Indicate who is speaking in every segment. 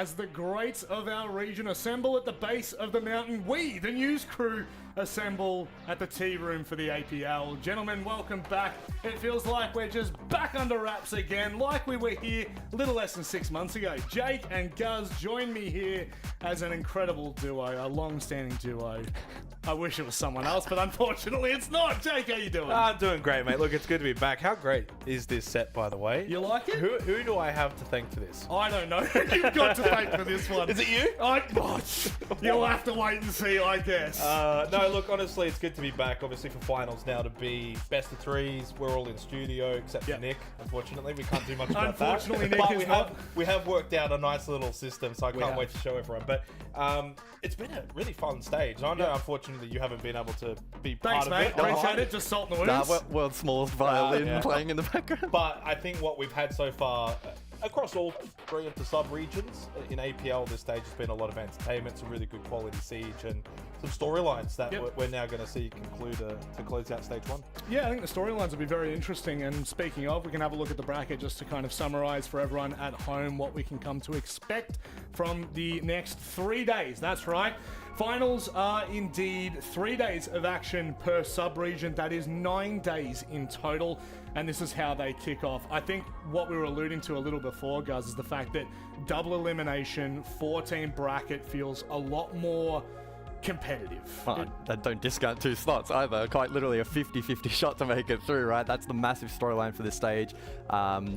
Speaker 1: as the greats of our region assemble at the base of the mountain, we, the news crew, assemble at the tea room for the APL. Gentlemen, welcome back. It feels like we're just back under wraps again, like we were here a little less than 6 months ago. Jake and Guz join me here as an incredible duo, a long-standing duo. I wish it was someone else, but unfortunately it's not. Jake, how you doing?
Speaker 2: I'm doing great, mate. Look, it's good to be back. How great is this set, by the way?
Speaker 1: You like it?
Speaker 2: Who do I have to thank for this?
Speaker 1: I don't know. You've got to thank for this one.
Speaker 2: Is it you?
Speaker 1: You'll have to wait and see, I guess.
Speaker 2: No, look, honestly, it's good to be back. Obviously, for finals now to be best of threes. We're all in studio, except for Nick. Unfortunately, we can't do much about that.
Speaker 1: Unfortunately, Nick
Speaker 2: but
Speaker 1: is not.
Speaker 2: we have worked out a nice little system, so I can't wait to show everyone. But it's been a really fun stage. I know, unfortunately, you haven't been able to be part of it.
Speaker 1: Appreciate it. Just salt in the wounds.
Speaker 3: World's smallest violin playing in the background.
Speaker 2: But I think what we've had so far, across all three of the sub-regions in APL, this stage has been a lot of entertainment, some really good quality siege, and some storylines that we're now going to see conclude to close out stage one.
Speaker 1: Yeah, I think the storylines will be very interesting. And speaking of, we can have a look at the bracket just to kind of summarize for everyone at home what we can come to expect from the next 3 days. That's right. Finals are indeed 3 days of action per sub-region. That is 9 days in total, and this is how they kick off. I think what we were alluding to a little before, Guz, is the fact that double elimination, 4-team bracket feels a lot more competitive.
Speaker 3: Don't discount 2 slots either. Quite literally a 50-50 shot to make it through, right? That's the massive storyline for this stage.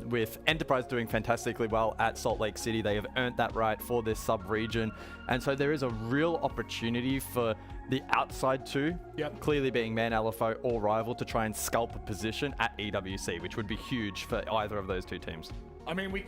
Speaker 3: With Enterprise doing fantastically well at Salt Lake City, they have earned that right for this sub-region. And so there is a real opportunity for the outside two, clearly being Man LFO or Rival, to try and scalp a position at EWC, which would be huge for either of those two teams.
Speaker 1: I mean,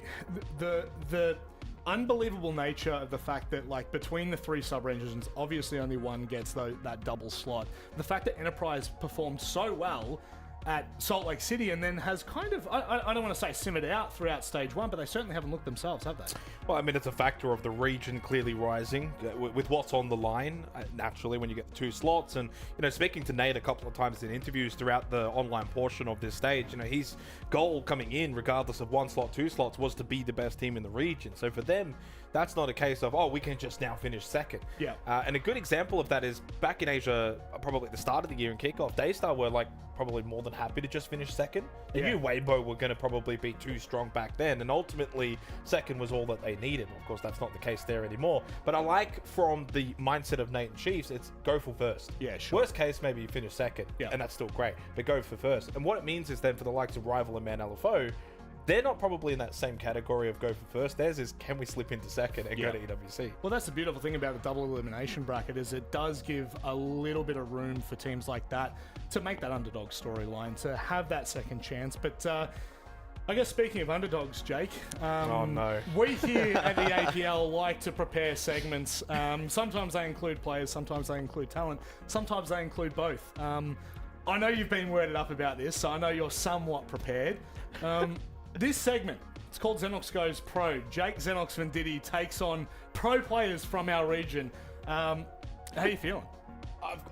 Speaker 1: the unbelievable nature of the fact that, like, between the 3 sub-regions, obviously only one gets that double slot. The fact that Enterprise performed so well at Salt Lake City and then has kind of, I don't want to say simmered out throughout stage 1, but they certainly haven't looked themselves, have they?
Speaker 2: Well, I mean, it's a factor of the region clearly rising with what's on the line, naturally, when you get 2 slots. And, you know, speaking to Nate a couple of times in interviews throughout the online portion of this stage, you know, his goal coming in, regardless of 1 slot, 2 slots, was to be the best team in the region. So for them, that's not a case of, oh, we can just now finish second.
Speaker 1: Yeah.
Speaker 2: And a good example of that is back in Asia, probably at the start of the year in kickoff, Daystar were like probably more than happy to just finish second. They knew Weibo were going to probably be too strong back then, and ultimately second was all that they needed. Of course, that's not the case there anymore. But I like, from the mindset of Nate and Chiefs, it's go for first.
Speaker 1: Yeah, sure.
Speaker 2: Worst case, maybe you finish second, and that's still great, but go for first. And what it means is then for the likes of Rival and Man LFO, they're not probably in that same category of go for first. Theirs is, can we slip into second and go to EWC?
Speaker 1: Well, that's the beautiful thing about the double elimination bracket, is it does give a little bit of room for teams like that to make that underdog storyline, to have that second chance. But I guess speaking of underdogs, Jake, we here at the APL like to prepare segments. Sometimes they include players, sometimes they include talent, sometimes they include both. I know you've been worded up about this, so I know you're somewhat prepared. This segment, it's called Xenox Goes Pro. Jake Xenox Venditti takes on pro players from our region. How are you feeling?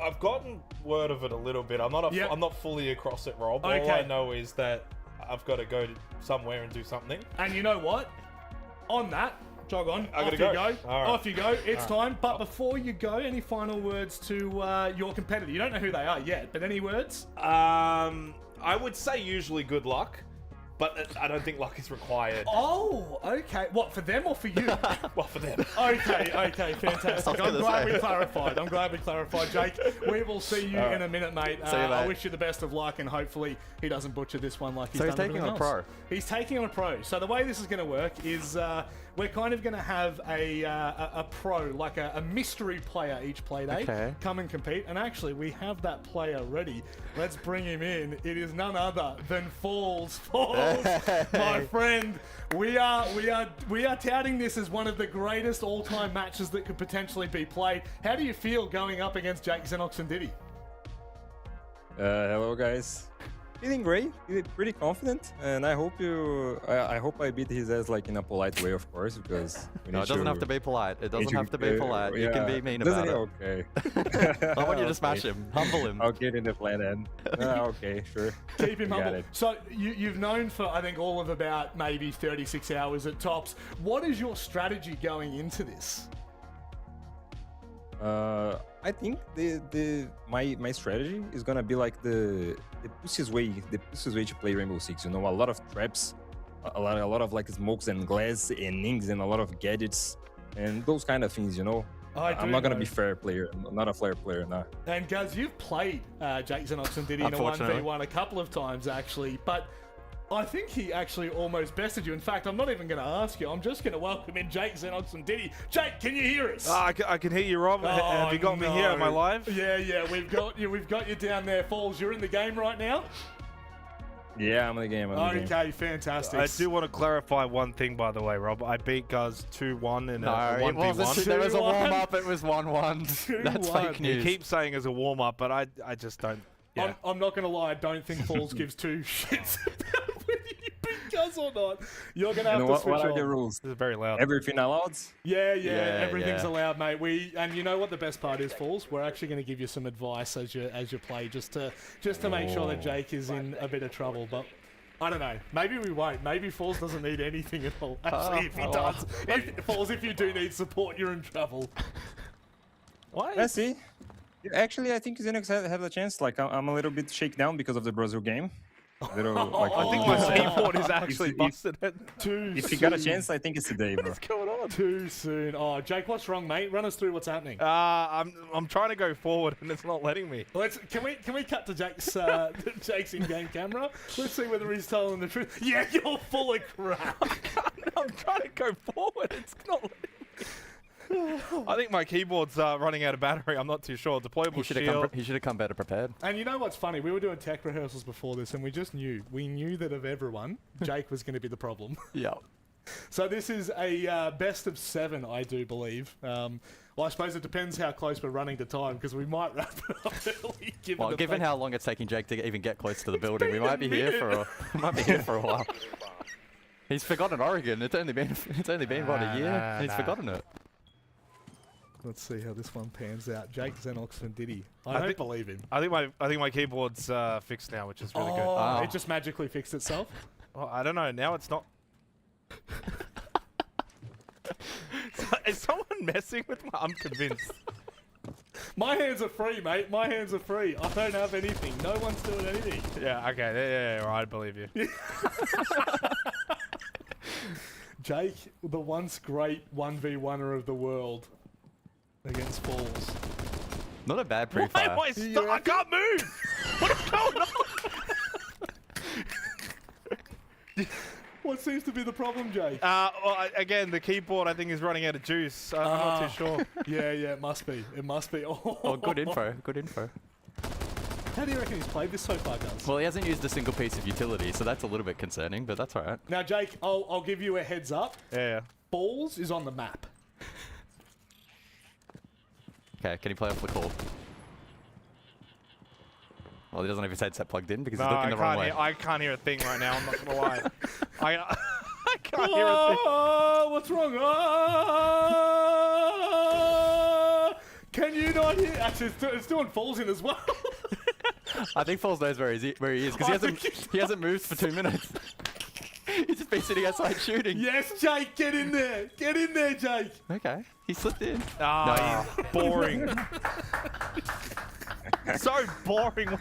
Speaker 2: I've gotten word of it a little bit. I'm not fully across it, Rob.
Speaker 1: Okay.
Speaker 2: All I know is that I've got to go somewhere and do something.
Speaker 1: And you know what? On that, jog on.
Speaker 2: Off
Speaker 1: you go. It's time. But before you go, any final words to your competitor? You don't know who they are yet, but any words?
Speaker 2: I would say usually good luck. But I don't think luck is required.
Speaker 1: Oh, okay. What, for them or for you?
Speaker 2: Well, for them.
Speaker 1: Okay, fantastic. I'm glad we clarified. Jake, we will see you in a minute, mate.
Speaker 3: See you, mate.
Speaker 1: I wish you the best of luck, and hopefully he doesn't butcher this one like he's done
Speaker 3: taking on a pro.
Speaker 1: He's taking on a pro. So the way this is going to work is we're kind of going to have a pro, like a mystery player each play day, come and compete. And actually, we have that player ready. Let's bring him in. It is none other than Falls. My friend, we are touting this as one of the greatest all-time matches that could potentially be played. How do you feel going up against Jake Xenox Venditti?
Speaker 4: Hello, guys. feeling great, feeling pretty confident, and I hope I beat his ass like in a polite way, of course, because we
Speaker 3: No,
Speaker 4: need
Speaker 3: it doesn't have to be polite. It doesn't have to be polite. You can be mean about it.
Speaker 4: Okay.
Speaker 3: I want you to
Speaker 4: Okay.
Speaker 3: smash him, humble him.
Speaker 4: I'll get in the plan then. Okay, sure.
Speaker 1: Keep him
Speaker 4: We got
Speaker 1: humble.
Speaker 4: it.
Speaker 1: So you've known for, I think, all of about maybe 36 hours at tops. What is your strategy going into this?
Speaker 4: I think my strategy is gonna be like the pussy's way to play Rainbow Six. You know, a lot of traps, a lot of like smokes and glass and nings and a lot of gadgets and those kind of things. You know, I'm not gonna be fair player. I'm not a flare player, nah.
Speaker 1: And Guz, you've played Jake Xenox and Diddy in a 1v1 a couple of times actually, but I think he actually almost bested you. In fact, I'm not even going to ask you. I'm just going to welcome in Jake Xenox and Diddy. Jake, can you hear us?
Speaker 2: I can hear you, Rob. Have you got me here? Am I live?
Speaker 1: Yeah, we've got you. We've got you down there, Falls. You're in the game right now.
Speaker 4: Yeah, I'm in the game.
Speaker 1: Okay, fantastic.
Speaker 2: I do want to clarify one thing, by the way, Rob. I beat Guz 2-1 in a
Speaker 3: No, it wasn't
Speaker 2: 1v1.
Speaker 3: there was a
Speaker 1: 2-1.
Speaker 3: warm-up, it was 1-1. That's
Speaker 1: 2-1.
Speaker 3: fake
Speaker 2: You
Speaker 3: news.
Speaker 2: keep saying as a warm-up, but I just don't. Yeah.
Speaker 1: I'm not going to lie. I don't think Falls gives two shits about whether you beat Guz or not. You're going to have to switch
Speaker 4: what are
Speaker 1: on.
Speaker 4: the rules?
Speaker 2: This is very loud.
Speaker 4: Everything allowed?
Speaker 1: Yeah,
Speaker 3: Yeah,
Speaker 1: everything's
Speaker 3: yeah.
Speaker 1: allowed, mate. And you know what the best part is, Falls? We're actually going to give you some advice as you play, just to make sure that Jake is in a bit of trouble. But I don't know. Maybe we won't. Maybe Falls doesn't need anything at all. Actually, if he does, Falls, if you do need support, you're in trouble.
Speaker 2: Why?
Speaker 4: Let's see. Actually, I think Xenox have a chance. Like, I'm a little bit shaken down because of the Brazil game.
Speaker 2: I think my keyboard is actually busted.
Speaker 4: If you got a chance, I think it's today, bro.
Speaker 2: What's going on?
Speaker 1: Too soon. Oh, Jake, what's wrong, mate? Run us through what's happening.
Speaker 2: I'm trying to go forward and it's not letting me.
Speaker 1: Can we cut to Jake's Jake's in-game camera? Let's see whether he's telling the truth. Yeah, you're full of crap.
Speaker 2: I'm trying to go forward. It's not letting me. I think my keyboard's running out of battery. I'm not too sure. Deployable
Speaker 3: He
Speaker 2: shield.
Speaker 3: should have come better prepared.
Speaker 1: And you know what's funny? We were doing tech rehearsals before this, and we just knew. We knew that of everyone, Jake was going to be the problem.
Speaker 3: Yeah.
Speaker 1: So this is a best of 7, I do believe. Well, I suppose it depends how close we're running to time, because we might wrap it up early.
Speaker 3: Given how long it's taking Jake to even get close to the building, we
Speaker 1: been
Speaker 3: might
Speaker 1: a
Speaker 3: be here for a while. He's forgotten Oregon. It's only been what, a year? And he's forgotten it.
Speaker 1: Let's see how this one pans out. Jake Xenox and Diddy. I don't believe him.
Speaker 2: I think my keyboard's fixed now, which is really good.
Speaker 1: Oh, it just magically fixed itself?
Speaker 2: Well, I don't know. Now it's not. Is someone messing with my? I'm convinced.
Speaker 1: My hands are free, mate. My hands are free. I don't have anything. No one's doing anything.
Speaker 2: Yeah. Okay. Yeah. I believe you.
Speaker 1: Jake, the once great 1v1er of the world against Falls.
Speaker 3: Not a bad
Speaker 2: Why
Speaker 3: pre-fire.
Speaker 2: am I stuck? I can't move. What is going on?
Speaker 1: What seems to be the problem, Jake?
Speaker 2: Well, again, the keyboard I think is running out of juice. I'm not too sure.
Speaker 1: Yeah, it must be. It must be.
Speaker 3: Oh, good info. Good info.
Speaker 1: How do you reckon he's played this so far, Guz?
Speaker 3: Well, he hasn't used a single piece of utility, so that's a little bit concerning, but that's all right.
Speaker 1: Now, Jake, I'll give you a heads up.
Speaker 2: Yeah.
Speaker 1: Balls is on the map.
Speaker 3: Okay, can he play off the call? Well, he doesn't have his headset plugged in because
Speaker 2: No,
Speaker 3: he's looking the wrong way.
Speaker 2: I can't hear a thing right now. I'm not gonna lie. I can't hear a thing.
Speaker 1: What's wrong? Can you not hear? Actually, it's doing Falls in as well.
Speaker 3: I think Falls knows where he is because he hasn't moved for 2 minutes. He's just been sitting outside shooting.
Speaker 1: Yes, Jake, get in there. Get in there, Jake.
Speaker 3: Okay, he slipped in.
Speaker 2: Boring. So boring.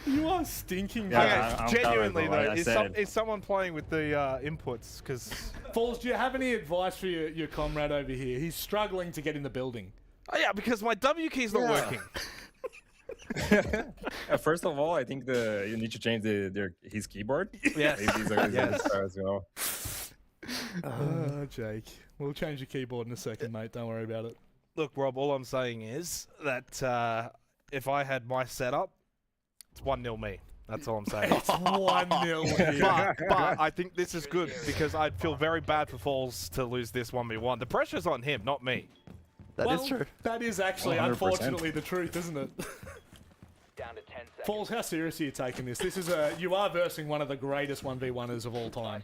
Speaker 1: You are stinking.
Speaker 4: Yeah,
Speaker 1: Jake.
Speaker 4: I'm
Speaker 2: Genuinely
Speaker 4: covered, bro.
Speaker 2: though,
Speaker 4: I said
Speaker 2: is someone playing with the inputs? Because
Speaker 1: Falls, do you have any advice for your comrade over here? He's struggling to get in the building.
Speaker 2: yeah, because my W key's not working.
Speaker 4: First of all, I think you need to change his keyboard.
Speaker 2: Yes.
Speaker 4: These are
Speaker 2: Yes.
Speaker 4: stars, you know.
Speaker 1: Jake, we'll change your keyboard in a second, mate. Don't worry about it.
Speaker 2: Look, Rob, all I'm saying is that if I had my setup, it's 1-0 me. That's all I'm saying.
Speaker 1: It's 1-0.
Speaker 2: but I think this is good because I'd feel very bad for Falls to lose this 1v1. The pressure's on him, not me.
Speaker 3: That is true.
Speaker 1: That is actually,
Speaker 4: 100%.
Speaker 1: unfortunately, the truth, isn't it?
Speaker 5: to 10 seconds.
Speaker 1: Falls, how serious are you taking this? This is you are versing one of the greatest 1v1ers of all time.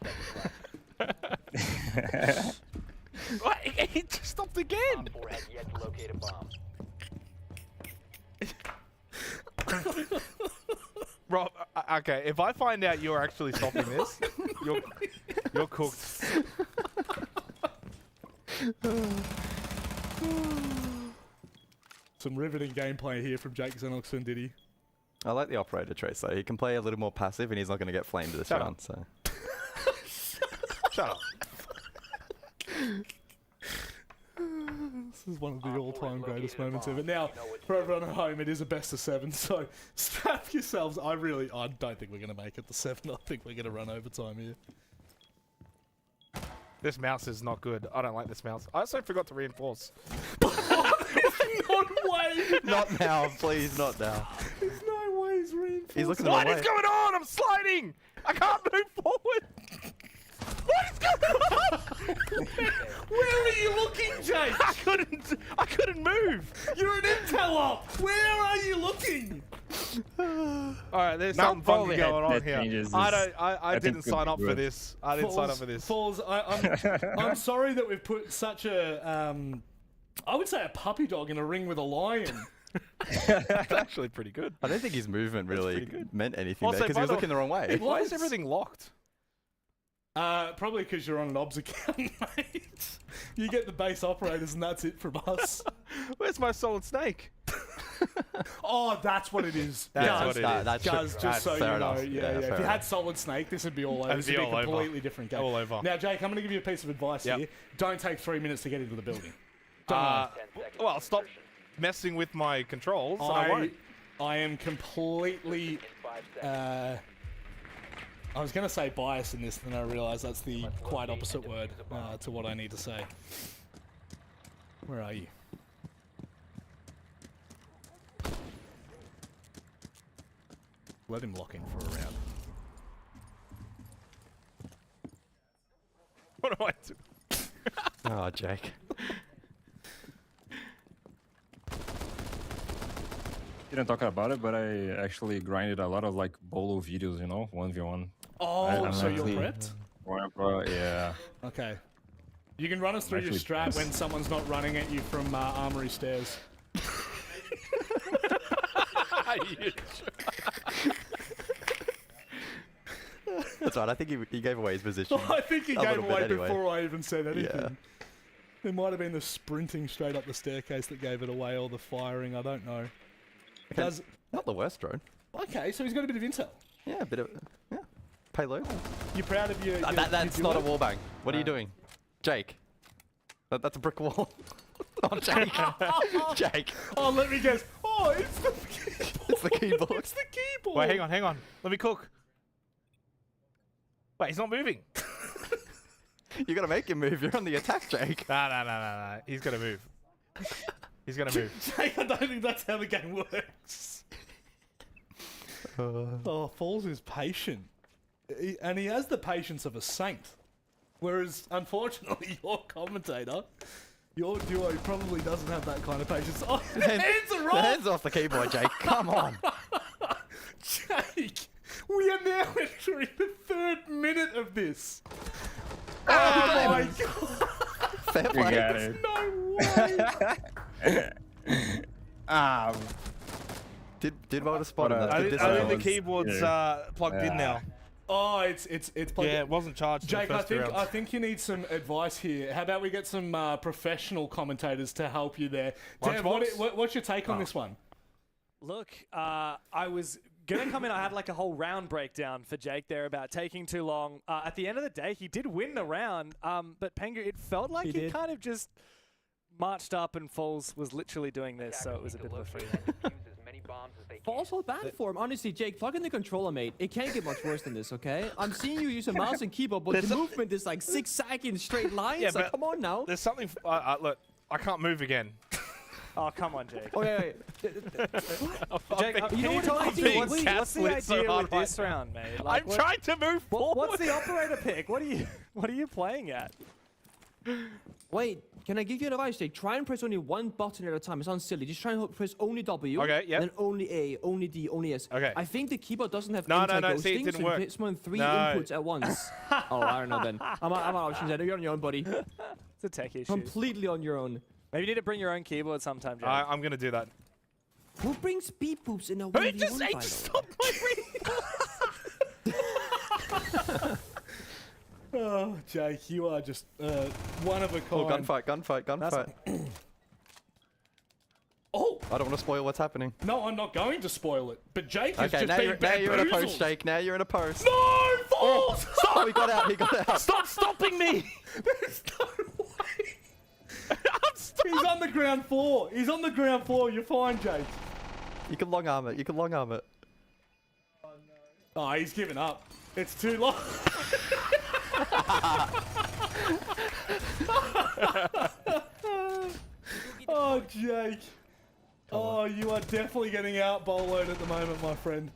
Speaker 2: What? It just stopped again.
Speaker 5: Op 4 has yet to locate a bomb.
Speaker 2: Rob, okay, if I find out you're actually stopping this, you're cooked.
Speaker 1: Some riveting gameplay here from Jake Xenoxon, did he?
Speaker 3: I like the operator trace though. He can play a little more passive and he's not going to get flamed this
Speaker 2: Shut
Speaker 3: round.
Speaker 2: up.
Speaker 3: So
Speaker 2: Shut up.
Speaker 1: This is one of the all-time greatest moments ever. Now, for everyone at home, it is a best of 7, so strap yourselves. I don't think we're going to make it to 7. I think we're going to run overtime here.
Speaker 2: This mouse is not good. I don't like this mouse. I also forgot to reinforce.
Speaker 1: No way!
Speaker 3: not now, please, not now.
Speaker 1: There's no way he's reinforced.
Speaker 3: He's looking the wrong
Speaker 2: What
Speaker 3: way.
Speaker 2: is going on? I'm sliding. I can't move forward. What is going on?
Speaker 1: Where are you looking, Jake?
Speaker 2: I couldn't move.
Speaker 1: You're an intel op. Where are you looking?
Speaker 2: All right, there's
Speaker 4: Now
Speaker 2: something funky
Speaker 4: Falls
Speaker 2: going on
Speaker 4: that
Speaker 2: here.
Speaker 4: changes
Speaker 2: I
Speaker 4: this.
Speaker 2: don't. I
Speaker 4: think
Speaker 2: didn't
Speaker 4: could
Speaker 2: sign
Speaker 4: be
Speaker 2: up for
Speaker 4: good.
Speaker 2: this. I didn't sign up for this.
Speaker 1: Falls, I'm sorry that we've put such a, I would say a puppy dog in a ring with a lion.
Speaker 2: It's actually pretty good.
Speaker 3: I don't think his movement really
Speaker 2: pretty good.
Speaker 3: meant anything
Speaker 2: Also,
Speaker 3: there because
Speaker 2: by
Speaker 3: he was
Speaker 2: the
Speaker 3: looking the wrong way.
Speaker 2: Why is everything locked?
Speaker 1: Probably because you're on an OBS account, mate. You get the base operators and that's it from us.
Speaker 2: Where's my solid snake?
Speaker 1: Oh, that's what it is.
Speaker 2: That's
Speaker 1: Guys,
Speaker 2: what it is.
Speaker 3: That's
Speaker 1: Guys, just so you
Speaker 3: fair
Speaker 1: know,
Speaker 3: enough.
Speaker 1: yeah.
Speaker 3: fair
Speaker 1: If you
Speaker 3: enough.
Speaker 1: had Solid Snake, this would be all over.
Speaker 2: That'd
Speaker 1: This
Speaker 2: be
Speaker 1: would be a
Speaker 2: all over.
Speaker 1: completely different game.
Speaker 2: All over.
Speaker 1: Now, Jake, I'm going to give you a piece of advice
Speaker 2: Yep.
Speaker 1: here. Don't take 3 minutes to get into the building.
Speaker 2: Well, stop messing with my controls. I won't.
Speaker 1: I am completely. I was going to say bias in this, then I realised that's the quite opposite word to what I need to say. Where are you? Let him lock in for a round.
Speaker 2: What do I do?
Speaker 3: Oh, Jake.
Speaker 4: Didn't talk about it, but I actually grinded a lot of like bolo videos, you know, 1v1.
Speaker 1: Oh,
Speaker 4: I'm
Speaker 1: so you're
Speaker 4: actually-
Speaker 1: prepped?
Speaker 4: Yeah.
Speaker 1: Okay. You can run us through your
Speaker 4: Actually,
Speaker 1: strat
Speaker 4: yes.
Speaker 1: when someone's not running at you from Armory Stairs.
Speaker 3: That's right. I think he gave away his position.
Speaker 1: I think he
Speaker 3: A
Speaker 1: gave
Speaker 3: little bit
Speaker 1: away
Speaker 3: anyway.
Speaker 1: before I even said anything.
Speaker 3: Yeah.
Speaker 1: It might have been the sprinting straight up the staircase that gave it away, or the firing. I don't know. Does
Speaker 3: Not the worst drone.
Speaker 1: okay, so he's got a bit of intel.
Speaker 3: Yeah, a bit of payload.
Speaker 1: You proud of your?
Speaker 3: That's
Speaker 1: your
Speaker 3: not a
Speaker 1: duo?
Speaker 3: wallbang. What are you doing, Jake? That's a brick wall. Oh, Jake. Jake.
Speaker 1: Oh, let me guess. Oh, it's the
Speaker 3: It's the keyboard.
Speaker 1: It's the keyboard.
Speaker 2: Wait, hang on. Let me cook. Wait, he's not moving.
Speaker 3: You gotta make him move. You're on the attack, Jake.
Speaker 2: No. He's gonna move. He's gonna move.
Speaker 1: Jake, I don't think that's how the game works. Oh, Falls is patient. And he has the patience of a saint. Whereas, unfortunately, your commentator, your duo probably doesn't have that kind of patience. Oh, the hands are off!
Speaker 3: Hands off the keyboard, Jake. Come on.
Speaker 1: Jake, we are now entering the 3rd minute of this. Oh my god!
Speaker 3: Fair
Speaker 4: You
Speaker 3: play.
Speaker 4: got it.
Speaker 1: No way!
Speaker 3: Did well to spot him. That's
Speaker 2: I
Speaker 3: good
Speaker 2: think the
Speaker 3: discipline.
Speaker 2: keyboard's plugged in now.
Speaker 1: Oh, it's plugged
Speaker 2: Yeah,
Speaker 1: in.
Speaker 2: it wasn't charged.
Speaker 1: Jake,
Speaker 2: in the first
Speaker 1: I
Speaker 2: rounds.
Speaker 1: think you need some advice here. How about we get some professional commentators to help you there? Dev,
Speaker 2: Lunchbox?
Speaker 1: what's your take on this one?
Speaker 6: Look, I was gonna come in. I had like a whole round breakdown for Jake there about taking too long. At the end of the day, he did win the round, but Pengu, it felt like he kind of just marched up and Falls was literally doing this, so it was a bit of a free.
Speaker 7: Falls felt bad for him. Honestly, Jake, plug in the controller, mate. It can't get much worse than this, okay? I'm seeing you use a mouse and keyboard, but the movement is like 6 seconds straight lines.
Speaker 2: Yeah,
Speaker 7: like,
Speaker 2: but
Speaker 7: come on now.
Speaker 2: There's something. Look, I can't move again.
Speaker 6: Oh, come on, Jake.
Speaker 7: Oh, wait.
Speaker 6: Jake, can you
Speaker 7: what
Speaker 6: tell
Speaker 7: I'm
Speaker 6: me
Speaker 7: being
Speaker 6: what's the
Speaker 2: gaslit so
Speaker 6: idea
Speaker 2: hard
Speaker 6: with
Speaker 2: right
Speaker 6: this
Speaker 2: now.
Speaker 6: round, mate?
Speaker 2: I'm trying to move forward.
Speaker 6: What's the operator pick? What are you playing at?
Speaker 7: Wait, can I give you advice, Jake? Try and press only one button at a time. It sounds silly. Just try and press only W.
Speaker 2: Okay, yep.
Speaker 7: Then only A, only D, only S.
Speaker 2: Okay.
Speaker 7: I think the keyboard doesn't have
Speaker 2: No,
Speaker 7: anti-ghosting,
Speaker 2: see, it didn't
Speaker 7: so
Speaker 2: work.
Speaker 7: you hit more than 3
Speaker 2: No.
Speaker 7: inputs at once. Oh, I don't know then. I'm out options. You're on your own, buddy.
Speaker 6: It's a tech issue.
Speaker 7: Completely on your own.
Speaker 6: Maybe you need to bring your own keyboard sometime, Jake.
Speaker 2: I'm gonna do that.
Speaker 7: Who brings beep boops in a
Speaker 2: Who
Speaker 7: 1v1
Speaker 2: just
Speaker 7: fight?
Speaker 2: stop my ring?
Speaker 1: Oh, Jake, you are just one of a kind.
Speaker 3: Oh, gunfight.
Speaker 1: Oh,
Speaker 3: I don't want to spoil what's happening.
Speaker 1: no, I'm not going to spoil it. But Jake has
Speaker 3: Okay,
Speaker 1: just
Speaker 3: now
Speaker 1: been
Speaker 3: you're in a post,
Speaker 1: bamboozled.
Speaker 3: Jake. Now you're in a post.
Speaker 1: No, Falls!
Speaker 3: Oh, he got out.
Speaker 2: Stop stopping me!
Speaker 1: There's no way. He's on the ground floor. He's on the ground floor. You're fine, Jake.
Speaker 3: You can long arm it.
Speaker 1: Oh, he's given up. It's too long. Oh, Jake. Oh, you are definitely getting out boloed at the moment, my friend.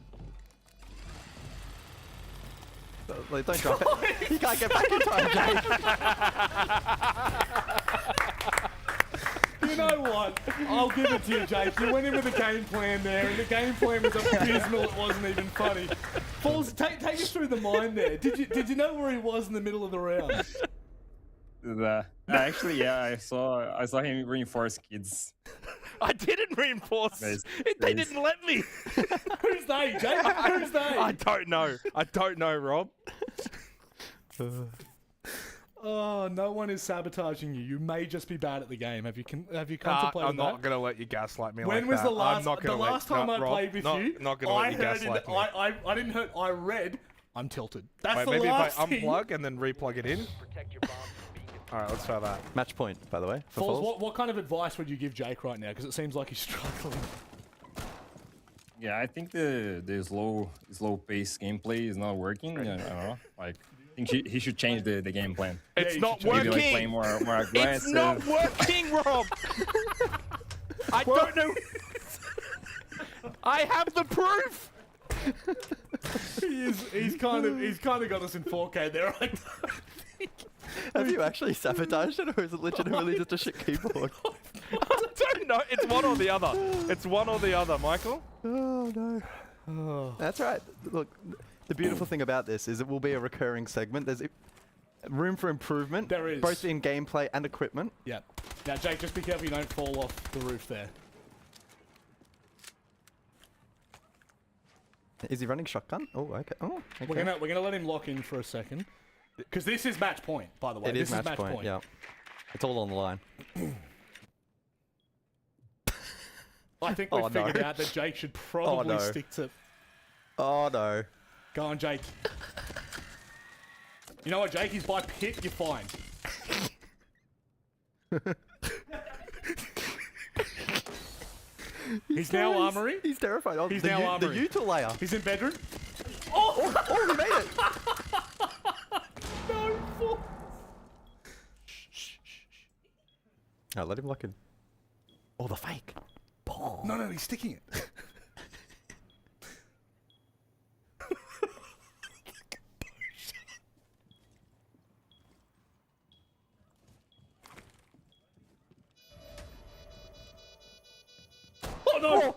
Speaker 3: Like, don't drop it. You can't get back in time, Jake.
Speaker 1: You know what? I'll give it to you, Jake. You went in with a game plan there, and the game plan was abysmal. It wasn't even funny. Falls, take us through the mind there. Did you know where he was in the middle of the round?
Speaker 4: Actually, yeah, I saw him reinforce kids.
Speaker 2: I didn't reinforce. They didn't let me.
Speaker 1: Who's they, Jake? Who's they?
Speaker 2: I don't know, Rob.
Speaker 1: Oh, no one is sabotaging you. You may just be bad at the game. Have you contemplated
Speaker 2: I'm
Speaker 1: that?
Speaker 2: not gonna let you gaslight me
Speaker 1: When
Speaker 2: like
Speaker 1: was
Speaker 2: that.
Speaker 1: the last?
Speaker 2: I'm not
Speaker 1: The
Speaker 2: gonna
Speaker 1: last
Speaker 2: let,
Speaker 1: time I
Speaker 2: Rob,
Speaker 1: played with you,
Speaker 2: not gonna let you gaslight me.
Speaker 1: I didn't hurt. I read. I'm tilted. That's
Speaker 2: Wait,
Speaker 1: the
Speaker 2: maybe
Speaker 1: last
Speaker 2: if I
Speaker 1: thing.
Speaker 2: unplug and then replug it in.
Speaker 5: Protect your bombs from being defused.
Speaker 2: All right, let's try that.
Speaker 3: Match point, by the way. For
Speaker 1: Falls,
Speaker 3: Falls.
Speaker 1: what kind of advice would you give Jake right now? Because it seems like he's struggling.
Speaker 4: Yeah, I think the slow pace gameplay is not working. I don't know. Like, I think he should change the game plan.
Speaker 2: It's
Speaker 1: you
Speaker 2: not
Speaker 1: should
Speaker 4: Maybe like
Speaker 2: working.
Speaker 4: play more aggressive.
Speaker 2: It's not working, Rob. I don't know. I have the proof.
Speaker 1: He's kind of got us in 4K there. I don't think.
Speaker 3: Have you actually sabotaged it, or is it legitimately just a shit keyboard?
Speaker 2: I don't know. It's one or the other. It's one or the other, Michael.
Speaker 3: Oh no. Oh. That's right. Look, the beautiful thing about this is it will be a recurring segment. There's room for improvement.
Speaker 1: There is.
Speaker 3: Both in gameplay and equipment.
Speaker 1: Yeah. Now, Jake, just be careful you don't fall off the roof there.
Speaker 3: Is he running shotgun? Oh, okay. Oh, okay.
Speaker 1: We're gonna let him lock in for a second, because this is match point, by the way.
Speaker 3: It is
Speaker 1: This
Speaker 3: match point. Yeah. It's all on the line.
Speaker 1: I think we
Speaker 3: Oh, no.
Speaker 1: figured out that Jake should probably
Speaker 3: no.
Speaker 1: stick to.
Speaker 3: Oh no.
Speaker 1: Go on, Jake. You know what, Jake? He's by pit. You're fine. He's now armory.
Speaker 3: He's terrified. Oh,
Speaker 1: He's
Speaker 3: the
Speaker 1: now
Speaker 3: the
Speaker 1: armory.
Speaker 3: util layer.
Speaker 1: He's in bedroom.
Speaker 3: Oh, he made it.
Speaker 1: No, Falls.
Speaker 3: No, let him lock in. Oh, the fake.
Speaker 1: No, he's sticking it. Oh no!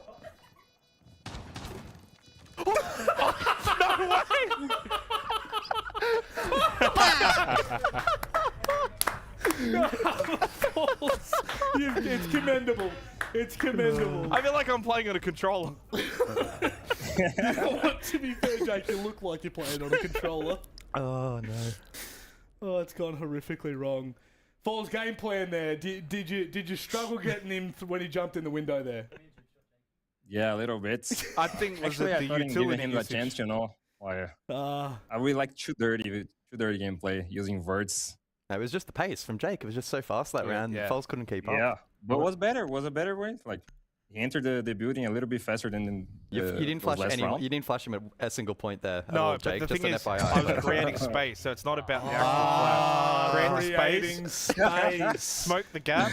Speaker 1: Falls. It's commendable. It's commendable.
Speaker 2: I feel like I'm playing on a controller.
Speaker 1: To be fair, Jake, you look like you're playing on a controller.
Speaker 3: Oh no.
Speaker 1: Oh, it's gone horrifically wrong. Falls, game plan there. Did you struggle getting him when he jumped in the window there?
Speaker 4: Yeah, a little bit.
Speaker 2: I think was
Speaker 4: Actually,
Speaker 2: it
Speaker 4: I
Speaker 2: the
Speaker 4: thought giving
Speaker 2: utility
Speaker 4: him a
Speaker 2: usage?
Speaker 4: chance, you know. Like, I really like too dirty gameplay using verts.
Speaker 3: No, it was just the pace from Jake. It was just so fast that round.
Speaker 2: yeah.
Speaker 3: Falls couldn't keep up.
Speaker 4: Yeah, but was better. Was a better way. Like, he entered the building a little bit faster than
Speaker 3: You didn't flash
Speaker 4: last
Speaker 3: any.
Speaker 4: round.
Speaker 3: You didn't flash him at a single point there. at
Speaker 2: No,
Speaker 3: all,
Speaker 2: but
Speaker 3: Jake.
Speaker 2: the
Speaker 3: Just
Speaker 2: thing
Speaker 3: an
Speaker 2: is,
Speaker 3: FYI.
Speaker 2: I was creating space, so it's not about the actual flash. Creating space. Smoke the gap.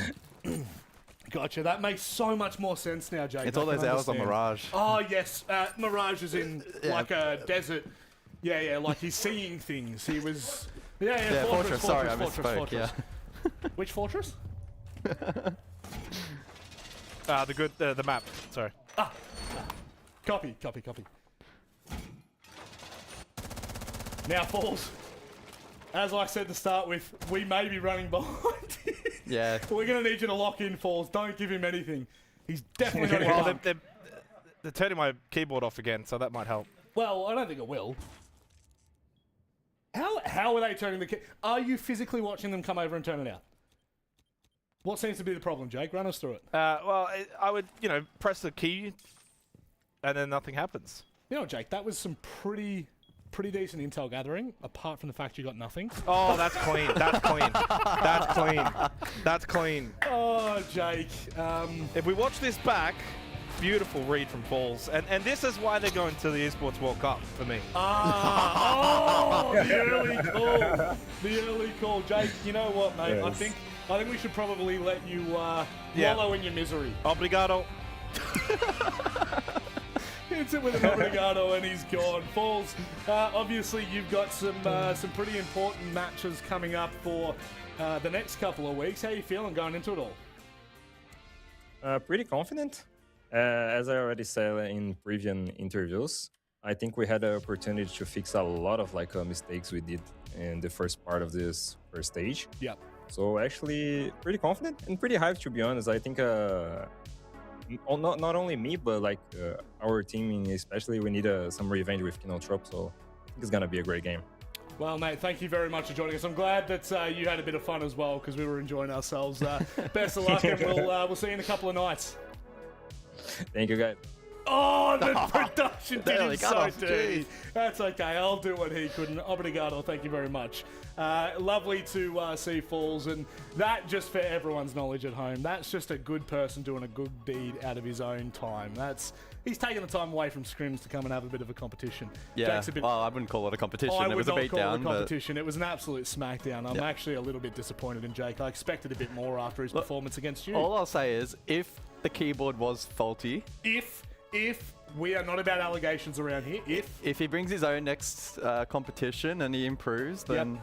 Speaker 1: Gotcha. That makes so much more sense now, Jake.
Speaker 3: It's
Speaker 1: I
Speaker 3: all
Speaker 1: can
Speaker 3: those hours on
Speaker 1: understand.
Speaker 3: Mirage.
Speaker 1: Oh yes, Mirage is in
Speaker 3: Yeah.
Speaker 1: like a desert. Yeah, like he's seeing things. He was. Yeah,
Speaker 3: Yeah, Fortress. Sorry, I
Speaker 1: Fortress,
Speaker 3: misspoke.
Speaker 1: Fortress. Which fortress?
Speaker 2: The map. Sorry.
Speaker 1: Copy. Now, Falls. As I said to start with, we may be running behind.
Speaker 3: Yeah.
Speaker 1: We're going to need you to lock in, Falls. Don't give him anything. He's definitely not
Speaker 2: Well,
Speaker 1: going to
Speaker 2: they're turning my keyboard off again, so that might help.
Speaker 1: Well, I don't think it will. How are they turning the key? Are you physically watching them come over and turn it out? What seems to be the problem, Jake? Run us through it.
Speaker 2: I would, press the key, and then nothing happens.
Speaker 1: You know, Jake, that was some pretty decent intel gathering, apart from the fact you got nothing.
Speaker 2: Oh, that's clean. That's clean. That's clean. That's clean.
Speaker 1: Oh, Jake.
Speaker 2: If we watch this back, beautiful read from Falls. And this is why they're going to the Esports World Cup for me.
Speaker 1: The early call. The early call. Jake, you know what, mate?
Speaker 4: Yes.
Speaker 1: I think we should probably let you wallow in your misery.
Speaker 2: Obrigado.
Speaker 1: Hits it with an obrigado and he's gone. Falls, obviously you've got some pretty important matches coming up for the next couple of weeks. How are you feeling going into it all?
Speaker 4: Pretty confident. As I already said in previous interviews, I think we had the opportunity to fix a lot of mistakes we did in the first part of this first stage.
Speaker 1: Yep.
Speaker 4: So actually pretty confident and pretty hyped, to be honest. I think not only me, but our team especially, we need some revenge with Kino Trop, so I think it's gonna be a great game.
Speaker 1: Well, mate, thank you very much for joining us. I'm glad that you had a bit of fun as well, because we were enjoying ourselves. Best of luck, and we'll see you in a couple of nights.
Speaker 4: Thank you, guys.
Speaker 1: Oh, the production did
Speaker 3: Barely
Speaker 1: it
Speaker 3: got
Speaker 1: so
Speaker 3: off,
Speaker 1: dirty.
Speaker 3: geez.
Speaker 1: That's okay. I'll do what he couldn't. Obrigado. Thank you very much. Lovely to see Falls, and that, just for everyone's knowledge at home, that's just a good person doing a good deed out of his own time. He's taking the time away from scrims to come and have a bit of a competition.
Speaker 3: Yeah.
Speaker 1: Jake's a bit,
Speaker 3: Well, I wouldn't call it a competition.
Speaker 1: I
Speaker 3: It
Speaker 1: would
Speaker 3: was a
Speaker 1: not call it a
Speaker 3: beatdown. But
Speaker 1: competition. It was an absolute smackdown. I'm actually a little bit disappointed in Jake. I expected a bit more after his performance against you.
Speaker 3: all I'll say is, if the keyboard was faulty,
Speaker 1: If we are not about allegations around here,
Speaker 3: if he brings his own next competition and he improves, then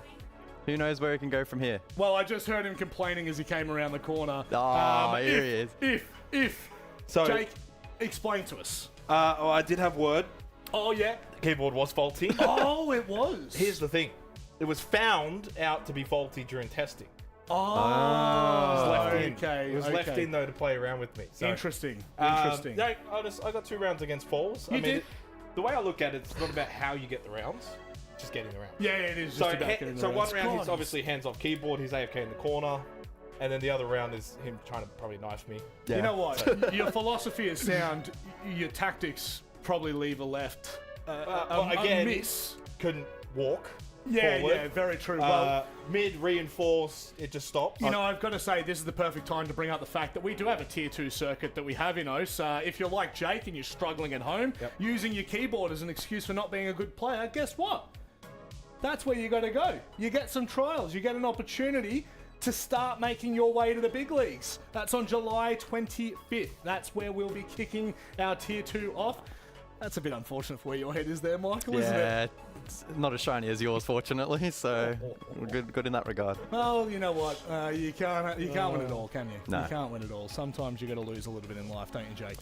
Speaker 3: who knows where he can go from here.
Speaker 1: Well, I just heard him complaining as he came around the corner.
Speaker 3: Here he is.
Speaker 1: If
Speaker 2: So,
Speaker 1: Jake, explain to us.
Speaker 2: I did have word.
Speaker 1: Oh, yeah.
Speaker 2: The keyboard was faulty.
Speaker 1: Oh, it was.
Speaker 2: Here's the thing. It was found out to be faulty during testing.
Speaker 1: Oh,
Speaker 2: left in.
Speaker 1: okay.
Speaker 2: It was
Speaker 1: okay.
Speaker 2: left in, though, to play around with me. So,
Speaker 1: Interesting.
Speaker 2: I got 2 rounds against Falls.
Speaker 1: You did?
Speaker 2: The way I look at it, it's not about how you get the rounds, just getting the rounds.
Speaker 1: Yeah, it is just
Speaker 2: So,
Speaker 1: about getting the
Speaker 2: so one
Speaker 1: rounds.
Speaker 2: round, he's
Speaker 1: God.
Speaker 2: obviously hands off keyboard. He's AFK in the corner. And then the other round is him trying to probably knife me.
Speaker 3: Yeah.
Speaker 1: You know what? Your philosophy is sound. Your tactics probably leave a left.
Speaker 2: Again,
Speaker 1: a miss.
Speaker 2: Couldn't walk.
Speaker 1: Yeah,
Speaker 2: forward.
Speaker 1: yeah, very true. Well,
Speaker 2: Mid reinforce, it just stopped.
Speaker 1: you know, I've got to say, this is the perfect time to bring up the fact that we do have a tier 2 circuit that we have in OCE. If you're like Jake and you're struggling at home, using your keyboard as an excuse for not being a good player, guess what? That's where you got to go. You get some trials. You get an opportunity to start making your way to the big leagues. That's on July 25th. That's where we'll be kicking our tier 2 off. That's a bit unfortunate for where your head is there, Michael, isn't it?
Speaker 3: Yeah, it's not as shiny as yours, fortunately. So good in that regard.
Speaker 1: Well, you know what? You can't win it all, can you?
Speaker 3: No.
Speaker 1: You can't win it all. Sometimes you got to lose a little bit in life, don't you, Jake?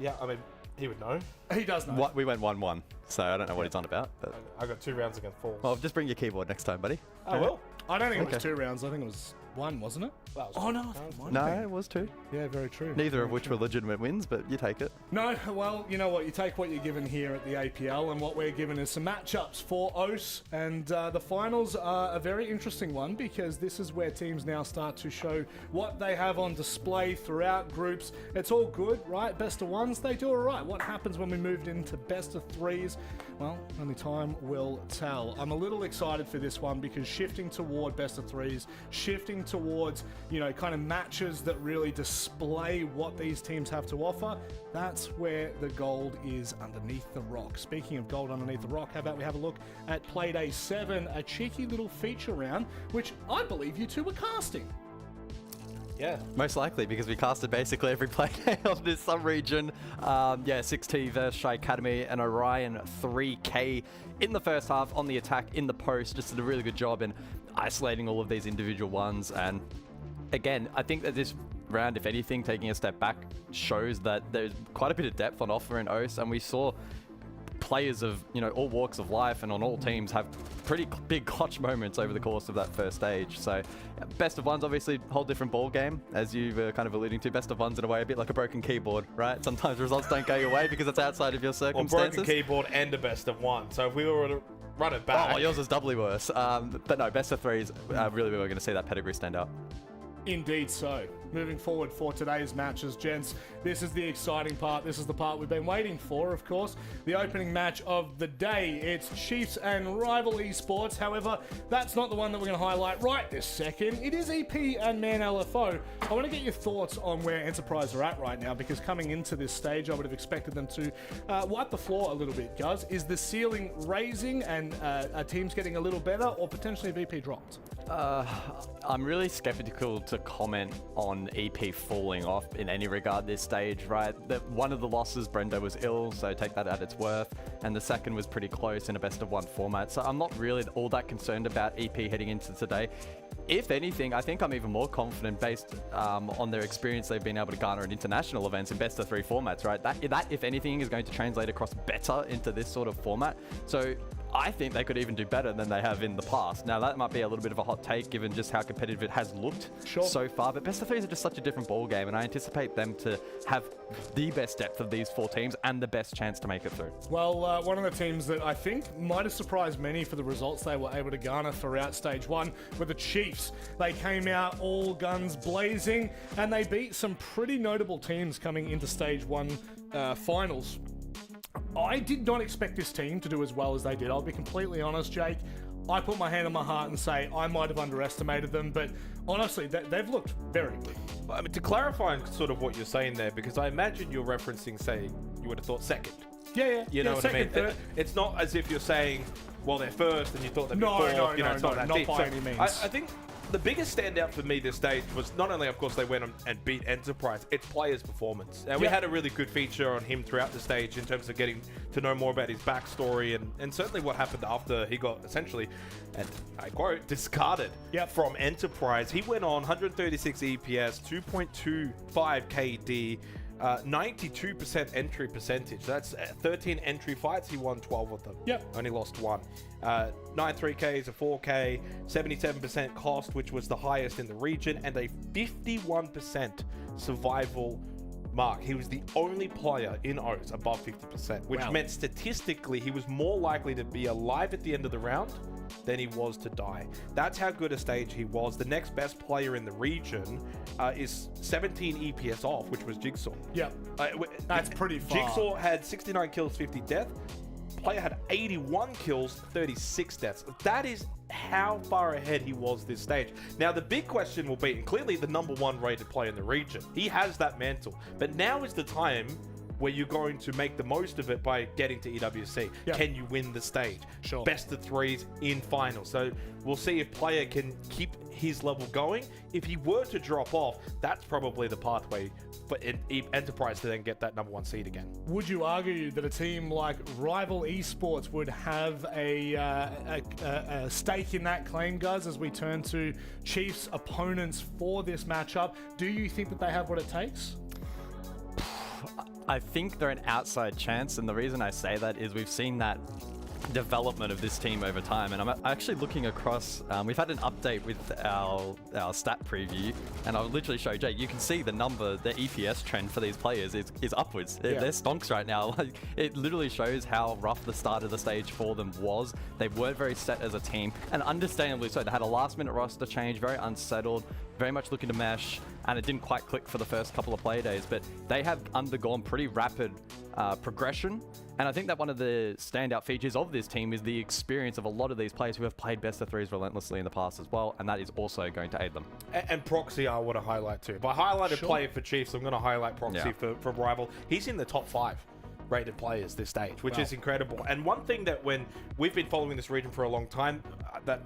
Speaker 2: Yeah, I mean, he would know.
Speaker 1: He does know.
Speaker 3: What we went 1-1, so I don't know what he's on about. But
Speaker 2: I got 2 rounds against Falls.
Speaker 3: well, just bring your keyboard next time, buddy.
Speaker 2: I will.
Speaker 1: I don't think it was
Speaker 3: Okay.
Speaker 1: 2 rounds. I think it was 1, wasn't it?
Speaker 2: That was
Speaker 1: Oh,
Speaker 2: good.
Speaker 1: no, I think it was 1.
Speaker 3: No, it was 2.
Speaker 1: Yeah, very true.
Speaker 3: Neither of which were legitimate wins, but you take it.
Speaker 1: No, well, you know what? You take what you're given here at the APL, and what we're given is some matchups for OCE, and the finals are a very interesting one, because this is where teams now start to show what they have on display throughout groups. It's all good, right? Best of 1s, they do all right. What happens when we moved into best of 3s? Well, only time will tell. I'm a little excited for this one, because shifting toward best of 3s, shifting towards, you know, kind of matches that really display what these teams have to offer, that's where the gold is underneath the rock. Speaking of gold underneath the rock, how about we have a look at Playday 7, a cheeky little feature round, which I believe you two were casting.
Speaker 2: Yeah.
Speaker 3: Most likely, because we casted basically every play of this sub-region. Yeah, 6T versus Shy Academy and Orion 3K in the first half on the attack in the post. Just did a really good job in isolating all of these individual ones. And again, I think that this round, if anything, taking a step back, shows that there's quite a bit of depth on offer in OCE, and we saw players of, you know, all walks of life and on all teams have pretty big clutch moments over the course of that first stage. So best of ones, obviously, whole different ball game, as you were kind of alluding to. Best of ones in a way a bit like a broken keyboard, right? Sometimes results don't go your way because it's outside of your circumstances.
Speaker 2: Broken keyboard and a best of one. So if we were to run it back,
Speaker 3: oh, yours is doubly worse. But no, best of threes, really, we were going to see that pedigree stand up.
Speaker 1: Indeed so. Moving forward for today's matches, gents, this is the exciting part. This is the part we've been waiting for, of course. The opening match of the day. It's Chiefs and Rival Esports. However, that's not the one that we're going to highlight right this second. It is EP and Man LFO. I want to get your thoughts on where Enterprise are at right now, because coming into this stage, I would have expected them to wipe the floor a little bit, Guz. Is the ceiling raising and are teams getting a little better, or potentially VP dropped?
Speaker 3: I'm really skeptical to comment on EP falling off in any regard this stage, right? One of the losses, Brendo was ill, so take that at its worth, and the second was pretty close in a best of one format, so I'm not really all that concerned about EP heading into today. If anything, I think I'm even more confident based on their experience they've been able to garner in international events in best of three formats, right? That, if anything, is going to translate across better into this sort of format. So I think they could even do better than they have in the past. Now, that might be a little bit of a hot take given just how competitive it has looked so far, but best of threes are just such a different ball game, and I anticipate them to have the best depth of these four teams and the best chance to make it through.
Speaker 1: Well, one of the teams that I think might have surprised many for the results they were able to garner throughout stage one were the Chiefs. They came out all guns blazing, and they beat some pretty notable teams coming into stage one finals. I did not expect this team to do as well as they did. I'll be completely honest, Jake. I put my hand on my heart and say I might have underestimated them, but honestly, they've looked very good.
Speaker 2: I mean, to clarify on sort of what you're saying there, because I imagine you're referencing, say, you would have thought second.
Speaker 1: Yeah.
Speaker 2: You know what I mean?
Speaker 1: Third.
Speaker 2: It's not as if you're saying, well, they're first and you thought they'd be fourth. It's not that deep.
Speaker 1: By any means.
Speaker 2: I think the biggest standout for me this stage was not only, of course, they went and beat Enterprise, it's player's performance. And we had a really good feature on him throughout the stage in terms of getting to know more about his backstory and certainly what happened after he got essentially, and I quote, discarded from Enterprise. He went on 136 EPS, 2.25 KD, 92% entry percentage. That's 13 entry fights. He won 12 of them. Only lost one. 9 3Ks, a 4K, 77% cost, which was the highest in the region, and a 51% survival mark. He was the only player in OCE above 50%, which meant statistically he was more likely to be alive at the end of the round than he was to die. That's how good a stage he was. The next best player in the region is 17 EPS off, which was Jigsaw.
Speaker 1: That's pretty far.
Speaker 2: Jigsaw had 69 kills, 50 death. Player had 81 kills, 36 deaths. That is how far ahead he was this stage. Now, the big question will be, and clearly the number one rated player in the region, he has that mantle. But now is the time where you're going to make the most of it by getting to EWC. Can you win the stage? Best of threes in finals. So we'll see if player can keep his level going. If he were to drop off, that's probably the pathway for Enterprise to then get that number one seed again.
Speaker 1: Would you argue that a team like Rival Esports would have a stake in that claim, guys, as we turn to Chiefs' opponents for this matchup? Do you think that they have what it takes?
Speaker 3: I think they're an outside chance, and the reason I say that is we've seen that development of this team over time, and I'm actually looking across. We've had an update with our stat preview, and I'll literally show Jake. You can see the number, the EPS trend for these players is upwards. They're stonks right now. Like, it literally shows how rough the start of the stage for them was. They weren't very set as a team, and understandably so. They had a last-minute roster change, very unsettled, very much looking to mesh, and it didn't quite click for the first couple of play days, but they have undergone pretty rapid progression. And I think that one of the standout features of this team is the experience of a lot of these players who have played best of threes relentlessly in the past as well, and that is also going to aid them.
Speaker 2: And Proxy I want to highlight too. If I highlighted player for Chiefs, I'm going to highlight Proxy for Rival. He's in the top 5 rated players this stage, which is incredible. And one thing that when we've been following this region for a long time, that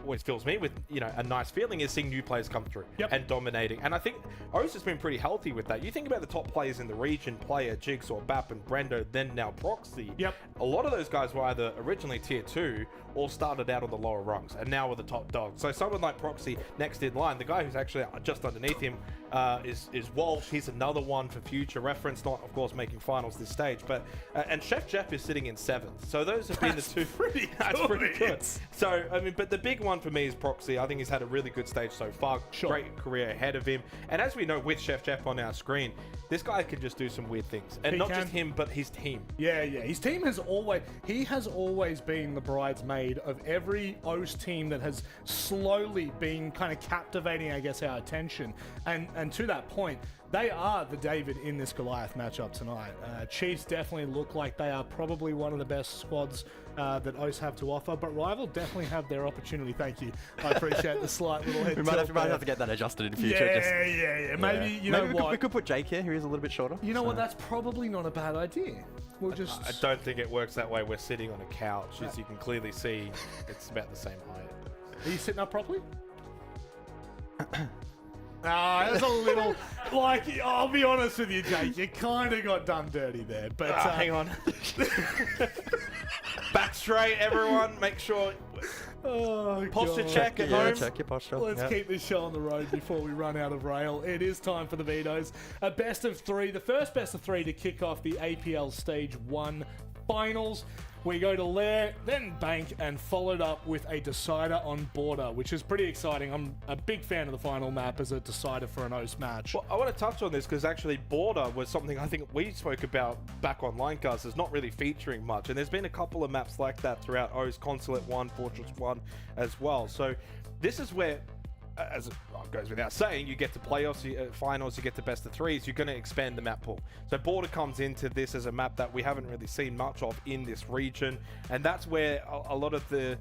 Speaker 2: always fills me with a nice feeling is seeing new players come through and dominating. And I think OCE has been pretty healthy with that. You think about the top players in the region, Player, Jigsaw, Bap, and Brendo, then now Proxy. A lot of those guys were either originally tier 2 or started out on the lower rungs and now are the top dogs. So someone like Proxy next in line, the guy who's actually just underneath him is Walsh. He's another one for future reference, not of course making finals this stage, but and Chef Jeff is sitting in 7th. So those have been the two. That's pretty good. So I mean, but the big one for me is Proxy. I think he's had a really good stage so far. Great career ahead of him. And as we know with Chef Jeff on our screen, this guy can just do some weird things. And not just him, but his team. Yeah.
Speaker 1: His team has always been the bridesmaid of every OCE team that has slowly been kind of captivating, I guess, our attention. And to that point, they are the David in this Goliath matchup tonight. Chiefs definitely look like they are probably one of the best squads that OCE have to offer, but Rival definitely have their opportunity. Thank you. I appreciate the slight little head
Speaker 3: we might have to get that adjusted in the future.
Speaker 1: Maybe
Speaker 3: we could put Jake here. He's a little bit shorter.
Speaker 1: You know what? That's probably not a bad idea. We'll just.
Speaker 2: I don't think it works that way. We're sitting on a couch, as you can clearly see. It's about the same height.
Speaker 1: Are you sitting up properly? There's a little, I'll be honest with you, Jake, you kind of got done dirty there, but...
Speaker 2: hang on. Back straight, everyone. Make sure... posture check at home.
Speaker 3: Check your posture.
Speaker 1: Let's keep this show on the road before we run out of rail. It is time for the VODs. A best of 3, the first best of 3 to kick off the APL Stage 1 finals. We go to Lair, then Bank, and followed up with a decider on Border, which is pretty exciting. I'm a big fan of the final map as a decider for an OCE match.
Speaker 2: Well, I want to touch on this because actually Border was something I think we spoke about back on Linecast. It's not really featuring much, and there's been a couple of maps like that throughout OCE, Consulate 1, Fortress 1 as well. So this is where, as it goes without saying, you get to playoffs, finals, you get to best of 3s, you're going to expand the map pool. So Border comes into this as a map that we haven't really seen much of in this region, and that's where a lot of the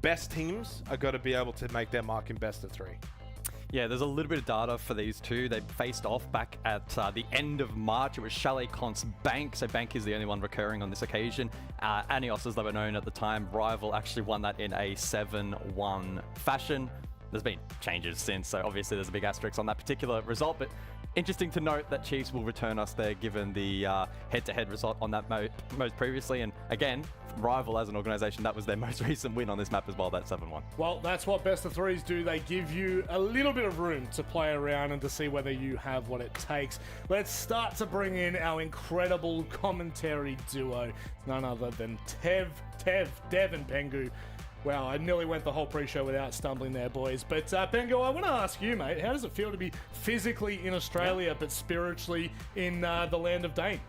Speaker 2: best teams are going to be able to make their mark in best of 3.
Speaker 3: Yeah, there's a little bit of data for these two. They faced off back at the end of March. It was Chalet Con's Bank, so Bank is the only one recurring on this occasion. Anios, as they were known at the time, Rival actually won that in a 7-1 fashion. There's been changes since, so obviously there's a big asterisk on that particular result, but interesting to note that Chiefs will return us there given the head-to-head result on that most previously. And again, Rival as an organization, that was their most recent win on this map as well, that 7-1.
Speaker 1: Well, that's what best of 3s do. They give you a little bit of room to play around and to see whether you have what it takes. Let's start to bring in our incredible commentary duo. It's none other than Dev and Pengu. Wow, I nearly went the whole pre-show without stumbling there, boys. But Pengu, I want to ask you, mate, how does it feel to be physically in Australia but spiritually in the land of Dane?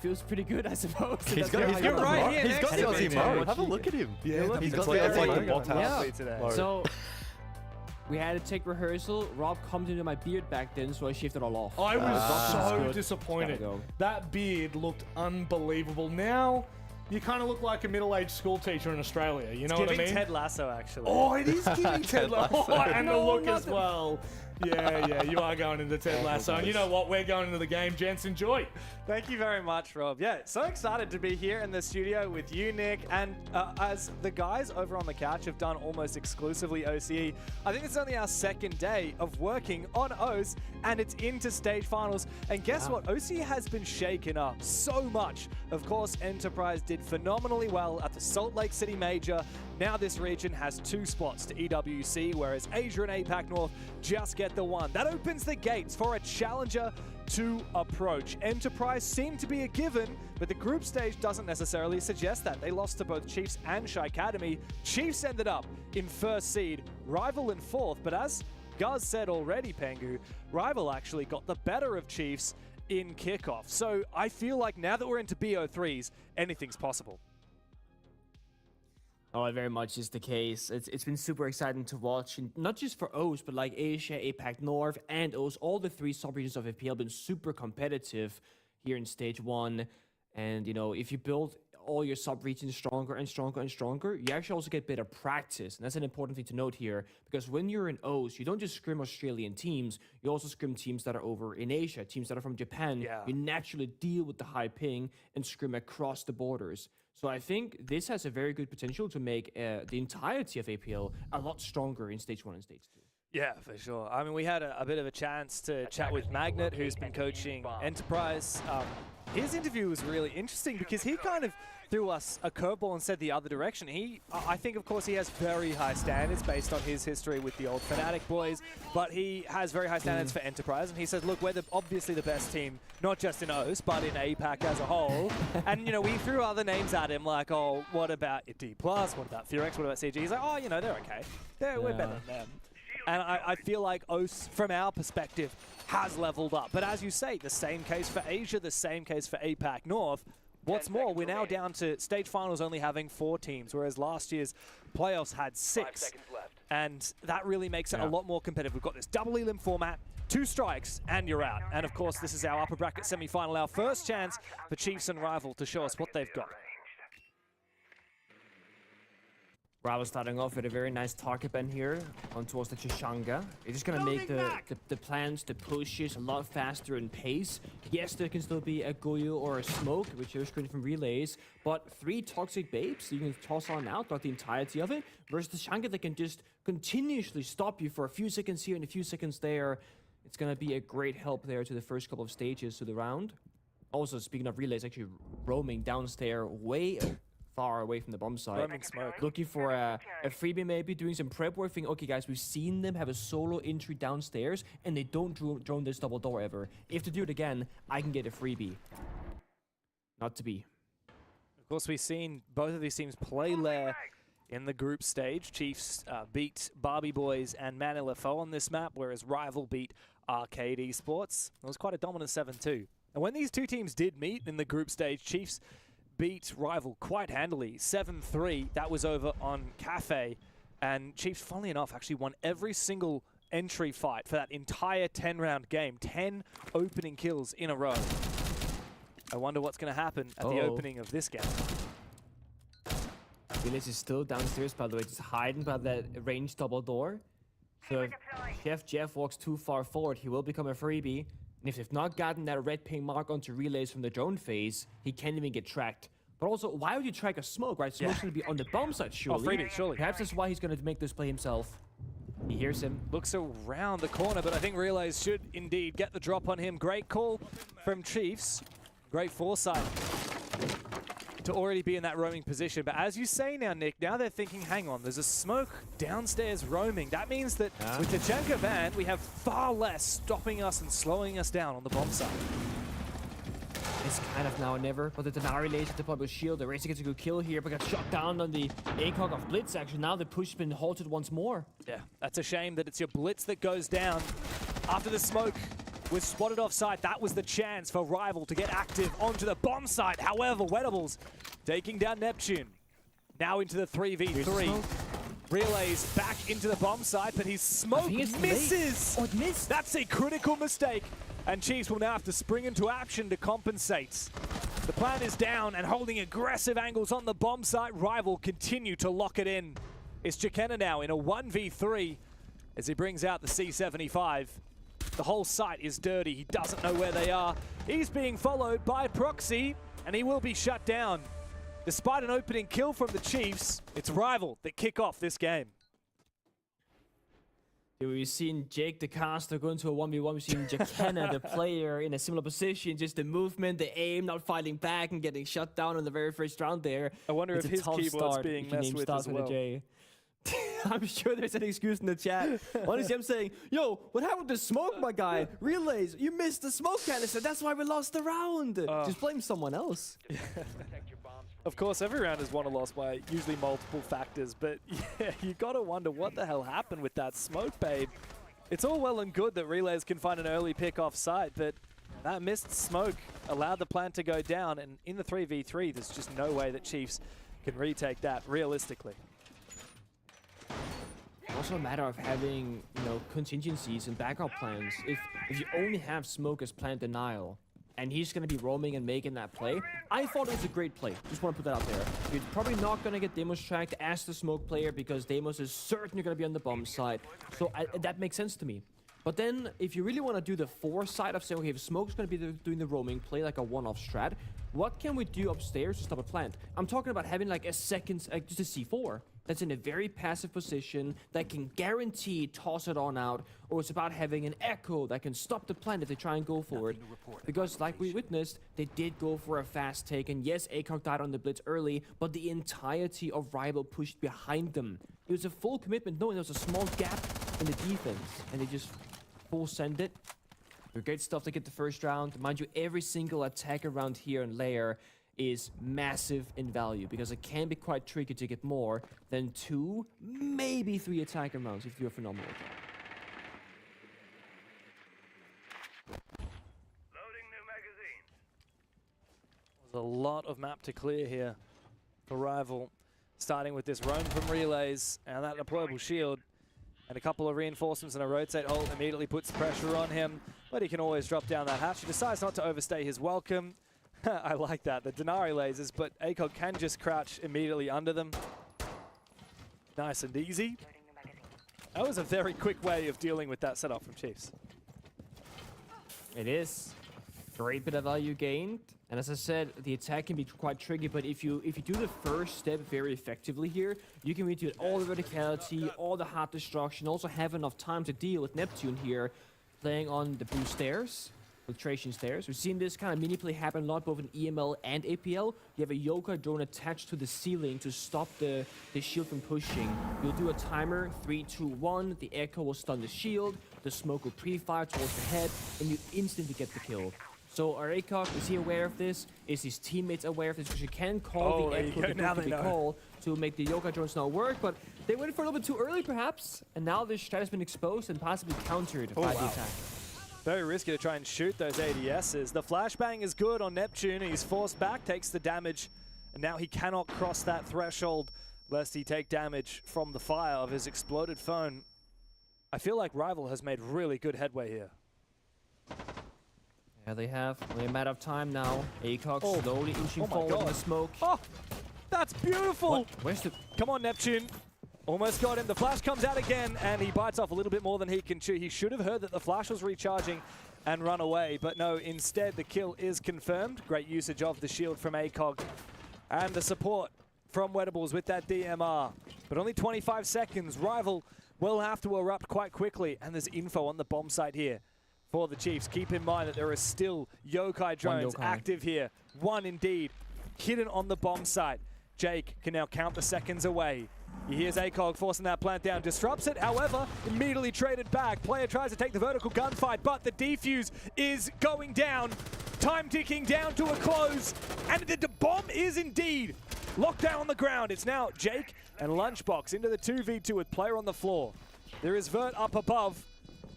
Speaker 7: Feels pretty good, I suppose.
Speaker 3: He's got the Aussie mode. Have a look at him.
Speaker 1: Yeah,
Speaker 3: he's got the
Speaker 2: Aussie mode.
Speaker 7: today. So we had to take rehearsal. Rob combed into my beard back then, so I shaved it all off.
Speaker 1: I was so disappointed. That beard looked unbelievable. Now you kind of look like a middle-aged school teacher in Australia. You know what I mean?
Speaker 6: Ted Lasso, actually.
Speaker 1: Oh, it is giving Ted Lasso. And the look as well. Yeah, you are going into Ted Lasso. And you know what? We're going into the game, gents. Enjoy.
Speaker 6: Thank you very much, Rob. Yeah, so excited to be here in the studio with you, Nick. And as the guys over on the couch have done almost exclusively OCE, I think it's only our second day of working on OCE, and it's into stage finals. And guess what? OCE has been shaken up so much. Of course, Enterprise did phenomenally well at the Salt Lake City Major. Now this region has 2 spots to EWC, whereas Asia and APAC North just get the 1. That opens the gates for a challenger to approach. Enterprise seemed to be a given, but the group stage doesn't necessarily suggest that. They lost to both Chiefs and Shy Academy. Chiefs ended up in 1st seed, Rival in 4th, but as Guz said already, Pengu, Rival actually got the better of Chiefs in kickoff. So I feel like now that we're into BO3s, anything's possible.
Speaker 7: Oh, it very much is the case. It's been super exciting to watch, and not just for OCE, but like Asia, APAC North, and OCE. All the 3 sub-regions of APL have been super competitive here in Stage 1. And, you know, if you build all your sub-regions stronger and stronger and stronger, you actually also get better practice. And that's an important thing to note here, because when you're in OCE, you don't just scrim Australian teams, you also scrim teams that are over in Asia, teams that are from Japan.
Speaker 6: Yeah.
Speaker 7: You naturally deal with the high ping and scrim across the borders. So I think this has a very good potential to make the entirety of APL a lot stronger in Stage 1 and Stage 2.
Speaker 6: Yeah, for sure. I mean, we had a bit of a chance to chat with Magnet, who's been coaching Enterprise. His interview was really interesting because he kind of threw us a curveball and said the other direction. I think, of course, he has very high standards based on his history with the old Fnatic boys, but he has very high standards for Enterprise. And he said, look, we're obviously the best team, not just in OCE, but in APAC as a whole. And, you know, we threw other names at him like, oh, what about D+, what about Furex, what about CG? He's like, oh, you know, they're okay. We're better than them. And I feel like OCE, from our perspective, has leveled up. But as you say, the same case for Asia, the same case for APAC North. What's more, we're now down to stage finals only having 4 teams, whereas last year's playoffs had 6. And that really makes it a lot more competitive. We've got this double elim format, 2 strikes, and you're out. And of course, this is our upper bracket semi-final, our first chance for Chiefs and Rival to show us what they've got.
Speaker 7: Rival starting off with a very nice target ban here on towards the Chishanga. It's just going to make the plans, the pushes a lot faster in pace. Yes, there can still be a Goyo or a Smoke, which is good from relays, but 3 toxic babes you can toss on out throughout the entirety of it, versus the Chishanga that can just continuously stop you for a few seconds here and a few seconds there. It's going to be a great help there to the first couple of stages to the round. Also, speaking of relays, actually roaming downstairs way far away from the bomb site.
Speaker 6: Roaming smoke.
Speaker 7: Looking for a freebie maybe, doing some prep work, thinking, okay guys, we've seen them have a solo entry downstairs and they don't drone this double door ever. If they do it again, I can get a freebie. Not to be.
Speaker 6: Of course, we've seen both of these teams play Lair in the group stage. Chiefs beat Barbie Boys and Man LFO on this map, whereas Rival beat Arcade Esports. It was quite a dominant 7-2. And when these two teams did meet in the group stage, Chiefs beat Rival quite handily, 7-3. That was over on Cafe. And Chiefs, funnily enough, actually won every single entry fight for that entire 10-round game. 10 opening kills in a row. I wonder what's going to happen at the opening of this game.
Speaker 7: Village is still downstairs, by the way, just hiding by that ranged double door. So if Chef Jeff walks too far forward, he will become a freebie. And if they've not gotten that red ping mark onto relays from the drone phase, he can't even get tracked. But also, why would you track a Smoke, right? Smoke's going to be on the bomb side, surely.
Speaker 6: Oh, freebie, surely.
Speaker 7: Perhaps that's why he's going to make this play himself. He hears him.
Speaker 6: Looks around the corner, but I think relays should indeed get the drop on him. Great call from Chiefs. Great foresight to already be in that roaming position. But as you say now, Nick, now they're thinking, hang on, there's a Smoke downstairs roaming. That means that with the Jenka ban, we have far less stopping us and slowing us down on the bomb side.
Speaker 7: It's kind of now or never, but the Denari lays at the public shield. The Racer gets a good kill here, but got shot down on the ACOG of Blitz, actually. Now the push has been halted once more.
Speaker 6: Yeah, that's a shame that it's your Blitz that goes down. After the Smoke was spotted offside, that was the chance for Rival to get active onto the bomb site. However, Wettables taking down Neptune. Now into the 3v3. Relays back into the bomb site, but his Smoke misses.
Speaker 7: Oh, it missed.
Speaker 6: That's a critical mistake. And Chiefs will now have to spring into action to compensate. The plan is down and holding aggressive angles on the bomb site. Rival continue to lock it in. It's Chikena now in a 1v3 as he brings out the C75. The whole site is dirty. He doesn't know where they are. He's being followed by Proxy, and he will be shut down. Despite an opening kill from the Chiefs, it's Rival that kick off this game.
Speaker 7: We've seen Jake the caster go into a 1v1. We've seen Jakena, the player, in a similar position. Just the movement, the aim, not fighting back and getting shut down in the very first round there.
Speaker 6: I wonder if his keyboard's being messed with as well.
Speaker 7: I'm sure there's an excuse in the chat. Honestly, I'm saying, yo, what happened to Smoke, my guy? Relays, you missed the Smoke canister. That's why we lost the round. Just blame someone else.
Speaker 6: Of course, every round is won or lost by usually multiple factors, but yeah, you gotta wonder what the hell happened with that Smoke, babe. It's all well and good that relays can find an early pick off site, but that missed Smoke allowed the plan to go down, and in the 3v3, there's just no way that Chiefs can retake that realistically.
Speaker 7: Also a matter of having, contingencies and backup plans. If you only have Smoke as plan denial, and he's going to be roaming and making that play, I thought it was a great play. Just want to put that out there. You're probably not going to get Demos tracked as the Smoke player because Demos is certainly going to be on the bomb side. So that makes sense to me. But then, if you really want to do the foresight of saying, okay, if Smoke's going to be doing the roaming, play like a one-off strat, what can we do upstairs to stop a plant? I'm talking about having like a second, just a C4 that's in a very passive position that can guarantee toss it on out, or it's about having an echo that can stop the plant if they try and go for it. Because like we witnessed, they did go for a fast take, and yes, ACOG died on the blitz early, but the entirety of Rival pushed behind them. It was a full commitment knowing there was a small gap in the defense, and they just full send it. Great stuff to get the first round. Mind you, every single attack around here in layer is massive in value because it can be quite tricky to get more than 2, maybe 3 attack rounds if you're phenomenal.
Speaker 5: Loading new magazines.
Speaker 6: There's a lot of map to clear here for Rival, starting with this roam from relays and that deployable shield. And a couple of reinforcements and a rotate ult immediately puts pressure on him, but he can always drop down that hatch. He decides not to overstay his welcome. I like that, the Denari lasers, but ACOG can just crouch immediately under them. Nice and easy. That was a very quick way of dealing with that setup from Chiefs.
Speaker 7: It is. Great bit of value gained. And as I said, the attack can be quite tricky, but if you do the first step very effectively here, you can redo all the verticality, all the hard destruction, also have enough time to deal with Neptune here, playing on the blue stairs, filtration stairs. We've seen this kind of mini play happen a lot, both in EML and APL. You have a Yokai drone attached to the ceiling to stop the shield from pushing. You'll do a timer, 3, 2, 1, the echo will stun the shield, the smoke will pre-fire towards the head, and you instantly get the kill. So are ACOG, is he aware of this? Is his teammates aware of this? Because you can call the echo to call to make the Yokai drones not work, but they went for a little bit too early perhaps, and now this strat has been exposed and possibly countered by the attack.
Speaker 6: Very risky to try and shoot those ADSs. The flashbang is good on Neptune. He's forced back, takes the damage, and now he cannot cross that threshold lest he take damage from the fire of his exploded phone. I feel like Rival has made really good headway here.
Speaker 7: Yeah, they have. Only a matter of time now. ACOG slowly inching forward in the smoke.
Speaker 6: Oh, that's beautiful.
Speaker 7: What? Where's the...
Speaker 6: Come on, Neptune. Almost got him. The flash comes out again, and he bites off a little bit more than he can chew. He should have heard that the flash was recharging and run away, but no, instead the kill is confirmed. Great usage of the shield from ACOG and the support from Wettables with that DMR. But only 25 seconds. Rival will have to erupt quite quickly, and there's info on the bomb site here for the Chiefs. Keep in mind that there are still Yokai drones active here. One indeed, hidden on the bomb site. Jake can now count the seconds away. He hears ACOG forcing that plant down, disrupts it, however, immediately traded back. Player tries to take the vertical gunfight, but the defuse is going down. Time ticking down to a close, and the bomb is indeed locked down on the ground. It's now Jake and Lunchbox into the 2v2 with player on the floor. There is Vert up above,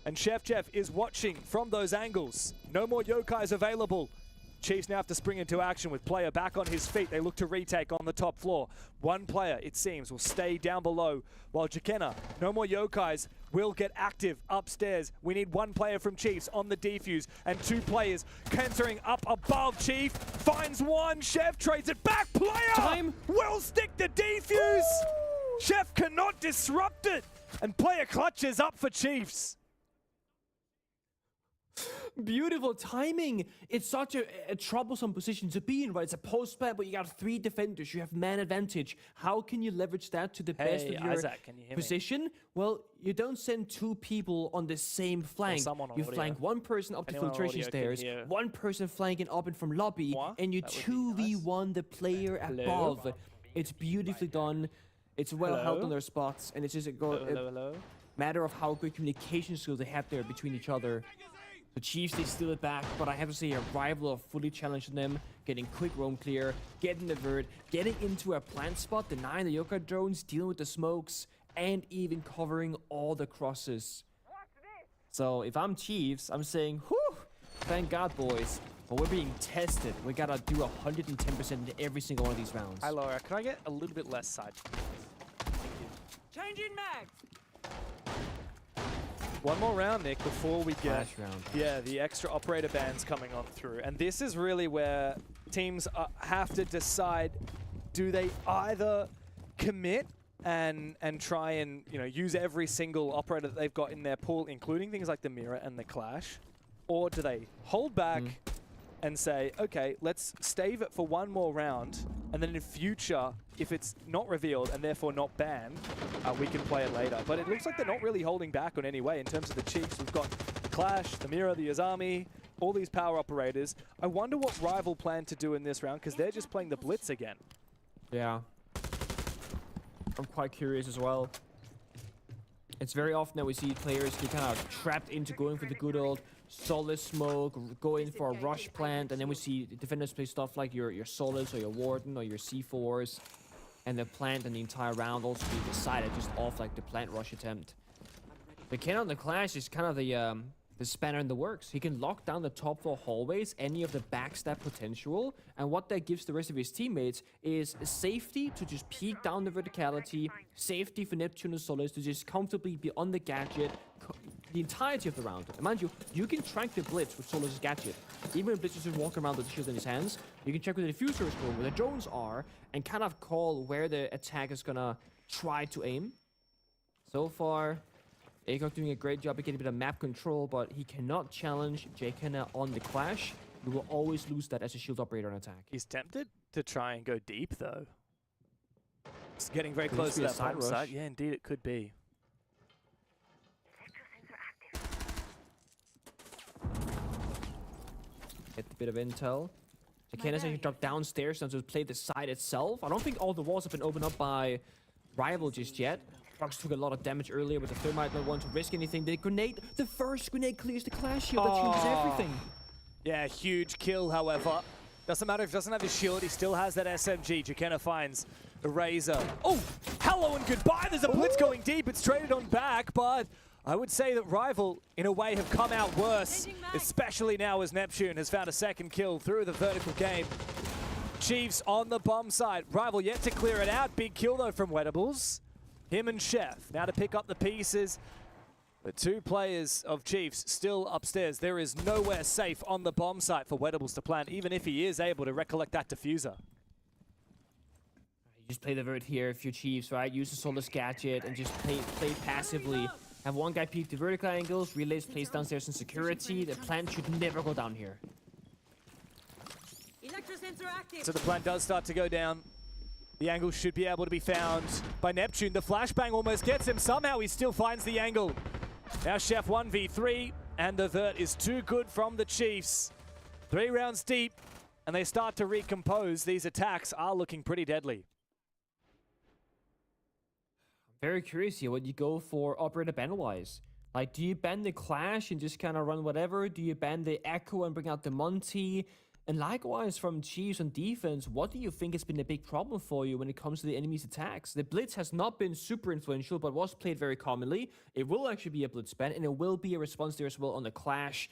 Speaker 6: and Chef Jeff is watching from those angles. No more Yokais available. Chiefs now have to spring into action with player back on his feet. They look to retake on the top floor. One player, it seems, will stay down below, while Jakena, no more Yokais, will get active upstairs. We need one player from Chiefs on the defuse, and 2 players cantering up above. Chief finds one. Chef trades it back. Player
Speaker 7: Time
Speaker 6: will stick the defuse. Chef cannot disrupt it, and player clutches up for Chiefs.
Speaker 7: Beautiful timing. It's such a troublesome position to be in, right? It's a post plant, but you got 3 defenders. You have man advantage. How can you leverage that to the best of your
Speaker 6: Isaac, can you hear
Speaker 7: position? Well, you don't send 2 people on the same flank. You flank one person up the filtration stairs, one person flanking up and from lobby, and you 2v1 the player above. It's beautifully done. It's well held on their spots, and it's just a matter of how good communication skills they have there between each other. The Chiefs, they steal it back, but I have to say a Rival are fully challenging them, getting quick roam clear, getting the vert, getting into a plant spot, denying the Yokai drones, dealing with the smokes, and even covering all the crosses. So if I'm Chiefs, I'm saying, whew, thank God, boys. But we're being tested. We gotta do 110% in every single one of these rounds.
Speaker 6: Hi, Laura. Can I get a little bit less side?
Speaker 8: Changing mag.
Speaker 6: One more round, Nick, before we get the extra operator bans coming on through. And this is really where teams have to decide, do they either commit and try and use every single operator that they've got in their pool, including things like the Mirror and the Clash? Or do they hold back and say, okay, let's stave it for one more round, and then in future, if it's not revealed and therefore not banned, we can play it later. But it looks like they're not really holding back on any way in terms of the Chiefs. We've got the Clash, the Mirror, the Azami, all these power operators. I wonder what Rival plan to do in this round, because they're just playing the Blitz again.
Speaker 7: Yeah. I'm quite curious as well. It's very often that we see players get kind of trapped into going for the good old solid smoke, going for a rush plant, and then we see defenders play stuff like your solids or your warden or your C4s, and the plant and the entire round also being decided just off like the plant rush attempt. The Cannon on the Clash is kind of the spanner in the works. He can lock down the top 4 hallways, any of the backstab potential, and what that gives the rest of his teammates is safety to just peek down the verticality, safety for Neptune and Solis to just comfortably be on the gadget the entirety of the round. And mind you, you can track the Blitz with Solis' gadget. Even when Blitz is just walking around with the shield in his hands, you can check where the diffuser is going, where the drones are, and kind of call where the attack is gonna try to aim. So far, Akok doing a great job of getting a bit of map control, but he cannot challenge Jkenna on the Clash. You will always lose that as a shield operator on attack.
Speaker 6: He's tempted to try and go deep, though. It's getting very close to that bomb site. Yeah, indeed, it could be.
Speaker 7: Get a bit of intel. Jkenna's actually dropped downstairs now to play the side itself. I don't think all the walls have been opened up by Rival just yet. Fox took a lot of damage earlier, but the Thermite don't want to risk anything. The first grenade clears the Clash shield. That changes everything.
Speaker 6: Yeah, huge kill, however. Doesn't matter if he doesn't have his shield, he still has that SMG. Jkenna finds a Razor. Oh, hello and goodbye. There's a Blitz going deep. It's traded on back, but I would say that Rival, in a way, have come out worse, especially now as Neptune has found a second kill through the vertical game. Chiefs on the bomb site. Rival yet to clear it out. Big kill, though, from Wedables. Him and Chef now to pick up the pieces. The 2 players of Chiefs still upstairs. There is nowhere safe on the bomb site for Wedables to plant, even if he is able to recollect that diffuser.
Speaker 7: You just play the vert here if you're Chiefs, right? Use the Solis gadget and just play passively. Have one guy peek the vertical angles, relays placed downstairs in security. The plant should never go down here.
Speaker 6: So the plant does start to go down. The angle should be able to be found by Neptune. The flashbang almost gets him. Somehow he still finds the angle. Now Chef 1v3, and the vert is too good from the Chiefs. 3 rounds deep, and they start to recompose. These attacks are looking pretty deadly.
Speaker 7: Very curious here what you go for operator ban-wise. Like, do you ban the Clash and just kind of run whatever? Do you ban the Echo and bring out the Monty? And likewise, from Chiefs on defense, what do you think has been a big problem for you when it comes to the enemy's attacks? The Blitz has not been super influential, but was played very commonly. It will actually be a Blitz ban, and it will be a response there as well on the Clash.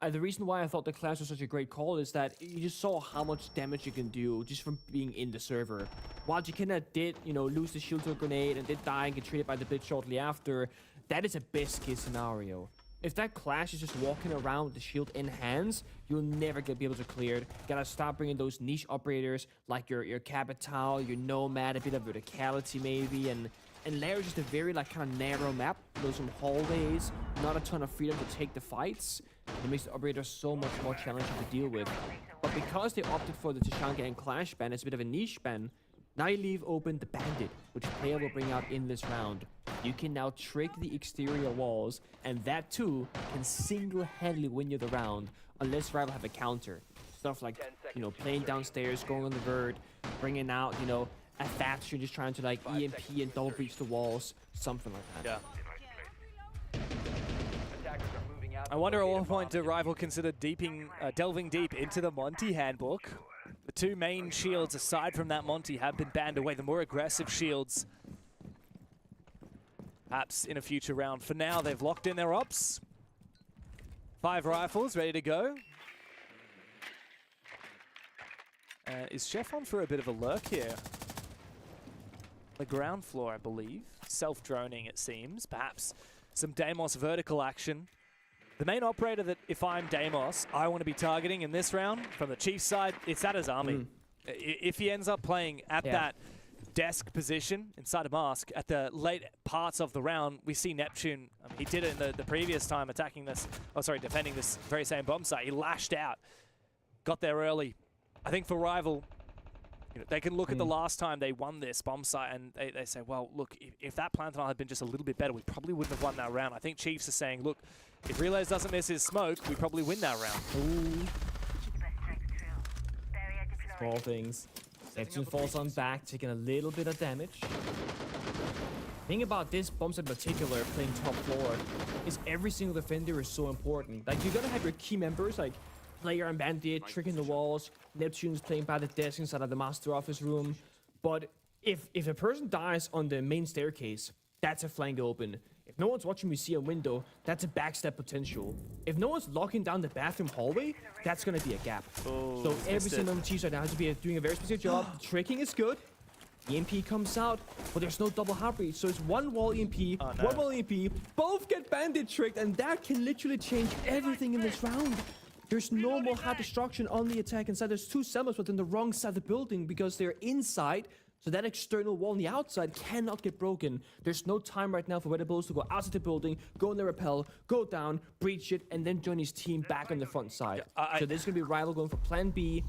Speaker 7: The reason why I thought the Clash was such a great call is that you just saw how much damage you can do just from being in the server. While Jkenna did, lose the shield to a grenade and did die and get treated by the Blitz shortly after, that is a best case scenario. If that Clash is just walking around with the shield in hands, you'll never be able to clear it. Gotta stop bringing those niche operators like your Capital, your Nomad, a bit of verticality maybe, and Lair is just a very kind of narrow map. There's some hallways, not a ton of freedom to take the fights. It makes the operator so much more challenging to deal with. But because they opted for the Tachanka and Clash ban, it's a bit of a niche ban. Now you leave open the Bandit, which player will bring out in this round. You can now trick the exterior walls, and that too can single-handedly win you the round, unless Rival have a counter. Stuff like, playing downstairs, going on the vert, bringing out, a faction just trying to EMP and double breach the walls, something like that.
Speaker 6: Yeah. I wonder at what point do Rival consider delving deep into the Monty handbook. The 2 main shields, aside from that Monty, have been banned away. The more aggressive shields, perhaps in a future round. For now, they've locked in their ops. 5 rifles ready to go. Is Chef on for a bit of a lurk here? The ground floor, I believe. Self-droning, it seems. Perhaps some Deimos vertical action. The main operator that, if I'm Deimos, I want to be targeting in this round, from the Chiefs side, it's that Azami. If he ends up playing at that desk position inside a mask at the late parts of the round. We see Neptune, he did it in the previous time attacking this, defending this very same bomb site. He lashed out, got there early. I think for Rival, they can look at the last time they won this bomb site and they say, well, look, if that Plantanal had been just a little bit better, we probably wouldn't have won that round. I think Chiefs are saying, look, if Relays doesn't miss his smoke, we probably win that round.
Speaker 7: Ooh. Small things. Neptune falls on back, taking a little bit of damage. The thing about this bomb site in particular, playing top floor, is every single defender is so important. Like, you gotta have your key members, like Player and Bandit, tricking the walls, Neptune's playing by the desk inside of the master office room. But if a person dies on the main staircase, that's a flank open. If no one's watching museum window, that's a backstep potential. If no one's locking down the bathroom hallway, that's gonna be a gap.
Speaker 6: Oh,
Speaker 7: so every single team right now has to be doing a very specific job. Tricking is good. EMP comes out, but there's no double heartbeat. So it's one wall EMP, one wall EMP. Both get Bandit tricked, and that can literally change everything in this round. There's no more hard destruction on the attack inside. There's two Selmas within the wrong side of the building because they're inside. So that external wall on the outside cannot get broken. There's no time right now for Red Bulls to go outside the building, go in the rappel, go down, breach it, and then join his team back on the front side. So this is going to be Rival going for plan B.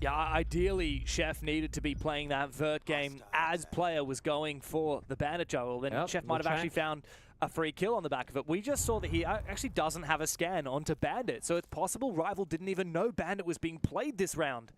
Speaker 6: Yeah, ideally, Chef needed to be playing that vert game as player was going for the Bandit juggle. Then Chef might have actually found a free kill on the back of it. We just saw that he actually doesn't have a scan onto Bandit. So it's possible Rival didn't even know Bandit was being played this round.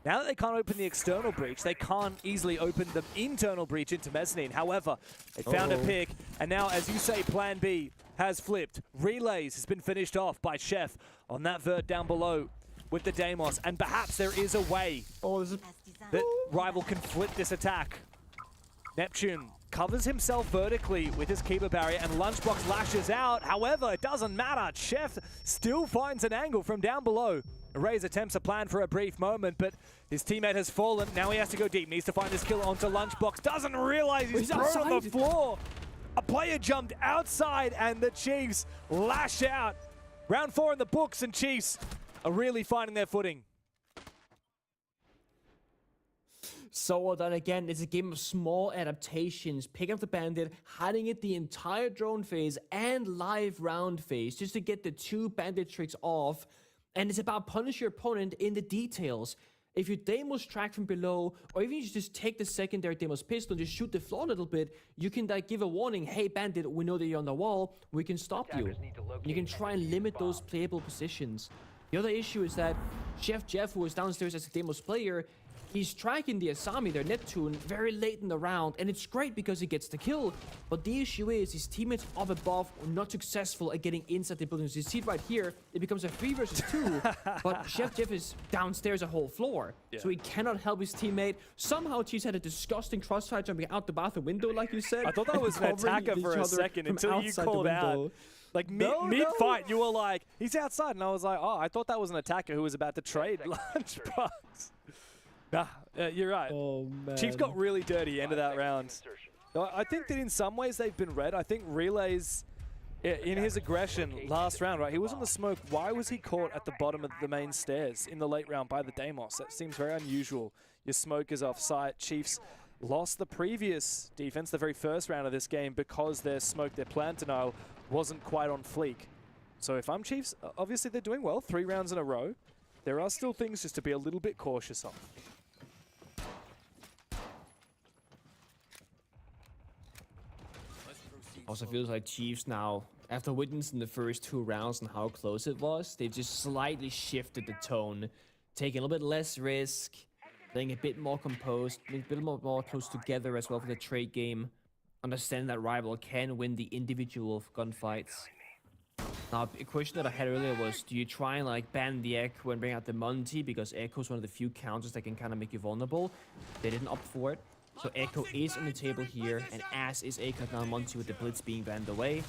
Speaker 6: Now that they can't open the external breach, they can't easily open the internal breach into Mezzanine. However, they found a pick, and now, as you say, Plan B has flipped. Relays has been finished off by Chef on that vert down below with the Deimos, and perhaps there is a way that Rival can flip this attack. Neptune covers himself vertically with his Keeper barrier, and Lunchbox lashes out. However, it doesn't matter. Chef still finds an angle from down below. Raze attempts a plan for a brief moment, but his teammate has fallen. Now he has to go deep. Needs to find his kill onto Lunchbox. Doesn't realize he's thrown on the floor. A player jumped outside, and the Chiefs lash out. Round 4 in the books, and Chiefs are really finding their footing.
Speaker 7: So well done again. It's a game of small adaptations. Picking up the Bandit, hiding it the entire drone phase and live round phase just to get the 2 Bandit tricks off. And it's about punish your opponent in the details. If you Deimos track from below, or even you just take the secondary Deimos pistol and just shoot the floor a little bit, you can like give a warning, hey Bandit, we know that you're on the wall, we can stop you. You can try and limit those playable positions. The other issue is that Chef Jeff, who was downstairs as a Deimos player, he's tracking the Asami, their Neptune, very late in the round, and it's great because he gets the kill. But the issue is his teammates up above were not successful at getting inside the building. So you see it right here, it becomes a 3 versus 2, but Chef Jeff is downstairs a whole floor, so he cannot help his teammate. Somehow Chiefs had a disgusting crossfire jumping out the bathroom window, like you said.
Speaker 6: I thought that was an attacker for a second until you called out. Like mid-fight, you were like, he's outside, and I was like, oh, I thought that was an attacker who was about to trade Lunchbox. Nah, you're right.
Speaker 7: Oh, man.
Speaker 6: Chiefs got really dirty end of that round. I think that in some ways they've been read. I think Relays, in his aggression last round, right, he was on the smoke. Why was he caught at the bottom of the main stairs in the late round by the Deimos? That seems very unusual. Your smoke is off site. Chiefs lost the previous defense, the very first round of this game, because their smoke, their plan denial, wasn't quite on fleek. So if I'm Chiefs, obviously they're doing well, 3 rounds in a row. There are still things just to be a little bit cautious of.
Speaker 7: Also feels like Chiefs now, after witnessing the first 2 rounds and how close it was, they've just slightly shifted the tone, taking a little bit less risk, playing a bit more composed, a bit more close together as well for the trade game. Understand that Rival can win the individual gunfights. Now, a question that I had earlier was, do you try and like ban the Echo and bring out the Monty, because Echo is one of the few counters that can kind of make you vulnerable? They didn't opt for it. So Echo is on the table here, and as is Echo now Monty with the Blitz being banned away.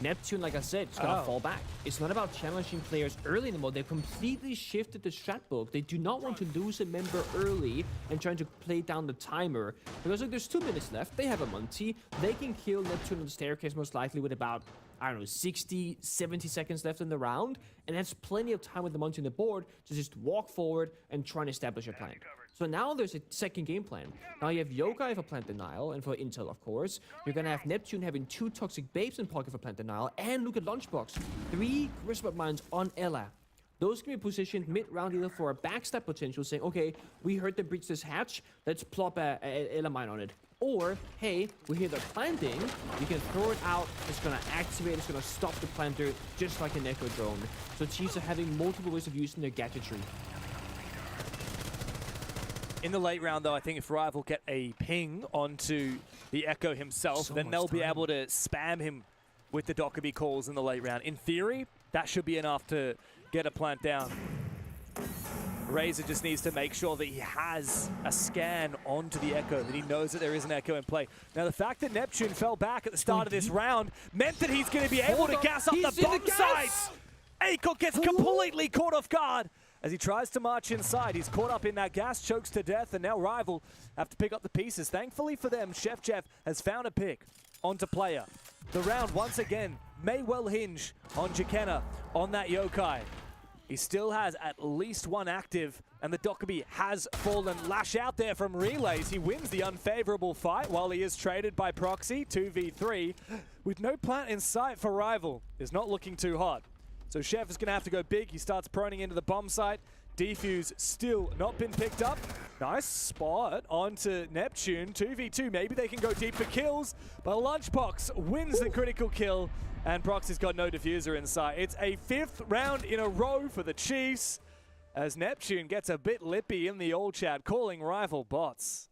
Speaker 7: Neptune, like I said, is gonna fall back. It's not about challenging players early anymore. They've completely shifted the strat book. They do not want to lose a member early and trying to play down the timer. Because like, there's 2 minutes left. They have a Monty. They can kill Neptune on the staircase most likely with about, I don't know, 60, 70 seconds left in the round, and that's plenty of time with the Monty on the board to just walk forward and try and establish a plan. So now there's a second game plan. Now you have Yokai for plant denial, and for intel, of course. You're gonna have Neptune having 2 toxic babes in pocket for plant denial, and look at Lunchbox. 3 Griswold mines on Ella. Those can be positioned mid-round either for a backstab potential, saying, okay, we heard them breach this hatch, let's plop a Ella mine on it. Or, hey, we hear they're planting, you can throw it out, it's gonna activate, it's gonna stop the planter, just like an Echo drone. So Chiefs are having multiple ways of using their gadgetry.
Speaker 6: In the late round, though, I think if Rival get a ping onto the Echo himself,
Speaker 7: So
Speaker 6: then
Speaker 7: much
Speaker 6: they'll be
Speaker 7: time.
Speaker 6: able to spam him with the Dockerby calls in the late round. In theory, that should be enough to get a plant down. Razor just needs to make sure that he has a scan onto the Echo, that he knows that there is an Echo in play. Now, the fact that Neptune fell back at the start of this round meant that he's going to be able to gas up the bomb sites. Acock gets completely caught off guard as he tries to march inside. He's caught up in that gas, chokes to death, and now Rival have to pick up the pieces. Thankfully for them, Chef Jeff has found a pick onto player. The round, once again, may well hinge on Jekena on that Yokai. He still has at least 1 active, and the Dockerby has fallen. Lash out there from Relays. He wins the unfavorable fight while he is traded by proxy, 2v3. With no plant in sight for Rival, is not looking too hot. So Chef is going to have to go big. He starts proning into the bomb site. Defuse still not been picked up. Nice spot onto Neptune. 2v2, maybe they can go deep for kills, but Lunchbox wins the critical kill, and Proxy's got no diffuser in sight. It's a 5th round in a row for the Chiefs, as Neptune gets a bit lippy in the old chat, calling Rival bots.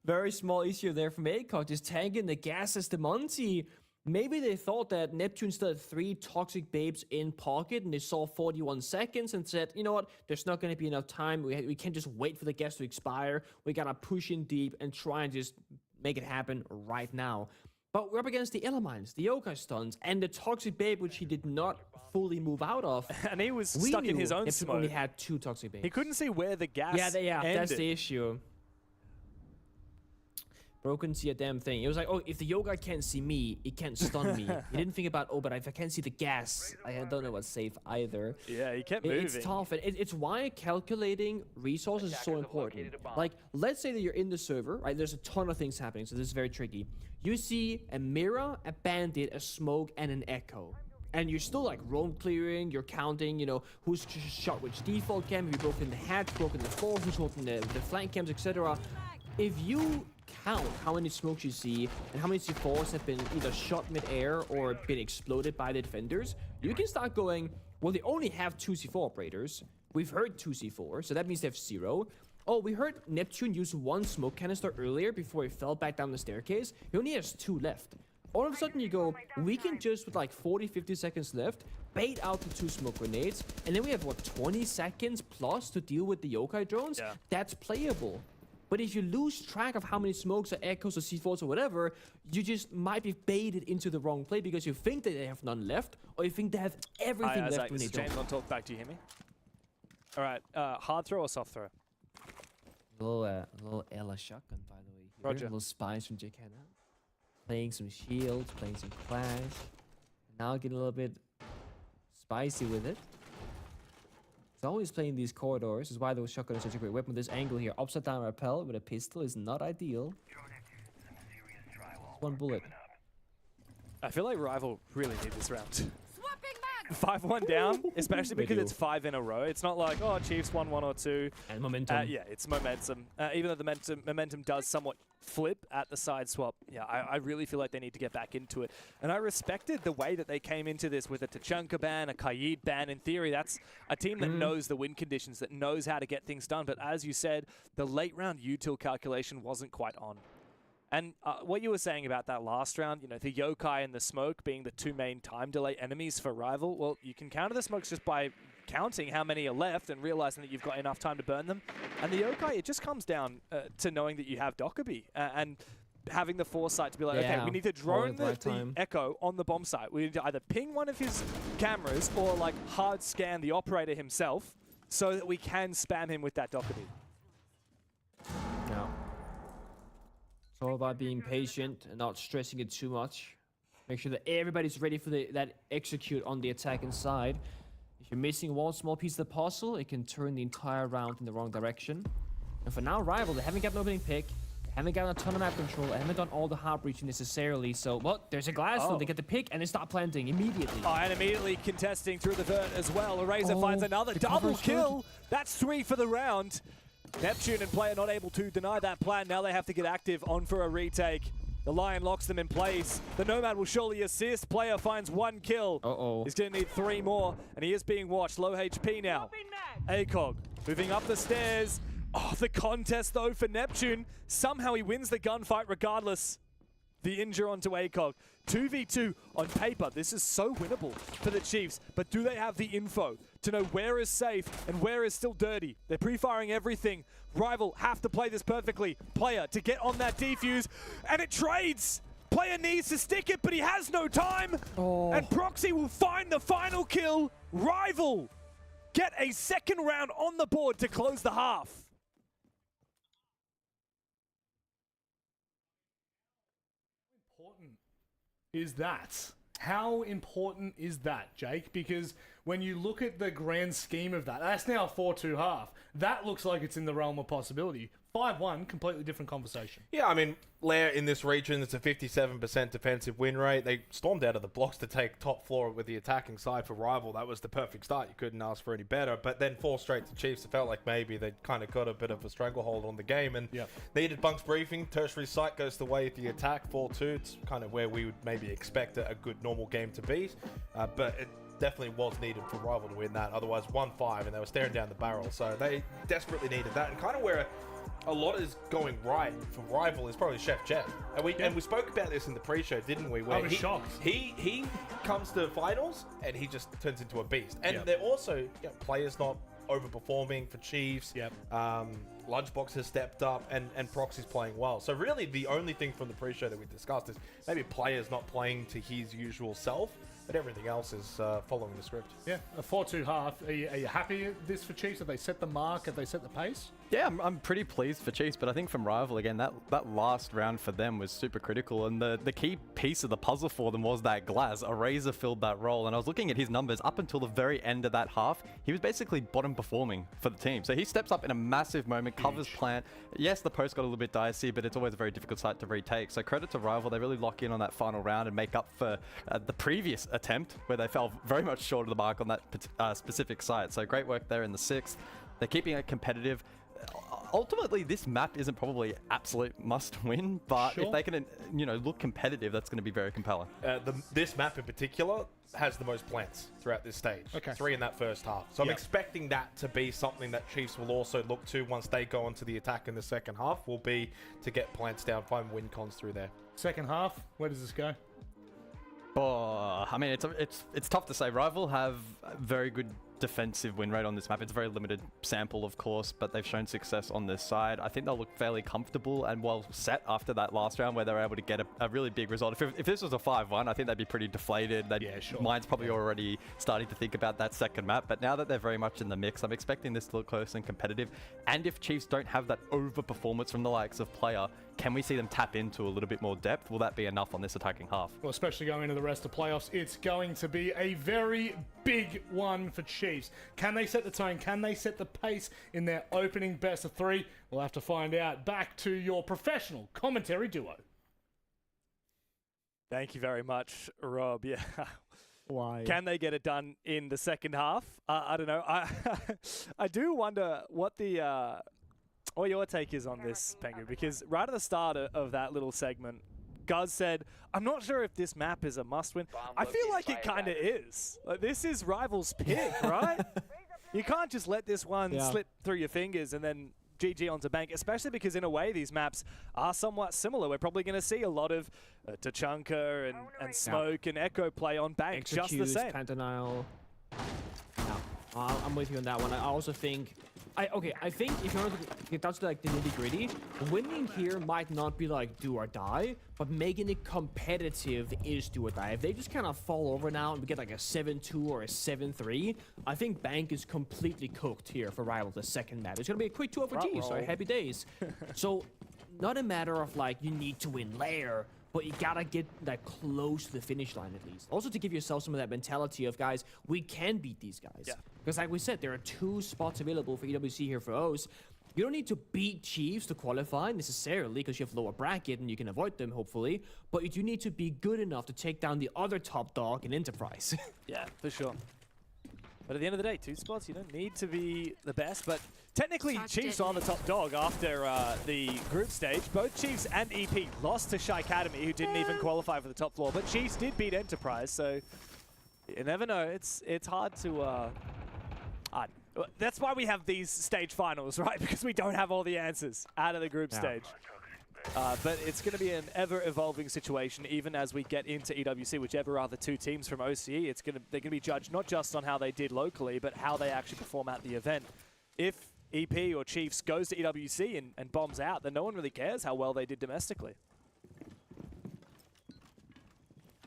Speaker 7: Very small issue there from Acock, just tagging the gas as the Monty. Maybe they thought that Neptune still had 3 toxic babes in pocket, and they saw 41 seconds and said, you know what, there's not going to be enough time. We can't just wait for the gas to expire. We got to push in deep and try and just make it happen right now. But we're up against the Elemines, the Yokai stuns, and the toxic babe, which he did not fully move out of.
Speaker 6: And he was stuck in his own
Speaker 7: Neptune
Speaker 6: smoke.
Speaker 7: only had 2 toxic babes.
Speaker 6: He couldn't see where the gas
Speaker 7: Yeah,
Speaker 6: ended.
Speaker 7: that's the issue. Bro couldn't see a damn thing. It was like, oh, if the Yokai can't see me, it can't stun me. He didn't think about, oh, but if I can't see the gas, I don't know what's safe either.
Speaker 6: Yeah, he kept moving.
Speaker 7: It's tough, and it's why calculating resources is so important. Like, let's say that you're in the server, right? There's a ton of things happening, so this is very tricky. You see a Mira, a Bandit, a Smoke, and an Echo. And you're still like roam clearing, you're counting, you know, who's shot which default cam, have you broken the hatch, broken the floor, who's holding the flank cams, etc. If you count how many smokes you see and how many C4s have been either shot mid-air or been exploded by the defenders, you can start going, well, they only have 2 C4 operators. We've heard 2 C4, so that means they have 0. Oh, we heard Neptune use 1 smoke canister earlier before he fell back down the staircase. He only has 2 left. All of a sudden you go, we can just, with like 40, 50 seconds left, bait out the 2 smoke grenades, and then we have, what, 20 seconds plus to deal with the Yokai drones?
Speaker 6: Yeah.
Speaker 7: That's playable. But if you lose track of how many smokes or echoes or C4s or whatever, you just might be baited into the wrong play because you think that they have none left, or you think they have everything left
Speaker 6: Isaac,
Speaker 7: when they
Speaker 6: this is James
Speaker 7: don't.
Speaker 6: on talk back. Do you hear me? All right, hard throw or soft throw?
Speaker 7: Little Ella shotgun, by the way. Here.
Speaker 6: Roger.
Speaker 7: Little spies from Jekena. Playing some shields, playing some clash. Now getting a little bit spicy with it. He's always playing these corridors. This is why the shotgun is such a great weapon. This angle here, upside down rappel with a pistol, is not ideal. 1 bullet.
Speaker 6: I feel like Rival really need this round. 5-1 down, especially because it's 5 in a row. It's not like, oh, Chiefs won 1 or 2.
Speaker 7: And momentum.
Speaker 6: Yeah, it's momentum. Even though the momentum does somewhat flip at the side swap, yeah, I really feel like they need to get back into it. And I respected the way that they came into this with a Tachanka ban, a Kaid ban. In theory, that's a team that knows the win conditions, that knows how to get things done. But as you said, the late round util calculation wasn't quite on. And what you were saying about that last round, you know, the Yokai and the Smoke being the 2 main time delay enemies for Rival, well, you can counter the Smokes just by counting how many are left and realizing that you've got enough time to burn them. And the Yokai, it just comes down to knowing that you have Dockerby and having the foresight to be like, okay, we need to drone the Echo on the bomb site. We need to either ping one of his cameras or like hard scan the operator himself so that we can spam him with that Dockerby.
Speaker 7: Yeah. It's all about being patient and not stressing it too much. Make sure that everybody's ready for that execute on the attacking side. If you're missing one small piece of the puzzle, it can turn the entire round in the wrong direction. And for now, Rival, they haven't got an opening pick. They haven't got a ton of map control. They haven't done all the hard breaching necessarily. So, well, there's a glass, so they get the pick and they start planting immediately.
Speaker 6: Oh, and immediately contesting through the vert as well. Eraser finds another double kill. That's 3 for the round. Neptune and Player not able to deny that plan. Now they have to get active on for a retake. The Lion locks them in place. The Nomad will surely assist. Player finds 1 kill. He's going to need 3 more, and he is being watched. Low HP now. ACOG moving up the stairs. Oh, the contest, though, for Neptune. Somehow he wins the gunfight regardless. The injure onto ACOG. 2v2 on paper. This is so winnable for the Chiefs, but do they have the info to know where is safe and where is still dirty? They're pre-firing everything. Rival have to play this perfectly. Player to get on that defuse, and it trades. Player needs to stick it, but he has no time. And Proxy will find the final kill. Rival get a second round on the board to close the half.
Speaker 1: Is that? How important is that, Jake? Because when you look at the grand scheme of that, that's now a 4-2 half. That looks like it's in the realm of possibility. 5-1, completely different conversation.
Speaker 2: Yeah, I mean, Lair in this region, it's a 57% defensive win rate. They stormed out of the blocks to take top floor with the attacking side for Rival. That was the perfect start. You couldn't ask for any better. But then 4 straight to Chiefs, it felt like maybe they kind of got a bit of a stranglehold on the game. And needed Bunk's briefing. Tertiary Sight goes the way of the attack, 4-2. It's kind of where we would maybe expect a good normal game to be. But it definitely was needed for Rival to win that. Otherwise, 1-5, and they were staring down the barrel. So they desperately needed that. And kind of where a lot is going right for Rival is probably Chef Jet. And we spoke about this in the pre-show, didn't we? Where
Speaker 1: I was shocked.
Speaker 2: He comes to finals and he just turns into a beast. And they're also players not overperforming for Chiefs. Lunchbox has stepped up and Proxy's playing well. So really the only thing from the pre-show that we discussed is maybe players not playing to his usual self, but everything else is following the script.
Speaker 1: Yeah, a 4-2 half. Are you happy with this for Chiefs? Have they set the mark? Have they set the pace?
Speaker 3: Yeah, I'm pretty pleased for Chiefs, but I think from Rival, again, that last round for them was super critical, and the key piece of the puzzle for them was that glass. Eraser filled that role, and I was looking at his numbers up until the very end of that half. He was basically bottom performing for the team. So he steps up in a massive moment, covers plant. Yes, the post got a little bit dicey, but it's always a very difficult site to retake. So credit to Rival, they really lock in on that final round and make up for the previous attempt, where they fell very much short of the mark on that specific site. So great work there in the 6th. They're keeping it competitive. Ultimately, this map isn't probably absolute must win, but if they can, look competitive, that's going to be very compelling.
Speaker 2: This map in particular has the most plants throughout this stage. 3 in that first half. So I'm expecting that to be something that Chiefs will also look to once they go onto the attack in the second half, will be to get plants down, find win cons through there.
Speaker 1: Second half, where does this go?
Speaker 3: Oh, I mean, it's tough to say. Rival have a very good defensive win rate on this map. It's a very limited sample, of course, but they've shown success on this side. I think they'll look fairly comfortable and well set after that last round where they were able to get a really big result. If this was a 5-1, I think they'd be pretty deflated. Mine's probably already starting to think about that second map, but now that they're very much in the mix, I'm expecting this to look close and competitive. And if Chiefs don't have that overperformance from the likes of Player, can we see them tap into a little bit more depth? Will that be enough on this attacking half?
Speaker 1: Well, especially going into the rest of playoffs, it's going to be a very big one for Chiefs. Can they set the tone? Can they set the pace in their opening best of 3? We'll have to find out. Back to your professional commentary duo.
Speaker 6: Thank you very much, Rob. Yeah.
Speaker 7: Why?
Speaker 6: Can they get it done in the second half? I don't know. I do wonder what your take is on this, Pengu, because right at the start of that little segment, Guz said, I'm not sure if this map is a must-win. I feel like it kind of is. Like, this is Rival's pick, right? You can't just let this one slip through your fingers and then GG onto Bank, especially because in a way these maps are somewhat similar. We're probably going to see a lot of Tachanka and Smoke and Echo play on Bank, just the same.
Speaker 7: Pantanile. I'm with you on that one. I also think I think if you want to get down to like the nitty-gritty, winning here might not be like do or die, but making it competitive is do or die. If they just kind of fall over now and we get like a 7-2 or a 7-3, I think Bank is completely cooked here for Rival the second map. It's going to be a quick 2 over G, so happy days. So not a matter of like you need to win layer, but you gotta get like close to the finish line at least. Also to give yourself some of that mentality of, guys, we can beat these guys.
Speaker 6: Yeah.
Speaker 7: Because like we said, there are 2 spots available for EWC here for O's. You don't need to beat Chiefs to qualify necessarily because you have lower bracket and you can avoid them hopefully, but you do need to be good enough to take down the other top dog in Enterprise.
Speaker 6: Yeah, for sure. But at the end of the day, 2 spots, you don't need to be the best. But technically, Chiefs are the top dog after the group stage. Both Chiefs and EP lost to Shy Academy, who didn't even qualify for the top floor. But Chiefs did beat Enterprise, so you never know. It's hard to... that's why we have these stage finals, right? Because we don't have all the answers out of the group stage. But it's going to be an ever-evolving situation, even as we get into EWC. Whichever are the 2 teams from OCE, they're going to be judged not just on how they did locally, but how they actually perform at the event. If EP or Chiefs goes to EWC and bombs out, then no one really cares how well they did domestically.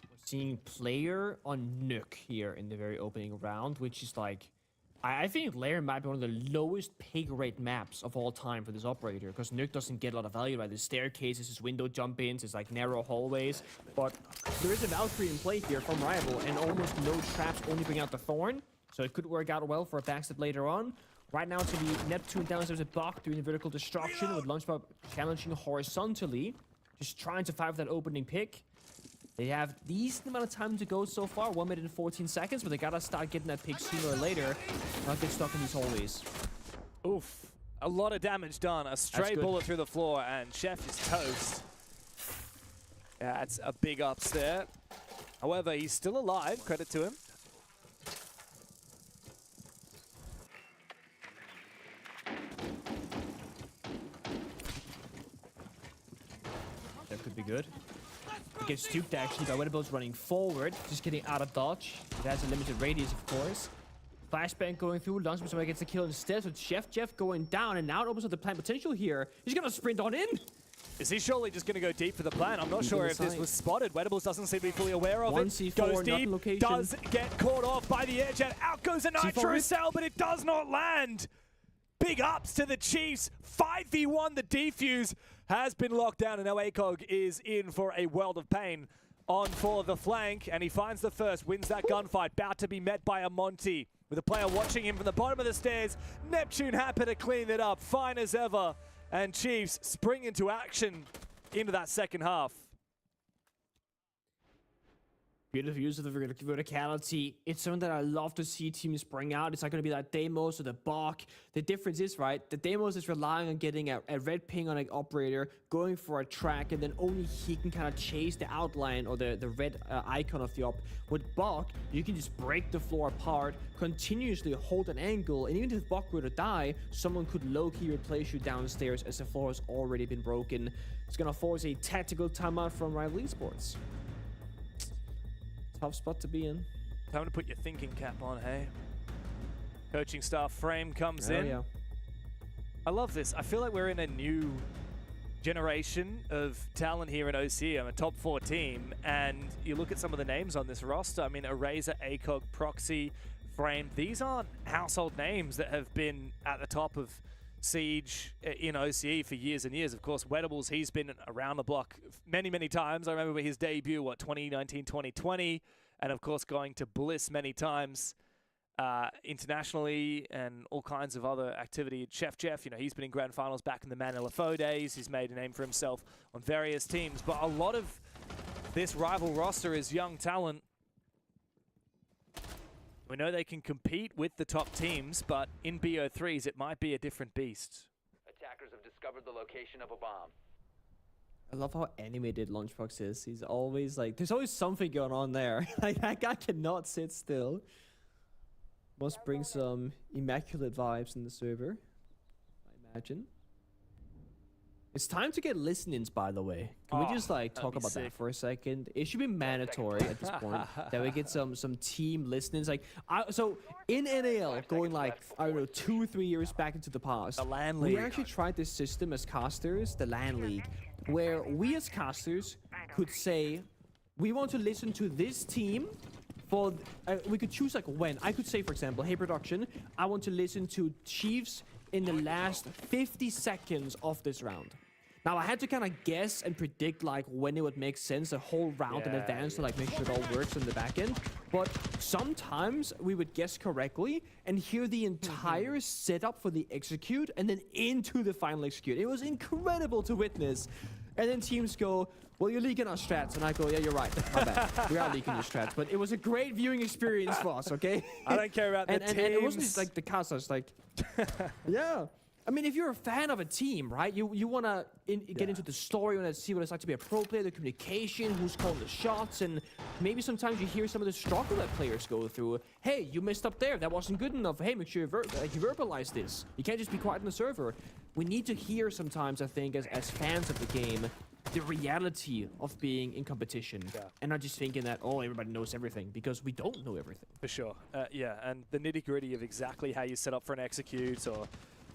Speaker 7: We're seeing player on Nook here in the very opening round, which is like... I think Lair might be one of the lowest pig rate maps of all time for this operator, because Nook doesn't get a lot of value, right? There's staircases, there's window jump-ins, there's like narrow hallways, but there is a Valkyrie in play here from Rival, and almost no traps only bring out the Thorn, so it could work out well for a backstep later on. Right now to the Neptune down, there's a Bach doing vertical destruction with Lunchpop challenging horizontally, just trying to fight for that opening pick. They have decent amount of time to go so far, 1 minute and 14 seconds, but they gotta start getting that pick sooner or later, not get stuck in these hallways.
Speaker 6: Oof. A lot of damage done. A stray bullet through the floor, and Chef is toast. Yeah, that's a big ups there. However, he's still alive. Credit to him.
Speaker 7: That could be good. It gets duped actually by Wedables running forward, just getting out of dodge. It has a limited radius, of course. Flashbang going through, Launchman gets a kill instead, so Jeff going down, and now it opens up the plan potential here. He's gonna sprint on in.
Speaker 6: Is he surely just going to go deep for the plan? I'm not sure if this was spotted. Wedables doesn't seem to be fully aware of it.
Speaker 7: C4,
Speaker 6: goes deep, does get caught off by the edge, and out goes a Nitro Cell, but it does not land. Big ups to the Chiefs. 5v1, the defuse has been locked down, and now ACOG is in for a world of pain on for the flank, and he finds the first, wins that gunfight, about to be met by a Monty, with a player watching him from the bottom of the stairs. Neptune happy to clean it up, fine as ever, and Chiefs spring into action into that second half.
Speaker 7: Beautiful use of the verticality. It's something that I love to see teams bring out. It's not going to be like Deimos or the Bach. The difference is, right, the Deimos is relying on getting a red ping on an operator, going for a track, and then only he can kind of chase the outline or the red icon of the op. With Bach, you can just break the floor apart, continuously hold an angle, and even if Bach were to die, someone could low-key replace you downstairs as the floor has already been broken. It's going to force a tactical timeout from Rival Esports. Tough spot to be in.
Speaker 6: Time to put your thinking cap on, hey? Coaching staff frame comes in.
Speaker 7: Yeah.
Speaker 6: I love this. I feel like we're in a new generation of talent here at OCE. I'm a top 4 team, and you look at some of the names on this roster. I mean, Eraser, ACOG, Proxy, Frame. These aren't household names that have been at the top of Siege in OCE for years and years. Of course, Wedables, he's been around the block many, many times. I remember his debut, 2019, 2020, and of course going to Bliss many times internationally and all kinds of other activity. Chef Jeff, he's been in grand finals back in the Man LFO days. He's made a name for himself on various teams, but a lot of this Rival roster is young talent. We know they can compete with the top teams, but in BO3s, it might be a different beast.
Speaker 8: Attackers have discovered the location of a bomb.
Speaker 7: I love how animated Lunchbox is. He's always like, there's always something going on there. Like, that guy cannot sit still. Must bring some immaculate vibes in the server, I imagine. It's time to get listen-ins, by the way. Can we just like talk about that for a second? It should be mandatory at this point that we get some team listen-ins. Like, so in NAL, going like, I don't know, 2-3 years back into the past,
Speaker 6: the LAN League.
Speaker 7: we actually tried this system as casters, the LAN League, where we as casters could say, we want to listen to this team for, we could choose like when. I could say, for example, hey production, I want to listen to Chiefs in the last 50 seconds of this round. Now, I had to kind of guess and predict like when it would make sense a whole round in advance to like make sure it all works in the back end. But sometimes we would guess correctly and hear the entire setup for the execute and then into the final execute. It was incredible to witness. And then teams go, well, you're leaking our strats. And I go, yeah, you're right. My bad. We are leaking your strats. But it was a great viewing experience for us, okay?
Speaker 6: I don't care about the teams.
Speaker 7: And it wasn't just like the cast. I was like, yeah. I mean, if you're a fan of a team, right, you want to get into the story, you want to see what it's like to be a pro player, the communication, who's calling the shots, and maybe sometimes you hear some of the struggle that players go through. Hey, you messed up there. That wasn't good enough. Hey, make sure you verbalize this. You can't just be quiet on the server. We need to hear sometimes, I think, as fans of the game, the reality of being in competition.
Speaker 6: Yeah.
Speaker 7: And not just thinking that, oh, everybody knows everything, because we don't know everything.
Speaker 6: For sure. Yeah, and the nitty-gritty of exactly how you set up for an execute or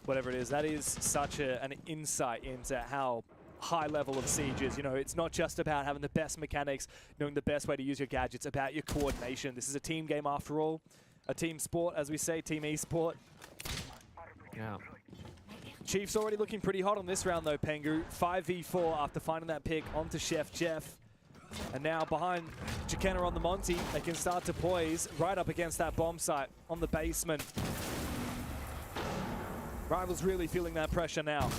Speaker 6: whatever it is, that is such an insight into how high level of Siege is. You know, it's not just about having the best mechanics, knowing the best way to use your gadgets, about your coordination. This is a team game after all, a team sport, as we say, team esport.
Speaker 7: Yeah.
Speaker 6: Chiefs already looking pretty hot on this round though, Pengu. 5v4 after finding that pick onto Chef Jeff. And now behind Jekena on the Monty, they can start to poise right up against that bomb site on the basement. Rivals really feeling that pressure now.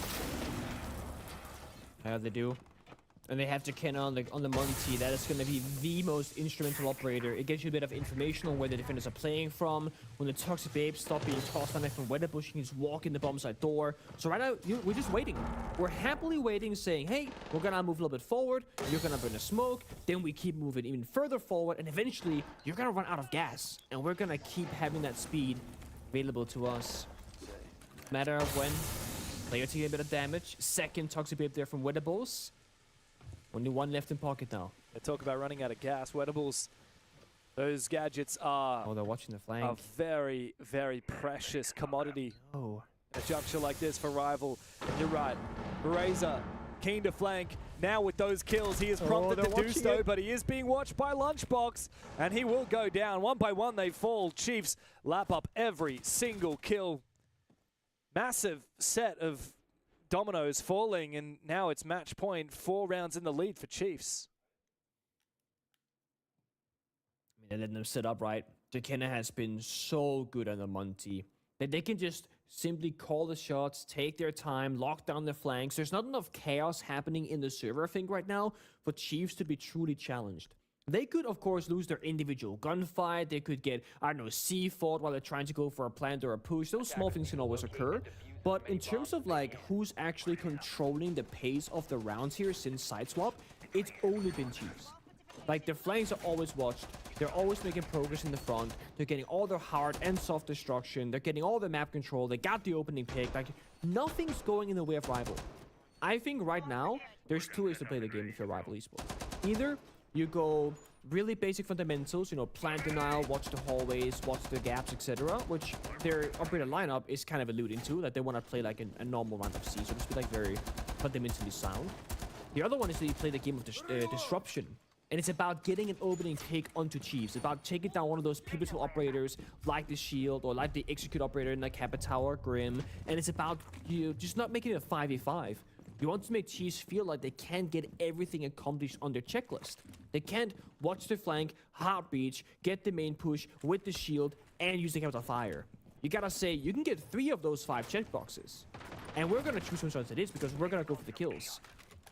Speaker 7: Yeah, they do. And they have Jekena on the Monty. That is going to be the most instrumental operator. It gives you a bit of information on where the defenders are playing from. When the Toxic Babes stop being tossed on it from weather bush, you can just walk in the bomb site door. So right now, we're just waiting. We're happily waiting, saying, hey, we're going to move a little bit forward. You're going to burn a smoke. Then we keep moving even further forward. And eventually, you're going to run out of gas. And we're going to keep having that speed available to us. Matter of when. Player taking a bit of damage. Second Toxic Babe there from Weatherballs. Only one left in pocket now.
Speaker 6: They talk about running out of gas. Weatables, those gadgets are
Speaker 7: Oh, they're watching the flank.
Speaker 6: a very, very precious commodity.
Speaker 7: Oh.
Speaker 6: A juncture like this for Rival. And you're right. Razor, keen to flank. Now with those kills, he is prompted to do so, but he is being watched by Lunchbox, and he will go down. One by one, they fall. Chiefs lap up every single kill. Massive set of dominoes falling, and now it's match point. 4 rounds in the lead for Chiefs.
Speaker 7: I mean, they're letting them set up right. Jekena has been so good on the Monty that they can just simply call the shots, take their time, lock down the flanks. There's not enough chaos happening in the server, I think, right now for Chiefs to be truly challenged. They could, of course, lose their individual gunfight. They could get, I don't know, C-fought while they're trying to go for a plant or a push. Those small things can always occur. But in terms of, like, who's actually controlling the pace of the rounds here since Sideswap, it's only been Chiefs. Like, their flanks are always watched. They're always making progress in the front. They're getting all their hard and soft destruction. They're getting all the map control. They got the opening pick. Like, nothing's going in the way of Rival. I think right now, there's 2 ways to play the game if you're Rival Esports. Either you go really basic fundamentals, you know, plant denial, watch the hallways, watch the gaps, etc., which their operator lineup is kind of alluding to, that they want to play like a normal round of C, so just be like very fundamentally sound. The other one is that you play the game of disruption, and it's about getting an opening pick onto Chiefs. It's about taking down one of those pivotal operators like the Shield or like the Execute operator in like Kappa Tower, Grim, and it's about you just not making it a 5v5. You want to make Chiefs feel like they can't get everything accomplished on their checklist. They can't watch the flank, hard breach, get the main push with the shield, and use the capital fire. You gotta say, you can get 3 of those 5 checkboxes. And we're gonna choose which ones it is because we're gonna go for the kills.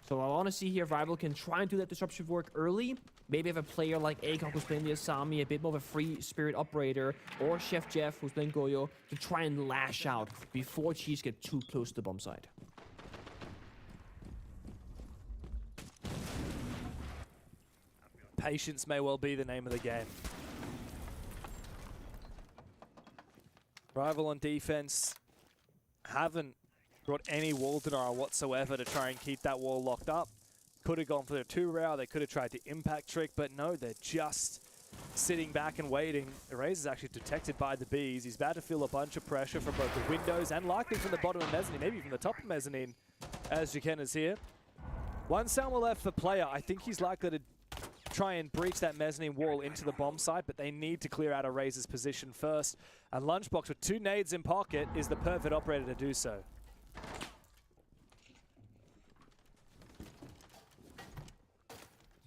Speaker 7: So I wanna see here if Rival can try and do that disruption work early. Maybe have a player like Akok who's playing the Asami, a bit more of a free spirit operator, or Chef Jeff who's playing Goyo, to try and lash out before Chiefs get too close to the bomb site.
Speaker 6: Patience may well be the name of the game. Rival on defense haven't brought any wall denial whatsoever to try and keep that wall locked up. Could have gone for the 2-row. They could have tried to impact trick, but no, they're just sitting back and waiting. Erase is actually detected by the bees. He's about to feel a bunch of pressure from both the windows and likely from the bottom of mezzanine, maybe from the top of mezzanine, as Jekena's here. 1 Salma left for player. I think he's likely to try and breach that mezzanine wall into the bomb site, but they need to clear out a Razor's position first. And Lunchbox with 2 nades in pocket is the perfect operator to do so.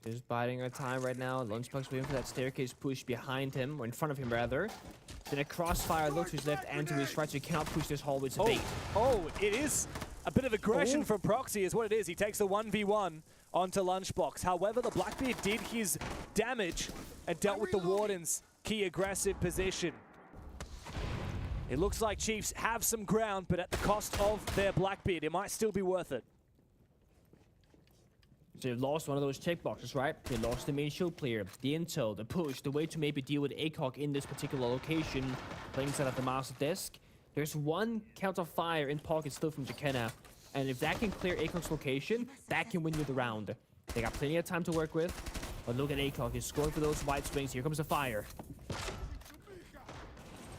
Speaker 7: Just biding our time right now. Lunchbox waiting for that staircase push behind him, or in front of him rather. Then a crossfire look to his left and to his right, so he cannot push this hallway to bait.
Speaker 6: Oh, it is a bit of aggression from Proxy is what it is. He takes the 1v1 onto Lunchbox. However, the Blackbeard did his damage and dealt with the Warden's key aggressive position. It looks like Chiefs have some ground, but at the cost of their Blackbeard, it might still be worth it.
Speaker 7: So they've lost one of those checkboxes, right? They lost the main shield player, the intel, the push, the way to maybe deal with ACOG in this particular location, playing inside of the master desk. There's one counter fire in pocket still from Jakena, and if that can clear ACOG's location, that can win you the round. They got plenty of time to work with, but look at ACOG, he's scoring for those white swings. Here comes the fire.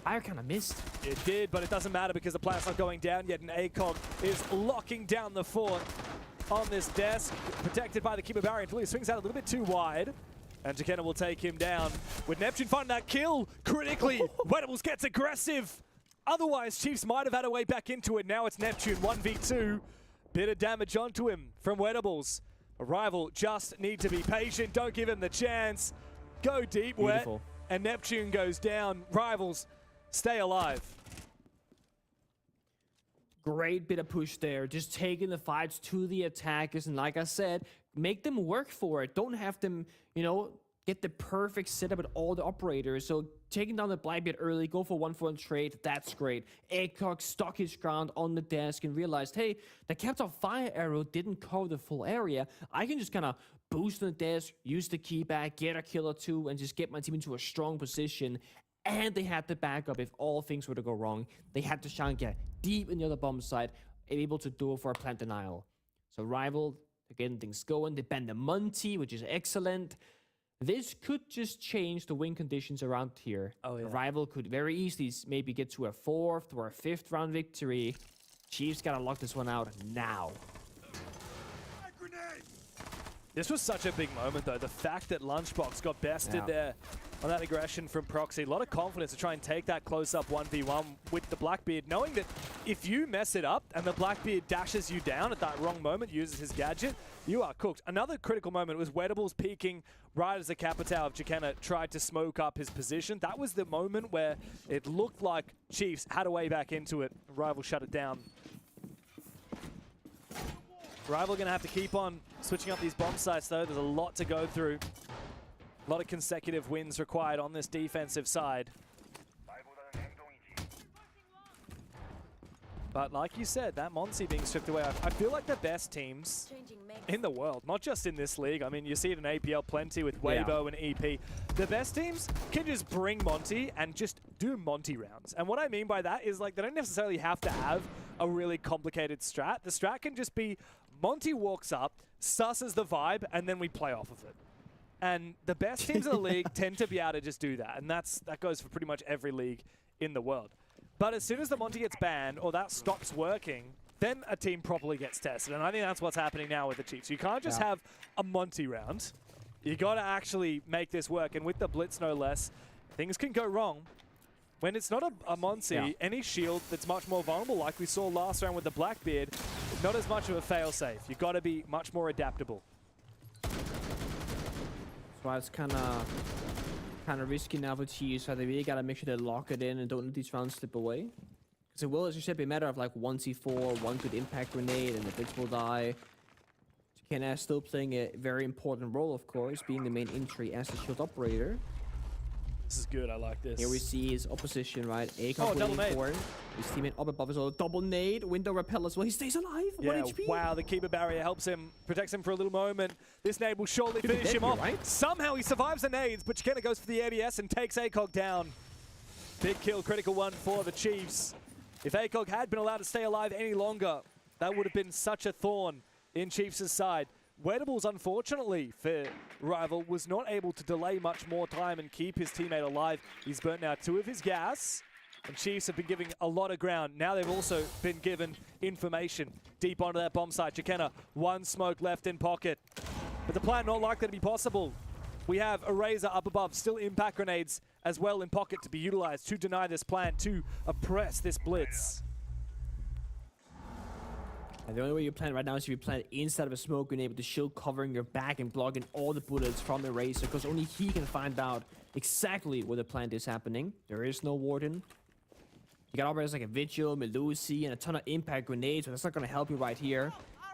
Speaker 7: Fire kind of missed.
Speaker 6: It did, but it doesn't matter because the plant's not going down yet, and ACOG is locking down the fort on this desk, protected by the Keeper barrier until he swings out a little bit too wide. And Jakena will take him down. With Neptune finding that kill critically, Wedables gets aggressive. Otherwise, Chiefs might have had a way back into it. Now it's Neptune, 1v2. Bit of damage onto him from Wedables. A rival just need to be patient. Don't give him the chance. Go deep,
Speaker 7: Beautiful.
Speaker 6: Wet. And Neptune goes down. Rivals stay alive.
Speaker 7: Great bit of push there, just taking the fights to the attackers, and like I said, make them work for it. Don't have them, you know, get the perfect setup with all the operators. So taking down the Blackbeard early, go for 1-for-1 trade, that's great. ACOG stuck his ground on the desk and realized, hey, the Captain Fire arrow didn't cover the full area. I can just kind of boost on the desk, use the key back, get a kill or two, and just get my team into a strong position. And they had the backup if all things were to go wrong. They had to try and get deep in the other bomb site, able to do it for a plant denial. So Rival, they're getting things going. They banned the Monty, which is excellent. This could just change the win conditions around here.
Speaker 6: Oh, yeah.
Speaker 7: Rival could very easily maybe get to a 4th or a 5th round victory. Chiefs gotta lock this one out now.
Speaker 6: This was such a big moment, though. The fact that Lunchbox got bested there on that aggression from Proxy. A lot of confidence to try and take that close-up 1v1 with the Blackbeard, knowing that if you mess it up and the Blackbeard dashes you down at that wrong moment, uses his gadget, you are cooked. Another critical moment was Wedables peeking right as the Capitao of Jakena tried to smoke up his position. That was the moment where it looked like Chiefs had a way back into it. Rival shut it down. Rival going to have to keep on switching up these bomb sites, though. There's a lot to go through. A lot of consecutive wins required on this defensive side. But like you said, that Monty being stripped away, I feel like the best teams in the world, not just in this league. I mean, you see it in APL plenty with Weibo and EP. The best teams can just bring Monty and just do Monty rounds. And what I mean by that is, like, they don't necessarily have to have a really complicated strat. The strat can just be Monty walks up, susses the vibe, and then we play off of it. And the best teams in the league tend to be able to just do that. And that goes for pretty much every league in the world. But as soon as the Monty gets banned or that stops working, then a team properly gets tested. And I think that's what's happening now with the Chiefs. You can't just have a Monty round. You got to actually make this work. And with the Blitz, no less, things can go wrong. When it's not a Monty, any shield that's much more vulnerable, like we saw last round with the Blackbeard, not as much of a fail-safe. You've got to be much more adaptable.
Speaker 7: That's why it's kind of risky now for Chiefs, so they really got to make sure they lock it in and don't let these rounds slip away. Because it will, as you said, be a matter of like 1c4, one good impact grenade, and the Blitz will die. Jakena still playing a very important role, of course, being the main entry as the shield operator.
Speaker 6: This is good, I like this.
Speaker 7: Here we see his opposition, right? ACOG
Speaker 6: double nade.
Speaker 7: for him. His teammate up above is all double nade, window repel as well. He stays alive, 1 HP.
Speaker 6: Wow, the Keeper barrier helps him, protects him for a little moment. This nade will surely finish him off.
Speaker 7: Right?
Speaker 6: Somehow he survives the nades, but Jakena goes for the ADS and takes ACOG down. Big kill, critical one for the Chiefs. If ACOG had been allowed to stay alive any longer, that would have been such a thorn in Chiefs' side. Wedables, unfortunately for Rival, was not able to delay much more time and keep his teammate alive. He's burnt now 2 of his gas, and Chiefs have been giving a lot of ground. Now they've also been given information deep onto that bomb site. Jakena, 1 smoke left in pocket. But the plan not likely to be possible. We have a Razor up above, still impact grenades as well in pocket to be utilized to deny this plan, to oppress this Blitz.
Speaker 7: And the only way you plan right now is if you plan inside of a smoke, being able to shield covering your back and blocking all the bullets from Eraser, because only he can find out exactly where the plant is happening. There is no Warden. You got operators like a Vigil, Melusi, and a ton of impact grenades, but that's not going to help you right here.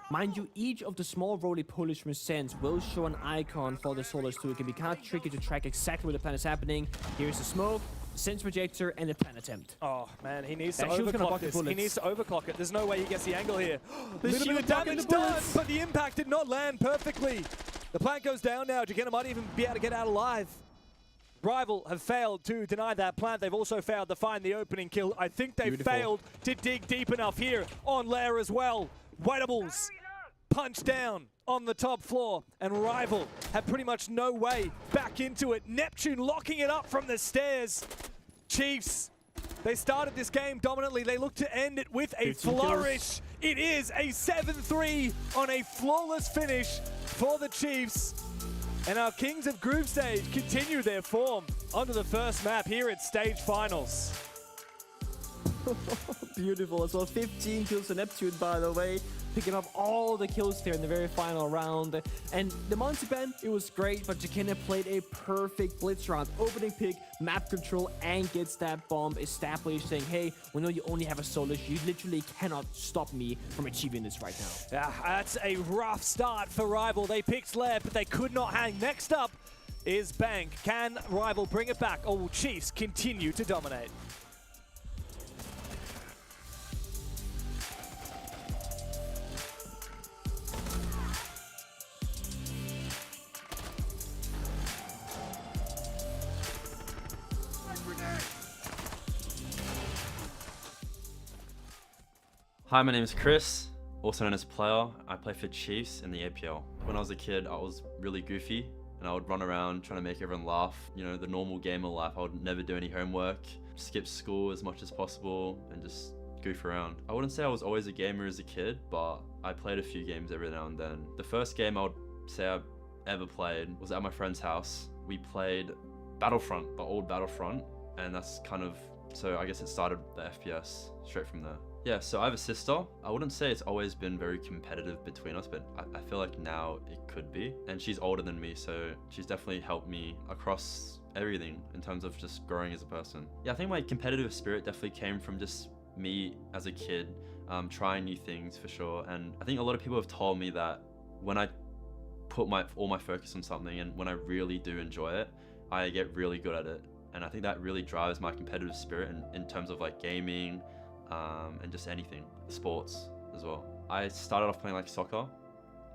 Speaker 7: Mind you, each of the small roly-polies from Sense will show an icon for the Solars too. It can be kind of tricky to track exactly where the plant is happening. Here's the smoke, the Sense projector, and the plant attempt.
Speaker 6: Oh man, he needs to
Speaker 7: That shield's gonna
Speaker 6: overclock
Speaker 7: block the
Speaker 6: this. He
Speaker 7: bullets.
Speaker 6: needs to overclock it. There's no way he gets the angle here.
Speaker 7: The
Speaker 6: Little bit
Speaker 7: shield
Speaker 6: of
Speaker 7: blocking
Speaker 6: damage
Speaker 7: the
Speaker 6: done,
Speaker 7: bullets.
Speaker 6: but the impact did not land perfectly. The plant goes down now. Jacana might even be able to get out alive. Rival have failed to deny that plant. They've also failed to find the opening kill. I think they've failed to dig deep enough here on Lair as well. Waitables punch down on the top floor, and Rival have pretty much no way back into it. Neptune locking it up from the stairs. Chiefs, they started this game dominantly. They look to end it with a flourish. It is a 7-3 on a flawless finish for the Chiefs. And our Kings of Group Stage continue their form onto the first map here at Stage Finals.
Speaker 7: Beautiful as well. 15 kills to Neptune, by the way. Picking up all the kills there in the very final round. And the Monty Ben, it was great, but Jacana played a perfect blitz round. Opening pick, map control, and gets that bomb established, saying, hey, we know you only have a Solus. You literally cannot stop me from achieving this right now.
Speaker 6: Yeah, that's a rough start for Rival. They picked Lair, but they could not hang. Next up is Bank. Can Rival bring it back, or will Chiefs continue to dominate?
Speaker 9: Hi, my name is Chris, also known as Player. I play for Chiefs in the APL. When I was a kid, I was really goofy and I would run around trying to make everyone laugh. You know, the normal gamer life. I would never do any homework, skip school as much as possible, and just goof around. I wouldn't say I was always a gamer as a kid, but I played a few games every now and then. The first game I would say I ever played was at my friend's house. We played Battlefront, the old Battlefront, and that's kind of, so I guess it started the FPS straight from there. Yeah, so I have a sister. I wouldn't say it's always been very competitive between us, but I feel like now it could be. And she's older than me, so she's definitely helped me across everything in terms of just growing as a person. Yeah, I think my competitive spirit definitely came from just me as a kid, trying new things for sure. And I think a lot of people have told me that when I put all my focus on something and when I really do enjoy it, I get really good at it. And I think that really drives my competitive spirit in terms of like gaming, and just anything, sports as well. I started off playing like soccer,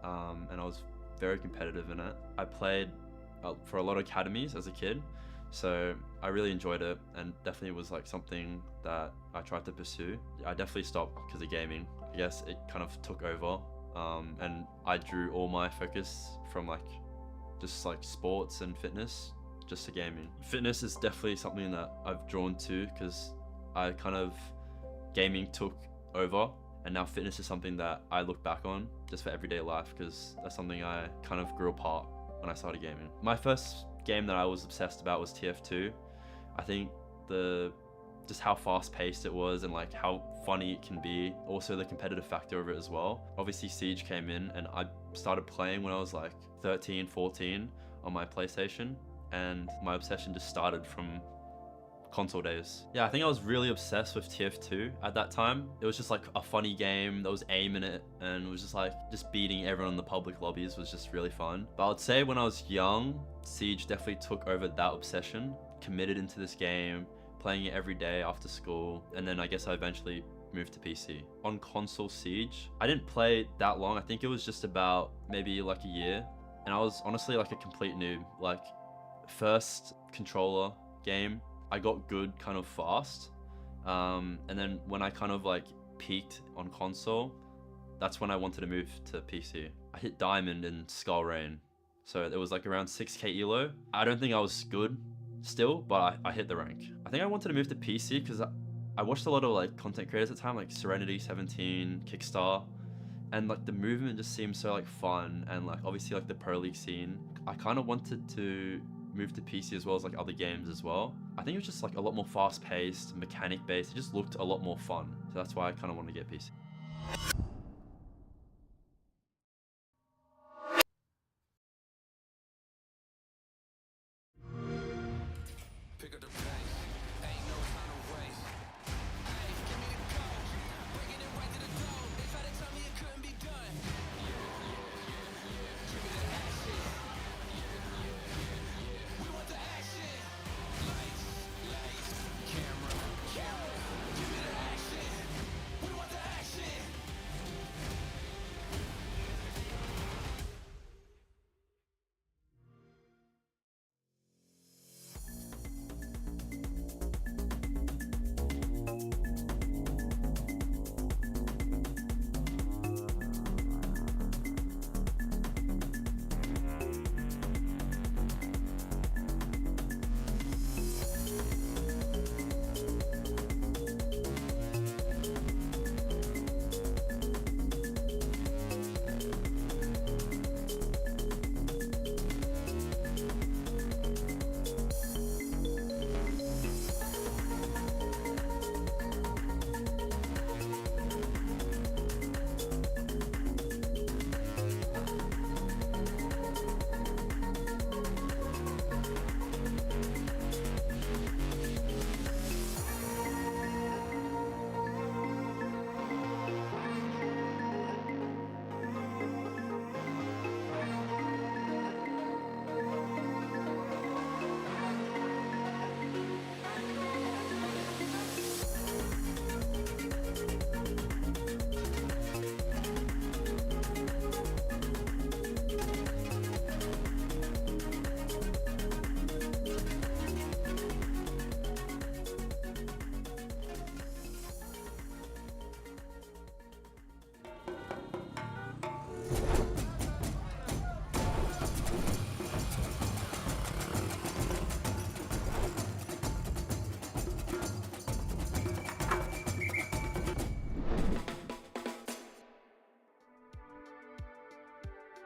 Speaker 9: and I was very competitive in it. I played for a lot of academies as a kid, so I really enjoyed it and definitely was like something that I tried to pursue. I definitely stopped because of gaming. I guess it kind of took over, and I drew all my focus from like just like sports and fitness just to gaming. Fitness is definitely something that I've drawn to because I kind of gaming took over, and now fitness is something that I look back on just for everyday life because that's something I kind of grew apart when I started gaming. My first game that I was obsessed about was TF2. I think just how fast paced it was and like how funny it can be, also the competitive factor of it as well. Obviously Siege came in and I started playing when I was like 13, 14 on my PlayStation, and my obsession just started from console days. Yeah, I think I was really obsessed with TF2 at that time. It was just like a funny game, there was aim in it, and it was just like just beating everyone in the public lobbies was just really fun. But I would say when I was young, Siege definitely took over that obsession, committed into this game, playing it every day after school, and then I guess I eventually moved to PC. On console Siege, I didn't play that long. I think it was just about maybe like a year, and I was honestly like a complete noob. Like first controller game, I got good kind of fast, and then when I kind of like peaked on console, that's when I wanted to move to PC. I hit Diamond in Skull Rain, so it was like around 6k elo. I don't think I was good still, but I hit the rank. I think I wanted to move to PC because I watched a lot of like content creators at the time, like Serenity 17, Kickstar, and like the movement just seemed so like fun, and like obviously like the Pro League scene. I kind of wanted to move to PC as well as like other games as well. I think it was just like a lot more fast paced, mechanic based. It just looked a lot more fun. So that's why I kind of wanted to get PC.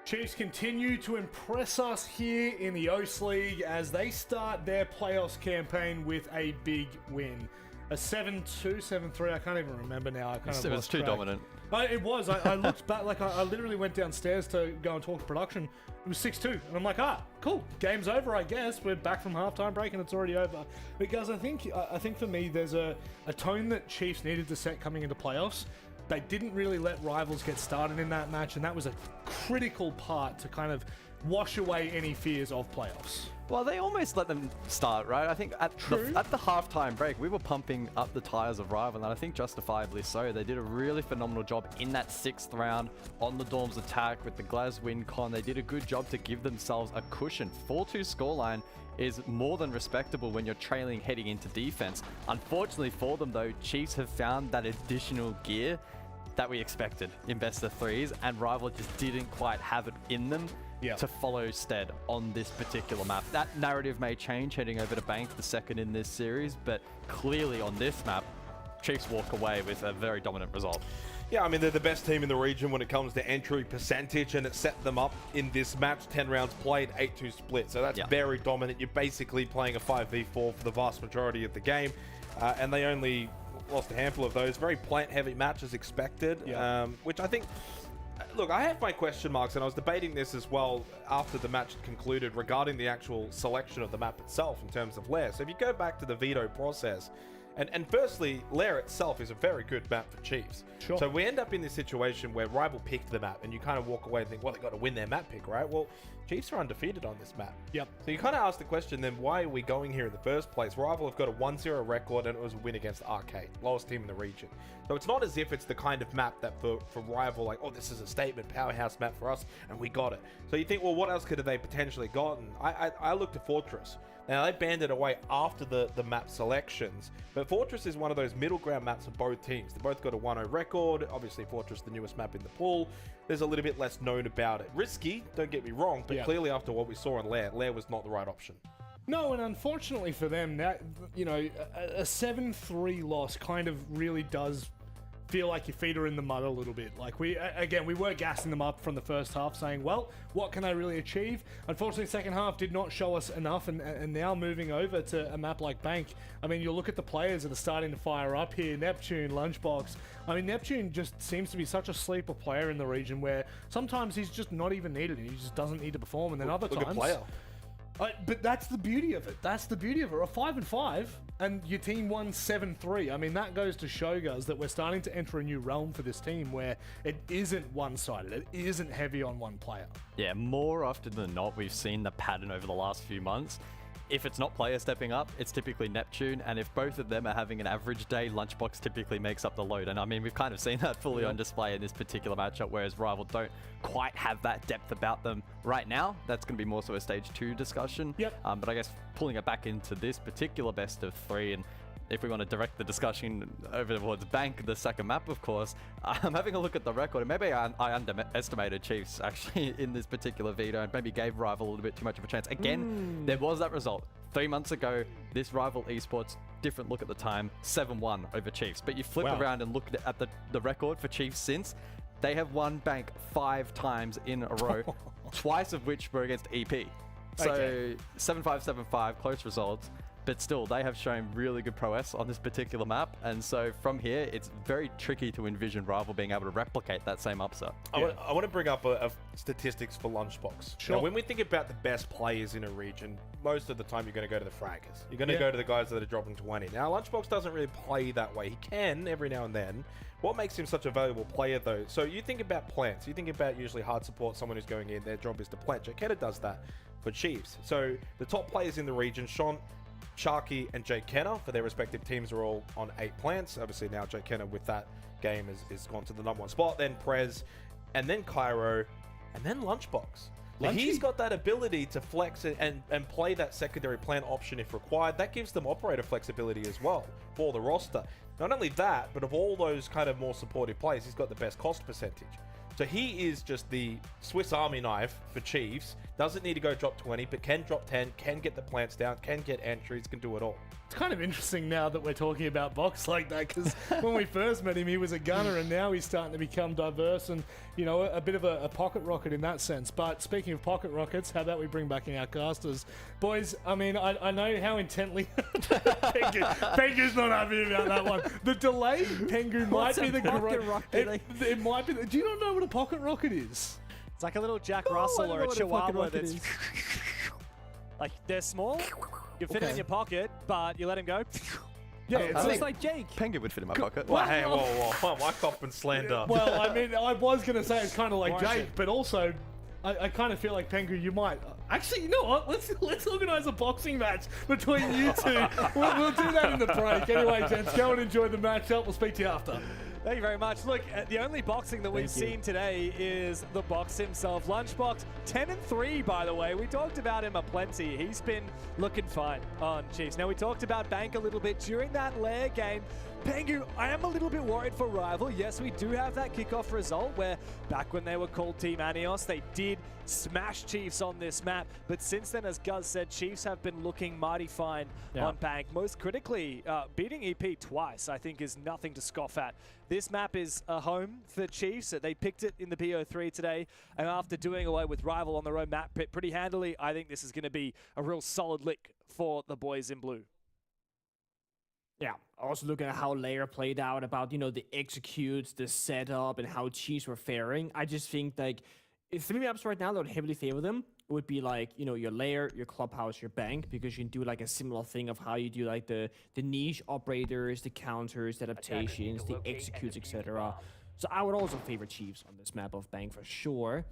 Speaker 1: Chiefs continue to impress us here in the OCE League as they start their playoffs campaign with a big win. A 7-2, 7-3, I can't even remember now. I kind of
Speaker 3: It was too dominant.
Speaker 1: It was. I looked back, like I literally went downstairs to go and talk to production. It was 6-2. And I'm like, cool. Game's over, I guess. We're back from halftime break and it's already over. Because I think for me, there's a tone that Chiefs needed to set coming into playoffs. They didn't really let rivals get started in that match, and that was a critical part to kind of wash away any fears of playoffs.
Speaker 3: Well, they almost let them start, right? I think at the halftime break, we were pumping up the tires of Rival, and I think justifiably so. They did a really phenomenal job in that 6th round on the Dorms attack with the Glaz win con. They did a good job to give themselves a cushion. 4-2 scoreline is more than respectable when you're trailing heading into defense. Unfortunately for them, though, Chiefs have found that additional gear that we expected in best of threes, and Rival just didn't quite have it in them to follow stead on this particular map. That narrative may change heading over to Bank, the second in this series, but clearly on this map, Chiefs walk away with a very dominant result.
Speaker 2: Yeah, I mean, they're the best team in the region when it comes to entry percentage, and it set them up in this match. 10 rounds played, 8-2 split. So that's very dominant. You're basically playing a 5v4 for the vast majority of the game, and they only lost a handful of those. Very plant-heavy match as expected, which I think... Look, I have my question marks, and I was debating this as well after the match concluded regarding the actual selection of the map itself in terms of Lair. So if you go back to the veto process, and firstly, Lair itself is a very good map for Chiefs.
Speaker 1: Sure.
Speaker 2: So we end up in this situation where Rival picked the map, and you kind of walk away and think, well, they got to win their map pick, right? Well, Chiefs are undefeated on this map.
Speaker 1: Yep.
Speaker 2: So you kind of ask the question, then why are we going here in the first place? Rival have got a 1-0 record, and it was a win against Arcade, lowest team in the region. So it's not as if it's the kind of map that for Rival, like, oh, this is a statement powerhouse map for us, and we got it. So you think, well, what else could have they potentially gotten? I looked at Fortress. Now, they banned it away after the map selections, but Fortress is one of those middle ground maps for both teams. They both got a 1-0 record. Obviously, Fortress, the newest map in the pool. There's a little bit less known about it. Risky, don't get me wrong, but clearly after what we saw in Lair was not the right option.
Speaker 1: No, and unfortunately for them, that a 7-3 loss kind of really does feel like your feet are in the mud a little bit. Like we were gassing them up from the first half, saying, well, what can I really achieve? Unfortunately, second half did not show us enough, and now moving over to a map like Bank, I mean, you look at the players that are starting to fire up here, Neptune, Lunchbox. I mean, Neptune just seems to be such a sleeper player in the region where sometimes he's just not even needed. He just doesn't need to perform, and then other times...
Speaker 2: Good player.
Speaker 1: But that's the beauty of it. That's the beauty of it. A 5-5 and your team won 7-3. I mean, that goes to show us that we're starting to enter a new realm for this team where it isn't one-sided. It isn't heavy on one player.
Speaker 3: Yeah, more often than not, we've seen the pattern over the last few months. If it's not player stepping up, it's typically Neptune, and if both of them are having an average day, Lunchbox typically makes up the load. And I mean, we've kind of seen that fully on display in this particular matchup, whereas Rival don't quite have that depth about them right now. That's going to be more so a stage 2 discussion.
Speaker 1: Yep.
Speaker 3: But I guess pulling it back into this particular best of 3, and if we want to direct the discussion over towards Bank, the second map, of course, I'm having a look at the record, and maybe I underestimated Chiefs actually in this particular veto, and maybe gave Rival a little bit too much of a chance. Again, there was that result. 3 months ago, this Rival Esports, different look at the time, 7-1 over Chiefs. But you flip around and look at the record for Chiefs since, they have won Bank 5 times in a row, twice of which were against EP. So 7-5, 7-5, close results. But still, they have shown really good prowess on this particular map. And so from here, it's very tricky to envision Rival being able to replicate that same upset.
Speaker 2: I want to bring up a statistics for Lunchbox.
Speaker 1: Sure.
Speaker 2: Now, when we think about the best players in a region, most of the time you're going to go to the fraggers. You're going to go to the guys that are dropping 20. Now, Lunchbox doesn't really play that way. He can every now and then. What makes him such a valuable player, though? So you think about plants. You think about usually hard support, someone who's going in. Their job is to plant. Jaketa does that for Chiefs. So the top players in the region, Sean, Sharky and Jake Kenner for their respective teams are all on 8 plants. Obviously now Jake Kenner with that game is gone to the #1 spot. Then Prez, and then Cairo, and then Lunchbox. So he's got that ability to flex and play that secondary plant option if required. That gives them operator flexibility as well for the roster. Not only that, but of all those kind of more supportive players, he's got the best cost percentage. So he is just the Swiss Army knife for Chiefs doesn't need to go drop 20, but can drop 10, can get the plants down, can get entries, can do it all.
Speaker 1: It's kind of interesting now that we're talking about Box like that, because when we first met him, he was a gunner, and now he's starting to become diverse and, you know, a bit of a pocket rocket in that sense. But speaking of pocket rockets, how about we bring back in our casters? Boys, I mean, I know how intently... Pengu's not happy about that one. The delay, Pengu, might be the great... It might be... Do you not know what a pocket rocket is?
Speaker 6: It's like a little Jack Russell or a Chihuahua that's... Like, they're small, you fit it in your pocket, but you let him go.
Speaker 1: Yeah,
Speaker 7: it's like Jake.
Speaker 3: Penguin would fit in my pocket.
Speaker 2: Well, hey, whoa, my cop and slander.
Speaker 1: Well, I mean, I was going to say it's kind of like
Speaker 6: Watch
Speaker 1: Jake,
Speaker 6: it.
Speaker 1: but also I kind of feel like Pengu, you might... Actually, you know what? Let's organise a boxing match between you two. We'll do that in the break. Anyway, gents, go and enjoy the matchup. We'll speak to you after.
Speaker 6: Thank you very much. Look, the only boxing that we've seen today is the box himself. Lunchbox, 10-3, by the way. We talked about him aplenty. He's been looking fine on Chiefs. Now, we talked about Bank a little bit during that lair game. Pengu, I am a little bit worried for Rival. Yes, we do have that kickoff result where back when they were called Team Anios, they did smash Chiefs on this map. But since then, as Guz said, Chiefs have been looking mighty fine on Bank. Most critically, beating EP twice, I think, is nothing to scoff at. This map is a home for Chiefs. They picked it in the BO3 today, and after doing away with Rival on their own map pretty handily, I think this is going to be a real solid lick for the boys in blue.
Speaker 7: Yeah, also looking at how Lair played out about, you know, the executes, the setup, and how Chiefs were faring. I just think, like, if 3 maps right now that would heavily favor them would be, like, you know, your Lair, your Clubhouse, your Bank, because you can do, like, a similar thing of how you do, like, the niche operators, the counters, the adaptations, the executes, etc. So I would also favor Chiefs on this map of Bank for sure.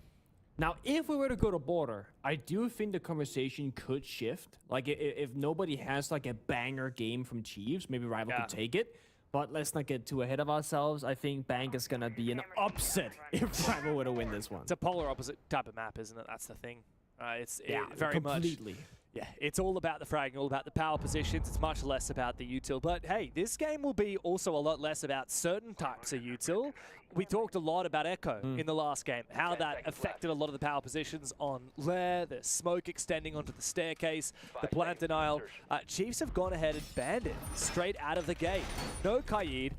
Speaker 7: Now, if we were to go to border, I do think the conversation could shift. Like, if nobody has, like, a banger game from Chiefs, maybe Rival could take it. But let's not get too ahead of ourselves. I think Bank is going to be an upset if Rival were to win this one.
Speaker 6: It's a polar opposite type of map, isn't it? That's the thing. It's very
Speaker 7: completely.
Speaker 6: much... Yeah, it's all about the fragging, all about the power positions. It's much less about the util. But hey, this game will be also a lot less about certain types of util. We talked a lot about Echo in the last game, how that affected a lot of the power positions on Lair, the smoke extending onto the staircase, the plant denial. Chiefs have gone ahead and banned it straight out of the gate. No Kaid,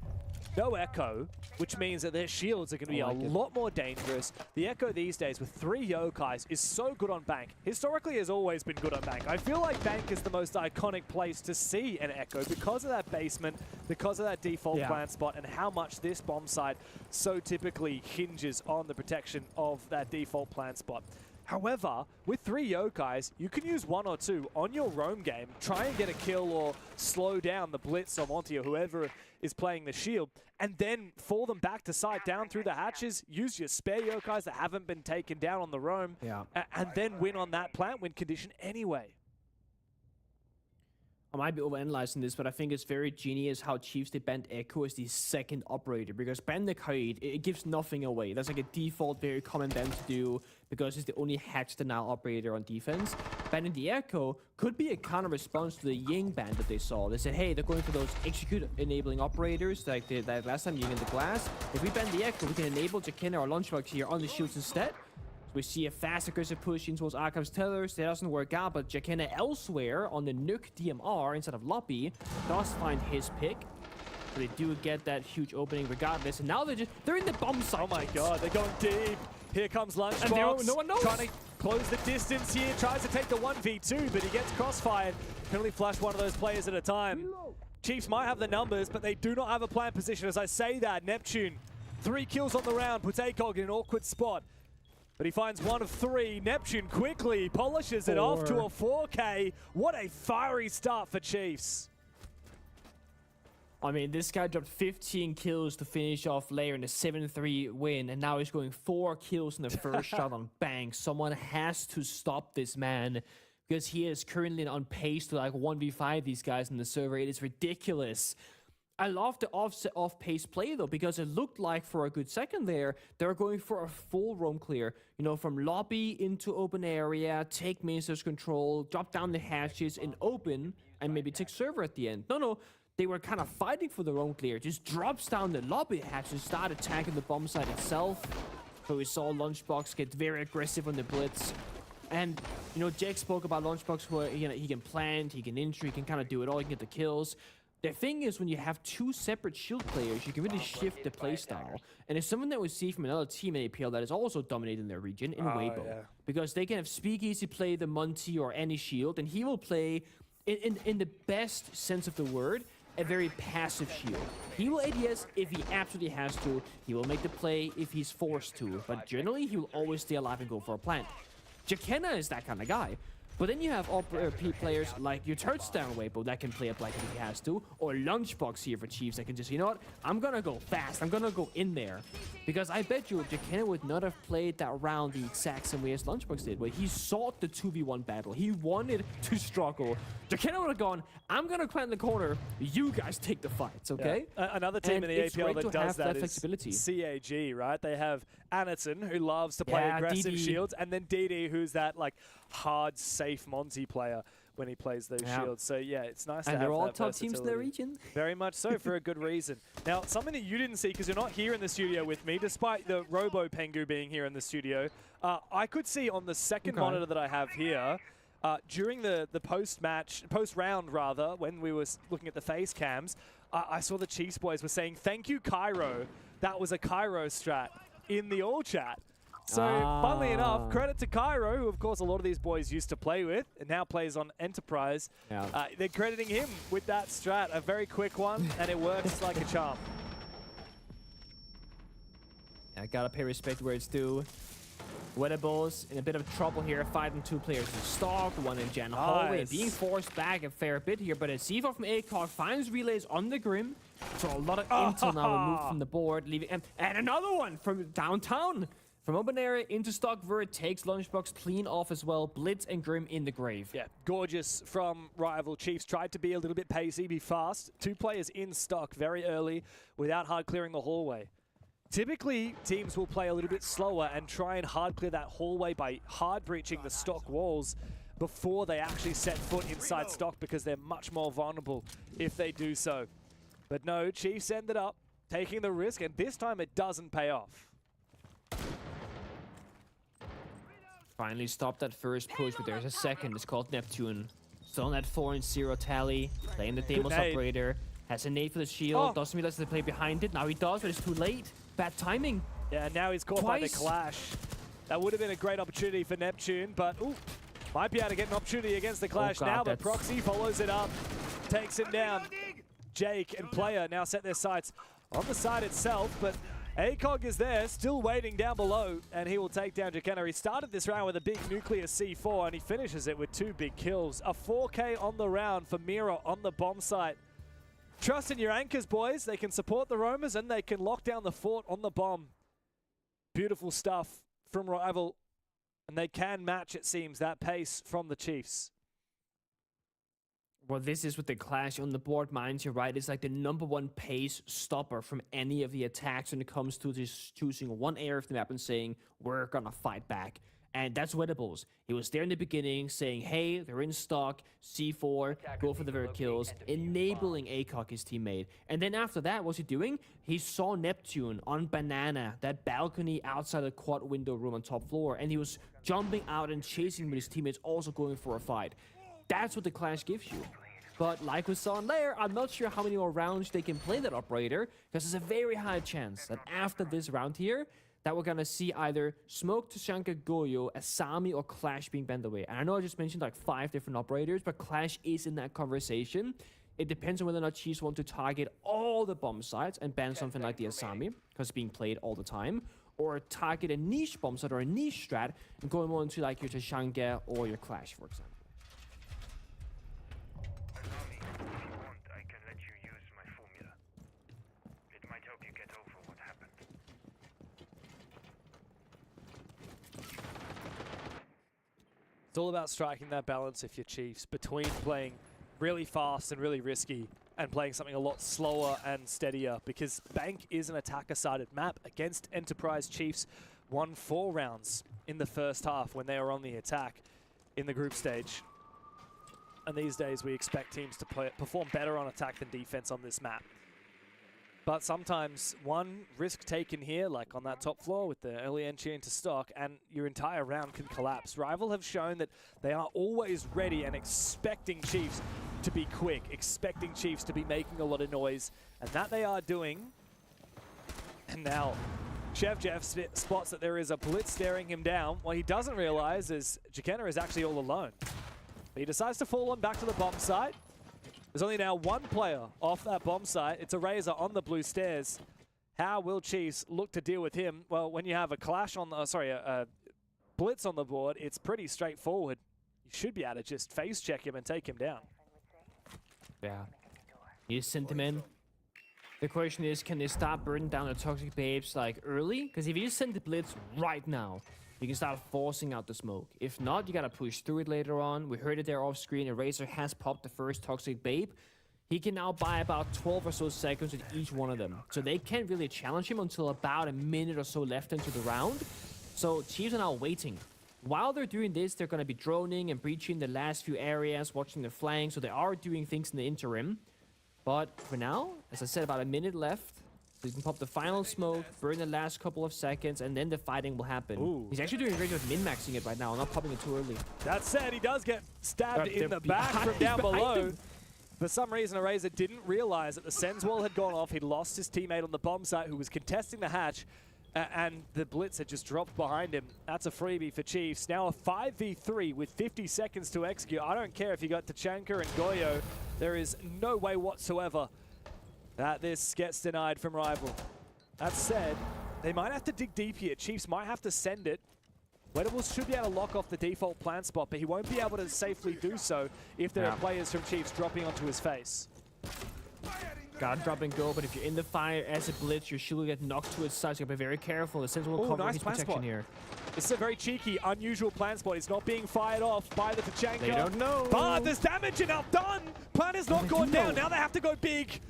Speaker 6: no Echo, which means that their shields are going to be a lot more dangerous. The Echo these days with 3 Yokais is so good on Bank. Historically has always been good on Bank. I feel like Bank is the most iconic place to see an Echo because of that basement, because of that default plant spot, and how much this bomb site so typically hinges on the protection of that default plant spot. However, with 3 Yokais, you can use 1 or 2 on your roam game, try and get a kill or slow down the Blitz or Monty or whoever is playing the shield, and then fall them back to site down through the hatches, use your spare Yokais that haven't been taken down on the roam, and then win on that plant win condition anyway.
Speaker 7: I might be overanalyzing this, but I think it's very genius how Chiefs they banned Echo as the second operator, because ban the Kaid, it gives nothing away. That's like a default, very common ban to do, because it's the only hatch denial operator on defense. Banning the Echo could be a counter response to the Ying ban that they saw. They said, hey, they're going for those execute enabling operators, like that last time Ying in the glass. If we ban the Echo, we can enable Jakena or Lunchbox here on the shields instead. We see a fast aggressive push in towards Archive's Tellers. That doesn't work out, but Jakena elsewhere on the Nuke DMR instead of Lobby does find his pick. So they do get that huge opening regardless. And now they're in the bomb site.
Speaker 6: Oh my god, they're going deep. Here comes Lunchbox.
Speaker 7: And no one knows.
Speaker 6: Trying to close the distance here. Tries to take the 1v2, but he gets crossfired. Can only flash one of those players at a time. Chiefs might have the numbers, but they do not have a plant position. As I say that, Neptune, 3 kills on the round, puts ACOG in an awkward spot. But he finds 1 of 3. Neptune quickly polishes it off to a 4K. What a fiery start for Chiefs.
Speaker 7: I mean, this guy dropped 15 kills to finish off Lair in a 7-3 win, and now he's going 4 kills in the first shot on Bank. Someone has to stop this man, because he is currently on pace to like 1v5 these guys in the server. It is ridiculous. I love the off-pace play, though, because it looked like for a good second there, they were going for a full roam clear. You know, from lobby into open area, take Minister's control, drop down the hatches in open, and maybe take server at the end. No, they were kind of fighting for the roam clear. Just drops down the lobby hatch and start attacking the bomb site itself. So we saw Lunchbox get very aggressive on the blitz. And, you know, Jake spoke about Lunchbox where he can plant, he can injure, he can kind of do it all, he can get the kills. The thing is, when you have two separate shield players, you can really shift the playstyle. And it's something that we see from another team in APL that is also dominating their region in Weibo.
Speaker 6: Yeah.
Speaker 7: Because they can have Speakeasy play the Monty or any shield, and he will play, in the best sense of the word, a very passive shield. He will ADS if he absolutely has to. He will make the play if he's forced to. But generally, he will always stay alive and go for a plant. Jakenna is that kind of guy. But then you have players like your Touchdown Weibo that can play a blanket if he has to, or Lunchbox here for Chiefs that can just, you know what, I'm gonna go fast, I'm gonna go in there. Because I bet you Jakenna would not have played that round the exact same way as Lunchbox did, where he sought the 2v1 battle. He wanted to struggle. Jakenna would have gone, I'm gonna plant in the corner, you guys take the fights, okay?
Speaker 6: Yeah. Another team
Speaker 7: and
Speaker 6: in the APL that does that is
Speaker 7: flexibility.
Speaker 6: CAG, right? They have Anaton, who loves to play aggressive shields, and then DD, who's that like hard, safe Monty player when he plays those shields. So yeah, it's nice to have that.
Speaker 7: And they're all top teams in their region.
Speaker 6: Very much so, for a good reason. Now, something that you didn't see, because you're not here in the studio with me, despite the Robo Pengu being here in the studio, I could see on the second monitor that I have here, during the post-round rather, when we were looking at the face cams, I saw the Chiefs boys were saying, thank you, Cairo. That was a Cairo strat in the all chat. So, funnily enough, credit to Cairo, who, of course, a lot of these boys used to play with, and now plays on Enterprise.
Speaker 7: Yeah.
Speaker 6: They're crediting him with that strat, a very quick one, and it works like a charm.
Speaker 7: I gotta pay respect where it's due. Wedables in a bit of trouble here, fighting two players in stock, one in Jan hallway, being forced back a fair bit here, but a C4 from ACOG finds relays on the Grim, so a lot of intel now removed from the board, leaving and another one from downtown. From open area into stock, Vert takes Lunchbox clean off as well. Blitz and Grim in the grave.
Speaker 6: Yeah, gorgeous from rival Chiefs. Tried to be a little bit pacey, be fast. Two players in stock very early without hard clearing the hallway. Typically, teams will play a little bit slower and try and hard clear that hallway by hard breaching the stock walls before they actually set foot inside stock, because they're much more vulnerable if they do so. But no, Chiefs ended up taking the risk, and this time it doesn't pay off.
Speaker 7: Finally stopped that first push, but there's a second. It's called Neptune. Still on that 4-0 tally. Playing the Deimos operator. Has a nade for the shield. Doesn't realize they play behind it. Now he does, but it's too late. Bad timing.
Speaker 6: Yeah, now he's caught by the clash. That would have been a great opportunity for Neptune, but might be able to get an opportunity against the clash now, but Proxy follows it up. Takes him down. Jake and Player now set their sights on the side itself, but ACOG is there, still waiting down below, and he will take down Jakenna. He started this round with a big nuclear C4, and he finishes it with 2 big kills. A 4K on the round for Mira on the bomb site. Trust in your anchors, boys. They can support the roamers, and they can lock down the fort on the bomb. Beautiful stuff from Rival, and they can match, it seems, that pace from the Chiefs.
Speaker 7: Well, this is with the clash on the board, minds, you're right. It's like the #1 pace stopper from any of the attacks when it comes to just choosing one area of the map and saying, we're gonna fight back. And that's Wedables. He was there in the beginning saying, hey, they're in stock, C4, go for the very kills, enabling ACOG, his teammate. And then after that, what's he doing? He saw Neptune on Banana, that balcony outside the quad window room on top floor, and he was jumping out and chasing with his teammates, also going for a fight. That's what the clash gives you. But like we saw in Lair, I'm not sure how many more rounds they can play that operator, because there's a very high chance that after this round here, that we're gonna see either Smoke, Tashanka, Goyo, Asami, or Clash being banned away. And I know I just mentioned like 5 different operators, but Clash is in that conversation. It depends on whether or not Chiefs want to target all the bomb sites and ban something like the Asami, because it's being played all the time, or target a niche bomb site or a niche strat and go more into like your Tashanka or your Clash, for example.
Speaker 5: I can let you use my formula. It might help you get over what happened.
Speaker 6: It's all about striking that balance if you're Chiefs between playing really fast and really risky and playing something a lot slower and steadier, because Bank is an attacker-sided map. Against Enterprise, Chiefs won 4 rounds in the first half when they were on the attack in the group stage. And these days we expect teams to perform better on attack than defense on this map. But sometimes one risk taken here, like on that top floor with the early entry into stock, and your entire round can collapse. Rival have shown that they are always ready and expecting Chiefs to be quick, expecting Chiefs to be making a lot of noise, and that they are doing. And now, Jeff spots that there is a blitz staring him down. What he doesn't realize is Jekena is actually all alone. But he decides to fall on back to the bomb site. There's only now one player off that bomb site. It's a Razor on the blue stairs. How will Chiefs look to deal with him? Well, when you have a clash on the, a blitz on the board, it's pretty straightforward. You should be able to just face check him and take him down.
Speaker 7: Yeah. You sent him in. The question is, can they start burning down the toxic babes like early? Because if you send the blitz right now, you can start forcing out the smoke. If not, you gotta push through it later on. We heard it there off screen. Eraser has popped the first toxic babe. He can now buy about 12 or so seconds with each one of them. So they can't really challenge him until about a minute or so left into the round. So Chiefs are now waiting. While they're doing this, they're gonna be droning and breaching the last few areas, watching the flanks. So they are doing things in the interim. But for now, as I said, about a minute left. So you can pop the final smoke, burn the last couple of seconds, and then the fighting will happen.
Speaker 6: Ooh.
Speaker 7: He's actually doing great with min-maxing it right now, not popping it too early.
Speaker 6: That said, he does get stabbed in the back from down below. For some reason, Eraser didn't realize that the Sens wall had gone off. He'd lost his teammate on the bomb site who was contesting the hatch, and the blitz had just dropped behind him. That's a freebie for Chiefs. Now a 5v3 with 50 seconds to execute. I don't care if you got Tachanka and Goyo. There is no way whatsoever that this gets denied from Rival. That said, they might have to dig deep here. Chiefs might have to send it. Wedables should be able to lock off the default plant spot, but he won't be able to safely do so if there are players from Chiefs dropping onto his face.
Speaker 7: Gotta drop and go, but if you're in the fire as a blitz, your shield will get knocked to its side, so you gotta be very careful. The Sens will cover
Speaker 6: nice
Speaker 7: his
Speaker 6: plant
Speaker 7: protection
Speaker 6: spot
Speaker 7: here.
Speaker 6: This is a very cheeky, unusual plant spot. It's not being fired off by the Tachanka.
Speaker 7: They don't know.
Speaker 6: But there's damage enough done. Plant has not gone down. Now they have to go big.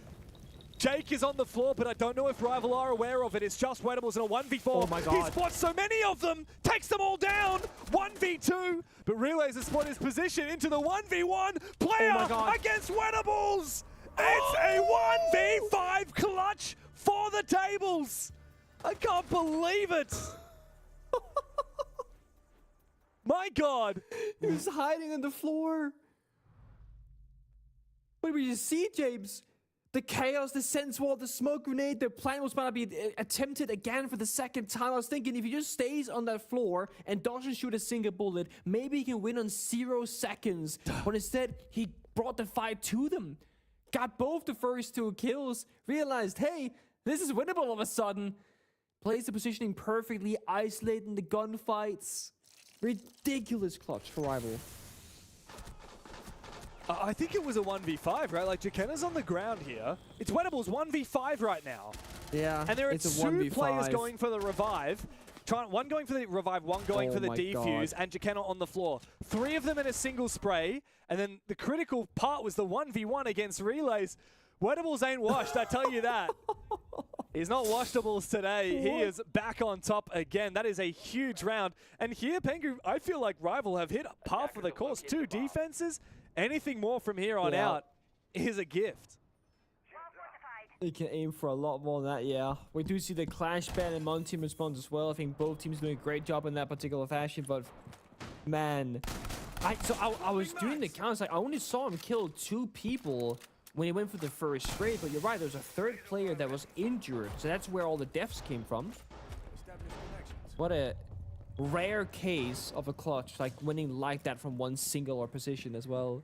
Speaker 6: Jake is on the floor, but I don't know if Rival are aware of it. It's just Wedables in a 1v4.
Speaker 7: Oh my God.
Speaker 6: He spots so many of them, takes them all down. 1v2, but Relays has spot his position into the 1v1 player against Wedables. It's a 1v5 clutch for the tables. I can't believe it. My God.
Speaker 7: He was hiding on the floor. What did we just see, James? The chaos, the sense wall, the smoke grenade, the plan was about to be attempted again for the second time. I was thinking if he just stays on that floor and doesn't shoot a single bullet, maybe he can win on 0 seconds. But instead, he brought the fight to them. Got both the first 2 kills, realized, hey, this is winnable all of a sudden. Plays the positioning perfectly, isolating the gunfights. Ridiculous clutch for Rival.
Speaker 6: I think it was a 1v5, right? Like, Jekena's on the ground here. It's Wedables 1v5 right now.
Speaker 7: Yeah,
Speaker 6: and there are 2 players going for the revive. One going for the revive, one going for the defuse, and Jekena on the floor. 3 of them in a single spray, and then the critical part was the 1v1 against Relays. Wedables ain't washed, I tell you that. He's not washtables today. He is back on top again. That is a huge round. And here, Pengu, I feel like Rival have hit par for the course. 2 defenses. Anything more from here on out is a gift.
Speaker 7: They can aim for a lot more than that, yeah. We do see the clash ban and mon-team response as well. I think both teams doing a great job in that particular fashion, but man. I was doing the counts, like I only saw him kill 2 people when he went for the first spray, but you're right, there's a 3rd player that was injured, so that's where all the deaths came from. What a rare case of a clutch, like winning like that from one singular position as well.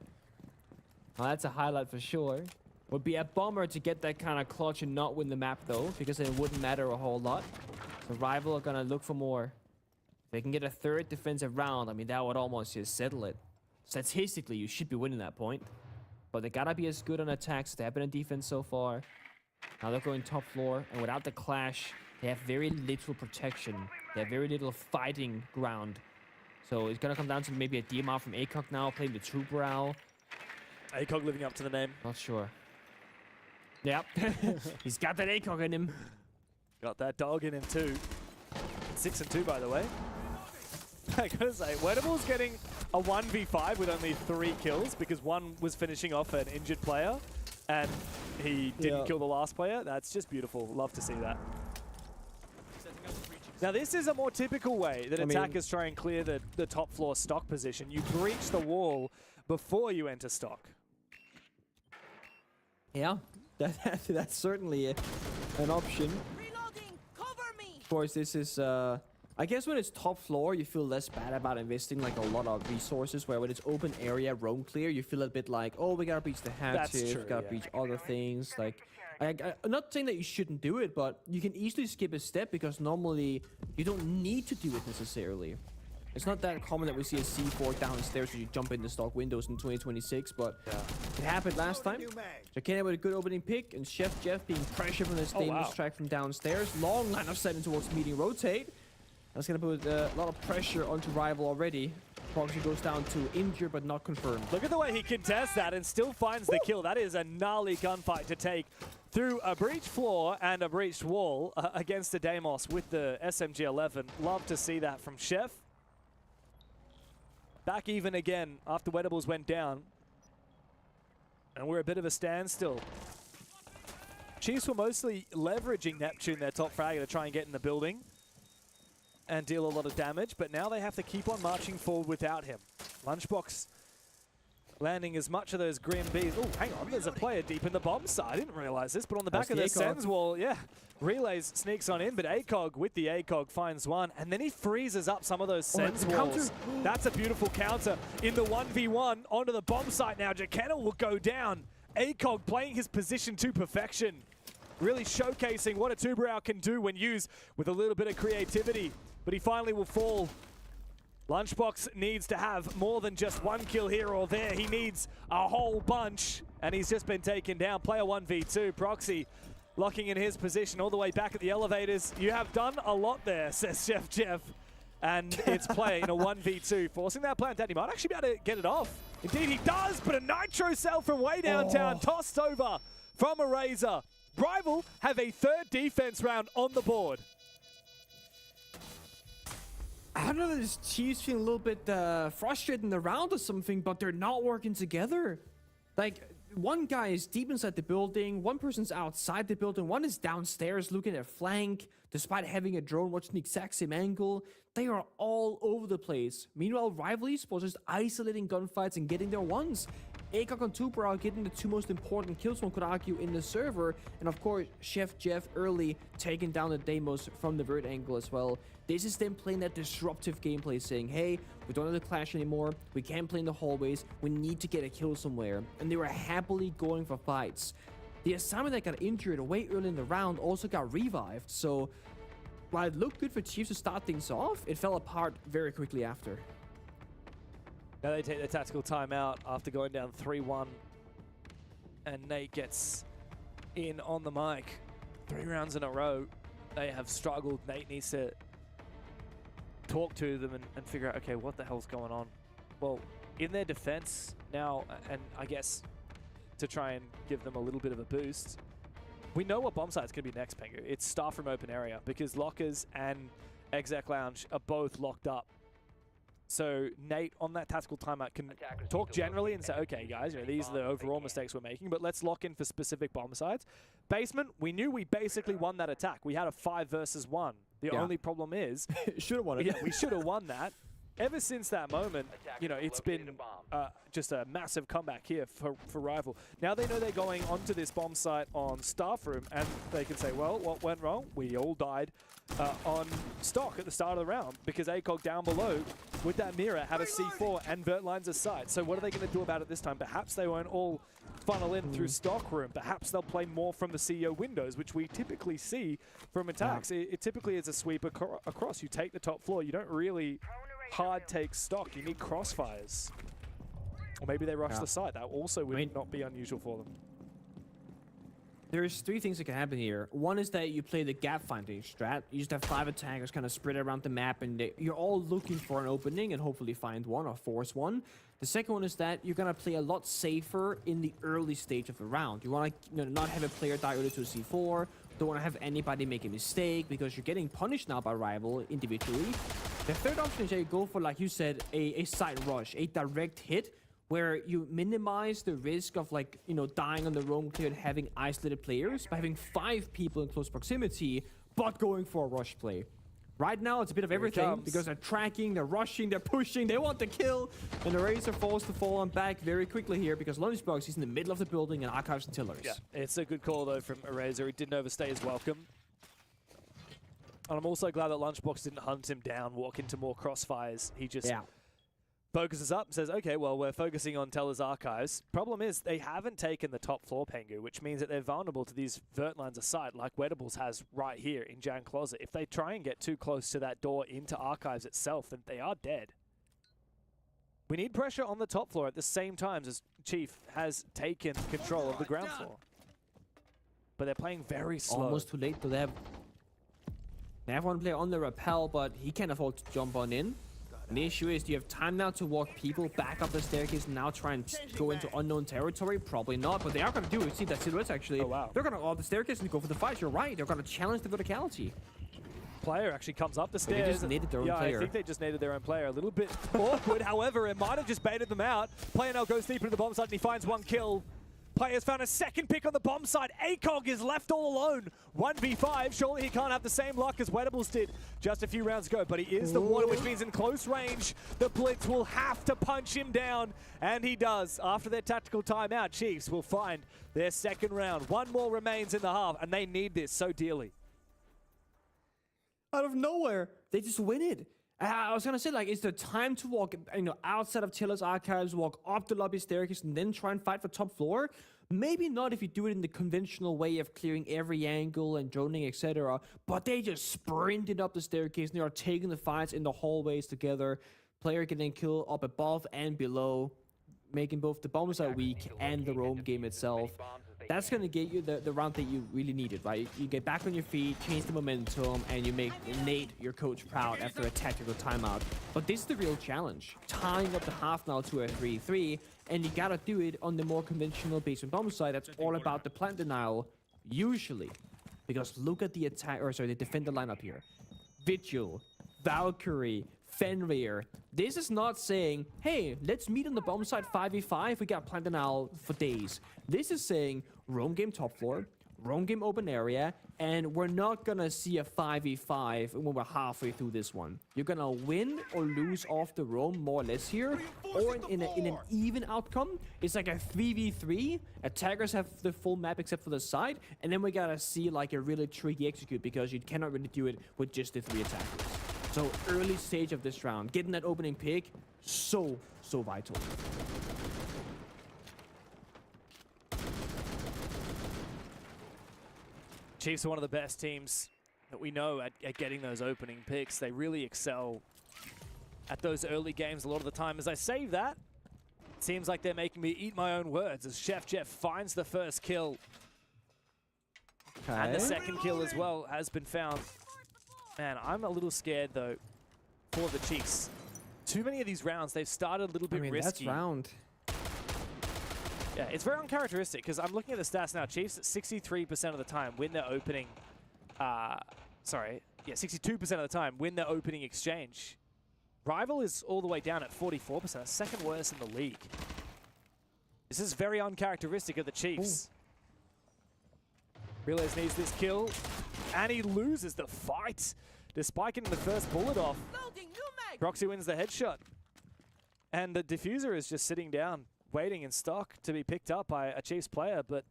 Speaker 7: Well, that's a highlight for sure. Would be a bummer to get that kind of clutch and not win the map though, because it wouldn't matter a whole lot. The Rival are gonna look for more. If they can get a 3rd defensive round, I mean that would almost just settle it. Statistically, you should be winning that point. But they gotta be as good on attacks as they have been on defense so far. Now they're going top floor, and without the clash, they have very little protection. They have very little fighting ground. So it's gonna come down to maybe a DMR from ACOG now, playing the True Brow.
Speaker 6: ACOG living up to the name.
Speaker 7: Not sure. Yep. He's got that ACOG in him.
Speaker 6: Got that dog in him too. 6-2 by the way. I gotta say, Wedables getting a 1v5 with only 3 kills because one was finishing off an injured player. And he didn't kill the last player. That's just beautiful. Love to see that. Now, this is a more typical way that attackers try and clear the top floor stock position. You breach the wall before you enter stock.
Speaker 7: Yeah, that's certainly an option.
Speaker 10: Reloading, cover me.
Speaker 7: Of course, this is, I guess when it's top floor, you feel less bad about investing like a lot of resources, where when it's open area, roam clear, you feel a bit like, oh, we gotta breach the hatch here, we gotta breach other things. Like, I'm not saying that you shouldn't do it, but you can easily skip a step because normally you don't need to do it necessarily. It's not that common that we see a C4 downstairs when you jump in the stock windows in 2026, but it happened last time. Jakena with a good opening pick, and Chef Jeff being pressured from the stainless track from downstairs. Long line of sight in towards medium rotate. That's going to put a lot of pressure onto Rival already. Proxy goes down to injured but not confirmed.
Speaker 6: Look at the way he contests that and still finds the kill. That is a gnarly gunfight to take through a breached floor and a breached wall against the Deimos with the SMG-11. Love to see that from Chef. Back even again after Wedables went down. And we're a bit of a standstill. Chiefs were mostly leveraging Neptune, their top fragger, to try and get in the building and deal a lot of damage, but now they have to keep on marching forward without him. Lunchbox landing as much of those Grim Bees. Oh, hang on, there's a player deep in the bomb side. I didn't realize this, but on the back of the Sens wall, Relays sneaks on in, but ACOG with the ACOG finds one, and then he freezes up some of those Sens walls. That's a beautiful counter in the 1v1 onto the bomb site now. Jakena will go down. ACOG playing his position to perfection. Really showcasing what a Tubarão can do when used with a little bit of creativity. But he finally will fall. Lunchbox needs to have more than just one kill here or there. He needs a whole bunch, and he's just been taken down. Player 1v2, Proxy locking in his position all the way back at the elevators. You have done a lot there, says Chef Jeff. And it's playing a 1v2, forcing that plant down. He might actually be able to get it off. Indeed he does, but a nitro cell from way downtown, tossed over from a Razor. Rival have a third defense round on the board.
Speaker 7: I don't know, this Chiefs feeling a little bit frustrated in the round or something, but they're not working together. Like, one guy is deep inside the building, one person's outside the building, one is downstairs looking at flank, despite having a drone watching the exact same angle. They are all over the place. Meanwhile, Rival Esports is isolating gunfights and getting their ones. ACOG and Tubarão are getting the two most important kills, one could argue, in the server. And of course, Chef Jeff early taking down the Deimos from the vert angle as well. This is them playing that disruptive gameplay, saying, hey, we don't have to clash anymore, we can't play in the hallways, we need to get a kill somewhere. And they were happily going for fights. The assignment that got injured way early in the round also got revived, so while it looked good for Chiefs to start things off, it fell apart very quickly after.
Speaker 6: Now they take their tactical timeout after going down 3-1. And Nate gets in on the mic. 3 rounds in a row. They have struggled. Nate needs to talk to them and figure out, okay, what the hell's going on? Well, in their defense now, and I guess to try and give them a little bit of a boost, we know what bomb site's going to be next, Pengu. It's staff from open area, because Lockers and Exec Lounge are both locked up. So Nate, on that tactical timeout, can talk generally and say, okay, guys, you know, these are the overall mistakes we're making, but let's lock in for specific bomb sites. Basement, we knew we basically won that attack. We had a 5 versus 1. The only problem is...
Speaker 7: should have won it.
Speaker 6: Yeah, we should have won that. Ever since that moment, you know, it's been just a massive comeback here for Rival. Now they know they're going onto this bomb site on Staff Room, and they can say, well, what went wrong? We all died on stock at the start of the round, because ACOG down below with that mirror had a C4 and vert lines of sight. So what are they going to do about it this time? Perhaps they won't all funnel in through stock room. Perhaps they'll play more from the CEO windows, which we typically see from attacks. It typically is a sweep across. You take the top floor. You don't really hard take stock. You need crossfires. Or maybe they rush the site. That also would not be unusual for them.
Speaker 7: There's 3 things that can happen here. One is that you play the gap finding strat. You just have 5 attackers kind of spread around the map, and you're all looking for an opening and hopefully find one or force one. The second one is that you're going to play a lot safer in the early stage of the round. You want to not have a player die early to a C4. Don't want to have anybody make a mistake, because you're getting punished now by Rival individually. The third option is that you go for, like you said, a side rush, a direct hit, where you minimize the risk of like, you know, dying on the roam clear and having isolated players by having 5 people in close proximity, but going for a rush play. Right now, it's a bit of everything because they're tracking, they're rushing, they're pushing, they want the kill, and the Rays are forced to fall on back very quickly here because Lunchbox is in the middle of the building and Archives and Tillers.
Speaker 6: Yeah, it's a good call though from Eraser. He didn't overstay his welcome. And I'm also glad that Lunchbox didn't hunt him down, walk into more crossfires. He just focuses up and says, okay, well, we're focusing on Teller's Archives. Problem is, they haven't taken the top floor, Pengu, which means that they're vulnerable to these vert lines of sight, like Wedables has right here in Jan Closet. If they try and get too close to that door into Archives itself, then they are dead. We need pressure on the top floor at the same time as Chief has taken control of the ground floor. But they're playing very slow.
Speaker 7: Almost too late, but they have one player on the rappel, but he can't afford to jump on in. And the issue is, do you have time now to walk people back up the staircase and now try and go into unknown territory? Probably not, but they are going to do it. See, that silhouette actually.
Speaker 6: Oh, wow.
Speaker 7: They're going to off the staircase and go for the fight. You're right. They're going to challenge the verticality.
Speaker 6: Player actually comes up the stairs.
Speaker 7: They just needed their own player.
Speaker 6: I think they just needed their own player. A little bit awkward, however, it might have just baited them out. Player now goes deep into the bomb site and he finds 1 kill. Player's found a second pick on the bomb site. ACOG is left all alone. 1v5. Surely he can't have the same luck as Wedables did just a few rounds ago, but he is the one, which means in close range, the Blitz will have to punch him down, and he does. After their tactical timeout, Chiefs will find their second round. 1 more remains in the half, and they need this so dearly.
Speaker 7: Out of nowhere, they just win it. I was gonna say, like, is there time to walk, you know, outside of Tiller's Archives, walk up the lobby staircase, and then try and fight for top floor? Maybe not if you do it in the conventional way of clearing every angle and droning, etc. But they just sprinted up the staircase, and they are taking the fights in the hallways together. Player getting killed up above and below, making both the bomb site weak and the roam game itself. That's going to get you the round that you really needed, right? You get back on your feet, change the momentum, and you make Nate, your coach, proud after a tactical timeout. But this is the real challenge. Tying up the half now to a 3-3, and you got to do it on the more conventional basement bomb side. That's all about the plant denial, usually. Because look at the attack, or sorry, the defender lineup here. Vigil, Valkyrie, Fenrir. This is not saying, hey, let's meet on the bomb site 5v5. We got plant denial for days. This is saying roam game top floor, roam game open area, and we're not gonna see a 5v5 when we're halfway through this one. You're gonna win or lose off the roam more or less here, or in an even outcome. It's like a 3v3. Attackers have the full map except for the side, and then we gotta see like a really tricky execute because you cannot really do it with just the 3 attackers. So early stage of this round, getting that opening pick, so vital.
Speaker 6: Chiefs are one of the best teams that we know at getting those opening picks. They really excel at those early games a lot of the time. As I say that, it seems like they're making me eat my own words as Chef Jeff finds the first kill. And the second kill as well has been found. Man, I'm a little scared, though, for the Chiefs. Too many of these rounds, they've started a little bit risky.
Speaker 7: That's round.
Speaker 6: Yeah, it's very uncharacteristic, because I'm looking at the stats now. Chiefs, 63% of the time, win their opening... 62% of the time, win their opening exchange. Rival is all the way down at 44%, second worst in the league. This is very uncharacteristic of the Chiefs. Relays needs this kill, and he loses the fight. Despite getting the first bullet off, Proxy wins the headshot. And the diffuser is just sitting down, waiting in stock to be picked up by a Chiefs player, but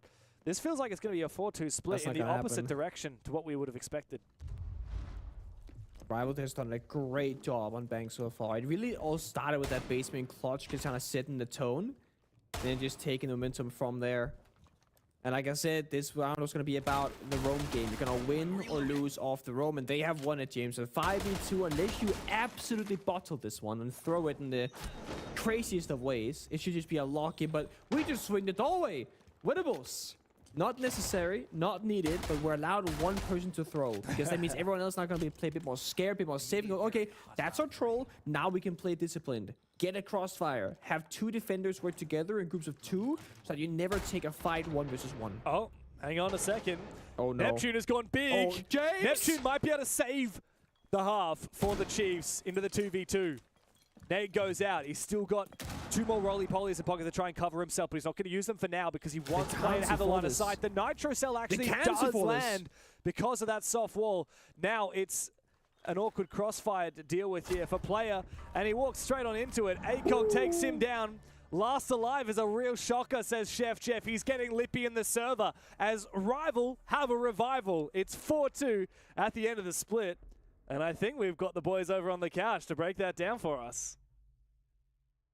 Speaker 6: this feels like it's going to be a 4-2 split in the opposite direction to what we would have expected.
Speaker 7: Rival has done a great job on Bang so far. It really all started with that basement clutch, just kind of setting the tone, then just taking momentum from there. And like I said, this round was going to be about the roam game. You're going to win or lose off the roam, and they have won it, James. So 5v2, unless you absolutely bottle this one and throw it in the craziest of ways, it should just be a lock game. But we just swing the doorway. Winnable. Not necessary, not needed, but we're allowed one person to throw, because that means everyone else is not going to play a bit more scared, a bit more safe. Go, okay, that's our troll. Now we can play disciplined. Get a crossfire. Have 2 defenders work together in groups of 2, so that you never take a fight 1 versus 1.
Speaker 6: Oh, hang on a second.
Speaker 7: Oh, no.
Speaker 6: Neptune has gone big.
Speaker 7: Oh, James!
Speaker 6: Neptune might be able to save the half for the Chiefs into the 2v2. Nate goes out. He's still got 2 more roly-polies in pocket to try and cover himself, but he's not going to use them for now because he wants Player to have the line of sight. The Nitro Cell actually does land because of that soft wall. Now it's an awkward crossfire to deal with here for Player, and he walks straight on into it. ACOG takes him down. Last alive is a real shocker, says Chef Jeff. He's getting lippy in the server as Rival have a revival. It's 4-2 at the end of the split. And I think we've got the boys over on the couch to break that down for us.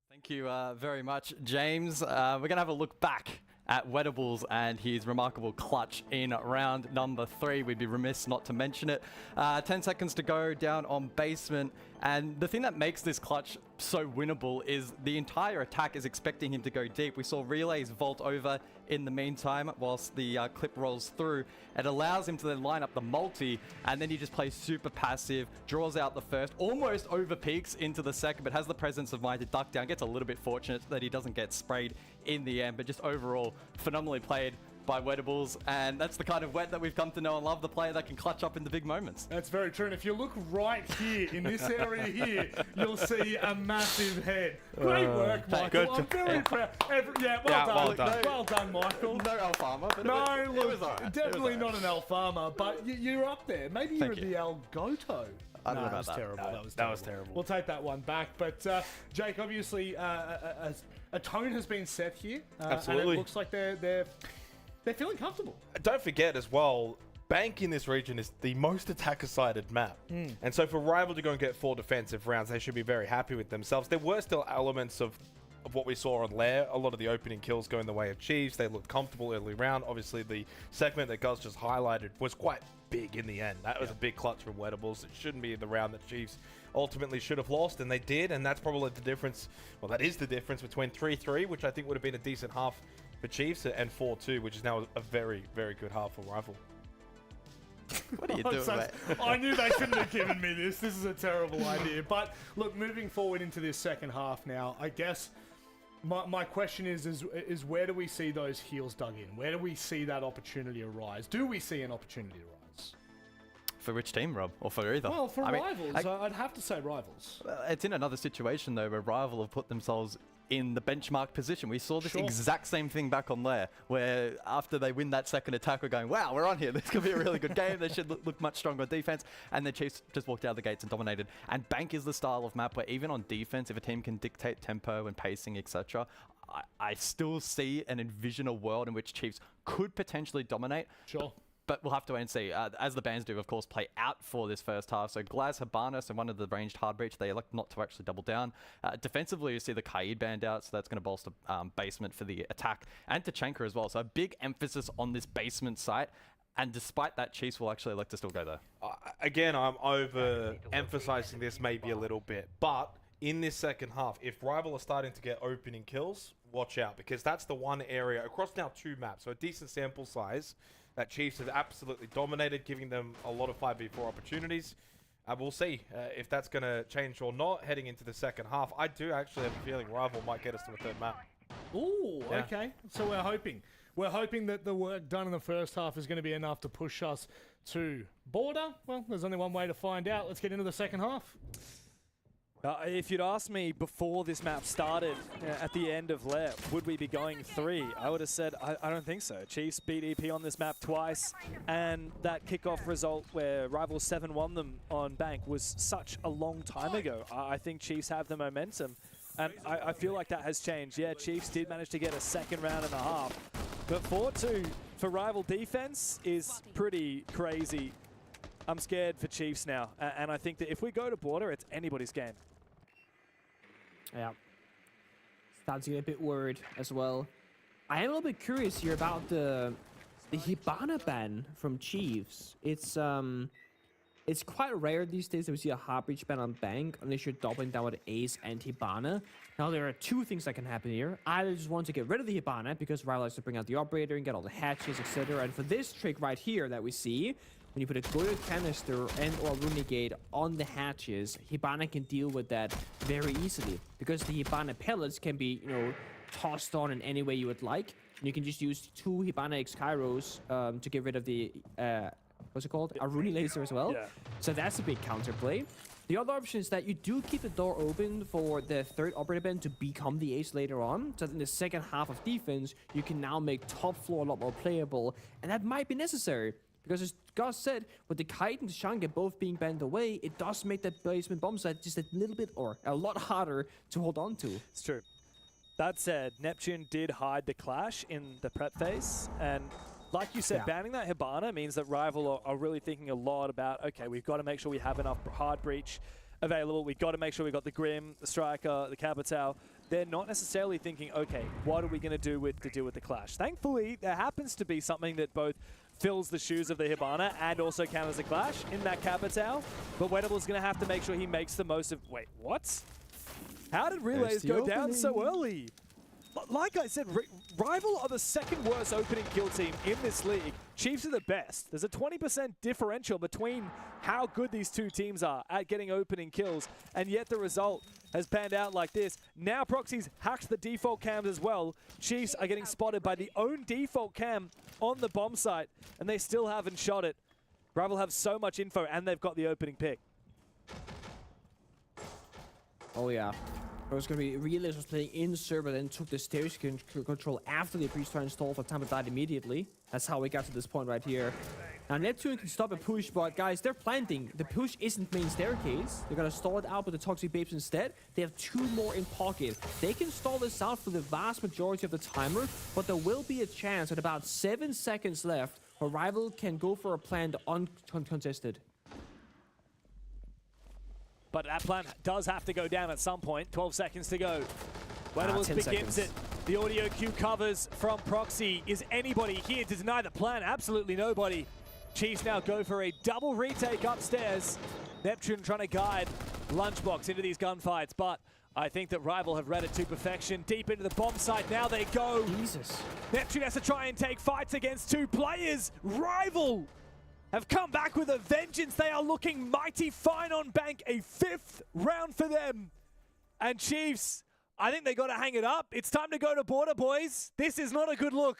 Speaker 3: Thank you very much, James. We're going to have a look back at Wedables and his remarkable clutch in round number 3. We'd be remiss not to mention it. 10 seconds to go down on basement. And the thing that makes this clutch so winnable is the entire attack is expecting him to go deep. We saw Relays vault over in the meantime whilst the clip rolls through. It allows him to then line up the multi, and then he just plays super passive, draws out the first, almost over peaks into the second, but has the presence of mind to duck down. Gets a little bit fortunate that he doesn't get sprayed in the end, but just overall phenomenally played by Wedables, and that's the kind of Wet that we've come to know and love, the player that can clutch up in the big moments.
Speaker 1: That's very true, and if you look right here, in this area here, you'll see a massive head. Great work, Michael. I'm very proud. Well done, Michael.
Speaker 3: No Alfama, but
Speaker 1: no,
Speaker 3: it was all right.
Speaker 1: Definitely not an Alfama, but you're up there. Maybe you're the El Goto.
Speaker 3: I don't know about
Speaker 1: that was
Speaker 3: that.
Speaker 1: terrible.
Speaker 2: No,
Speaker 1: That was terrible. We'll take that one back. But Jake, obviously, a tone has been set here.
Speaker 2: Absolutely.
Speaker 1: And it looks like they're feeling comfortable.
Speaker 2: Don't forget as well, Bank in this region is the most attacker-sided map. And so for Rival to go and get 4 defensive rounds, they should be very happy with themselves. There were still elements of what we saw on Lair. A lot of the opening kills going the way of Chiefs. They looked comfortable early round. Obviously, the segment that Gus just highlighted was quite big in the end. That was a big clutch from Wedables. It shouldn't be the round that Chiefs ultimately should have lost, and they did, and that's probably the difference. Well, that is the difference between 3-3, which I think would have been a decent half for Chiefs, and 4-2, which is now a very, very good half for Rival.
Speaker 3: What are you doing, mate?
Speaker 1: I knew they shouldn't have given me this. This is a terrible idea. But look, moving forward into this second half now, I guess my question is where do we see those heels dug in? Where do we see that opportunity arise? Do we see an opportunity arise?
Speaker 3: For which team, Rob? Or for either?
Speaker 1: Well, for Rivals. I'd have to say Rivals.
Speaker 3: It's in another situation, though, where Rival have put themselves in the benchmark position. We saw this exact same thing back on Lair, where after they win that second attack, we're going, wow, we're on here. This could be a really good game. They should look much stronger on defense. And the Chiefs just walked out of the gates and dominated. And Bank is the style of map where even on defense, if a team can dictate tempo and pacing, etc., I still see and envision a world in which Chiefs could potentially dominate.
Speaker 1: Sure.
Speaker 3: But we'll have to wait and see. As the bans do, of course, play out for this first half. So Glaz, Habanas, and one of the ranged hard breach, they elect not to actually double down. Defensively, you see the Kaid banned out, so that's going to bolster basement for the attack. And Tachanka as well. So a big emphasis on this basement site. And despite that, Chiefs will actually elect to still go there.
Speaker 2: Again, I'm over-emphasizing this maybe a little bit. But in this second half, if Rival are starting to get opening kills, watch out. Because that's the one area across now 2 maps. So a decent sample size that Chiefs have absolutely dominated, giving them a lot of 5v4 opportunities. We'll see if that's going to change or not heading into the second half. I do actually have a feeling Rival might get us to a 3rd map.
Speaker 1: Ooh, okay. So we're hoping. We're hoping that the work done in the first half is going to be enough to push us to border. Well, there's only one way to find out. Let's get into the second half.
Speaker 6: If you'd asked me before this map started, at the end of Lair, would we be going 3? I would have said, I don't think so. Chiefs beat EP on this map twice, and that kickoff result where Rival 7-1 them on Bank was such a long time ago. I think Chiefs have the momentum, and I feel like that has changed. Yeah, Chiefs did manage to get a 2nd round and a half, but 4-2 for Rival defense is pretty crazy. I'm scared for Chiefs now, and I think that if we go to border, it's anybody's game.
Speaker 7: Yeah. Starting to get a bit worried as well. I am a little bit curious here about the Hibana ban from Chiefs. It's quite rare these days that we see a hard breach ban on Bank unless you're doubling down with Ace and Hibana. Now there are 2 things that can happen here. Either just want to get rid of the Hibana because Rival likes to bring out the operator and get all the hatches, etc. And for this trick right here that we see, when you put a Goyo canister and or Runegate on the hatches, Hibana can deal with that very easily. Because the Hibana pellets can be, tossed on in any way you would like. And you can just use 2 Hibana X Kairos to get rid of the what's it called? A Rooney laser as well.
Speaker 6: Yeah.
Speaker 7: So that's a big counterplay. The other option is that you do keep the door open for the third operator Ben to become the ace later on. So that in the second half of defense, you can now make top floor a lot more playable. And that might be necessary. Because as Gus said, with the Kite and the Shanka both being banned away, it does make that basement bomb site just a little bit or a lot harder to hold on to.
Speaker 6: It's true. That said, Neptune did hide the Clash in the prep phase. And like you said, banning that Hibana means that Rival are really thinking a lot about, okay, we've got to make sure we have enough hard breach available. We've got to make sure we've got the Grim, the Striker, the Capitao. They're not necessarily thinking, okay, what are we going to deal with the Clash? Thankfully, there happens to be something that both fills the shoes of the Hibana and also counters the Clash in that Capitao. But Weddable's going to have to make sure he makes the most of... Wait, what? How did Relays go down so early? Like I said, Rival are the second worst opening kill team in this league. Chiefs are the best. There's a 20% differential between how good these two teams are at getting opening kills, and yet the result has panned out like this. Now Proxy's hacked the default cams as well. Chiefs are getting spotted by the own default cam on the bomb site, and they still haven't shot it. Rival have so much info, and they've got the opening pick.
Speaker 7: Oh yeah. It was going to be Relays was playing in server, then took the stairs control after the priest installed for Tampa died immediately. That's how we got to this point right here. Now Neptune can stop a push, but guys, they're planting. The push isn't main staircase. They're going to stall it out with the Toxic Babes instead. They have 2 more in pocket. They can stall this out for the vast majority of the timer, but there will be a chance at about 7 seconds left where Rival can go for a plant uncontested.
Speaker 6: But that plan does have to go down at some point. 12 seconds to go. Weddable's begins it. The audio cue covers from Proxy. Is anybody here to deny the plan? Absolutely nobody. Chiefs now go for a double retake upstairs. Neptune trying to guide Lunchbox into these gunfights, but I think that Rival have read it to perfection. Deep into the bomb site, now they go.
Speaker 7: Jesus.
Speaker 6: Neptune has to try and take fights against 2 players. Rival have come back with a vengeance. They are looking mighty fine on bank. A 5th round for them. And Chiefs, I think they got to hang it up. It's time to go to border, boys. This is not a good look.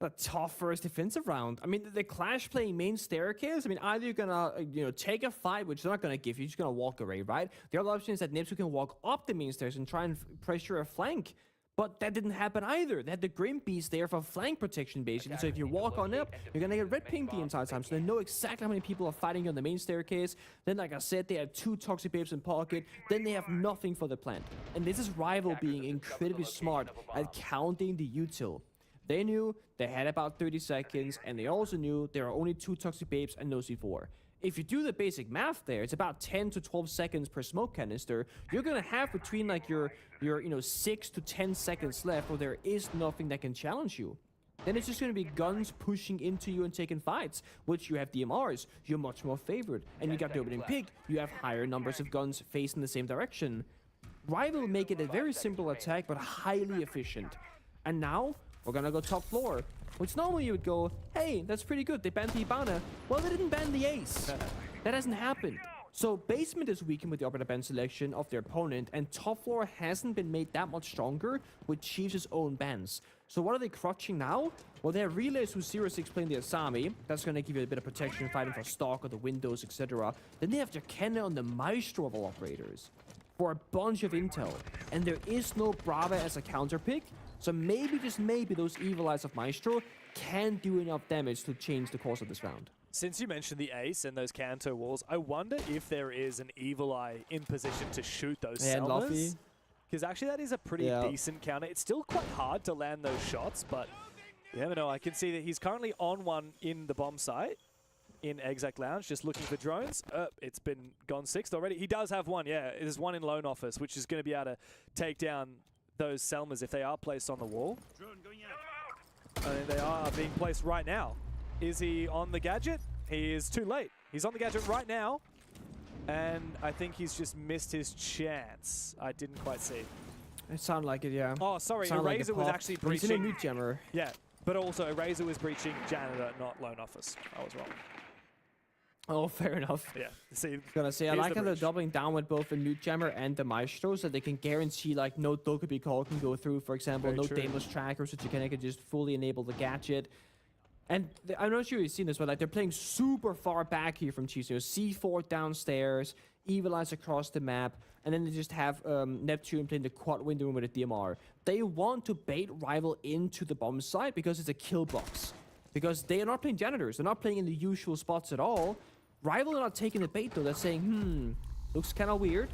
Speaker 7: A tough first defensive round. I mean, the Clash playing main staircase. I mean, either you're gonna, take a fight, which they're not gonna give you. You're just gonna walk away, right? The other option is that Neptune can walk up the main stairs and try and pressure a flank. But that didn't happen either. They had the Grim Beast there for flank protection, basically. So if you walk on up, you're going to get red ping the entire time. So they know exactly how many people are fighting on the main staircase. Then, like I said, they have 2 Toxic Babes in pocket. Then they have nothing for the plant. And this is Rival being incredibly smart at counting the util. They knew they had about 30 seconds, and they also knew there are only 2 Toxic Babes and no C4. If you do the basic math there, it's about 10 to 12 seconds per smoke canister. You're gonna have between like your 6 to 10 seconds left where there is nothing that can challenge you. Then it's just gonna be guns pushing into you and taking fights, which you have DMRs, you're much more favored. And you got the opening pick, you have higher numbers of guns facing the same direction. Rival make it a very simple attack, but highly efficient. And now, we're gonna go top floor. Which normally you would go, hey, that's pretty good. They banned the Hibana. Well, they didn't ban the Ace. That hasn't happened. So basement is weakened with the operator ban selection of their opponent, and top floor hasn't been made that much stronger with Chiefs' own bans. So what are they crutching now? Well, they have Relays who's 0-6 playing the Asami. That's going to give you a bit of protection fighting for stock or the windows, etc. Then they have Jakena on the Maestro of all operators for a bunch of intel. And there is no Brava as a counter pick. So maybe, just maybe, those Evil Eyes of Maestro can do enough damage to change the course of this round.
Speaker 6: Since you mentioned the Ace and those Kanto walls, I wonder if there is an Evil Eye in position to shoot those Selmas. Because actually that is a pretty decent counter. It's still quite hard to land those shots, but you never know. I can see that he's currently on one in the bomb site in Exec Lounge, just looking for drones. It's been gone 6th already. He does have one, yeah. There's one in Lone Office, which is going to be able to take down those Selmas if they are placed on the wall. I mean, they are being placed right now. Is he on the gadget? He is too late. He's on the gadget right now. And I think he's just missed his chance. I didn't quite see.
Speaker 7: It sounded like it, yeah.
Speaker 6: Oh, sorry.
Speaker 7: Sounded
Speaker 6: Eraser
Speaker 7: like
Speaker 6: was actually breaching.
Speaker 7: He's in a mute jammer.
Speaker 6: Yeah, but also Eraser was breaching Janitor, not Lone Office. I was wrong.
Speaker 7: Oh, fair enough.
Speaker 6: Yeah. See,
Speaker 7: gonna say, I like how they're doubling down with both the Mute Jammer and the Maestro, so they can guarantee, like, no Dokkaebi call can go through, for example, no Daemos trackers, so you can just fully enable the gadget. And I'm not sure you've seen this, but like they're playing super far back here from Chiefs. You know, C4 downstairs, Evil Eyes across the map, and then they just have Neptune playing the quad window with a DMR. They want to bait Rival into the bomb site because it's a kill box. Because they are not playing janitors. They're not playing in the usual spots at all. Rival are not taking the bait though. They're saying, looks kind of weird.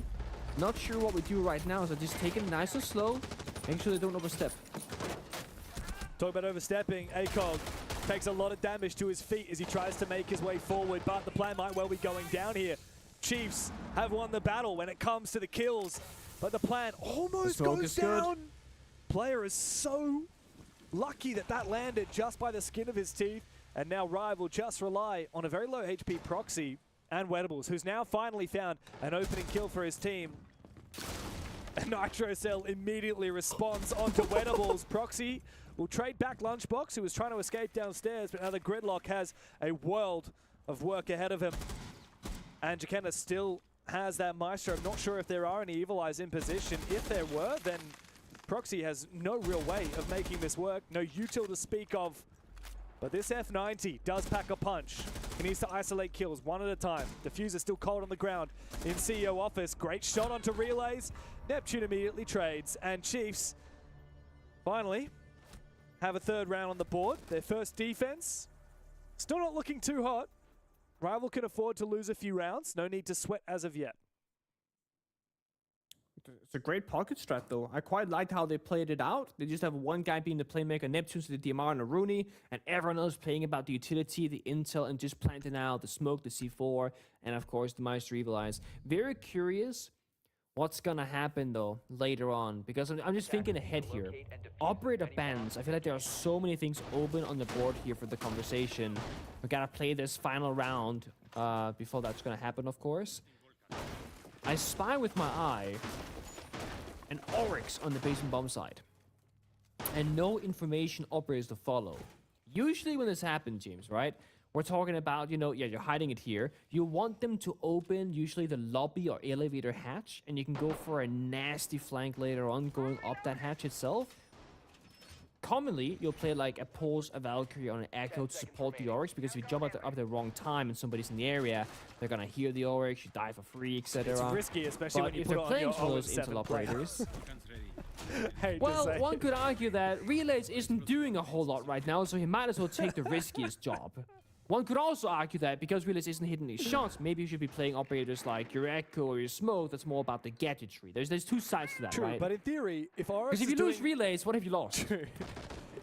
Speaker 7: Not sure what we do right now, so just take it nice and slow. Make sure they don't overstep.
Speaker 6: Talk about overstepping. ACOG takes a lot of damage to his feet as he tries to make his way forward, but the plan might well be going down here. Chiefs have won the battle when it comes to the kills, but the plan almost goes down. Player is so lucky that that landed just by the skin of his teeth, and now Rival just rely on a very low HP Proxy and Wedables, who's now finally found an opening kill for his team. And Nitrocell immediately responds onto Wedables. Proxy will trade back Lunchbox, who was trying to escape downstairs, but now the Gridlock has a world of work ahead of him. And Jakenna still has that Maestro. I'm not sure if there are any Evil Eyes in position. If there were, then Proxy has no real way of making this work. No util to speak of. But this F90 does pack a punch. He needs to isolate kills one at a time. Diffuser still cold on the ground in CEO office. Great shot onto relays. Neptune immediately trades. And Chiefs finally have a third round on the board. Their first defense. Still not looking too hot. Rival can afford to lose a few rounds. No need to sweat as of yet.
Speaker 7: It's a great pocket strat, though. I quite liked how they played it out. They just have one guy being the playmaker, Neptune, to the DMR and a Rooney, and everyone else playing about the utility, the intel, and just planting out the smoke, the C4, and of course the Maestro Evil Eyes. Very curious what's gonna happen though later on, because I'm just thinking ahead here. Operator bans. I feel like there are so many things open on the board here for the conversation. We gotta play this final round before that's gonna happen, of course. I spy with my eye an Oryx on the basement bomb side, and no information operators to follow. Usually when this happens, James, right? We're talking about, you know, yeah, you're hiding it here. You want them to open usually the lobby or elevator hatch, and you can go for a nasty flank later on going up that hatch itself. Commonly, you'll play like a Pulse, a Valkyrie, or an Echo to support the Oryx, because if you jump up at the wrong time and somebody's in the area, they're gonna hear the Oryx, you die for free, etc.
Speaker 6: It's risky, especially when you put on your
Speaker 7: for those
Speaker 6: 7
Speaker 7: intel operators.
Speaker 6: Well,
Speaker 7: one could argue that Relays isn't doing a whole lot right now, so he might as well take the riskiest job. One could also argue that because Relays isn't hitting these shots, maybe you should be playing operators like your Echo or your Smoke. That's more about the gadgetry. There's two sides to that,
Speaker 6: True,
Speaker 7: right?
Speaker 6: but in theory, if Oryx
Speaker 7: Because if you lose Relays, what have you lost?
Speaker 6: True.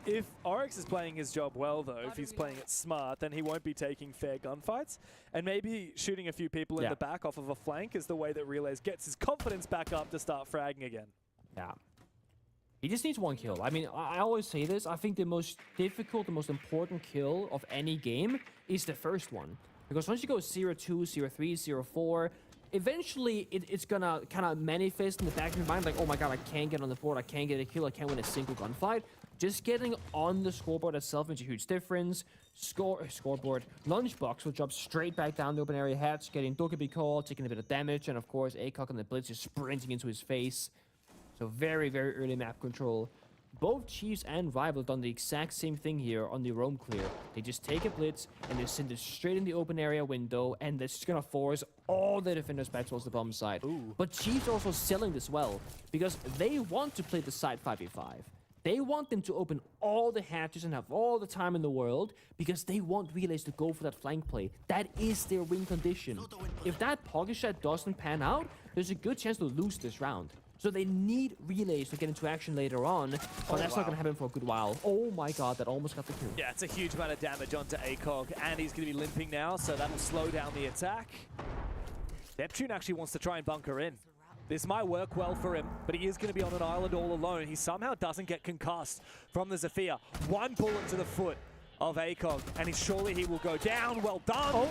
Speaker 6: If Oryx is playing his job well, though, if he's playing it smart, then he won't be taking fair gunfights. And maybe shooting a few people in the back off of a flank is the way that Relays gets his confidence back up to start fragging again.
Speaker 7: Yeah. He just needs one kill. I mean, I always say this. I think the most difficult, the most important kill of any game is the first one. Because once you go 0-2, 0-3, 0-4, eventually it's gonna kind of manifest in the back of your mind like, oh my god, I can't get on the board, I can't get a kill, I can't win a single gunfight. Just getting on the scoreboard itself makes a huge difference. Scoreboard. Lunchbox will drop straight back down the open area hatch, getting Dokkaebi call, taking a bit of damage, and of course ACOG on the blitz is sprinting into his face. So very, very early map control. Both Chiefs and Rival done the exact same thing here on the roam clear. They just take a blitz and they send it straight in the open area window, and that's just gonna force all the defenders back towards the bomb side. Ooh. But Chiefs are also selling this well, because they want to play the side 5v5. They want them to open all the hatches and have all the time in the world, because they want Relays to go for that flank play. That is their win condition. If that pocket shot doesn't pan out, there's a good chance to lose this round. So they need Relays to get into action later on, but that's not going to happen for a good while. Oh my god, that almost got the kill.
Speaker 6: Yeah, it's a huge amount of damage onto ACOG, and he's going to be limping now, so that'll slow down the attack. Neptune actually wants to try and bunker in. This might work well for him, but he is going to be on an island all alone. He somehow doesn't get concussed from the Zephyr. One bullet to the foot of ACOG, and surely he will go down. Well done. Oh.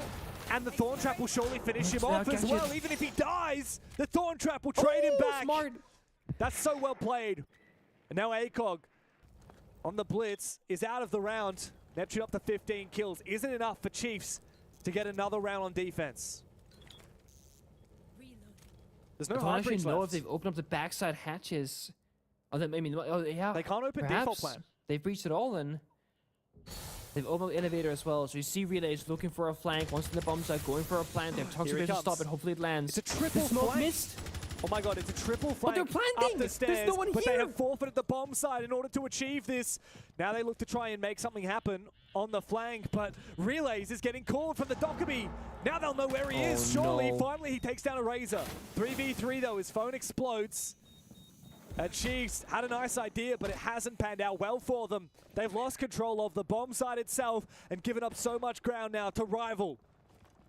Speaker 6: And the Thorn Trap will surely finish him off as well. Even if he dies, the Thorn Trap will trade him back.
Speaker 7: Smart.
Speaker 6: That's so well played. And now ACOG on the blitz is out of the round. Neptune up to 15 kills. Isn't enough for Chiefs to get another round on defense. There's no hard breach
Speaker 7: know
Speaker 6: left.
Speaker 7: if they've opened up the backside hatches. Oh, I mean, oh, yeah.
Speaker 6: They can't open
Speaker 7: Perhaps
Speaker 6: default plan.
Speaker 7: They've breached it all, then They've opened up elevator as well, so you see Relays looking for a flank. Once in the bomb site, going for a plant. They have Toxic to stop it. Hopefully it lands.
Speaker 6: It's a triple
Speaker 7: the smoke
Speaker 6: flank.
Speaker 7: missed.
Speaker 6: Oh my god, it's a triple flank
Speaker 7: they're planting!
Speaker 6: up the stairs,
Speaker 7: There's no one
Speaker 6: but
Speaker 7: here!
Speaker 6: they have forfeited the bomb side in order to achieve this. Now they look to try and make something happen on the flank, but Relays is getting called from the Dockerby. Now they'll know where he is. Surely, finally he takes down a Razor. 3v3 though, his phone explodes. And Chiefs had a nice idea, but it hasn't panned out well for them. They've lost control of the bomb site itself and given up so much ground now to Rival,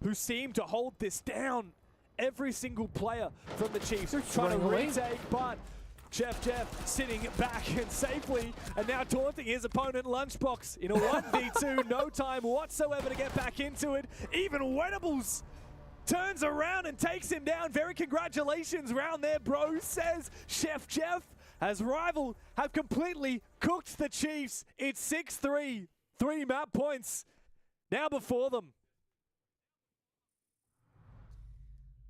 Speaker 6: who seem to hold this down. Every single player from the Chiefs are trying to retake, but Jeff sitting back and safely, and now taunting his opponent Lunchbox in a 1v2. No time whatsoever to get back into it. Even Wettables turns around and takes him down. Very congratulations round there, bro, says Chef Jeff, as Rival have completely cooked the Chiefs. It's 6-3, 3 map points now before them.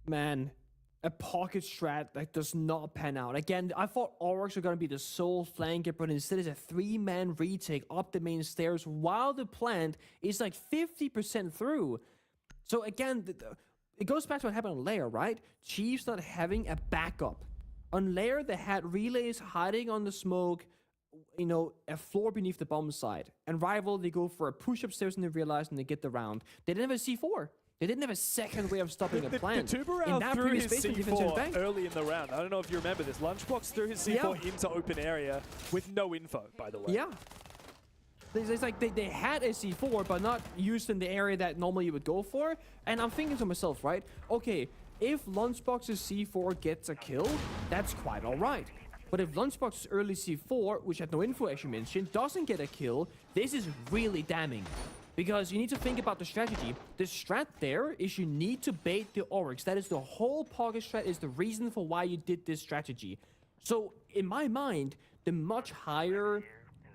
Speaker 7: Man, a pocket strat that does not pan out. Again, I thought Oryx were going to be the sole flanker, but instead it's a 3-man retake up the main stairs while the plant is like 50% through. So again, it goes back to what happened on Lair, right? Chiefs not having a backup. On Lair, they had Relays hiding on the smoke, you know, a floor beneath the bomb side. And Rival, they go for a push upstairs and they realize and they get the round. They didn't have a C4. They didn't have a second way of stopping a plant.
Speaker 6: The Tuber threw his C4 early in the round. I don't know if you remember this. Lunchbox threw his C4 into open area with no info, by the way.
Speaker 7: Yeah. It's like they had a C4, but not used in the area that normally you would go for. And I'm thinking to myself, right? Okay, if Lunchbox's C4 gets a kill, that's quite all right. But if Lunchbox's early C4, which had no info as you mentioned, doesn't get a kill, this is really damning. Because you need to think about the strategy. The strat there is you need to bait the Oryx. That is the whole pocket strat, is the reason for why you did this strategy. So in my mind, the much higher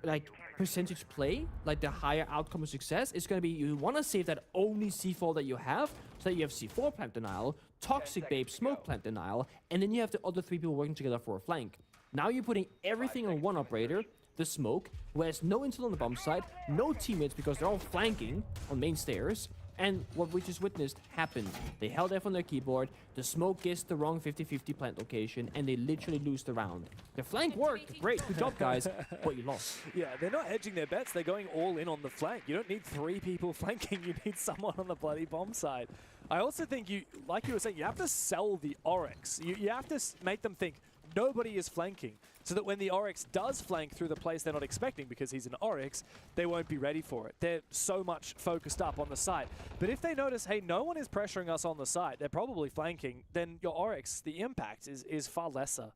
Speaker 7: like percentage play, like the higher outcome of success, is going to be you want to save that only C4 that you have, so that you have C4 plant denial, Toxic Babe smoke plant denial, and then you have the other 3 people working together for a flank. Now you're putting everything on one operator, the smoke, who has no intel on the bomb side, no teammates because they're all flanking on main stairs, and what we just witnessed happened. They held F on their keyboard, the smoke guessed the wrong 50-50 plant location, and they literally lose the round. The flank worked, great, good job guys, but you lost.
Speaker 6: Yeah, they're not hedging their bets, they're going all in on the flank. You don't need 3 people flanking, you need someone on the bloody bomb side. I also think you, like you were saying, you have to sell the Oryx. You have to make them think nobody is flanking, so that when the Oryx does flank through the place they're not expecting because he's an Oryx, they won't be ready for it. They're so much focused up on the side. But if they notice, hey, no one is pressuring us on the side, they're probably flanking, then your Oryx, the impact is far lesser.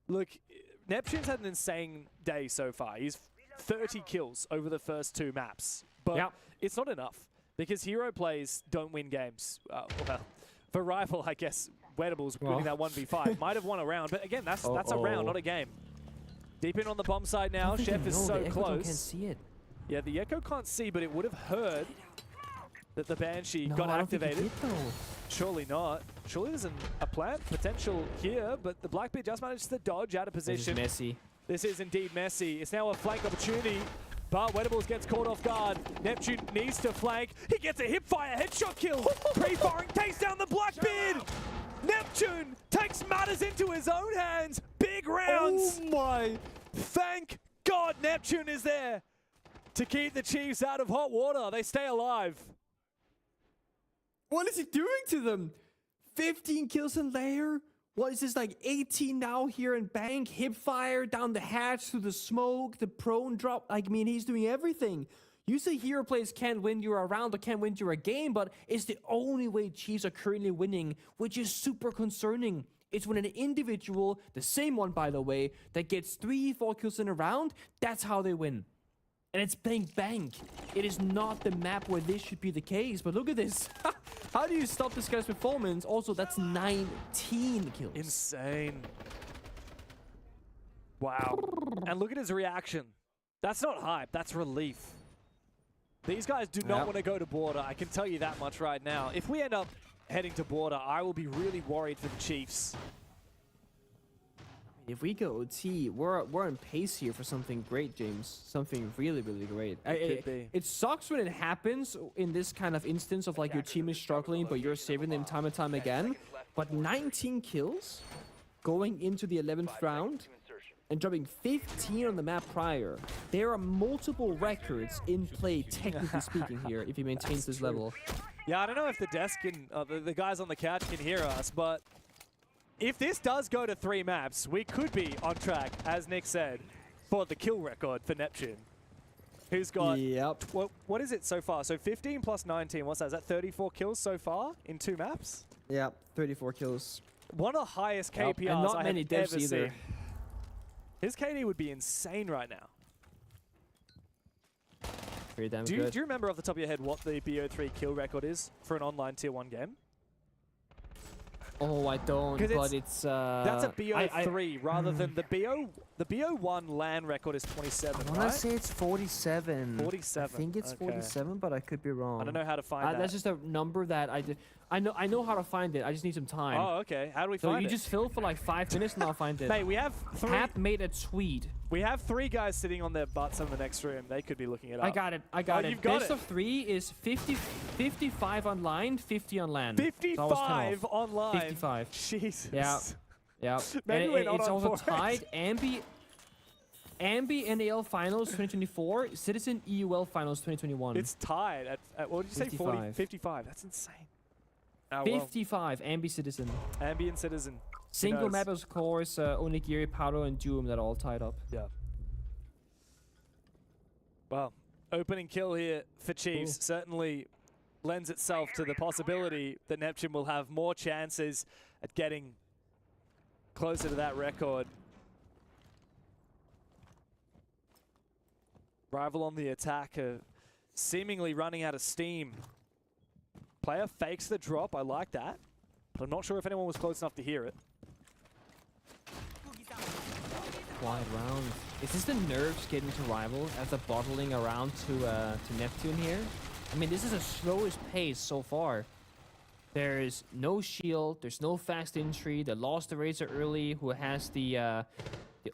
Speaker 6: Look, Neptune's had an insane day so far. He's 30 kills over the first 2 maps. But it's not enough, because hero plays don't win games. Well, for Rival, I guess, Wettables winning that 1v5 might have won a round, but again, that's a round, not a game. Deep in on the bomb side now. Chef is so close.
Speaker 7: Can't see it.
Speaker 6: Yeah, the Echo can't see, but it would have heard that the Banshee got activated. Surely not. Surely there's a plant potential here, but the Blackbeard just managed to dodge out of position.
Speaker 7: This is messy.
Speaker 6: This is indeed messy. It's now a flank opportunity, but Wettables gets caught off guard. Neptune needs to flank. He gets a hipfire headshot kill. Pre-firing takes down the Blackbeard. Neptune takes matters into his own hands. Big rounds.
Speaker 7: Oh my.
Speaker 6: Thank God Neptune is there to keep the Chiefs out of hot water. They stay alive.
Speaker 7: What is he doing to them? 15 kills in Lair? What is this, like 18 now here in Bank? Hipfire down the hatch through the smoke, the prone drop. I mean, he's doing everything. Usually hero players can't win you a round or can't win you a game, but it's the only way Chiefs are currently winning, which is super concerning. It's when an individual, the same one by the way, that gets 3-4 kills in a round, that's how they win. And it's playing Bank. It is not the map where this should be the case, but look at this. How do you stop this guy's performance? Also, that's 19 kills.
Speaker 6: Insane. Wow. And look at his reaction. That's not hype, that's relief. These guys do not want to go to border, I can tell you that much right now. If we end up heading to border, I will be really worried for the Chiefs.
Speaker 7: If we go OT, we're on pace here for something great, James. Something really, really great.
Speaker 6: It could be.
Speaker 7: It sucks when it happens in this kind of instance of like your team is struggling, but you're saving them time and time again. But 19 kills going into the 11th round and dropping 15 on the map prior. There are multiple records in play, technically speaking, here, if he maintains this level.
Speaker 6: Yeah, I don't know if the desk can, the guys on the couch can hear us, but if this does go to 3 maps, we could be on track, as Nick said, for the kill record for Neptune. Who's got, what is it so far? So 15 plus 19, what's that? Is that 34 kills so far in 2 maps?
Speaker 7: Yeah, 34 kills.
Speaker 6: One of the highest KPIs
Speaker 7: and not
Speaker 6: I
Speaker 7: many
Speaker 6: have
Speaker 7: devs
Speaker 6: ever
Speaker 7: either.
Speaker 6: seen. His KD would be insane right now.
Speaker 7: Pretty damn
Speaker 6: Do
Speaker 7: good.
Speaker 6: you remember off the top of your head what the BO3 kill record is for an online tier 1 game?
Speaker 7: Oh, I don't, but it's
Speaker 6: that's a BO3 rather than the BO1 LAN record is 27,
Speaker 7: I want
Speaker 6: right?
Speaker 7: to say it's 47.
Speaker 6: 47.
Speaker 7: I think it's 47, but I could be wrong.
Speaker 6: I don't know how to find that.
Speaker 7: That's just a number that I know how to find it. I just need some time.
Speaker 6: Oh, okay. How do we
Speaker 7: so
Speaker 6: find
Speaker 7: you
Speaker 6: it?
Speaker 7: just fill for like 5 minutes and I'll find it.
Speaker 6: Mate, we have 3.
Speaker 7: Hap made a tweet.
Speaker 6: We have 3 guys sitting on their butts in the next room. They could be looking it up.
Speaker 7: I got it.
Speaker 6: You've got
Speaker 7: Best of 3 is 55 online, 50 on LAN.
Speaker 6: 55 online.
Speaker 7: 55.
Speaker 6: Jesus.
Speaker 7: Yeah. Yeah.
Speaker 6: Maybe we're not
Speaker 7: it's
Speaker 6: on
Speaker 7: also
Speaker 6: for it.
Speaker 7: tied. Ambi NAL Finals 2024, Citizen EUL Finals 2021.
Speaker 6: It's tied at what did you say? 40, 55. That's insane. Oh,
Speaker 7: 55, Ambi Citizen.
Speaker 6: Ambi and Citizen.
Speaker 7: Single map, of course, Onigiri, Paro, and Doom that are all tied up.
Speaker 6: Yeah. Well, opening kill here for Chiefs certainly lends itself to the possibility that Neptune will have more chances at getting closer to that record. Rival on the attack, seemingly running out of steam. Player fakes the drop, I like that. But I'm not sure if anyone was close enough to hear it.
Speaker 7: Wide round. Is this the nerves getting to Rival as they're bottling around to Neptune here? I mean, this is the slowest pace so far. There's no shield, there's no fast entry. They lost the Razor early, who has the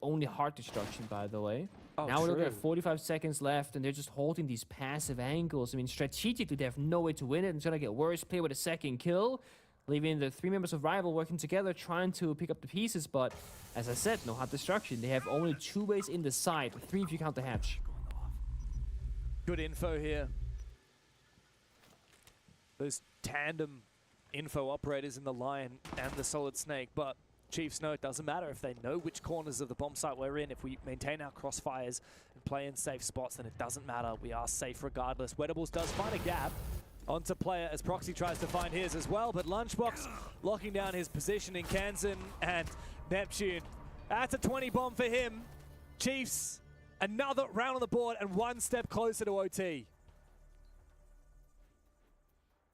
Speaker 7: only heart destruction, by the way.
Speaker 6: Oh,
Speaker 7: now we're looking at 45 seconds left, and they're just holding these passive angles. I mean, strategically, they have no way to win it. It's going to get worse. Play with a second kill, leaving the 3 members of Rival working together, trying to pick up the pieces. But, as I said, no heart destruction. They have only 2 ways in the side, 3 if you count the hatch.
Speaker 6: Good info here. Those tandem info operators in the Lion and the Solid Snake, but Chiefs know it doesn't matter if they know which corners of the bomb site we're in. If we maintain our crossfires and play in safe spots, then it doesn't matter. We are safe regardless. Wedables does find a gap onto player as Proxy tries to find his as well, but Lunchbox locking down his position in Kansan and Neptune. That's a 20 bomb for him. Chiefs, another round on the board and 1 step closer to OT.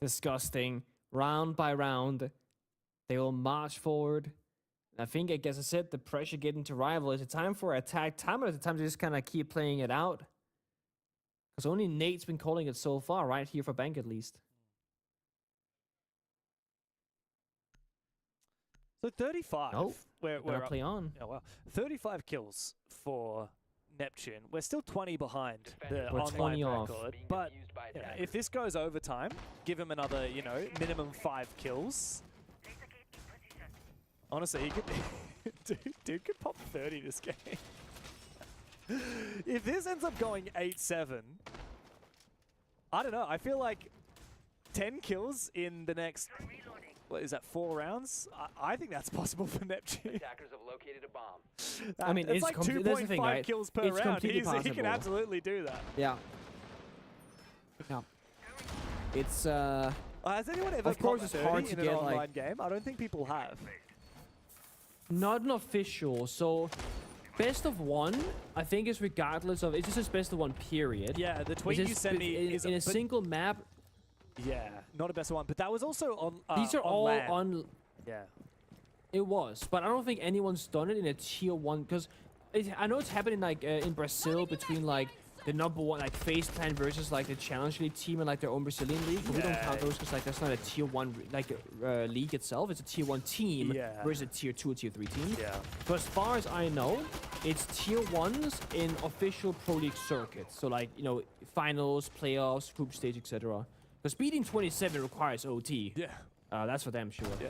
Speaker 7: Disgusting. Round by round, they will march forward. I think, I guess I said, the pressure getting to Rival. Is it time for attack? Time at the time to just kind of keep playing it out? Because only Nate's been calling it so far, right here for Bank at least.
Speaker 6: So 35.
Speaker 7: Nope.
Speaker 6: We're up.
Speaker 7: Play on.
Speaker 6: Oh, well, 35 kills for Neptune. We're still 20 behind the
Speaker 7: We're
Speaker 6: online
Speaker 7: 20 off.
Speaker 6: record. But you know, if this goes overtime, give him another, minimum 5 kills. Honestly, he could, dude could pop 30 this game. If this ends up going 8-7, I don't know. I feel like 10 kills in the next, what is that, 4 rounds? I think that's possible for Neptune.
Speaker 8: Attackers have located a bomb.
Speaker 7: I mean,
Speaker 6: it's like
Speaker 7: that's the thing,
Speaker 6: 2.5
Speaker 7: right?
Speaker 6: kills per
Speaker 7: It's
Speaker 6: round.
Speaker 7: completely
Speaker 6: He can
Speaker 7: possible.
Speaker 6: absolutely do that.
Speaker 7: Yeah. Yeah. It's,
Speaker 6: Has anyone ever
Speaker 7: Of course
Speaker 6: popped
Speaker 7: it's hard
Speaker 6: 30
Speaker 7: to
Speaker 6: in an
Speaker 7: get,
Speaker 6: online
Speaker 7: like-
Speaker 6: game? I don't think people have.
Speaker 7: not an official, so best of 1, I think, is regardless of, it's just best of 1 period.
Speaker 6: Yeah, the
Speaker 7: It's
Speaker 6: tweet you
Speaker 7: just
Speaker 6: sent me is
Speaker 7: in a
Speaker 6: but-
Speaker 7: single map.
Speaker 6: Yeah, not a best of 1, but that was also on.
Speaker 7: These are all
Speaker 6: LAN.
Speaker 7: on.
Speaker 6: Yeah.
Speaker 7: It was, but I don't think anyone's done it in a tier 1 because I know it's happening like in Brazil between like the number one like FaZe Clan versus like the Challenge League team in like their own Brazilian league. But we don't count those because like that's not a tier 1 like league itself. It's a tier 1 team versus a tier 2 or tier 3 team.
Speaker 6: Yeah.
Speaker 7: But as far as I know, it's tier 1s in official Pro League circuits. So like, you know, finals, playoffs, group stage, etc. Because beating 27 requires OT.
Speaker 6: Yeah.
Speaker 7: That's for damn sure.
Speaker 6: Yeah.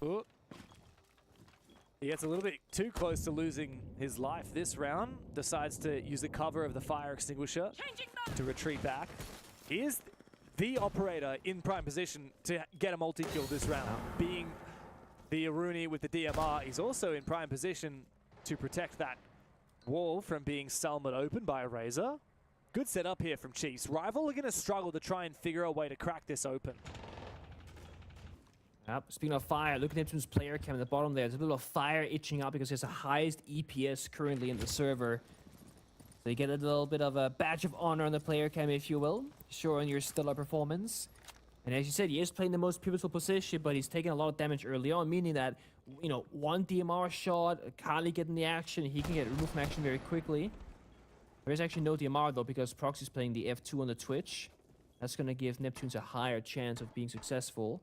Speaker 6: Ooh. He gets a little bit too close to losing his life this round. Decides to use the cover of the fire extinguisher to retreat back. He is the operator in prime position to get a multi-kill this round. Being the Aruni with the DMR, he's also in prime position to protect that wall from being Salmon open by a Razor. Good setup here from Chiefs. Rival are going to struggle to try and figure a way to crack this open.
Speaker 7: Yep. Speaking of fire, look at Neptune's player cam at the bottom there. There's a little fire itching up because it's the highest EPS currently in the server. So you get a little bit of a badge of honor on the player cam, if you will, showing your stellar performance. And as you said, he is playing the most pivotal position, but he's taking a lot of damage early on, meaning that, you know, one DMR shot, Kali getting the action, he can get removed from action very quickly. There is actually no DMR though, because Proxy's playing the F2 on the Twitch. That's going to give Neptunes a higher chance of being successful.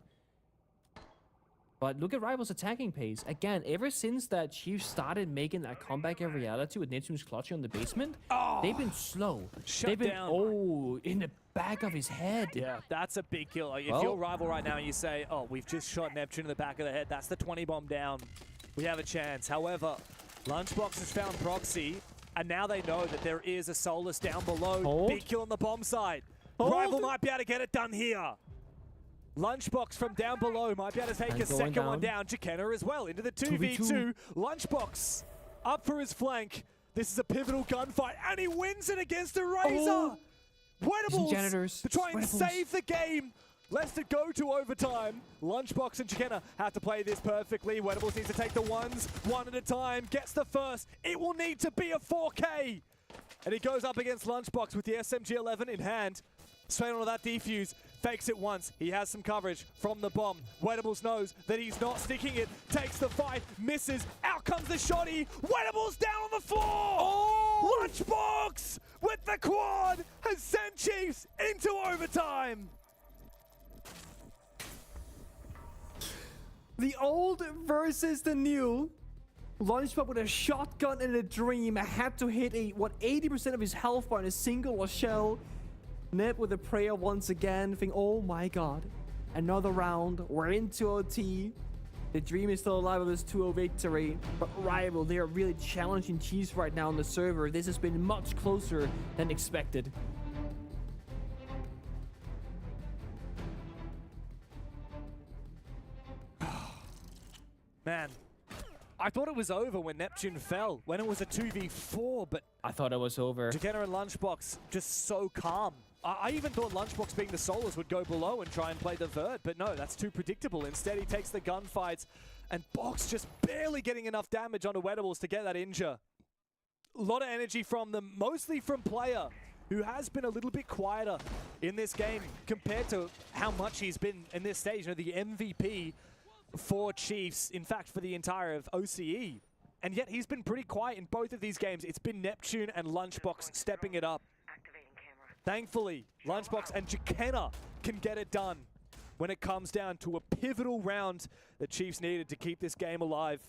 Speaker 7: But look at Rival's attacking pace. Again, ever since that Chiefs started making that comeback in reality with Neptune's clutching on the basement, they've been slow.
Speaker 6: Shut down.
Speaker 7: Oh, in the back of his head.
Speaker 6: Yeah, that's a big kill. Like, if you're Rival right now and you say, oh, we've just shot Neptune in the back of the head, that's the 20 bomb down. We have a chance. However, Lunchbox has found Proxy, and now they know that there is a Solus down below. Big kill on the bomb side. Rival might be able to get it done here. Lunchbox from down below might be able to take a second one down. Jackenna as well into the 2v2. Lunchbox up for his flank. This is a pivotal gunfight, and he wins it against a Razor. Wedables to try and save the game. Lest it go to overtime. Lunchbox and Jackenna have to play this perfectly. Wedables needs to take the ones one at a time. Gets the first. It will need to be a 4K. And he goes up against Lunchbox with the SMG-11 in hand. Straight onto that defuse. Fakes it once. He has some coverage from the bomb. Wedables knows that he's not sticking it. Takes the fight. Misses. Out comes the shotty. Wedables down on the floor. Lunchbox with the quad has sent Chiefs into overtime.
Speaker 7: The old versus the new. Lunchbox with a shotgun and a dream had to hit 80% of his health bar in a single shell. Neb with a prayer once again, thinking, oh my god, another round, we're into OT. The dream is still alive with this 2-0 victory, but Rival, they are really challenging Chiefs right now on the server. This has been much closer than expected.
Speaker 6: Man, I thought it was over when Neptune fell, when it was a 2v4, but
Speaker 7: I thought it was over.
Speaker 6: Jackenna and Lunchbox just so calm. I even thought Lunchbox being the Solus would go below and try and play the vert, but no, that's too predictable. Instead, he takes the gunfights, and Box just barely getting enough damage onto Wedables to get that injure. A lot of energy from them, mostly from Player, who has been a little bit quieter in this game compared to how much he's been in this stage. You know, the MVP for Chiefs, in fact, for the entire of OCE. And yet he's been pretty quiet in both of these games. It's been Neptune and Lunchbox stepping it up. Thankfully, Lunchbox and Jackenna can get it done when it comes down to a pivotal round the Chiefs needed to keep this game alive.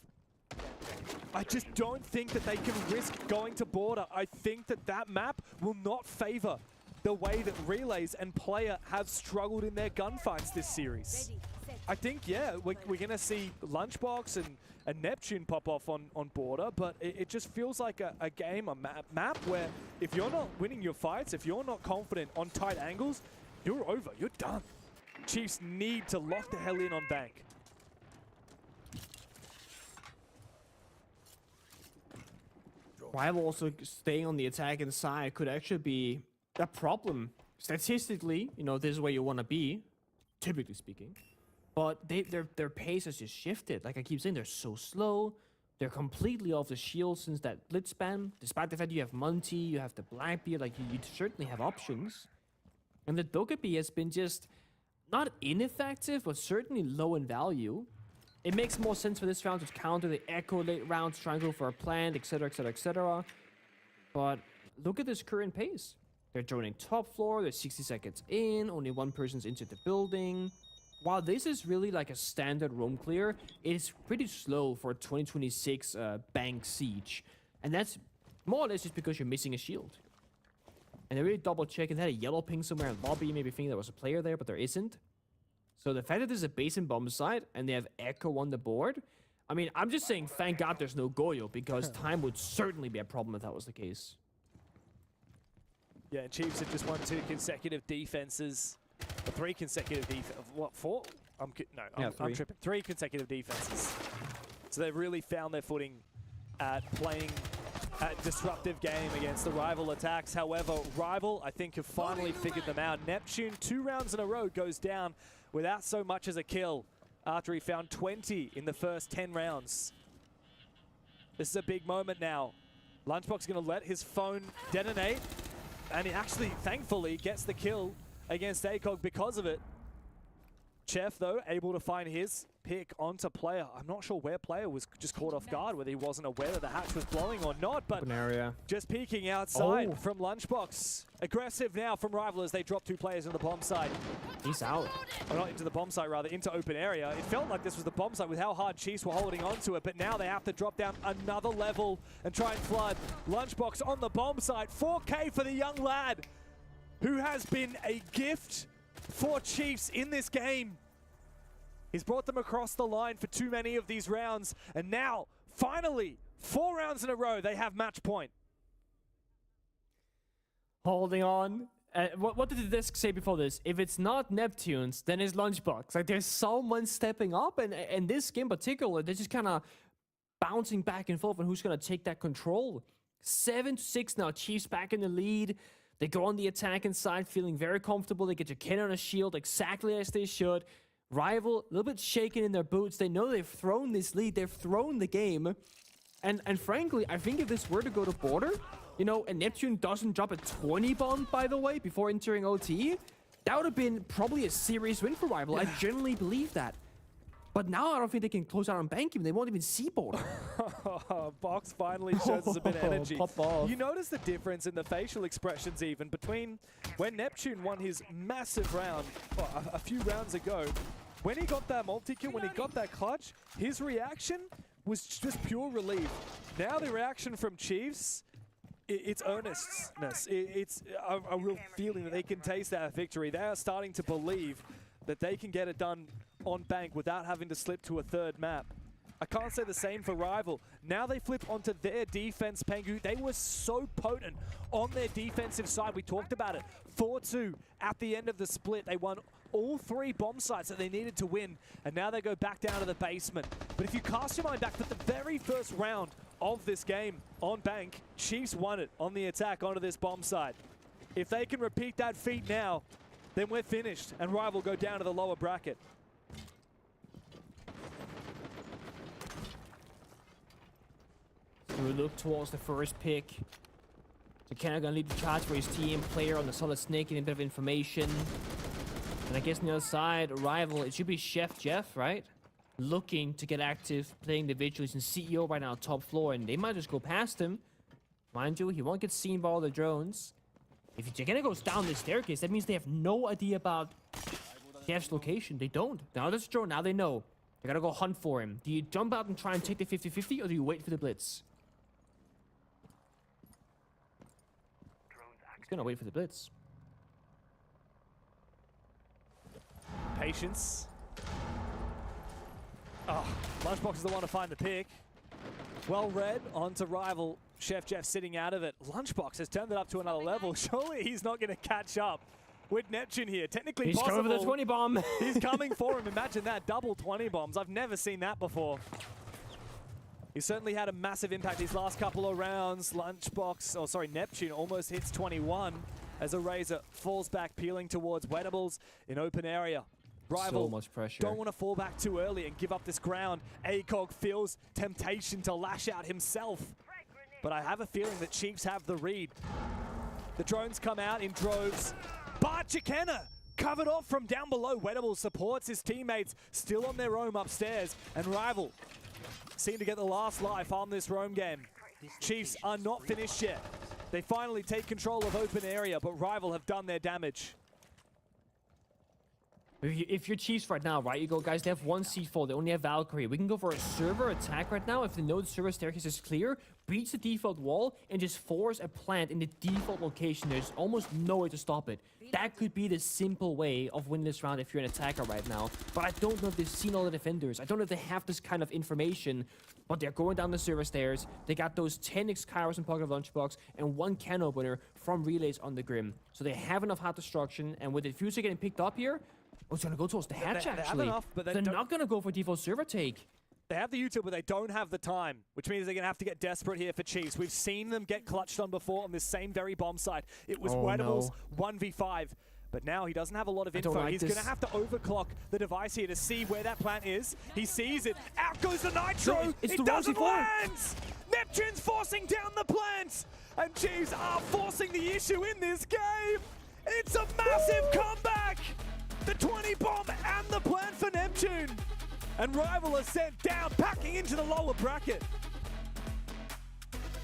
Speaker 6: I just don't think that they can risk going to border. I think that that map will not favor the way that Relays and Player have struggled in their gunfights this series. I think, yeah, we're going to see Lunchbox and Neptune pop off on border, but it just feels like a game, a map where if you're not winning your fights, if you're not confident on tight angles, you're over, you're done. Chiefs need to lock the hell in on Bank.
Speaker 7: Rival also staying on the attacking side could actually be a problem. Statistically, you know, this is where you want to be, typically speaking. But their pace has just shifted. Like I keep saying, they're so slow. They're completely off the shield since that blitz spam. Despite the fact you have Munty, you have the Blackbeard, like you certainly have options. And the Dokkaebi has been just not ineffective, but certainly low in value. It makes more sense for this round to counter the Echo late rounds, try and go for a plant, etc., etc., etc. But look at this current pace. They're joining top floor, they're 60 seconds in, only one person's into the building. While this is really like a standard roam clear, it's pretty slow for a 2026 bank siege. And that's more or less just because you're missing a shield. And they're really double checking. They had a yellow ping somewhere in lobby, maybe thinking there was a player there, but there isn't. So the fact that there's a base and bomb site and they have Echo on the board, I mean, I'm just saying thank God there's no Goyo, because time would certainly be a problem if that was the case.
Speaker 6: Yeah, and Chiefs have just won 2 consecutive defenses. 3 consecutive defense. What, 4? I'm tripping. 3 consecutive defenses. So they've really found their footing at playing a disruptive game against the Rival attacks. However, Rival, I think, have finally figured them out. Neptune, 2 rounds in a row, goes down without so much as a kill after he found 20 in the first 10 rounds. This is a big moment now. Lunchbox going to let his phone detonate, and he actually, thankfully, gets the kill against ACOG because of it. Chef, though, able to find his pick onto player. I'm not sure where player was just caught off guard, whether he wasn't aware that the hatch was blowing or not, but just peeking outside from Lunchbox. Aggressive now from Rival as they drop 2 players on the bomb site.
Speaker 7: He's out.
Speaker 6: Or not into the bomb site, rather, into open area. It felt like this was the bomb site with how hard Chiefs were holding onto it, but now they have to drop down another level and try and flood. Lunchbox on the bomb site. 4K for the young lad, who has been a gift for Chiefs in this game. He's brought them across the line for too many of these rounds, and now, finally, 4 rounds in a row, they have match point.
Speaker 7: Holding on. What did the disc say before this? If it's not Neptune's, then it's Lunchbox. Like, there's someone stepping up, and this game in particular, they're just kind of bouncing back and forth on who's going to take that control. 7-6 now, Chiefs back in the lead. They go on the attacking side, feeling very comfortable. They get your kid on a shield exactly as they should. Rival, a little bit shaken in their boots. They know they've thrown this lead. They've thrown the game. And frankly, I think if this were to go to border, you know, and Neptune doesn't drop a 20 bomb, by the way, before entering OT, that would have been probably a serious win for Rival. I genuinely believe that. But now I don't think they can close out on bank even. They won't even see border.
Speaker 6: Box finally shows us a bit of energy.
Speaker 7: Pop off.
Speaker 6: You notice the difference in the facial expressions even between when Neptune won his massive round a few rounds ago. When he got that multi-kill, when he got that clutch, his reaction was just pure relief. Now the reaction from Chiefs, it's earnestness. It's a real feeling that they can taste that victory. They are starting to believe that they can get it done on bank without having to slip to a 3rd map. I can't say the same for Rival. Now they flip onto their defense, Pengu. They were so potent on their defensive side. We talked about it. 4-2 at the end of the split. They won all 3 bomb sites that they needed to win, and now they go back down to the basement. But if you cast your mind back to the very first round of this game on bank, Chiefs won it on the attack onto this bomb site. If they can repeat that feat now, then we're finished, and Rival go down to the lower bracket.
Speaker 7: So we look towards the first pick. So Kenna gonna lead the charge for his team. Player on the solid snake, getting a bit of information. And I guess on the other side, Rival, it should be Chef Jeff, right? Looking to get active, playing the vigil. He's in CEO right now, top floor, and they might just go past him. Mind you, he won't get seen by all the drones. If Jagena goes down this staircase, that means they have no idea about Jeff's location. They don't. Now there's a drone, now they know. They gotta go hunt for him. Do you jump out and try and take the 50-50, or do you wait for the blitz? He's gonna wait for the blitz.
Speaker 6: Patience. Oh, Lunchbox is the one to find the pick. Well read onto Rival. Chef Jeff sitting out of it. Lunchbox has turned it up to another level. Surely he's not going to catch up with Neptune here. Technically
Speaker 7: he's
Speaker 6: possible.
Speaker 7: He's coming for the 20 bomb.
Speaker 6: He's coming for him. Imagine that. Double 20 bombs. I've never seen that before. He certainly had a massive impact these last couple of rounds. Neptune almost hits 21 as a Razor falls back, peeling towards Wettables in open area. Rival
Speaker 7: so much pressure.
Speaker 6: Don't want to fall back too early and give up this ground. ACOG feels temptation to lash out himself. But I have a feeling that Chiefs have the read. The drones come out in droves. But Chikena covered off from down below. Wettables supports his teammates, still on their roam upstairs. And Rival seem to get the last life on this roam game. Chiefs are not finished yet. They finally take control of open area, but Rival have done their damage.
Speaker 7: If you're Chiefs right now, right, you go, guys, they have one C4, they only have Valkyrie. We can go for a server attack right now. If they know the server staircase is clear, breach the default wall, and just force a plant in the default location. There's almost no way to stop it. That could be the simple way of winning this round if you're an attacker right now. But I don't know if they've seen all the defenders. I don't know if they have this kind of information, but they're going down the server stairs. They got those 10 X-Kairos in pocket of Lunchbox and 1 can opener from relays on the Grim. So they have enough hot destruction, and with the fuser getting picked up here, it's going to go towards the hatch, actually.
Speaker 6: They have enough, but
Speaker 7: they're not going to go for default server take.
Speaker 6: They have the YouTube, but they don't have the time, which means they're going to have to get desperate here for Chiefs. We've seen them get clutched on before on this same very bomb site. It was Wedables 1v5, but now he doesn't have a lot of info. He's going to have to overclock the device here to see where that plant is. He sees it. Out goes the Nitro. It doesn't land. Neptune's forcing down the plants, and Chiefs are forcing the issue in this game. It's a massive comeback. The 20 bomb and the plant for Neptune. And Rival are sent down, packing into the lower bracket.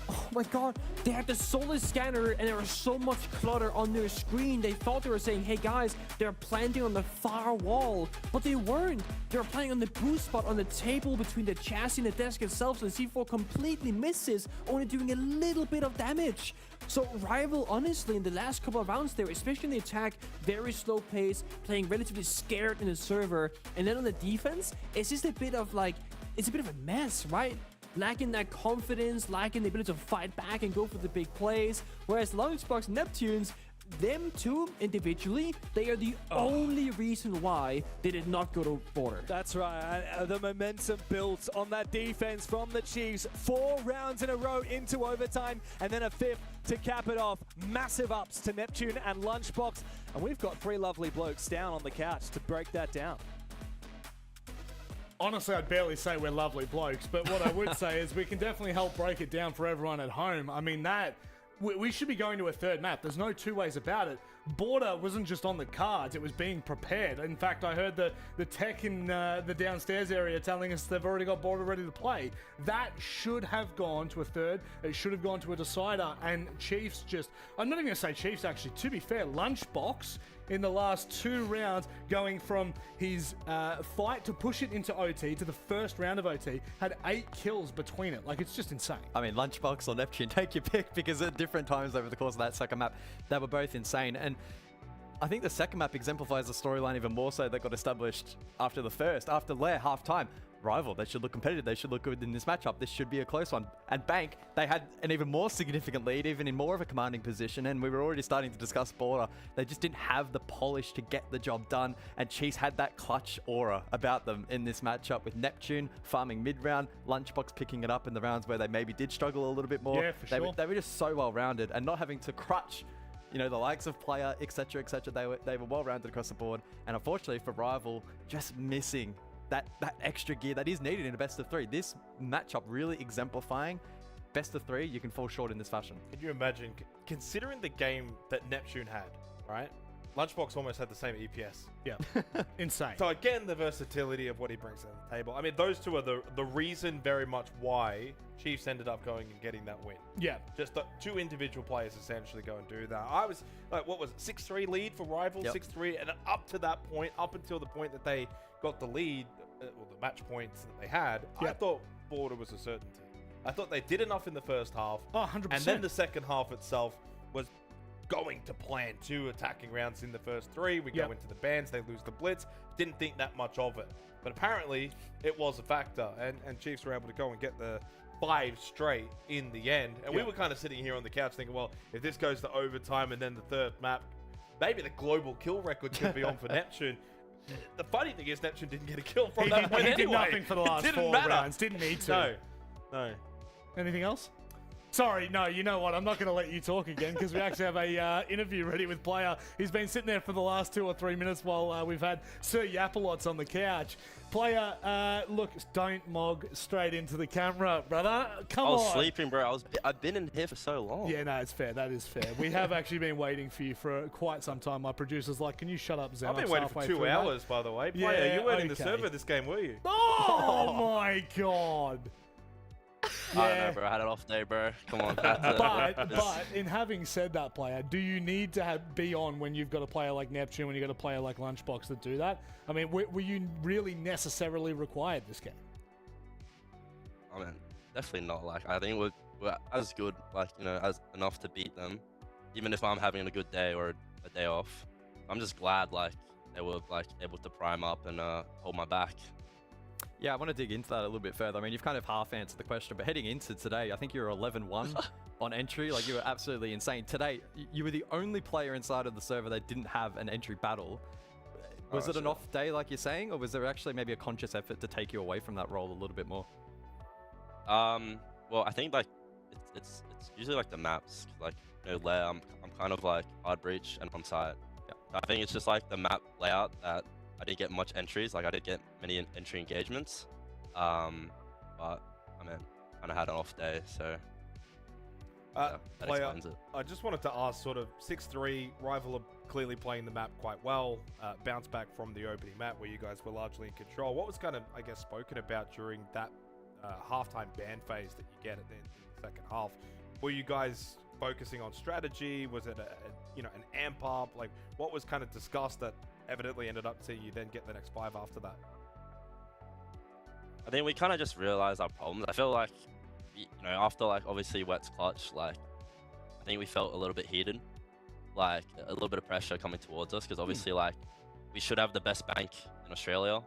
Speaker 7: Oh my god, they had the solar scanner and there was so much clutter on their screen. They thought they were saying, hey guys, they're planting on the far wall. But they weren't. They were planting on the boost spot on the table between the chassis and the desk itself. So the C4 completely misses, only doing a little bit of damage. So Rival, honestly, in the last couple of rounds there, especially in the attack, very slow pace, playing relatively scared in the server. And then on the defense, it's just a bit of like, it's a bit of a mess, right? Lacking that confidence, lacking the ability to fight back and go for the big plays. Whereas Lunchbox Neptunes, them two individually, they are the only reason why they did not go to border.
Speaker 6: That's right. The momentum built on that defense from the Chiefs. 4 rounds in a row into overtime, and then a 5th to cap it off. Massive ups to Neptune and Lunchbox. And we've got 3 lovely blokes down on the couch to break that down.
Speaker 1: Honestly, I'd barely say we're lovely blokes, but what I would say is we can definitely help break it down for everyone at home. I mean, we should be going to a 3rd map. There's no 2 ways about it. Border wasn't just on the cards, it was being prepared. In fact, I heard the tech in the downstairs area telling us they've already got border ready to play. That should have gone to a 3rd. It should have gone to a decider. And Chiefs I'm not even going to say Chiefs, actually. To be fair, Lunchbox in the last 2 rounds, going from his fight to push it into OT to the first round of OT, had 8 kills between it. Like, it's just insane.
Speaker 3: I mean, Lunchbox or Neptune, take your pick, because at different times over the course of that second map, they were both insane. And I think the second map exemplifies the storyline even more so that got established after the first. After Lair, half-time, Rival, they should look competitive, they should look good in this matchup, this should be a close one. And Bank, they had an even more significant lead, even in more of a commanding position, and we were already starting to discuss border. They just didn't have the polish to get the job done, and Chiefs had that clutch aura about them in this matchup, with Neptune farming mid-round, Lunchbox picking it up in the rounds where they maybe did struggle a little bit more.
Speaker 1: Yeah, for sure.
Speaker 3: They were just so well-rounded, and not having to crutch, you know, the likes of Player, etc., etc. They were well-rounded across the board, and unfortunately for Rival, just missing that extra gear that is needed in a best of 3. This matchup really exemplifying best of 3, you can fall short in this fashion.
Speaker 2: Can you imagine, considering the game that Neptune had, right? Lunchbox almost had the same EPS.
Speaker 1: Yeah, insane.
Speaker 2: So again, the versatility of what he brings to the table. I mean, those two are the reason very much why Chiefs ended up going and getting that win.
Speaker 1: Yeah.
Speaker 2: Just the 2 individual players essentially go and do that. I was like, what was it, 6-3 lead for Rival,
Speaker 3: Yep.
Speaker 2: 6-3, and up to that point, up until the point that they got the lead, or the match points that they had, I
Speaker 1: Yep.
Speaker 2: thought border was a certainty. I thought they did enough in the first half.
Speaker 1: Oh, 100%.
Speaker 2: And then the second half itself was going to plan 2 attacking rounds in the first 3. We go
Speaker 1: Yep.
Speaker 2: into the bans, they lose the blitz. Didn't think that much of it. But apparently, it was a factor. And Chiefs were able to go and get the 5 straight in the end. And we
Speaker 1: Yep.
Speaker 2: were kind of sitting here on the couch thinking, well, if this goes to overtime and then the 3rd map, maybe the global kill record could be on for Neptune. The funny thing is Neptune didn't get a kill from that point
Speaker 1: He did
Speaker 2: anyway.
Speaker 1: nothing for the last
Speaker 2: It didn't
Speaker 1: 4
Speaker 2: matter.
Speaker 1: rounds. Didn't need to.
Speaker 2: No.
Speaker 1: Anything else? Sorry, no, you know what? I'm not going to let you talk again because we actually have a interview ready with Player. He's been sitting there for the last 2 or 3 minutes while we've had Sir Yapalots on the couch. Player, look, don't mog straight into the camera, brother. Come on.
Speaker 11: I was sleeping, bro. I've been in here for so long.
Speaker 1: Yeah, no, it's fair. That is fair. We have actually been waiting for you for quite some time. My producer's like, can you shut up, Xenox?
Speaker 2: I've been waiting for 2 hours, by the way. Player,
Speaker 1: Yeah,
Speaker 2: you weren't in the
Speaker 1: okay.
Speaker 2: server this game, were you?
Speaker 1: Oh, my God.
Speaker 11: I don't know, bro. I had an off day, bro. Come on.
Speaker 1: But in having said that, player, do you need to be on when you've got a player like Neptune, when you've got a player like Lunchbox that do that? I mean, were you really necessarily required this game?
Speaker 11: I mean, definitely not. Like, I think we're as good, like, you know, as enough to beat them, even if I'm having a good day or a day off. I'm just glad, like, they were like able to prime up and hold my back.
Speaker 3: Yeah, I want to dig into that a little bit further. I mean, you've kind of half answered the question, but heading into today, I think you were 11-1 on entry. Like, you were absolutely insane. Today, you were the only player inside of the server that didn't have an entry battle. Was it an off day, like you're saying, or was there actually maybe a conscious effort to take you away from that role a little bit more?
Speaker 11: Well, I think like it's usually like the maps. Like, you know, layer, I'm kind of like hard breach and on site. I think it's just like the map layout that I didn't get much entries. Like, I didn't get many entry engagements. But I mean, kind of had an off day, so yeah, that
Speaker 2: Player,
Speaker 11: explains it.
Speaker 2: I just wanted to ask, sort of 6-3, Rival are clearly playing the map quite well. Bounce back from the opening map where you guys were largely in control. What was kind of, I guess, spoken about during that halftime ban phase that you get at the end of the second half? Were you guys focusing on strategy? Was it an amp up? Like, what was kind of discussed that evidently ended up to you then get the next 5 after that?
Speaker 11: I think we kind of just realized our problems. I feel like, you know, after like obviously Wet's clutch, like I think we felt a little bit heated, like a little bit of pressure coming towards us, because obviously like we should have the best bank in Australia,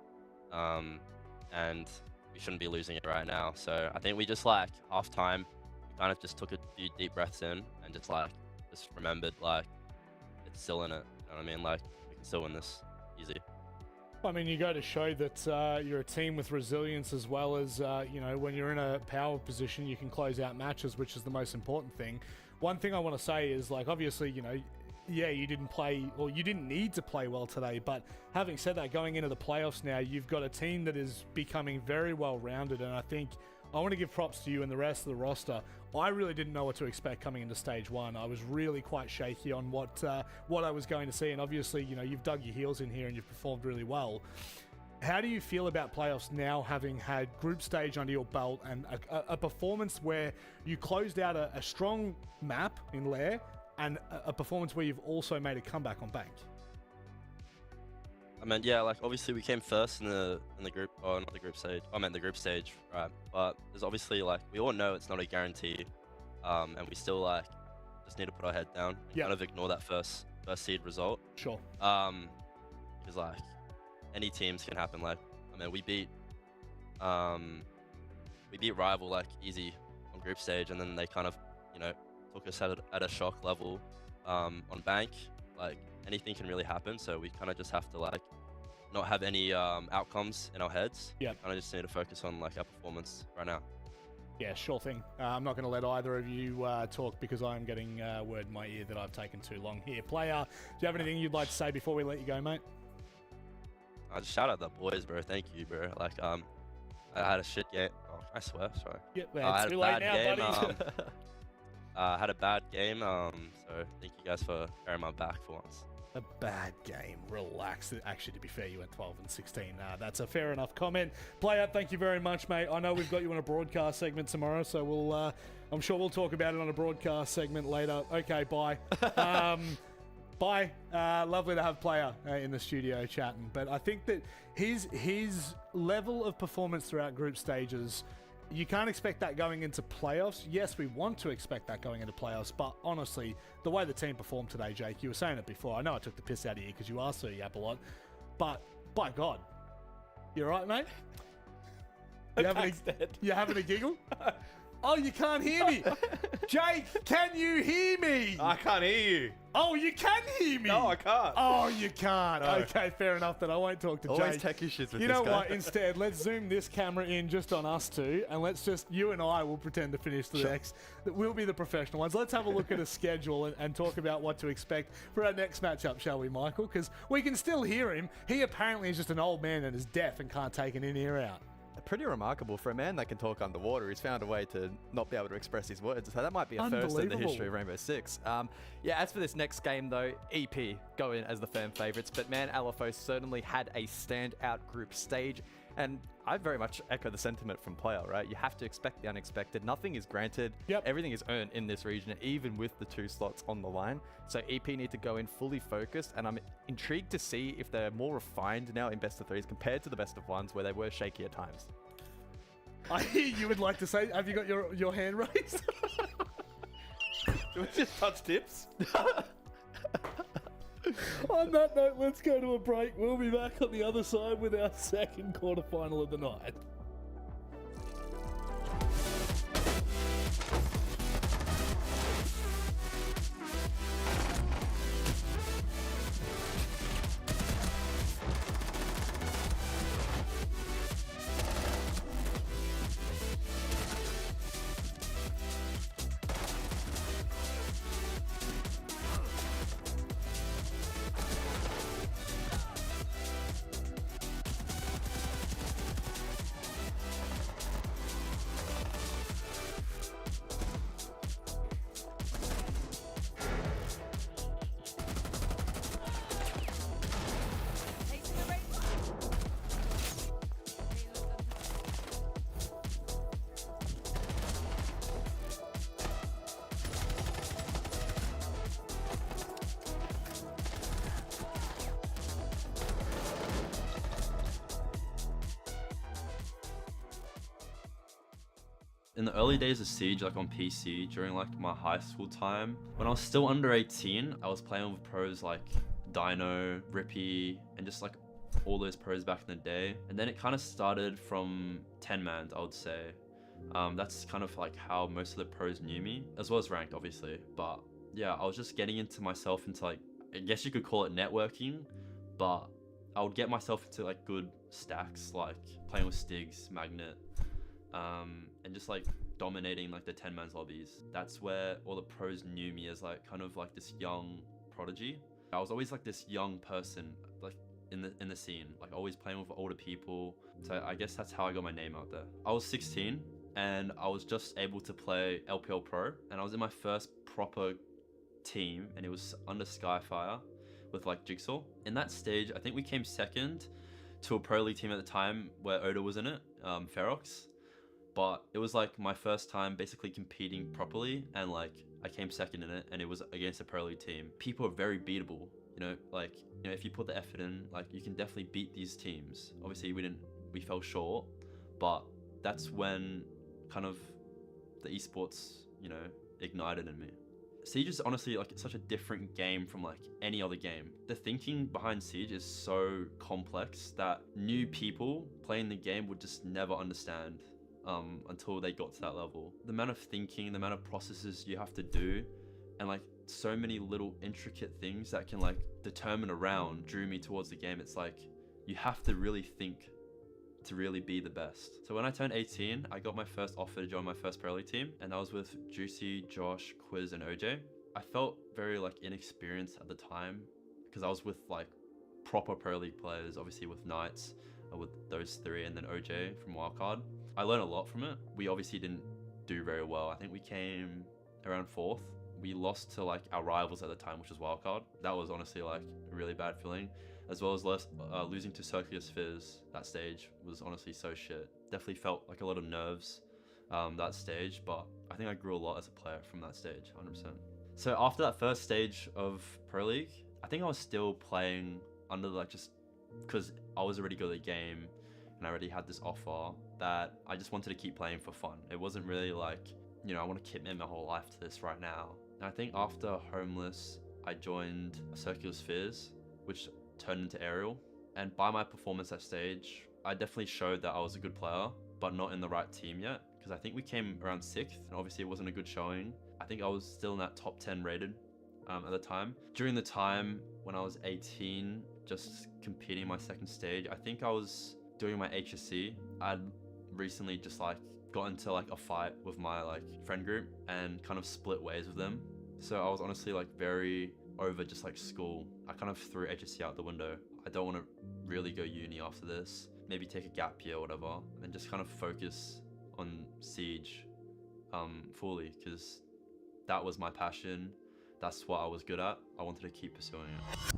Speaker 11: and we shouldn't be losing it right now. So I think we just like halftime, we kind of just took a few deep breaths in and just remembered like it's still in it. You know what I mean? Like, we can still win this easy.
Speaker 1: I mean, you go to show that you're a team with resilience, as well as, you know, when you're in a power position, you can close out matches, which is the most important thing. One thing I want to say is, like, obviously, you know, yeah, you didn't play, or you didn't need to play well today, but having said that, going into the playoffs now, you've got a team that is becoming very well-rounded, and I think I want to give props to you and the rest of the roster. I really didn't know what to expect coming into stage one. I was really quite shaky on what I was going to see, and obviously, you know, you've dug your heels in here and you've performed really well. How do you feel about playoffs now, having had group stage under your belt and a performance where you closed out a strong map in Lair and a performance where you've also made a comeback on Bank?
Speaker 11: I mean, yeah, like obviously we came first in the group, or not the group stage. I meant the group stage, right? But there's obviously like we all know it's not a guarantee, and we still like just need to put our head down and kind of ignore that first seed result.
Speaker 1: Sure.
Speaker 11: Because like any teams can happen. Like, I mean, we beat Rival like easy on group stage, and then they kind of, you know, took us at a shock level on Bank. Like, anything can really happen, so we kind of just have to like not have any outcomes in our heads.
Speaker 1: Yeah.
Speaker 11: Kind of just need to focus on like our performance right now.
Speaker 1: Yeah, sure thing. I'm not going to let either of you talk, because I'm getting word in my ear that I've taken too long here. Player, do you have anything you'd like to say before we let you go, mate?
Speaker 11: I just shout out the boys, bro. Thank you, bro. Like, I had a shit game. Oh, I swear, sorry.
Speaker 1: Yeah,
Speaker 11: I had
Speaker 1: too
Speaker 11: a
Speaker 1: late
Speaker 11: bad
Speaker 1: now,
Speaker 11: game.
Speaker 1: buddy.
Speaker 11: I had a bad game. So thank you guys for carrying my back for once.
Speaker 1: A bad game. Relax. Actually, to be fair, you went 12-16. That's a fair enough comment. Player, thank you very much, mate. I know we've got you on a broadcast segment tomorrow, so we'll. I'm sure we'll talk about it on a broadcast segment later. Okay, bye. Bye. Lovely to have Player in the studio chatting. But I think that his level of performance throughout group stages, you can't expect that going into playoffs. Yes, we want to expect that going into playoffs, but honestly, the way the team performed today, Jake, you were saying it before. I know I took the piss out of you because you are so yap a lot, but by God, you all right, mate? You having a giggle? Oh, you can't hear me. Jake, can you hear me?
Speaker 2: I can't hear you.
Speaker 1: Oh, you can hear me?
Speaker 2: No, I can't.
Speaker 1: Oh, you can't.
Speaker 2: No.
Speaker 1: Okay, fair enough. Then I won't talk to
Speaker 3: Always
Speaker 1: Jake.
Speaker 3: tech issues with
Speaker 1: You
Speaker 3: this
Speaker 1: know
Speaker 3: guy.
Speaker 1: what? Instead, let's zoom this camera in just on us two, and let's just, you and I will pretend to finish the next. We'll be the professional ones. Let's have a look at a schedule and talk about what to expect for our next matchup, shall we, Michael? Because we can still hear him. He apparently is just an old man and is deaf and can't take an in-ear out.
Speaker 3: Pretty remarkable for a man that can talk underwater. He's found a way to not be able to express his words. So that might be a first in the history of Rainbow Six. Yeah, as for this next game, though, EP go in as the firm favourites. But man, LFO certainly had a standout group stage. And I very much echo the sentiment from player, right? You have to expect the unexpected. Nothing is granted.
Speaker 1: Yep.
Speaker 3: Everything is earned in this region, even with the 2 slots on the line. So EP need to go in fully focused, and I'm intrigued to see if they're more refined now in best of 3s compared to the best of 1s where they were shaky at times.
Speaker 1: I hear you would like to say, have you got your hand raised?
Speaker 2: Do we just touch tips?
Speaker 1: On that note, let's go to a break. We'll be back on the other side with our second quarterfinal of the night.
Speaker 9: In the early days of Siege, like on PC, during like my high school time, when I was still under 18, I was playing with pros like Dino, Rippy, and just like all those pros back in the day. And then it kind of started from 10-mans, I would say. That's kind of like how most of the pros knew me, as well as ranked, obviously. But yeah, I was just getting into myself into like, I guess you could call it networking, but I would get myself into like good stacks, like playing with Stigs, Magnet, and just like dominating like the 10-mans lobbies. That's where all the pros knew me as like kind of like this young prodigy. I was always like this young person like in the scene, like always playing with older people. So I guess that's how I got my name out there. I was 16 and I was just able to play LPL Pro, and I was in my first proper team, and it was under Skyfire with like Jigsaw. In that stage, I think we came second to a Pro League team at the time where Oda was in it, Ferox. But it was like my first time basically competing properly, and like I came second in it, and it was against a Pro League team. People are very beatable, you know, like, you know, if you put the effort in, like you can definitely beat these teams. Obviously we fell short, but that's when kind of the esports, you know, ignited in me. Siege is honestly like such a different game from like any other game. The thinking behind Siege is so complex that new people playing the game would just never understand until they got to that level. The amount of thinking, the amount of processes you have to do, and like so many little intricate things that can like determine a round drew me towards the game. It's like you have to really think to really be the best. So when I turned 18, I got my first offer to join my first Pro League team, and I was with Juicy, Josh, Quiz, and OJ. I felt very like inexperienced at the time because I was with like proper Pro League players, obviously with Knights, with those three, and then OJ from Wildcard. I learned a lot from it. We obviously didn't do very well. I think we came around 4th. We lost to like our rivals at the time, which was Wildcard. That was honestly like a really bad feeling, as well as losing to Circular Spheres. That stage was honestly so shit. Definitely felt like a lot of nerves that stage, but I think I grew a lot as a player from that stage, 100%. So after that first stage of Pro League, I think I was still playing under like just because I was already good at the game and I already had this offer that I just wanted to keep playing for fun. It wasn't really like, you know, I want to commit my whole life to this right now. And I think after Homeless, I joined Circular Spheres, which turned into Aerial. And by my performance at stage, I definitely showed that I was a good player, but not in the right team yet. Because I think we came around 6th, and obviously it wasn't a good showing. I think I was still in that top 10 rated at the time. During the time when I was 18, just competing my second stage, I think I was doing my HSC. I'd recently just like got into like a fight with my like friend group and kind of split ways with them. So I was honestly like very over just like school. I kind of threw HSC out the window. I don't want to really go uni after this. Maybe take a gap year or whatever, and just kind of focus on Siege fully, because that was my passion. That's what I was good at. I wanted to keep pursuing it.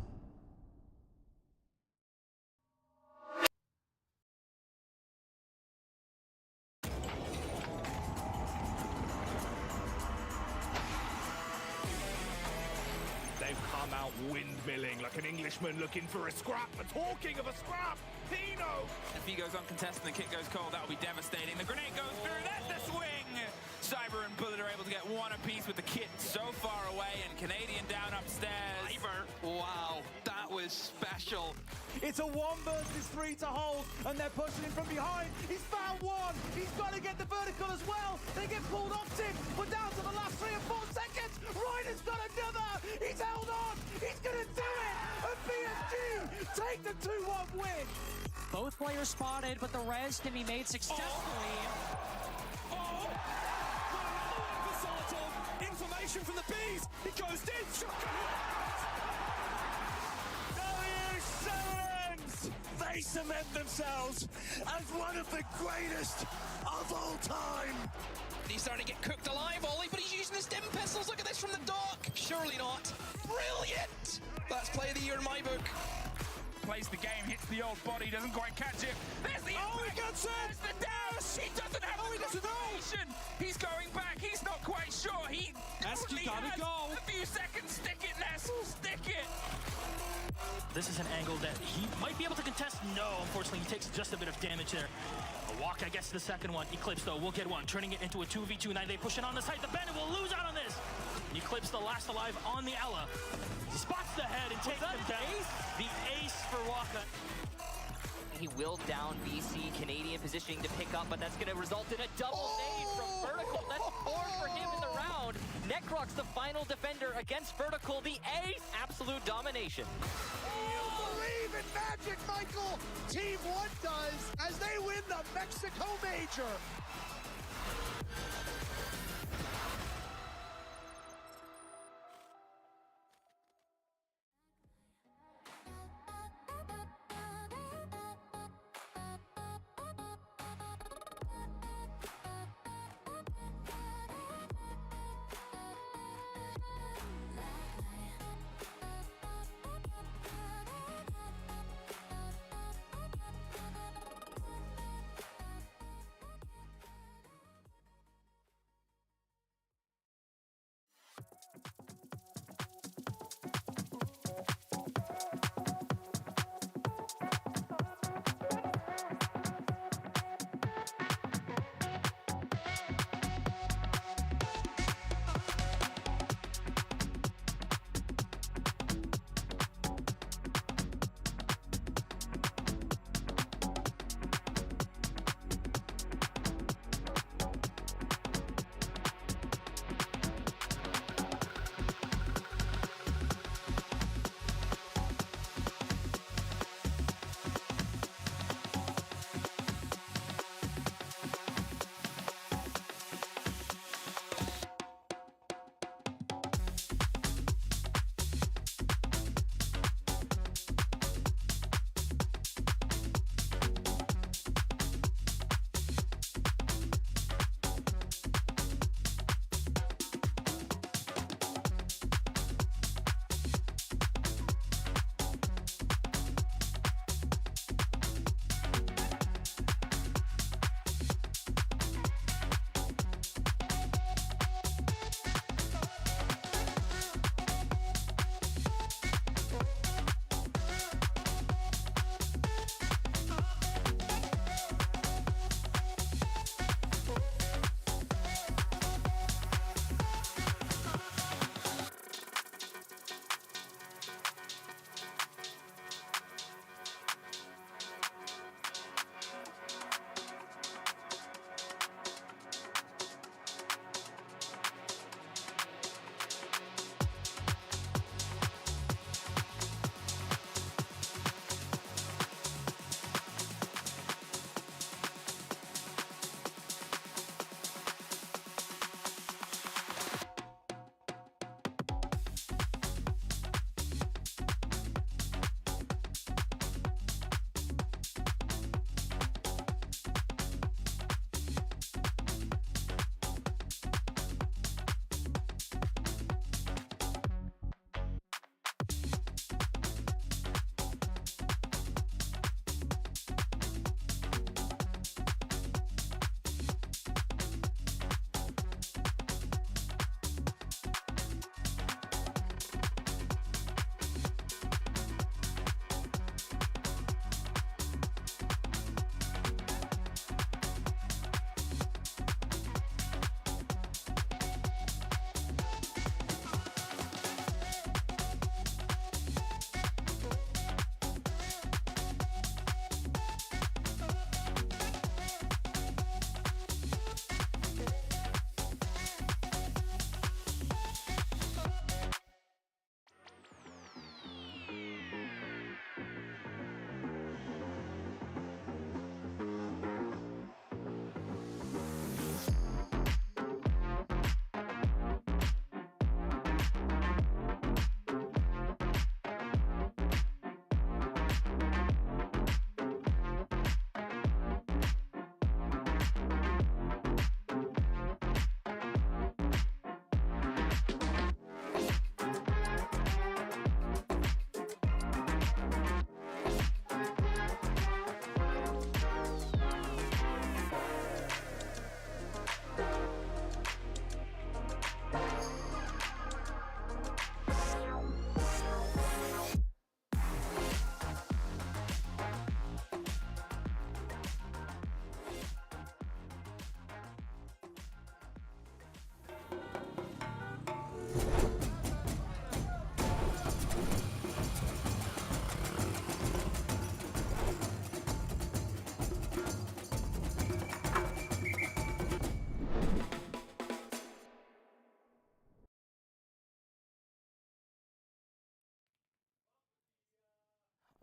Speaker 12: milling like an Englishman looking for a scrap. But talking of a scrap, Pino!
Speaker 13: If he goes uncontested and the kit goes cold, that'll be devastating. The grenade goes through, that's the swing! Cyber and Bullet are able to get one apiece with the kit so far away, and Canadian down upstairs. Cyber, wow, that was special.
Speaker 14: It's a 1 versus 3 to hold, and they're pushing him from behind. He's found one. He's got to get the vertical as well. They get pulled off Tim. We're down to the last 3 or 4 seconds. Ryder's got another. He's held on. He's going to do it. And PSG take the 2-1 win.
Speaker 15: Both players spotted, but the res can be made successfully.
Speaker 14: Information from the bees. It goes in. They cement themselves as one of the greatest of all time.
Speaker 13: He's starting to get cooked alive, Ollie, but he's using his dim pistols. Look at this from the dock. Surely not. Brilliant. That's play of the year in my book. Plays the game, hits the old body, doesn't quite catch it. There's the impact.
Speaker 14: He gets it.
Speaker 13: There's the douse. He doesn't have the confirmation. He's going back. He's not quite sure. He
Speaker 14: Esky gotta
Speaker 13: has
Speaker 14: go.
Speaker 13: a few seconds. Stick it, Ness. Stick it.
Speaker 15: This is an angle that he might be able to contest. No, unfortunately, he takes just a bit of damage there. A walk, I guess, the second one. Eclipse, though, will get one, turning it into a 2v2. Now they push it on the side. The Bandit will lose out on this. Eclipse, the last alive on the Ella. Spots the head and takes him down. The ace for Waka.
Speaker 8: He will down BC. Canadian positioning to pick up, but that's going to result in a double nade from Vertical. That's 4 for him in the round. Necrox, the final defender against Vertical. The ace, absolute domination.
Speaker 14: You believe in magic, Michael. Team 1 does as they win the Mexico Major.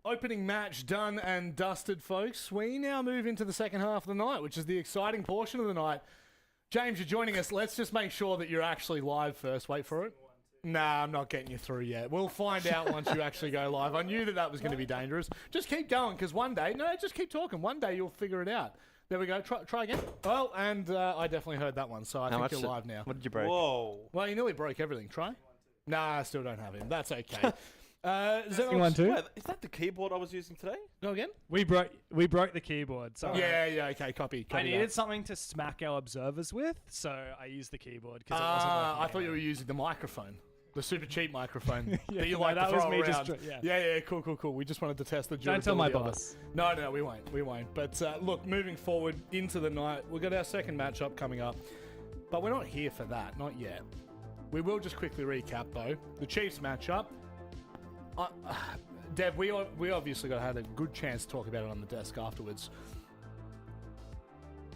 Speaker 1: Opening match done and dusted, folks. We now move into the second half of the night, which is the exciting portion of the night. James, you're joining us. Let's just make sure that you're actually live first. Wait for it. Nah, I'm not getting you through yet. We'll find out once you actually go live. I knew that was going to be dangerous. Just keep going, because one day... No, just keep talking. One day you'll figure it out. There we go. Try again. Well, and I definitely heard that one, so I think you're live now.
Speaker 3: What did you break?
Speaker 2: Whoa.
Speaker 1: Well, you nearly broke everything. Try. Nah, I still don't have him. That's okay.
Speaker 6: One too.
Speaker 2: Wait, is that the keyboard I was using today?
Speaker 1: Go again?
Speaker 6: We broke the keyboard. So
Speaker 1: Yeah, okay, copy
Speaker 6: I needed
Speaker 1: that.
Speaker 6: something to smack our observers with, so I used the keyboard because it wasn't working
Speaker 1: I thought you
Speaker 6: anyway.
Speaker 1: were using the microphone. The super cheap microphone
Speaker 6: Yeah,
Speaker 1: that you
Speaker 6: no,
Speaker 1: like
Speaker 6: that
Speaker 1: to
Speaker 6: was
Speaker 1: throw
Speaker 6: me
Speaker 1: around.
Speaker 6: just
Speaker 1: Yeah, cool. We just wanted to test the durability.
Speaker 6: Don't tell my
Speaker 1: of it.
Speaker 6: boss.
Speaker 1: No, we won't. But look, moving forward into the night, we've got our second matchup coming up. But we're not here for that, not yet. We will just quickly recap, though. The Chiefs matchup. Dev, we obviously had a good chance to talk about it on the desk afterwards.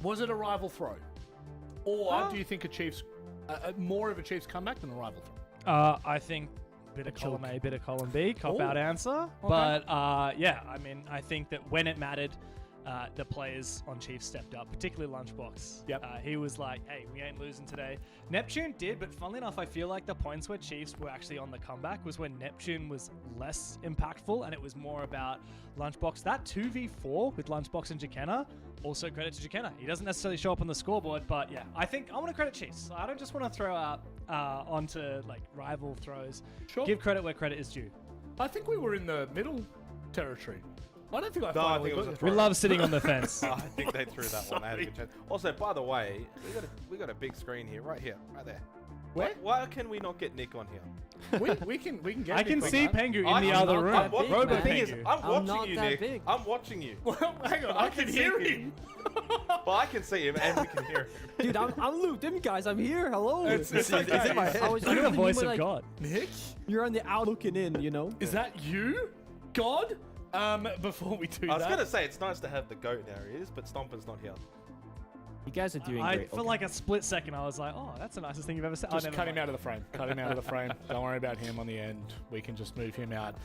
Speaker 1: Was it a rival throw? Or do you think more of a Chiefs comeback than a rival throw?
Speaker 6: I think bit of column A, bit of column B, cop out answer.
Speaker 1: Okay.
Speaker 6: But yeah, I mean, I think that when it mattered, the players on Chiefs stepped up, particularly Lunchbox.
Speaker 1: Yep.
Speaker 6: He was like, hey, we ain't losing today. Neptune did, but funnily enough, I feel like the points where Chiefs were actually on the comeback was when Neptune was less impactful and it was more about Lunchbox. That 2v4 with Lunchbox and Jakenna, also credit to Jakenna. He doesn't necessarily show up on the scoreboard, but yeah, I think I want to credit Chiefs. I don't just want to throw out onto like rival throws.
Speaker 1: Sure.
Speaker 6: Give credit where credit is due.
Speaker 1: I think we were in the middle territory. I don't think I
Speaker 2: No, I
Speaker 1: finally
Speaker 2: think it was
Speaker 1: got
Speaker 2: a
Speaker 1: it.
Speaker 2: throw.
Speaker 6: We love sitting on the fence.
Speaker 2: I think they threw that one. They had a good chance. Also, by the way, we got a big screen here, right there.
Speaker 1: Where?
Speaker 2: Why can we not get Nick on here?
Speaker 1: we can get
Speaker 6: I can
Speaker 1: Nick
Speaker 6: see
Speaker 1: on that.
Speaker 6: Pengu in
Speaker 2: I'm
Speaker 6: the
Speaker 2: not
Speaker 6: other
Speaker 2: that
Speaker 6: room.
Speaker 2: big,
Speaker 6: Robo
Speaker 2: man. The thing is,
Speaker 6: Pengu.
Speaker 2: I'm watching
Speaker 7: not
Speaker 2: you,
Speaker 7: that
Speaker 2: Nick.
Speaker 7: big.
Speaker 2: I'm watching you.
Speaker 1: Well, hang on, I can
Speaker 2: see
Speaker 1: hear
Speaker 2: you.
Speaker 1: him.
Speaker 2: Well, I can see him and we can hear him.
Speaker 7: Dude, I'm looped in, guys. I'm here. Hello.
Speaker 1: It's
Speaker 3: okay.
Speaker 1: okay.
Speaker 3: in my head.
Speaker 7: I was
Speaker 6: You're the
Speaker 7: literally
Speaker 6: voice
Speaker 7: more
Speaker 6: of
Speaker 7: like,
Speaker 6: God.
Speaker 1: Nick?
Speaker 7: You're on the out looking in, you know?
Speaker 1: Is that you? God? Before we do
Speaker 2: I was
Speaker 1: that.
Speaker 2: going to say, it's nice to have the goat in our ears, but Stomper's not here.
Speaker 7: You guys are doing
Speaker 6: I
Speaker 7: great.
Speaker 6: for like a split second, I was like, "Oh, that's the nicest thing you've ever said."
Speaker 1: Just cut him out of the frame. Cut him out of the frame. Don't worry about him on the end. We can just move him out.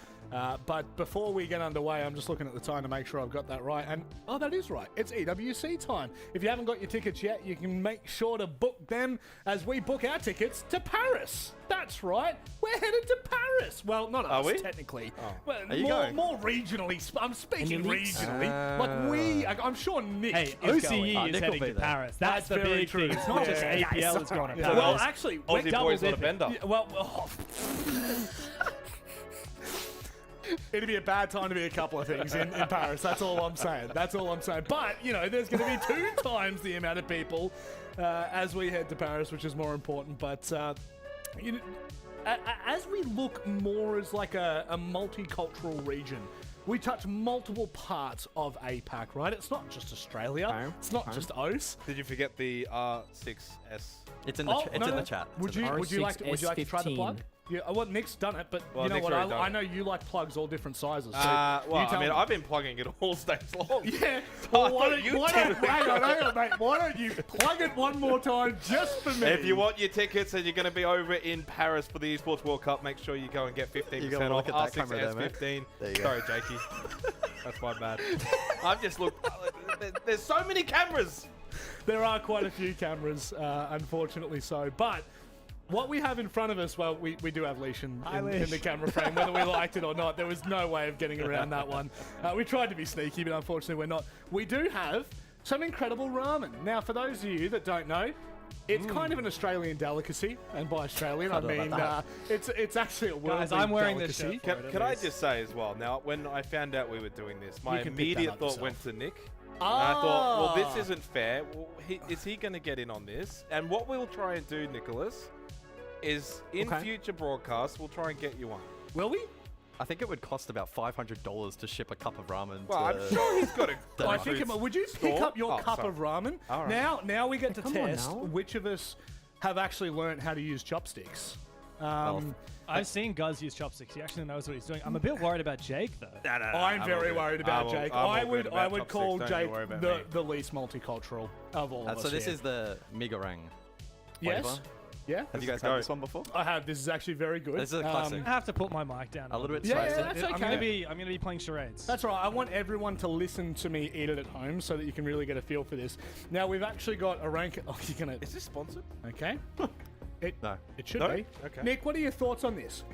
Speaker 1: But before we get underway, I'm just looking at the time to make sure I've got that right. And, oh, that is right. It's EWC time. If you haven't got your tickets yet, you can make sure to book them as we book our tickets to Paris. That's right. We're headed to Paris. Well, not us,
Speaker 2: we?
Speaker 1: technically.
Speaker 2: Oh.
Speaker 1: Well,
Speaker 3: Are you going?
Speaker 1: more regionally. I'm speaking
Speaker 7: Any leaks?
Speaker 1: regionally. I'm sure Nick
Speaker 6: Hey,
Speaker 1: is
Speaker 6: OCE
Speaker 1: going.
Speaker 6: is
Speaker 3: Nick will
Speaker 6: heading
Speaker 3: be
Speaker 6: to
Speaker 3: there.
Speaker 6: Paris. That's the
Speaker 1: very
Speaker 6: big
Speaker 1: true.
Speaker 6: thing. It's not just
Speaker 1: Yeah.
Speaker 6: APL that's going to
Speaker 1: Yeah.
Speaker 6: Paris.
Speaker 1: Well, actually, we're
Speaker 2: Aussie
Speaker 1: double
Speaker 2: boys on a
Speaker 1: dipping.
Speaker 2: bender.
Speaker 1: Yeah, well, it'd be a bad time to be a couple of things in Paris. That's all I'm saying. But, there's going to be 2 times the amount of people as we head to Paris, which is more important. But, as we look more as like a multicultural region, we touch multiple parts of APAC, right? It's not just Australia. It's not just OCE.
Speaker 2: Did you forget the R6S?
Speaker 3: It's in the the chat.
Speaker 1: Would you like to try the plug? Yeah, well, Nick's done it, but
Speaker 2: Well,
Speaker 1: you know
Speaker 2: Nick's
Speaker 1: what?
Speaker 2: already done
Speaker 1: I
Speaker 2: it.
Speaker 1: know you like plugs all different sizes. So
Speaker 2: Well,
Speaker 1: you tell me.
Speaker 2: I've been plugging it all stage long.
Speaker 1: Yeah.
Speaker 2: So I
Speaker 1: Well, why
Speaker 2: thought
Speaker 1: don't
Speaker 2: you
Speaker 1: hang on, mate. Why don't you plug it one more time just for me?
Speaker 2: If you want your tickets and you're going to be over in Paris for the Esports World Cup, make sure you go and get 15% off
Speaker 3: look at that camera there, mate.
Speaker 2: R6S15.
Speaker 3: There you go.
Speaker 2: Sorry, Jakey. That's my bad. I've just looked. There's so many cameras.
Speaker 1: There are quite a few cameras, unfortunately so. But what we have in front of us, well, we do have Leash in the camera frame, whether we liked it or not. There was no way of getting around that one. We tried to be sneaky, but unfortunately we're not. We do have some incredible ramen. Now, for those of you that don't know, it's kind of an Australian delicacy, and by Australian I mean it's actually a worldly
Speaker 6: Guys, I'm wearing this
Speaker 1: delicacy.
Speaker 6: shirt.
Speaker 2: Can I just say as well, now, when I found out we were doing this, my
Speaker 1: You can pick that
Speaker 2: immediate
Speaker 1: up
Speaker 2: thought
Speaker 1: yourself.
Speaker 2: went to Nick. And I thought, well, this isn't fair. Well, is he going to get in on this? And what we'll try and do, Nicholas, is in future broadcasts, we'll try and get you one.
Speaker 1: Will we?
Speaker 3: I think it would cost about $500 to ship a cup of ramen.
Speaker 2: Well, I'm sure he's got a
Speaker 1: I think would you pick
Speaker 2: store?
Speaker 1: up your cup
Speaker 2: sorry.
Speaker 1: of ramen?
Speaker 2: All right.
Speaker 1: Now we get to
Speaker 7: Come on
Speaker 1: test
Speaker 7: now.
Speaker 1: which of us have actually learned how to use chopsticks.
Speaker 6: I've seen Guz use chopsticks. He actually knows what he's doing. I'm a bit worried about Jake, though.
Speaker 1: I'm very worried about Jake. I would call
Speaker 2: Don't
Speaker 1: Jake
Speaker 2: worry about me.
Speaker 1: the least multicultural of all of us
Speaker 3: So this
Speaker 1: here.
Speaker 3: is the Migarang
Speaker 1: Yes.
Speaker 3: flavor.
Speaker 1: Yeah?
Speaker 3: Have you guys had this one before?
Speaker 1: I have. This is actually very good.
Speaker 3: This is a classic.
Speaker 6: I have to put my mic down.
Speaker 3: A little bit
Speaker 1: Yeah,
Speaker 3: spicy.
Speaker 1: that's okay.
Speaker 6: I'm gonna be playing charades.
Speaker 1: That's right. I want everyone to listen to me eat it at home so that you can really get a feel for this. Now, we've actually got a rank... Oh, you're going to...
Speaker 2: Is this sponsored?
Speaker 1: Okay.
Speaker 3: No.
Speaker 1: It should
Speaker 2: No?
Speaker 1: be.
Speaker 2: Okay.
Speaker 1: Nick, what are your thoughts on this?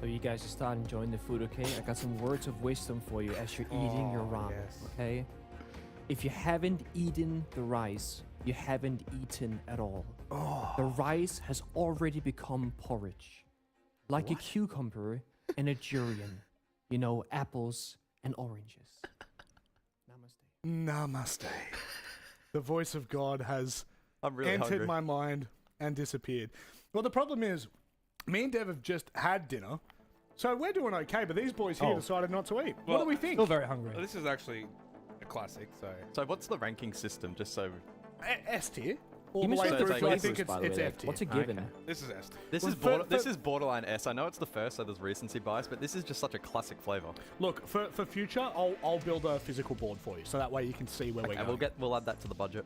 Speaker 7: So you guys just start enjoying the food, okay? I got some words of wisdom for you as you're eating your ramen,
Speaker 2: yes.
Speaker 7: okay? If you haven't eaten the rice, you haven't eaten at all. The rice has already become porridge. Like a cucumber and a durian. You know, apples and oranges. Namaste.
Speaker 1: Namaste. The voice of God has
Speaker 3: I'm really
Speaker 1: entered
Speaker 3: hungry.
Speaker 1: my mind and disappeared. Well, the problem is, me and Dev have just had dinner, so we're doing okay, but these boys here decided not to eat. What do we think?
Speaker 6: Still very hungry.
Speaker 2: This is actually a classic, so...
Speaker 3: So what's the ranking system, just so...
Speaker 1: S tier. All
Speaker 7: Give
Speaker 1: the
Speaker 7: me
Speaker 1: way
Speaker 7: some
Speaker 1: through, so I
Speaker 7: flavors,
Speaker 1: think
Speaker 7: by the
Speaker 1: it's
Speaker 7: way.
Speaker 1: F tier.
Speaker 7: What's a given?
Speaker 3: Okay.
Speaker 2: This is S.
Speaker 3: This
Speaker 1: Well,
Speaker 3: is this is borderline S. I know it's the first, so there's recency bias, but this is just such a classic flavor.
Speaker 1: Look, for future, I'll build a physical board for you, so that way you can see where we're
Speaker 3: Okay,
Speaker 1: going.
Speaker 3: we'll add that to the budget.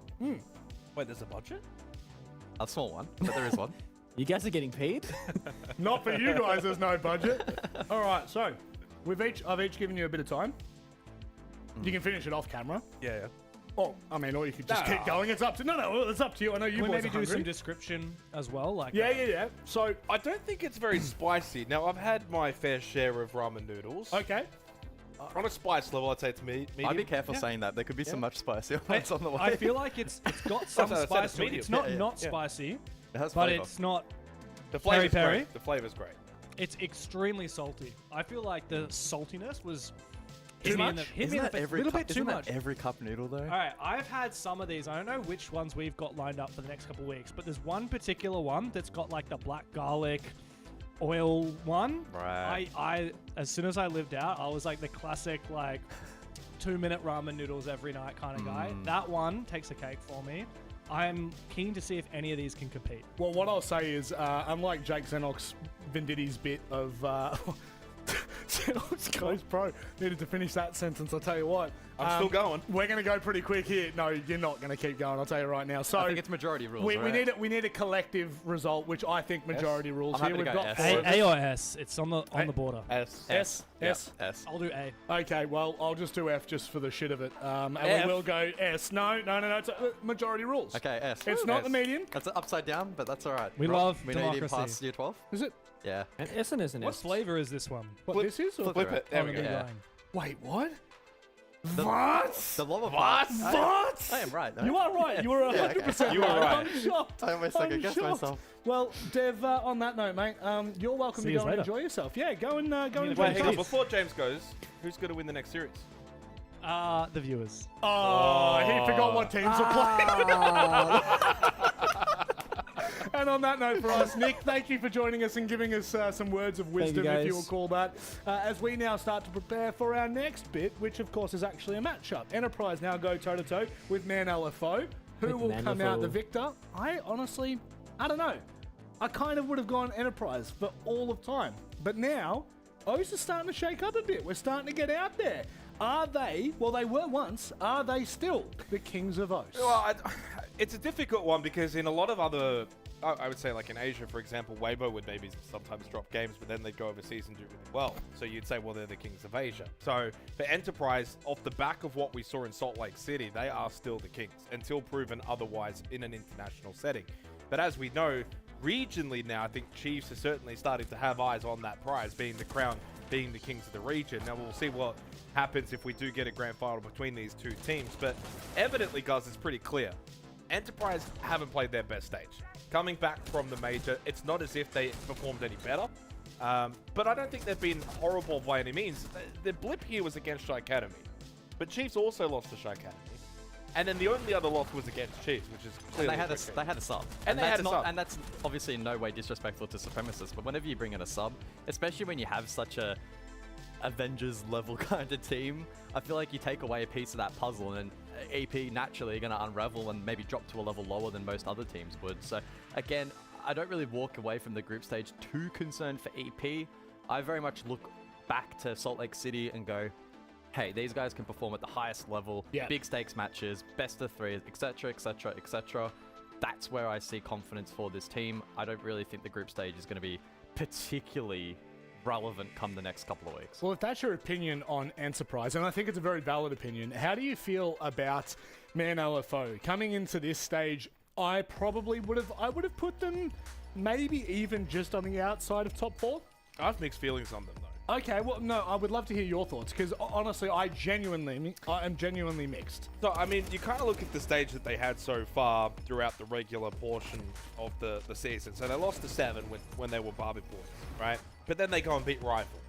Speaker 2: Wait, there's a budget?
Speaker 3: A small one, but there is one.
Speaker 7: You guys are getting paid?
Speaker 1: Not for you guys, there's no budget. All right, so I've each given you a bit of time. You can finish it off camera.
Speaker 2: Yeah.
Speaker 1: Oh, I mean, or you could just keep going. It's up to it's up to you. I know you
Speaker 6: Can we
Speaker 1: boys
Speaker 6: maybe
Speaker 1: are
Speaker 6: do some
Speaker 1: hungry.
Speaker 6: description as well? Like
Speaker 1: Yeah. So,
Speaker 2: I don't think it's very spicy. Now, I've had my fair share of ramen noodles.
Speaker 1: okay.
Speaker 2: On a spice level, I'd say it's medium.
Speaker 3: I'd be careful saying that. There could be some much spicier ones on the way.
Speaker 6: I feel like it's got some
Speaker 2: I said
Speaker 6: spice
Speaker 2: it's
Speaker 6: to it.
Speaker 2: medium.
Speaker 6: It's not
Speaker 3: Yeah.
Speaker 6: spicy,
Speaker 3: It has
Speaker 6: but
Speaker 3: flavor.
Speaker 6: it's not.
Speaker 2: The flavor's
Speaker 6: Peri-peri?
Speaker 2: great. The flavor's great.
Speaker 6: It's extremely salty. I feel like the saltiness was
Speaker 1: Too
Speaker 6: hit me in
Speaker 1: much?
Speaker 6: the hit
Speaker 3: Isn't
Speaker 6: me in
Speaker 3: that
Speaker 6: the
Speaker 3: every
Speaker 6: little
Speaker 3: cup,
Speaker 6: bit too
Speaker 3: isn't
Speaker 6: much.
Speaker 3: that every cup noodle though?
Speaker 6: All right, I've had some of these. I don't know which ones we've got lined up for the next couple of weeks, but there's one particular one that's got like the black garlic oil one.
Speaker 3: Right.
Speaker 6: I as soon as I lived out, I was like the classic like 2-minute ramen noodles every night kind of guy. That one takes a cake for me. I'm keen to see if any of these can compete.
Speaker 1: Well, what I'll say is, unlike Jake Zenox Venditti's bit of Zenox goes pro, needed to finish that sentence. I'll tell you what.
Speaker 2: I'm still going.
Speaker 1: We're going to go pretty quick here. No, you're not going to keep going. I'll tell you right now. So
Speaker 3: I think it's majority rules.
Speaker 1: we
Speaker 3: right?
Speaker 1: need a collective result, which I think majority rules
Speaker 3: I'm
Speaker 1: here.
Speaker 3: happy to
Speaker 1: We've
Speaker 3: go
Speaker 1: got
Speaker 3: S.
Speaker 1: four.
Speaker 6: A or S? It's on the border.
Speaker 2: S.
Speaker 1: S.
Speaker 3: Yeah,
Speaker 1: S.
Speaker 3: S.
Speaker 6: I'll do A.
Speaker 1: Okay, well, I'll just do F just for the shit of it. And
Speaker 2: F.
Speaker 1: we will go S. No. It's majority rules.
Speaker 3: Okay, S.
Speaker 1: It's not
Speaker 3: S.
Speaker 1: the median.
Speaker 3: That's upside down, but that's all right.
Speaker 6: We
Speaker 3: Rob,
Speaker 6: love
Speaker 3: we know you didn't
Speaker 6: democracy.
Speaker 3: pass year 12.
Speaker 1: Is it?
Speaker 3: Yeah.
Speaker 7: And S and S and
Speaker 6: What
Speaker 7: S.
Speaker 6: flavor is this one?
Speaker 1: What this is? Or
Speaker 2: Flip it. There we
Speaker 6: On
Speaker 2: go.
Speaker 6: the
Speaker 3: Yeah.
Speaker 6: line.
Speaker 1: Wait, what?
Speaker 3: The-
Speaker 1: What?
Speaker 3: The love of
Speaker 1: What?
Speaker 3: I am right. No?
Speaker 1: You are right. You are 100%
Speaker 2: You were right.
Speaker 1: I'm shocked.
Speaker 3: I almost
Speaker 1: I'm
Speaker 3: second-guessed
Speaker 1: shocked.
Speaker 3: myself.
Speaker 1: Well, Dev, on that note, mate, you're welcome
Speaker 6: See
Speaker 1: to
Speaker 6: yous
Speaker 1: go and
Speaker 6: later.
Speaker 1: enjoy yourself. Yeah, go and enjoy
Speaker 2: Wait, hang on.
Speaker 1: yourself.
Speaker 2: Before James goes, who's going to win the next series?
Speaker 6: The viewers.
Speaker 1: Oh, he forgot what teams are playing. And on that note for us, Nick, thank you for joining us and giving us some words of wisdom, if you will
Speaker 7: guys.
Speaker 1: call that, as we now start to prepare for our next bit, which of course is actually a matchup. Enterprise now go toe-to-toe with Man LFO. Who
Speaker 7: With
Speaker 1: will
Speaker 7: Man
Speaker 1: come out
Speaker 7: LFO.
Speaker 1: the victor? I honestly, I don't know. I kind of would have gone Enterprise for all of time. But now, O's are starting to shake up a bit. We're starting to get out there. Are they, well, they were once, are they still the kings of O's?
Speaker 2: Well, it's a difficult one because in a lot of other, I would say like in Asia, for example, Weibo would maybe sometimes drop games, but then they'd go overseas and do really well. So you'd say, well, they're the kings of Asia. So for Enterprise, off the back of what we saw in Salt Lake City, they are still the kings until proven otherwise in an international setting. But as we know, regionally now, I think Chiefs are certainly starting to have eyes on that prize, being the crown, being the kings of the region. Now we'll see what happens if we do get a grand final between these two teams. But evidently, guys, it's pretty clear. Enterprise haven't played their best stage. Coming back from the major, it's not as if they performed any better. But I don't think they've been horrible by any means. The blip here was against Shy Academy. But Chiefs also lost to Shy Academy. And then the only other loss was against Chiefs, which is clearly
Speaker 3: And they had a sub.
Speaker 2: And they had a sub.
Speaker 3: And that's obviously in no way disrespectful to Supremacists, but whenever you bring in a sub, especially when you have such a Avengers level kind of team, I feel like you take away a piece of that puzzle, and EP naturally are going to unravel and maybe drop to a level lower than most other teams would. So again, I don't really walk away from the group stage too concerned for EP. I very much look back to Salt Lake City and go, hey, these guys can perform at the highest level,
Speaker 1: Yeah.
Speaker 3: big stakes matches, best of 3, etc., etc., etc. that's where I see confidence for this team. I don't really think the group stage is going to be particularly relevant come the next couple of weeks.
Speaker 1: Well, if that's your opinion on Enterprise, and I think it's a very valid opinion, how do you feel about Man LFO coming into this stage? I would have put them maybe even just on the outside of top 4.
Speaker 2: I have mixed feelings on them though.
Speaker 1: Okay, well, no, I would love to hear your thoughts because honestly, I am genuinely mixed.
Speaker 2: So, I mean, you kind of look at the stage that they had so far throughout the regular portion of the season. So they lost to 7 when they were Barbie Boys, right? But then they go and beat Rifle.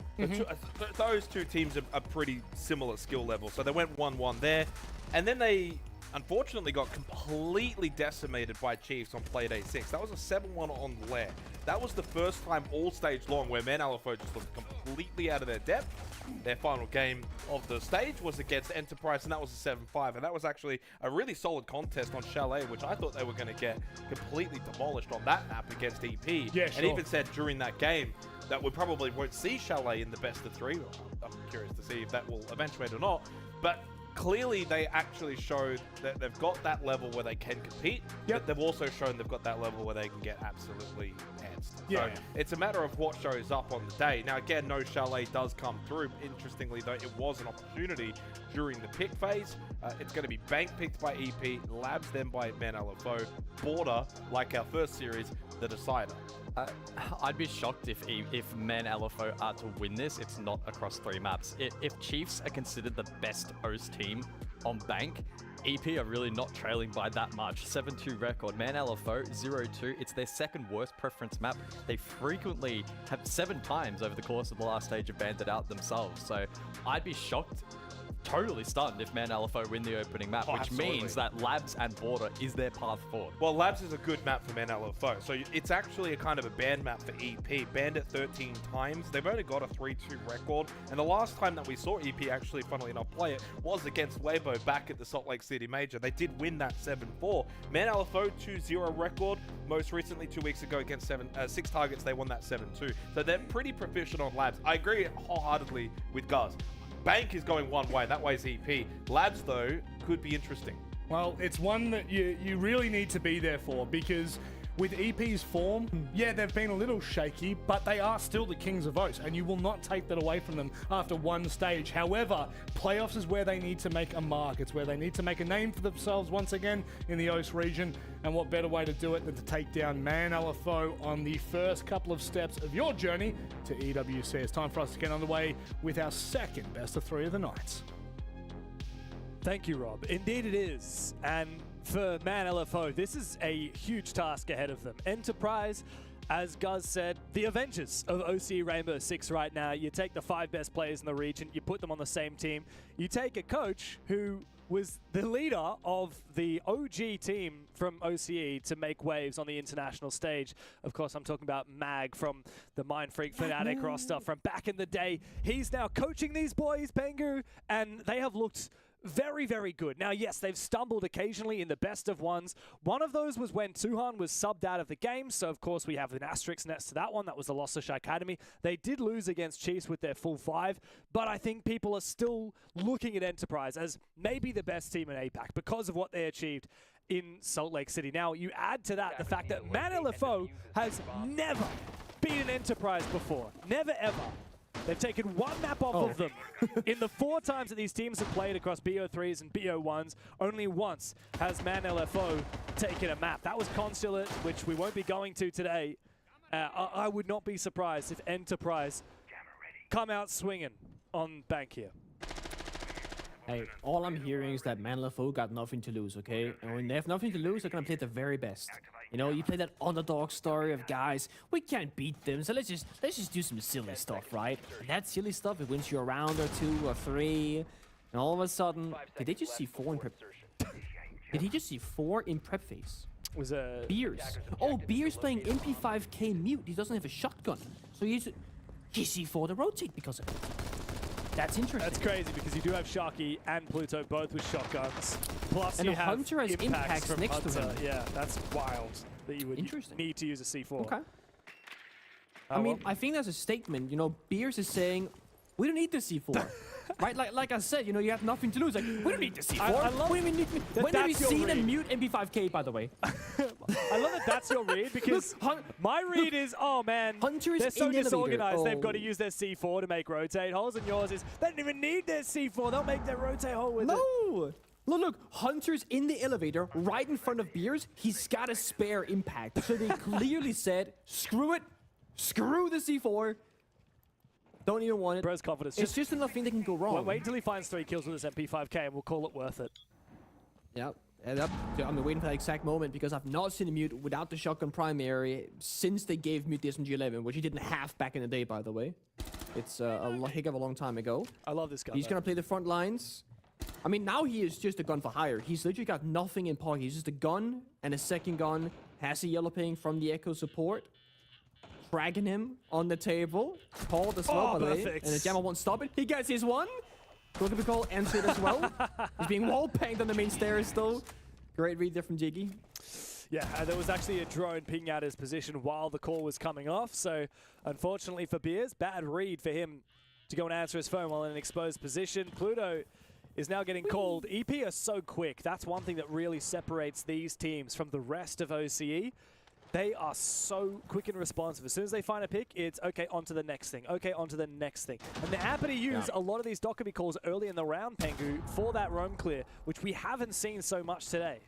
Speaker 2: Those two teams are pretty similar skill level. So they went 1-1 there. And then they unfortunately got completely decimated by Chiefs on play day 6. That was a 7-1 on Lair. That was the first time all stage long where Man LFO just looked completely out of their depth. Their final game of the stage was against Enterprise, and that was a 7-5. And that was actually a really solid contest on Chalet, which I thought they were going to get completely demolished on that map against EP.
Speaker 1: Yeah,
Speaker 2: and even said during that game that we probably won't see Chalet in the best of 3. I'm curious to see if that will eventuate or not. But clearly, they actually showed that they've got that level where they can compete, but they've also shown they've got that level where they can get absolutely pantsed.
Speaker 1: Yeah.
Speaker 2: So it's a matter of what shows up on the day. Now, again, no Chalet does come through. Interestingly, though, it was an opportunity during the pick phase. It's going to be Bank picked by EP, Labs then by Man LFO, Border, like our first series, the decider.
Speaker 3: I'd be shocked if Man LFO are to win this, it's not across 3 maps. If Chiefs are considered the best OCE team on Bank, EP are really not trailing by that much. 7-2 record. Man LFO, 0-2. It's their second worst preference map. They frequently have 7 times over the course of the last stage have banned it out themselves. So I'd be shocked, totally stunned if Man LFO win the opening map, which means that Labs and Border is their path forward.
Speaker 2: Well, Labs is a good map for Man LFO, so it's actually a kind of a banned map for EP. Banned it 13 times. They've only got a 3-2 record, and the last time that we saw EP actually, funnily enough, play it was against Weibo back at the Salt Lake City Major. They did win that 7-4. Man LFO 2-0 record. Most recently, 2 weeks ago against 6 targets, they won that 7-2. So they're pretty proficient on Labs. I agree wholeheartedly with Guz. Bank is going one way, that way's EP. Labs, though, could be interesting.
Speaker 1: Well, it's one that you really need to be there for because with EP's form, yeah, they've been a little shaky, but they are still the kings of OCE, and you will not take that away from them after one stage. However, playoffs is where they need to make a mark. It's where they need to make a name for themselves once again in the OCE region, and what better way to do it than to take down Man LFO on the first couple of steps of your journey to EWC. It's time for us to get underway with our second best of 3 of the night.
Speaker 6: Thank you, Rob. Indeed it is. And for Man LFO, this is a huge task ahead of them. Enterprise, as Guz said, the Avengers of OCE Rainbow Six right now. You take the 5 best players in the region, you put them on the same team. You take a coach who was the leader of the OG team from OCE to make waves on the international stage. Of course, I'm talking about Mag from the Mind Freak Fnatic roster from back in the day. He's now coaching these boys, Pengu, and they have looked very, very good. Now, yes, they've stumbled occasionally in the best of ones. One of those was when Tuhan was subbed out of the game, so of course we have an asterisk next to that one. That was the loss to Shy Academy. They did lose against Chiefs with their full 5, but I think people are still looking at Enterprise as maybe the best team in APAC because of what they achieved in Salt Lake City. Now, you add to that the fact that Man LFO has never beaten Enterprise before. Never, ever. They've taken one map off of them. In the 4 times that these teams have played across BO3s and BO1s, only once has Man LFO taken a map. That was Consulate, which we won't be going to today. I would not be surprised if Enterprise come out swinging on Bank here.
Speaker 7: Hey, all I'm hearing is that Man LFO got nothing to lose, okay? And when they have nothing to lose, they're gonna play the very best. You know, you play that underdog story of guys, we can't beat them, so let's just do some silly stuff, right? And that silly stuff, it wins you a round or 2 or 3, and all of a sudden, did they just see 4 in prep? Did he just see 4 in prep phase?
Speaker 6: Was
Speaker 7: Beers. Oh, Beers playing MP5K mute. He doesn't have a shotgun, so he C4 to rotate because of it. That's interesting.
Speaker 6: That's crazy because you do have Sharky and Pluto both with shotguns. Plus
Speaker 7: and
Speaker 6: you have
Speaker 7: Hunter has impacts
Speaker 6: from
Speaker 7: next
Speaker 6: Hunter.
Speaker 7: to him.
Speaker 6: Yeah, that's wild that you would need to use a C4.
Speaker 7: Okay. I mean, I think that's a statement. You know, Beers is saying, we don't need the C4. Right, like I said, you know, you have nothing to lose. Like, we don't need the C4.
Speaker 6: I love
Speaker 7: what do you mean need me? When have you
Speaker 6: that's your
Speaker 7: seen a
Speaker 6: read.
Speaker 7: mute MP5K, by the way?
Speaker 6: I love that that's your read because my read is, oh man,
Speaker 7: Hunter is
Speaker 6: they're so
Speaker 7: in the elevator.
Speaker 6: disorganized. They've got to
Speaker 7: Oh.
Speaker 6: use their C4 to make rotate holes, and yours is they don't even need their C4. They'll make their rotate hole with it.
Speaker 7: No! Look, Hunter's in the elevator right in front of Beers. He's got a spare impact. So they clearly said, screw it. Screw the C4. Don't even want it.
Speaker 6: Bro's confidence.
Speaker 7: It's just nothing that can go wrong.
Speaker 6: Wait until he finds 3 kills with his MP5K and we'll call it worth it.
Speaker 7: Yep. I'm waiting for that exact moment because I've not seen a mute without the shotgun primary since they gave mute the SMG11, which he didn't have back in the day, by the way. It's a heck of a long time ago.
Speaker 6: I love this guy.
Speaker 7: He's going to play the front lines. I mean, now he is just a gun for hire. He's literally got nothing in pocket. He's just a gun and a second gun. Has a yellow ping from the Echo support. Dragging him on the table. Called as well, by the way.
Speaker 6: perfect.
Speaker 7: And the jammer won't stop it. He gets his one. Goalkeeper call answered as well. He's being wall-panged on the main stairs, though. Great read there from Jiggy.
Speaker 6: Yeah, there was actually a drone pinging out his position while the call was coming off. So, unfortunately for Beers, bad read for him to go and answer his phone while in an exposed position. Pluto is now getting called. EP are so quick. That's one thing that really separates these teams from the rest of OCE. They are so quick and responsive. As soon as they find a pick, it's okay, on to the next thing. Okay, on to the next thing. And they're happy to use a lot of these Dokkaebi calls early in the round, Pengu, for that roam clear, which we haven't seen so much today.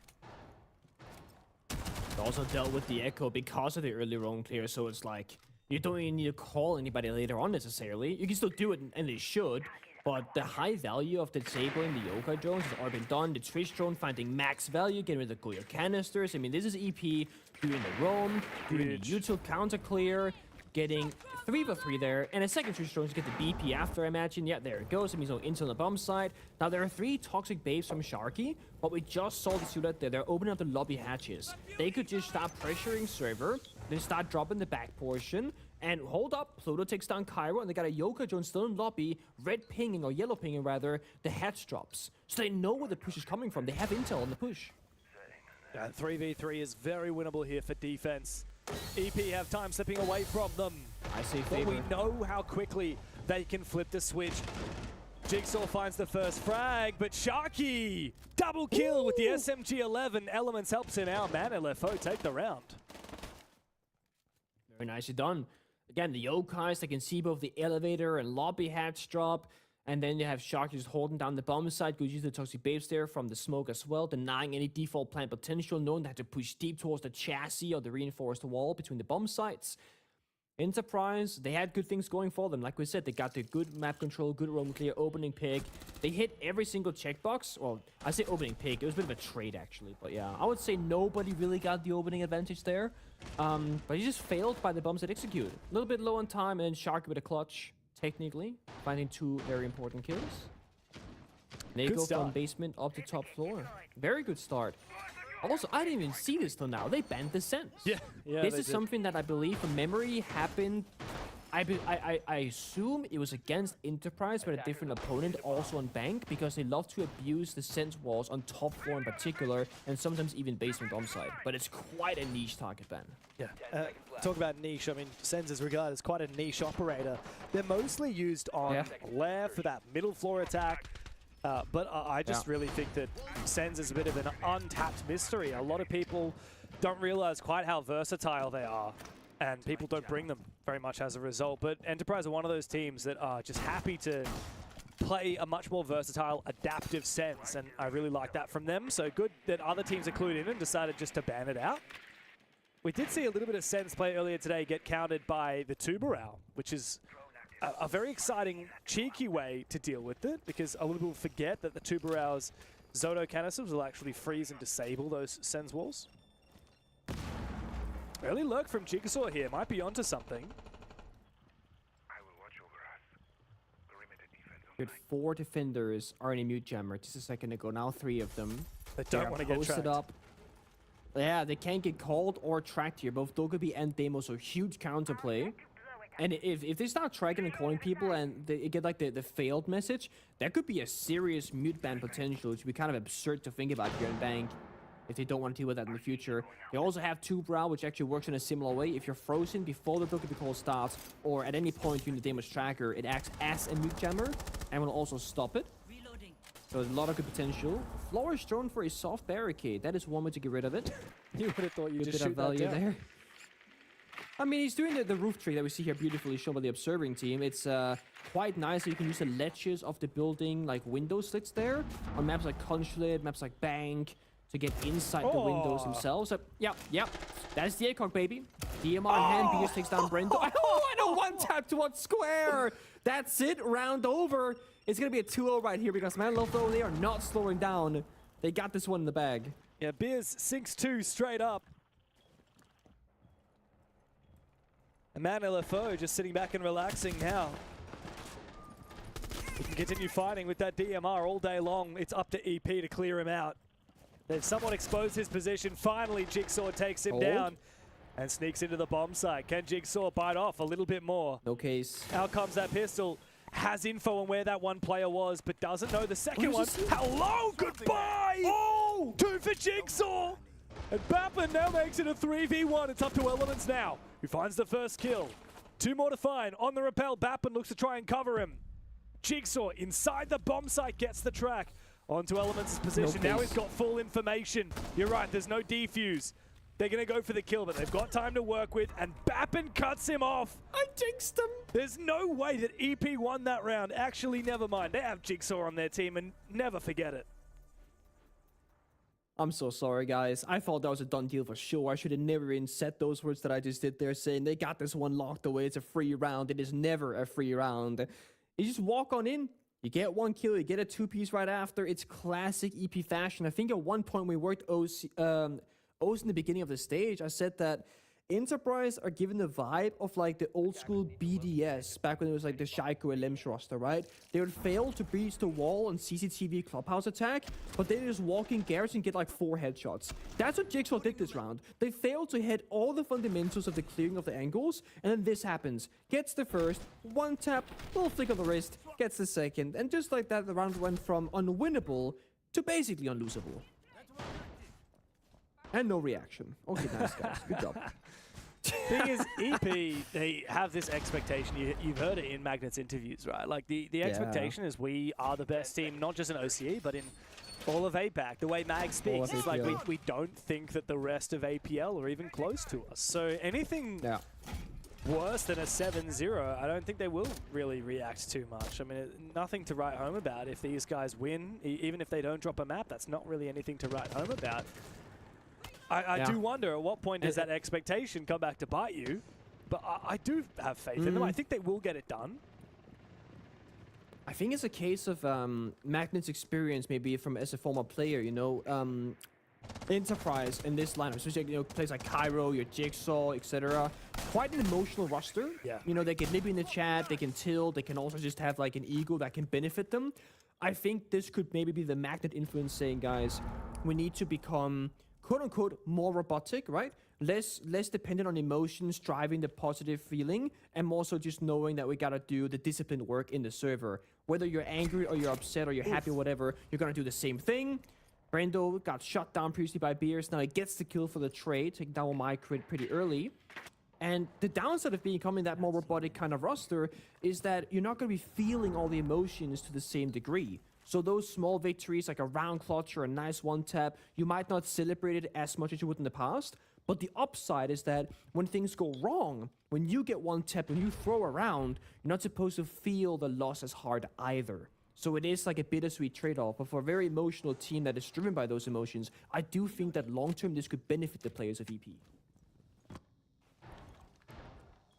Speaker 7: Also dealt with the Echo because of the early roam clear, so it's like, you don't even need to call anybody later on necessarily. You can still do it, and they should, but the high value of disabling the Yokai drones has already been done. The Twitch drone finding max value, getting rid of the Goyo canisters. I mean, this is EP doing the roam, doing the util counter clear, getting 3v3 there, and a second Twitch drone to get the BP after, I imagine. Yeah, there it goes. It means no intel on the bomb side. Now, there are 3 toxic babes from Sharky, but we just saw the shootout there. They're opening up the lobby hatches. They could just start pressuring server, then start dropping the back portion, and hold up, Pluto takes down Cairo, and they got a Yokai drone still in lobby, red pinging, or yellow pinging rather, the hatch drops. So they know where the push is coming from. They have intel on the push.
Speaker 6: 3v3 is very winnable here for defense. EP have time slipping away from them.
Speaker 7: I say
Speaker 6: But
Speaker 7: favor.
Speaker 6: we know how quickly they can flip the switch. Jigsaw finds the first frag, but Sharky double kill with the SMG11. Elements helps him out. Man, LFO take the round.
Speaker 7: Very nicely done. Again, the Yokais, they can see both the elevator and lobby hatch drop. And then you have Sharky just holding down the bomb side. Good use of the toxic babes there from the smoke as well, denying any default plant potential, knowing they had to push deep towards the chassis or the reinforced wall between the bomb sites. Enterprise, they had good things going for them. Like we said, they got the good map control, good roam clear, opening pick. They hit every single checkbox. Well, I say opening pick. It was a bit of a trade, actually. But yeah, I would say nobody really got the opening advantage there. But he just failed by the bombs that execute. A little bit low on time, and then Sharky with a clutch, technically, finding 2 very important kills. They
Speaker 6: Good
Speaker 7: go
Speaker 6: start.
Speaker 7: from basement up to top floor. Very good start. Also, I didn't even see this till now. They banned the sense.
Speaker 6: Yeah,
Speaker 7: This
Speaker 6: they
Speaker 7: is
Speaker 6: did.
Speaker 7: something that I believe from memory happened. I assume it was against Enterprise, but a different opponent, also on Bank, because they love to abuse the sense walls on top floor in particular, and sometimes even basement bomb side. But it's quite a niche target ban.
Speaker 6: Yeah. Talk about niche. I mean, Sens is regarded as quite a niche operator. They're mostly used on Lair for that middle floor attack. But I just really think that Sens is a bit of an untapped mystery. A lot of people don't realize quite how versatile they are, and people don't bring them very much as a result. But Enterprise are one of those teams that are just happy to play a much more versatile, adaptive Sens, and I really like that from them. So good that other teams are clued in and decided just to ban it out. We did see a little bit of Sens play earlier today get countered by the Tubarão, which is a very exciting, cheeky way to deal with it, because a lot of people forget that the Tubarão's Zoto canisters will actually freeze and disable those Sens walls. Early lurk from Jigsaw here, might be onto something.
Speaker 7: Good 4 defenders are in a mute jammer just a second ago. Now 3 of them.
Speaker 6: They don't want to get
Speaker 7: posted
Speaker 6: tracked.
Speaker 7: up. Yeah, they can't get called or tracked here. Both Dokkaebi and Demo, so huge counterplay. And if they start tracking and calling people and they get like the failed message, that could be a serious mute ban potential, which would be kind of absurd to think about here in Bank if they don't want to deal with that in the future. They also have Tubarão, which actually works in a similar way. If you're frozen before the Dokkaebi call starts or at any point during the damage tracker, it acts as a mute jammer. and will also stop it. So there's a lot of good potential. Floor is thrown for a soft barricade. That is one way to get rid of it.
Speaker 6: You would have thought you
Speaker 7: Good
Speaker 6: just
Speaker 7: bit of
Speaker 6: shoot that
Speaker 7: value
Speaker 6: down.
Speaker 7: there. I mean, he's doing the roof trick that we see here beautifully shown by the observing team. It's quite nice that you can use the ledges of the building, like window slits there, on maps like Consulate, maps like Bank, to get inside the windows themselves. So, yeah, that's the ACOG, baby. DMR in hand, Beers takes down Brendo. Oh, and a one-tap towards Square! That's it, round over. It's going to be a 2-0 right here because Man Lofto, they are not slowing down. They got this one in the bag.
Speaker 6: Yeah, Beers sinks 2 straight up. And Man LFO just sitting back and relaxing now. He can continue fighting with that DMR all day long. It's up to EP to clear him out. They've somewhat exposed his position. Finally, Jigsaw takes him down and sneaks into the bomb site. Can Jigsaw bite off a little bit more?
Speaker 7: No case.
Speaker 6: Out comes that pistol. Has info on where that one player was, but doesn't know the second one. Hello, goodbye! Oh! 2 for Jigsaw! And Bappin now makes it a 3v1. It's up to Elements now, who finds the first kill. 2 more to find. On the rappel, Bappin looks to try and cover him. Jigsaw inside the bomb site gets the track. Onto Elements' position. Now he's got full information. You're right, there's no defuse. They're going to go for the kill, but they've got time to work with, and Bappin cuts him off.
Speaker 7: I jinxed him.
Speaker 6: There's no way that EP won that round. Actually, never mind. They have Jigsaw on their team, and never forget it.
Speaker 7: I'm so sorry, guys. I thought that was a done deal for sure. I should have never even said those words that I just did there, saying they got this one locked away. It's a free round. It is never a free round. You just walk on in. You get 1 kill. You get a 2-piece right after. It's classic EP fashion. I think at one point we worked O's in the beginning of the stage. I said that Enterprise are given the vibe of like the old school BDS back when it was like the Shaiko and Lemsh roster, right? They would fail to breach the wall on CCTV Clubhouse attack, but they just walk in garrison and get like 4 headshots. That's what Jigsaw did this round. They failed to hit all the fundamentals of the clearing of the angles, and then this happens. Gets the first, 1 tap, little flick of the wrist, gets the second, and just like that, the round went from unwinnable to basically unlosable. And no reaction. Okay, nice guys. Good job.
Speaker 6: Thing is, EP, they have this expectation. You've heard it in Magnet's interviews, right? Like the expectation is we are the best team, not just in OCE, but in all of APAC. The way Mag speaks, it's like we don't think that the rest of APL are even close to us. So anything worse than a 7-0, I don't think they will really react too much. I mean, nothing to write home about. If these guys win, even if they don't drop a map, that's not really anything to write home about. I do wonder at what point does that expectation come back to bite you, but I do have faith in them. I think they will get it done.
Speaker 7: I think it's a case of Magnet's experience, maybe from as a former player, you know, Enterprise in this lineup, especially, you know, plays like Cairo, your Jigsaw, etc. Quite an emotional roster.
Speaker 6: Yeah.
Speaker 7: You know, they can nib in the chat, they can tilt, they can also just have like an ego that can benefit them. I think this could maybe be the Magnet influence saying, guys, we need to become quote-unquote more robotic, right? Less dependent on emotions driving the positive feeling, and more so just knowing that we gotta do the disciplined work in the server. Whether you're angry or you're upset or you're happy or whatever, you're gonna do the same thing. Brendo got shot down previously by Beers. Now he gets the kill for the trade, taking down my crit pretty early. And the downside of becoming that more robotic kind of roster is that you're not gonna be feeling all the emotions to the same degree. So those small victories, like a round clutch or a nice one-tap, you might not celebrate it as much as you would in the past. But the upside is that when things go wrong, when you get one tap, when you throw around, you're not supposed to feel the loss as hard either. So it is like a bittersweet trade-off. But for a very emotional team that is driven by those emotions, I do think that long-term this could benefit the players of EP.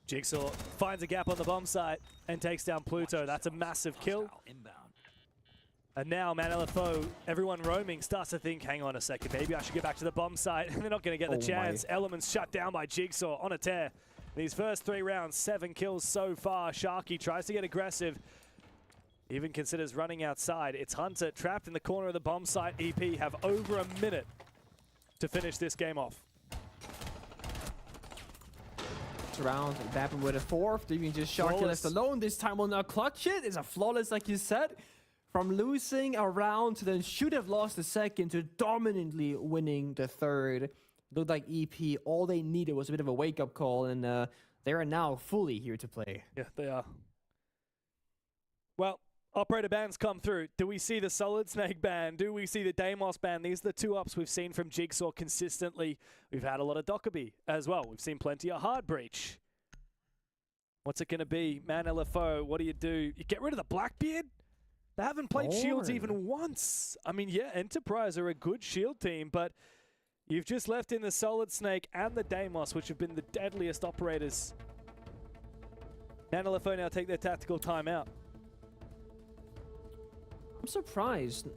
Speaker 6: Jigsaw finds a gap on the bomb site and takes down Pluto. That's a massive kill. And now, Man LFO, everyone roaming, starts to think, hang on a second, maybe I should get back to the bomb site. And they're not going to get the chance. Elements shut down by Jigsaw on a tear. These first 3 rounds, 7 kills so far. Sharky tries to get aggressive. Even considers running outside. It's Hunter trapped in the corner of the bomb site. EP have over a minute to finish this game off.
Speaker 7: Round, Bappin with a 4th. Even just Sharky left alone. This time will not clutch it. It's a flawless, like you said. From losing a round to then should have lost the second to dominantly winning the 3rd. Looked like EP, all they needed was a bit of a wake-up call, and they are now fully here to play.
Speaker 6: Yeah, they are. Well, Operator bans come through. Do we see the Solid Snake ban? Do we see the Deimos ban? These are the 2 ups we've seen from Jigsaw consistently. We've had a lot of Dockerby as well. We've seen plenty of Hard Breach. What's it going to be? Man LFO, what do? You get rid of the Blackbeard? They haven't played Shields even once. I mean, yeah, Enterprise are a good Shield team, but you've just left in the Solid Snake and the Deimos, which have been the deadliest operators. Man LFO now take their tactical timeout.
Speaker 7: I'm surprised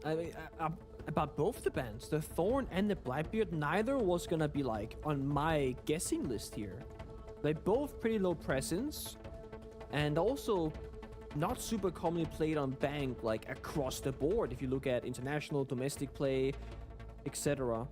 Speaker 7: about both the bans, the Thorn and the Blackbeard. Neither was gonna be like on my guessing list here. They both pretty low presence, and also not super commonly played on Bank like across the board. If you look at international, domestic play, etc.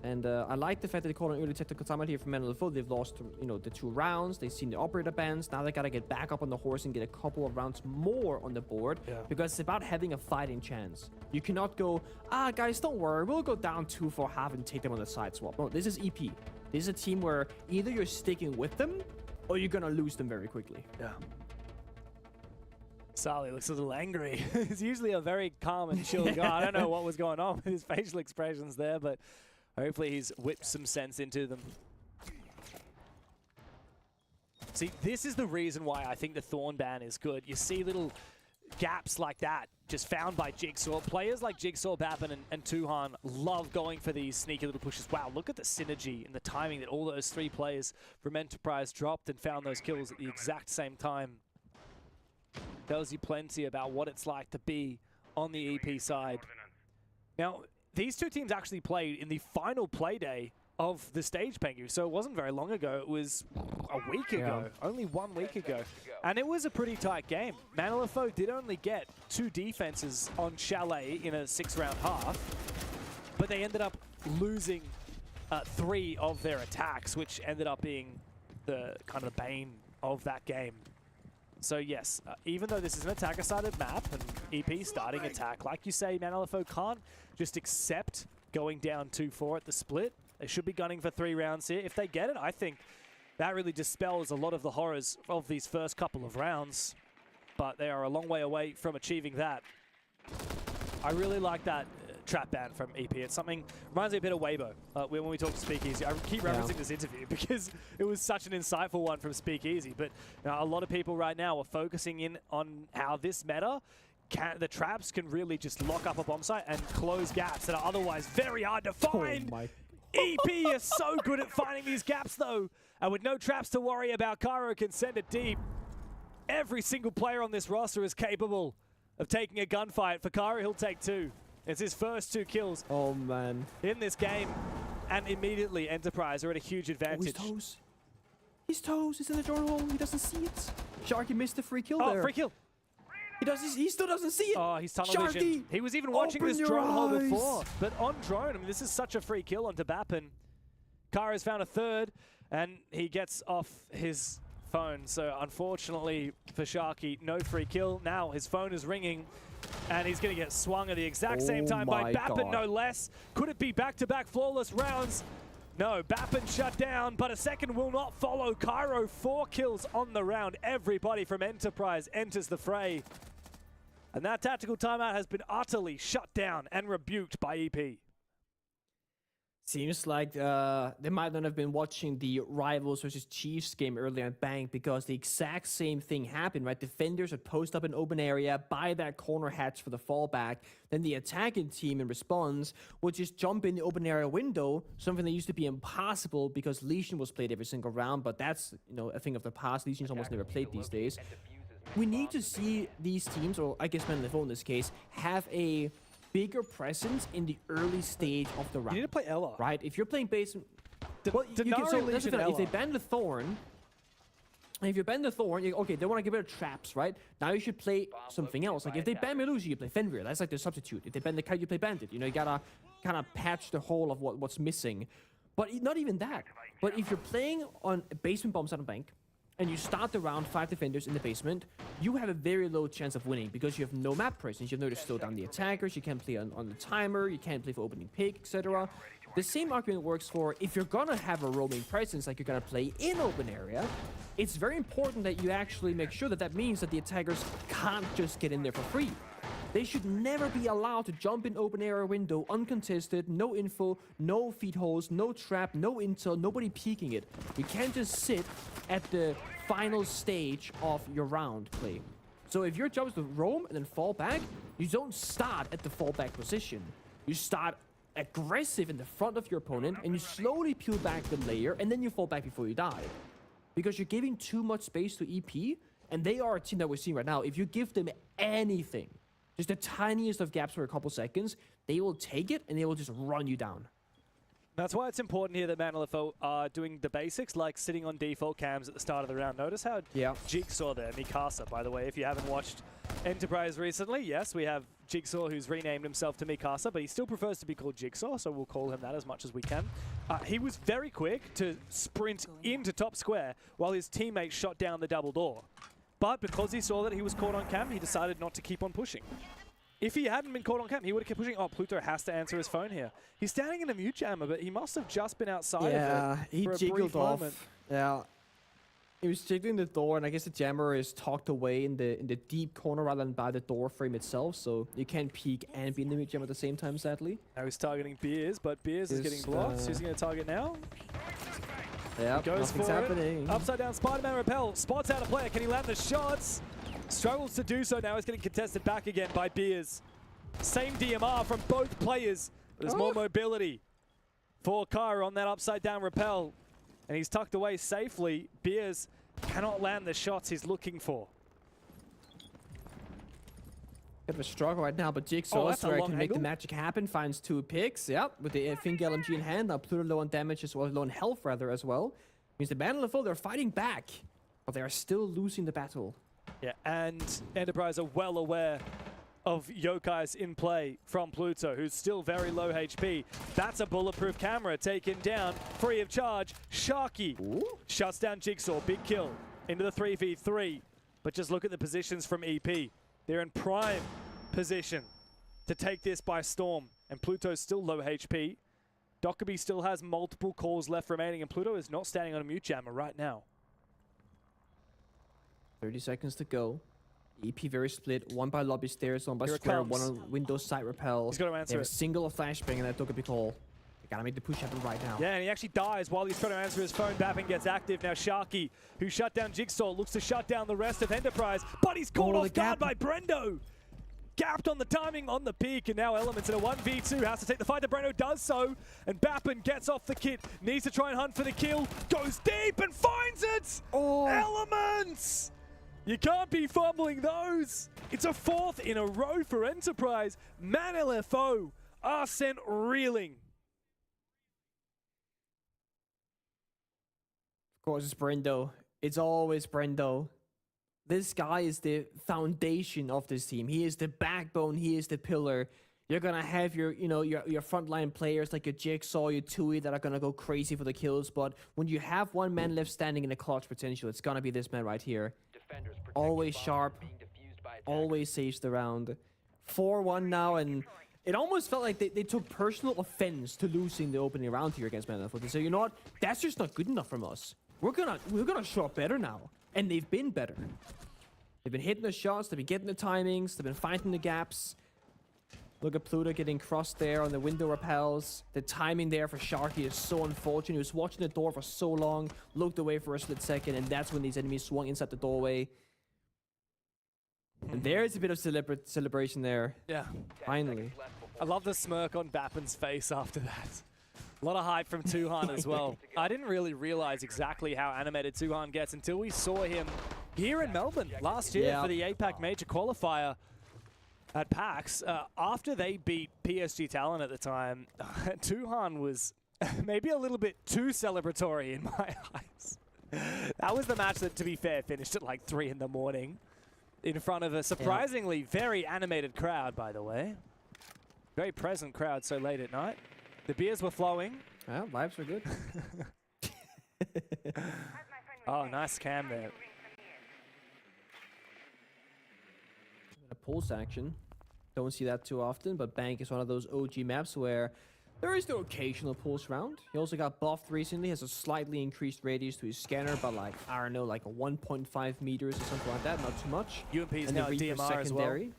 Speaker 7: And I like the fact that they call an early tactical timeout here from ManLFO. They've lost, the 2 rounds. They've seen the operator bans. Now they gotta get back up on the horse and get a couple of rounds more on the board. Yeah. Because it's about having a fighting chance. You cannot go, guys, don't worry. We'll go down 2 for half and take them on the side swap. No, this is EP. This is a team where either you're sticking with them or you're gonna lose them very quickly.
Speaker 6: Yeah. Sally looks a little angry. He's usually a very calm and chill guy. I don't know what was going on with his facial expressions there, but hopefully he's whipped some sense into them. See, this is the reason why I think the Thorn ban is good. You see little gaps like that just found by Jigsaw. Players like Jigsaw, Bappin, and Tuhan love going for these sneaky little pushes. Wow, look at the synergy and the timing that all those 3 players from Enterprise dropped and found those kills at the exact same time. Tells you plenty about what it's like to be on the EP side. Now, these 2 teams actually played in the final play day of the stage, Pengu, so it wasn't very long ago. It was a week ago, only 1 week ago. And it was a pretty tight game. ManLFO did only get 2 defenses on Chalet in a 6-round half, but they ended up losing 3 of their attacks, which ended up being the kind of the bane of that game. So yes, even though this is an attacker-sided map and EP starting attack, like you say, ManLFO can't just accept going down 2-4 at the split. They should be gunning for 3 rounds here. If they get it, I think that really dispels a lot of the horrors of these first couple of rounds. But they are a long way away from achieving that. I really like that trap ban from EP. It's something, reminds me a bit of Weibo when we talk to Speakeasy. I keep referencing this interview because it was such an insightful one from Speakeasy. But a lot of people right now are focusing in on how this meta, the traps can really just lock up a bomb site and close gaps that are otherwise very hard to find. EP is so good at finding these gaps though. And with no traps to worry about, Cairo can send it deep. Every single player on this roster is capable of taking a gunfight. For Cairo, he'll take 2. It's his first 2 kills in this game. And immediately, Enterprise are at a huge advantage.
Speaker 7: Oh, his toes. He's in the drone hole. He doesn't see it. Sharky missed the free kill there.
Speaker 6: Oh, free kill.
Speaker 7: He still doesn't see it.
Speaker 6: Oh, he's tunnel vision. He was even watching this drone hole before. But on drone, I mean, this is such a free kill onto Bappin. Kara's found a 3rd, and he gets off his phone. So unfortunately for Sharky, no free kill. Now his phone is ringing, and he's going to get swung at the exact same time by Bappin, no less. Could it be back-to-back flawless rounds? No, Bappin shut down, but a second will not follow. Cairo, 4 kills on the round. Everybody from Enterprise enters the fray. And that tactical timeout has been utterly shut down and rebuked by EP.
Speaker 7: Seems like they might not have been watching the Rivals versus Chiefs game earlier on Bank, because the exact same thing happened, right? Defenders would post up an open area, buy that corner hatch for the fallback, then the attacking team in response would just jump in the open area window, something that used to be impossible because Legion was played every single round, but that's, a thing of the past. Legion's almost never played these days. We need to see these teams, or I guess ManLFO in this case, have a bigger presence in the early stage of the round.
Speaker 6: You need to play Ella.
Speaker 7: Right? If you're playing base... If they ban the Thorn... If you ban the Thorn, okay, they want to get rid of traps, right? Now you should play something else. Like, if they ban Melusi, you play Fenrir. That's like the substitute. If they ban the Kite, you play Bandit. You gotta kind of patch the hole of what's missing. But not even that. But if you're playing on basement bombs on a bank, and you start the round 5 defenders in the basement, you have a very low chance of winning because you have no map presence. You have no to slow down the attackers, you can't play on the timer, you can't play for opening pick, etc. The same argument works for if you're gonna have a roaming presence, like you're gonna play in open area, it's very important that you actually make sure that that means that the attackers can't just get in there for free. They should never be allowed to jump in open area window uncontested, no info, no feed holes, no trap, no intel, nobody peeking it. You can't just sit at the final stage of your round play. So if your job is to roam and then fall back, you don't start at the fallback position. You start aggressive in the front of your opponent and you slowly peel back the layer and then you fall back before you die. Because you're giving too much space to EP, and they are a team that we're seeing right now. If you give them anything, just the tiniest of gaps for a couple seconds, they will take it and they will just run you down.
Speaker 6: That's why it's important here that ManLFO are doing the basics, like sitting on default cams at the start of the round. Notice how Jigsaw there, Mikasa, by the way, if you haven't watched Enterprise recently. Yes, we have Jigsaw, who's renamed himself to Mikasa, but he still prefers to be called Jigsaw, so we'll call him that as much as we can. He was very quick to sprint into top square while his teammate shot down the double door. But because he saw that he was caught on cam, he decided not to keep on pushing. If he hadn't been caught on cam, he would have kept pushing. Oh, Pluto has to answer his phone here. He's standing in a mute jammer, but he must have just been outside of it
Speaker 7: he
Speaker 6: for a
Speaker 7: jiggled
Speaker 6: brief
Speaker 7: off.
Speaker 6: moment.
Speaker 7: Yeah. He was jiggling the door, and I guess the jammer is tucked away in the deep corner rather than by the door frame itself, so you can't peek and be in the mute jammer at the same time, sadly.
Speaker 6: Now he's targeting Beers, but Beers is getting blocked. Who's he going to target now?
Speaker 7: Yeah,
Speaker 6: Goes for
Speaker 7: happening.
Speaker 6: It. Upside down Spider-Man repel. Spots out a player. Can he land the shots? Struggles to do so now. He's getting contested back again by Beers. Same DMR from both players. There's more mobility for Kyra on that upside down rappel. And he's tucked away safely. Beers cannot land the shots he's looking for.
Speaker 7: Bit of a struggle right now, but Jigsaw can make the magic happen. Finds 2 picks. Yep, with the Finger LMG in hand. Now Pluto low on damage as well, low on health rather as well. Means the ManLFO, they're fighting back, but they are still losing the battle.
Speaker 6: Yeah, and Enterprise are well aware of Yokai's in play from Pluto, who's still very low HP. That's a bulletproof camera taken down, free of charge. Sharky shuts down Jigsaw, big kill into the 3v3. But just look at the positions from EP. They're in prime position to take this by storm. And Pluto's still low HP. Dockerby still has multiple calls left remaining, and Pluto is not standing on a mute jammer right now.
Speaker 7: 30 seconds to go. EP very split. One by lobby stairs, one by square, one on window side rappel.
Speaker 6: He's got to answer
Speaker 7: they have
Speaker 6: it.
Speaker 7: a single flashbang, and that Dockerby call. They gotta make the push happen right now.
Speaker 6: Yeah, and he actually dies while he's trying to answer his phone. Bappin gets active. Now Sharky, who shut down Jigsaw, looks to shut down the rest of Enterprise, but he's caught off guard by Brendo. Gapped on the timing on the peak, and now Elements in a 1v2 has to take the fight. The Brendo does so, and Bappin gets off the kit, needs to try and hunt for the kill, goes deep and finds it! Elements! You can't be fumbling those. It's a 4th in a row for Enterprise. ManLFO are sent reeling.
Speaker 7: Of course, it's Brendo. It's always Brendo. This guy is the foundation of this team. He is the backbone. He is the pillar. You're gonna have your frontline players like your Jigsaw, your Tui that are gonna go crazy for the kills. But when you have one man left standing in the clutch potential, it's gonna be this man right here. Always sharp. Always saves the round. 4-1 now, and it almost felt like they took personal offense to losing the opening round here against ManLFO. They say, you know what? That's just not good enough from us. We're gonna show up better now, and they've been better. They've been hitting the shots. They've been getting the timings. They've been finding the gaps. Look at Pluto getting crossed there on the window repels. The timing there for Sharky is so unfortunate. He was watching the door for so long, looked away for a split second, and that's when these enemies swung inside the doorway. And there's a bit of celebration there.
Speaker 6: Yeah.
Speaker 7: Finally.
Speaker 6: I love the smirk on Bappin's face after that. A lot of hype from Tuhan as well. I didn't really realize exactly how animated Tuhan gets until we saw him here in Melbourne last year for the APAC Major Qualifier at PAX. After they beat PSG Talon at the time, Tuhan was maybe a little bit too celebratory in my eyes. That was the match that, to be fair, finished at like 3 in the morning in front of a surprisingly very animated crowd, by the way. Very present crowd so late at night. The beers were flowing.
Speaker 7: Well, vibes were good.
Speaker 6: Oh, nice cam there.
Speaker 7: A pulse action. Don't see that too often, but Bank is one of those OG maps where There is the occasional pulse round. He also got buffed recently, has a slightly increased radius to his scanner, but like, I don't know, like a 1.5 meters or something like that, not too much.
Speaker 6: UMP is
Speaker 7: And
Speaker 6: now
Speaker 7: the
Speaker 6: a
Speaker 7: Reaper
Speaker 6: DMR as well.
Speaker 7: secondary.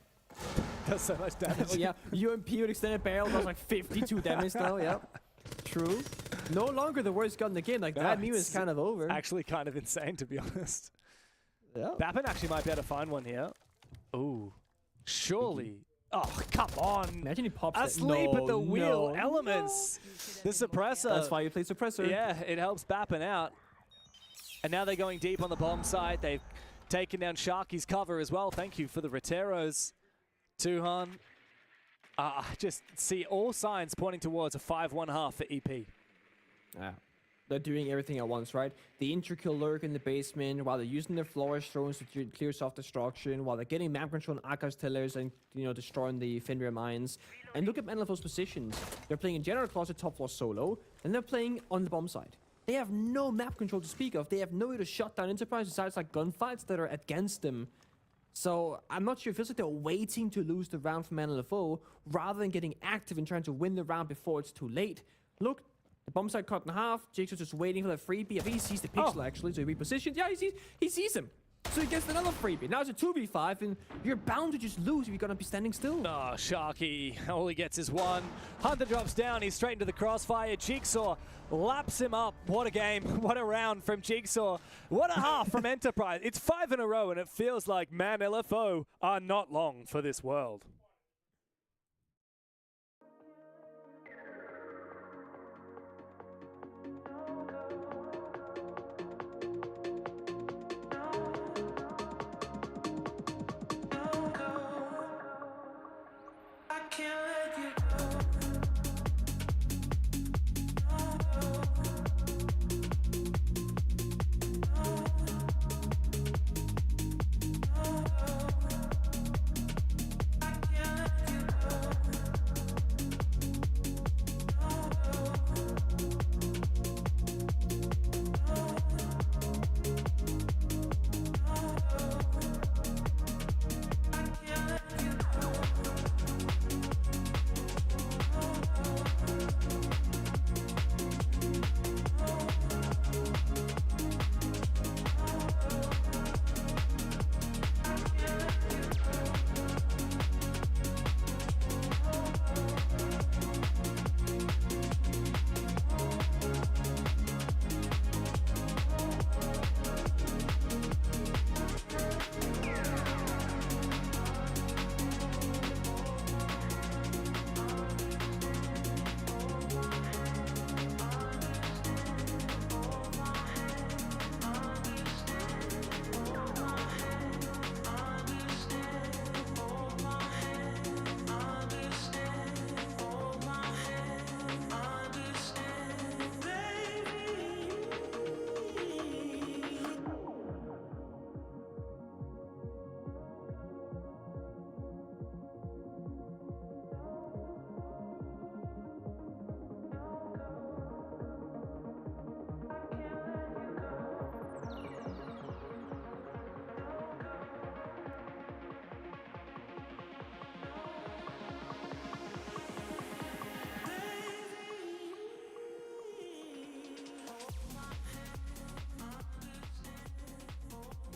Speaker 6: Does so much damage.
Speaker 7: Oh yeah, UMP with extended barrel does like 52 damage though, yeah. True. No longer the worst gun in the game, like that meme is kind of over.
Speaker 6: Actually kind of insane, to be honest.
Speaker 7: Yeah.
Speaker 6: Bappin actually might be able to find one here. Ooh. Surely. Oh, come on.
Speaker 7: Imagine he pops
Speaker 6: Asleep
Speaker 7: that.
Speaker 6: at the wheel.
Speaker 7: No.
Speaker 6: Elements. The suppressor.
Speaker 7: That's why you play suppressor.
Speaker 6: Yeah, it helps Bappin out. And now they're going deep on the bomb side. They've taken down Sharky's cover as well. Thank you for the Reteros. Tuhan. I just see all signs pointing towards a 5-1 half for EP.
Speaker 7: Yeah. They're doing everything at once, right? The intra-kill lurk in the basement, while they're using their flourish drones to clear self-destruction, while they're getting map control on Akash tellers and, you know, destroying the Fenrir mines. And look at Menlofo's positions. They're playing in General Closet top floor solo, and they're playing on the bomb side. They have no map control to speak of. They have no way to shut down Enterprise besides like gunfights that are against them. So I'm not sure. It feels like they're waiting to lose the round from Menlofo rather than getting active and trying to win the round before it's too late. Look. The bomb side cut in half. Jigsaw's just waiting for the freebie. I think he sees the pixel actually, so he repositions. Yeah, he sees him. So he gets another freebie. Now it's a 2v5, and you're bound to just lose if you're gonna be standing still.
Speaker 6: Oh, Sharky. All he gets is one. Hunter drops down. He's straight into the crossfire. Jigsaw laps him up. What a game. What a round from Jigsaw. What a half from Enterprise. It's 5 in a row, and it feels like man LFO are not long for this world.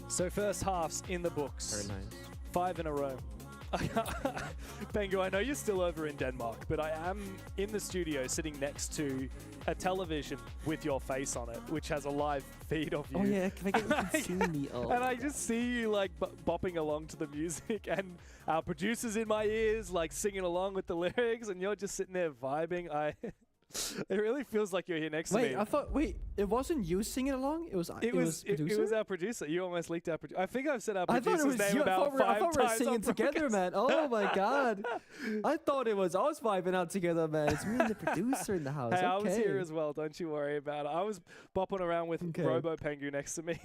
Speaker 6: So first half's in the books.
Speaker 7: Very nice.
Speaker 6: 5 in a row. Bengu, I know you're still over in Denmark, but I am in the studio sitting next to a television with your face on it, which has a live feed of you.
Speaker 7: Oh yeah, can I get you can see me? Oh.
Speaker 6: And I just see you like bopping along to the music, and our producer's in my ears, like singing along with the lyrics, and you're just sitting there vibing. It really feels like you're here next to me.
Speaker 7: Wait, it wasn't you singing along? It was
Speaker 6: it was our producer. You almost leaked our producer. I think I've said our
Speaker 7: I thought it
Speaker 6: producer's
Speaker 7: was
Speaker 6: name
Speaker 7: you.
Speaker 6: about 5 times.
Speaker 7: I thought we were singing
Speaker 6: on
Speaker 7: together,
Speaker 6: broadcast.
Speaker 7: man. Oh my god. I thought it was us vibing out together, man. It's me and the producer in the house.
Speaker 6: Hey,
Speaker 7: okay.
Speaker 6: I was here as well. Don't you worry about it. I was bopping around with Robo Pengu next to me.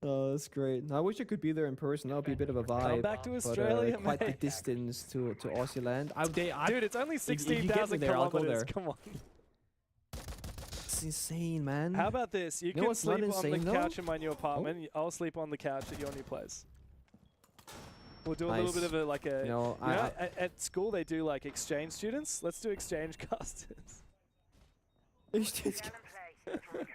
Speaker 7: Oh, that's great. I wish I could be there in person. That would be a bit of a vibe.
Speaker 6: Come back to
Speaker 7: but,
Speaker 6: Australia,
Speaker 7: quite the
Speaker 6: mate.
Speaker 7: distance to Aussie land.
Speaker 6: Dude, it's only
Speaker 7: if you get me
Speaker 6: 16,000
Speaker 7: there, I'll go
Speaker 6: kilometers.
Speaker 7: there.
Speaker 6: Come on.
Speaker 7: It's insane, man.
Speaker 6: How about this? You
Speaker 7: know
Speaker 6: can
Speaker 7: what's not
Speaker 6: sleep on the
Speaker 7: insane, though?
Speaker 6: couch in my new apartment. I'll sleep on the couch at your new place. We'll do a little bit of a at school they do like exchange students. Let's do exchange casters.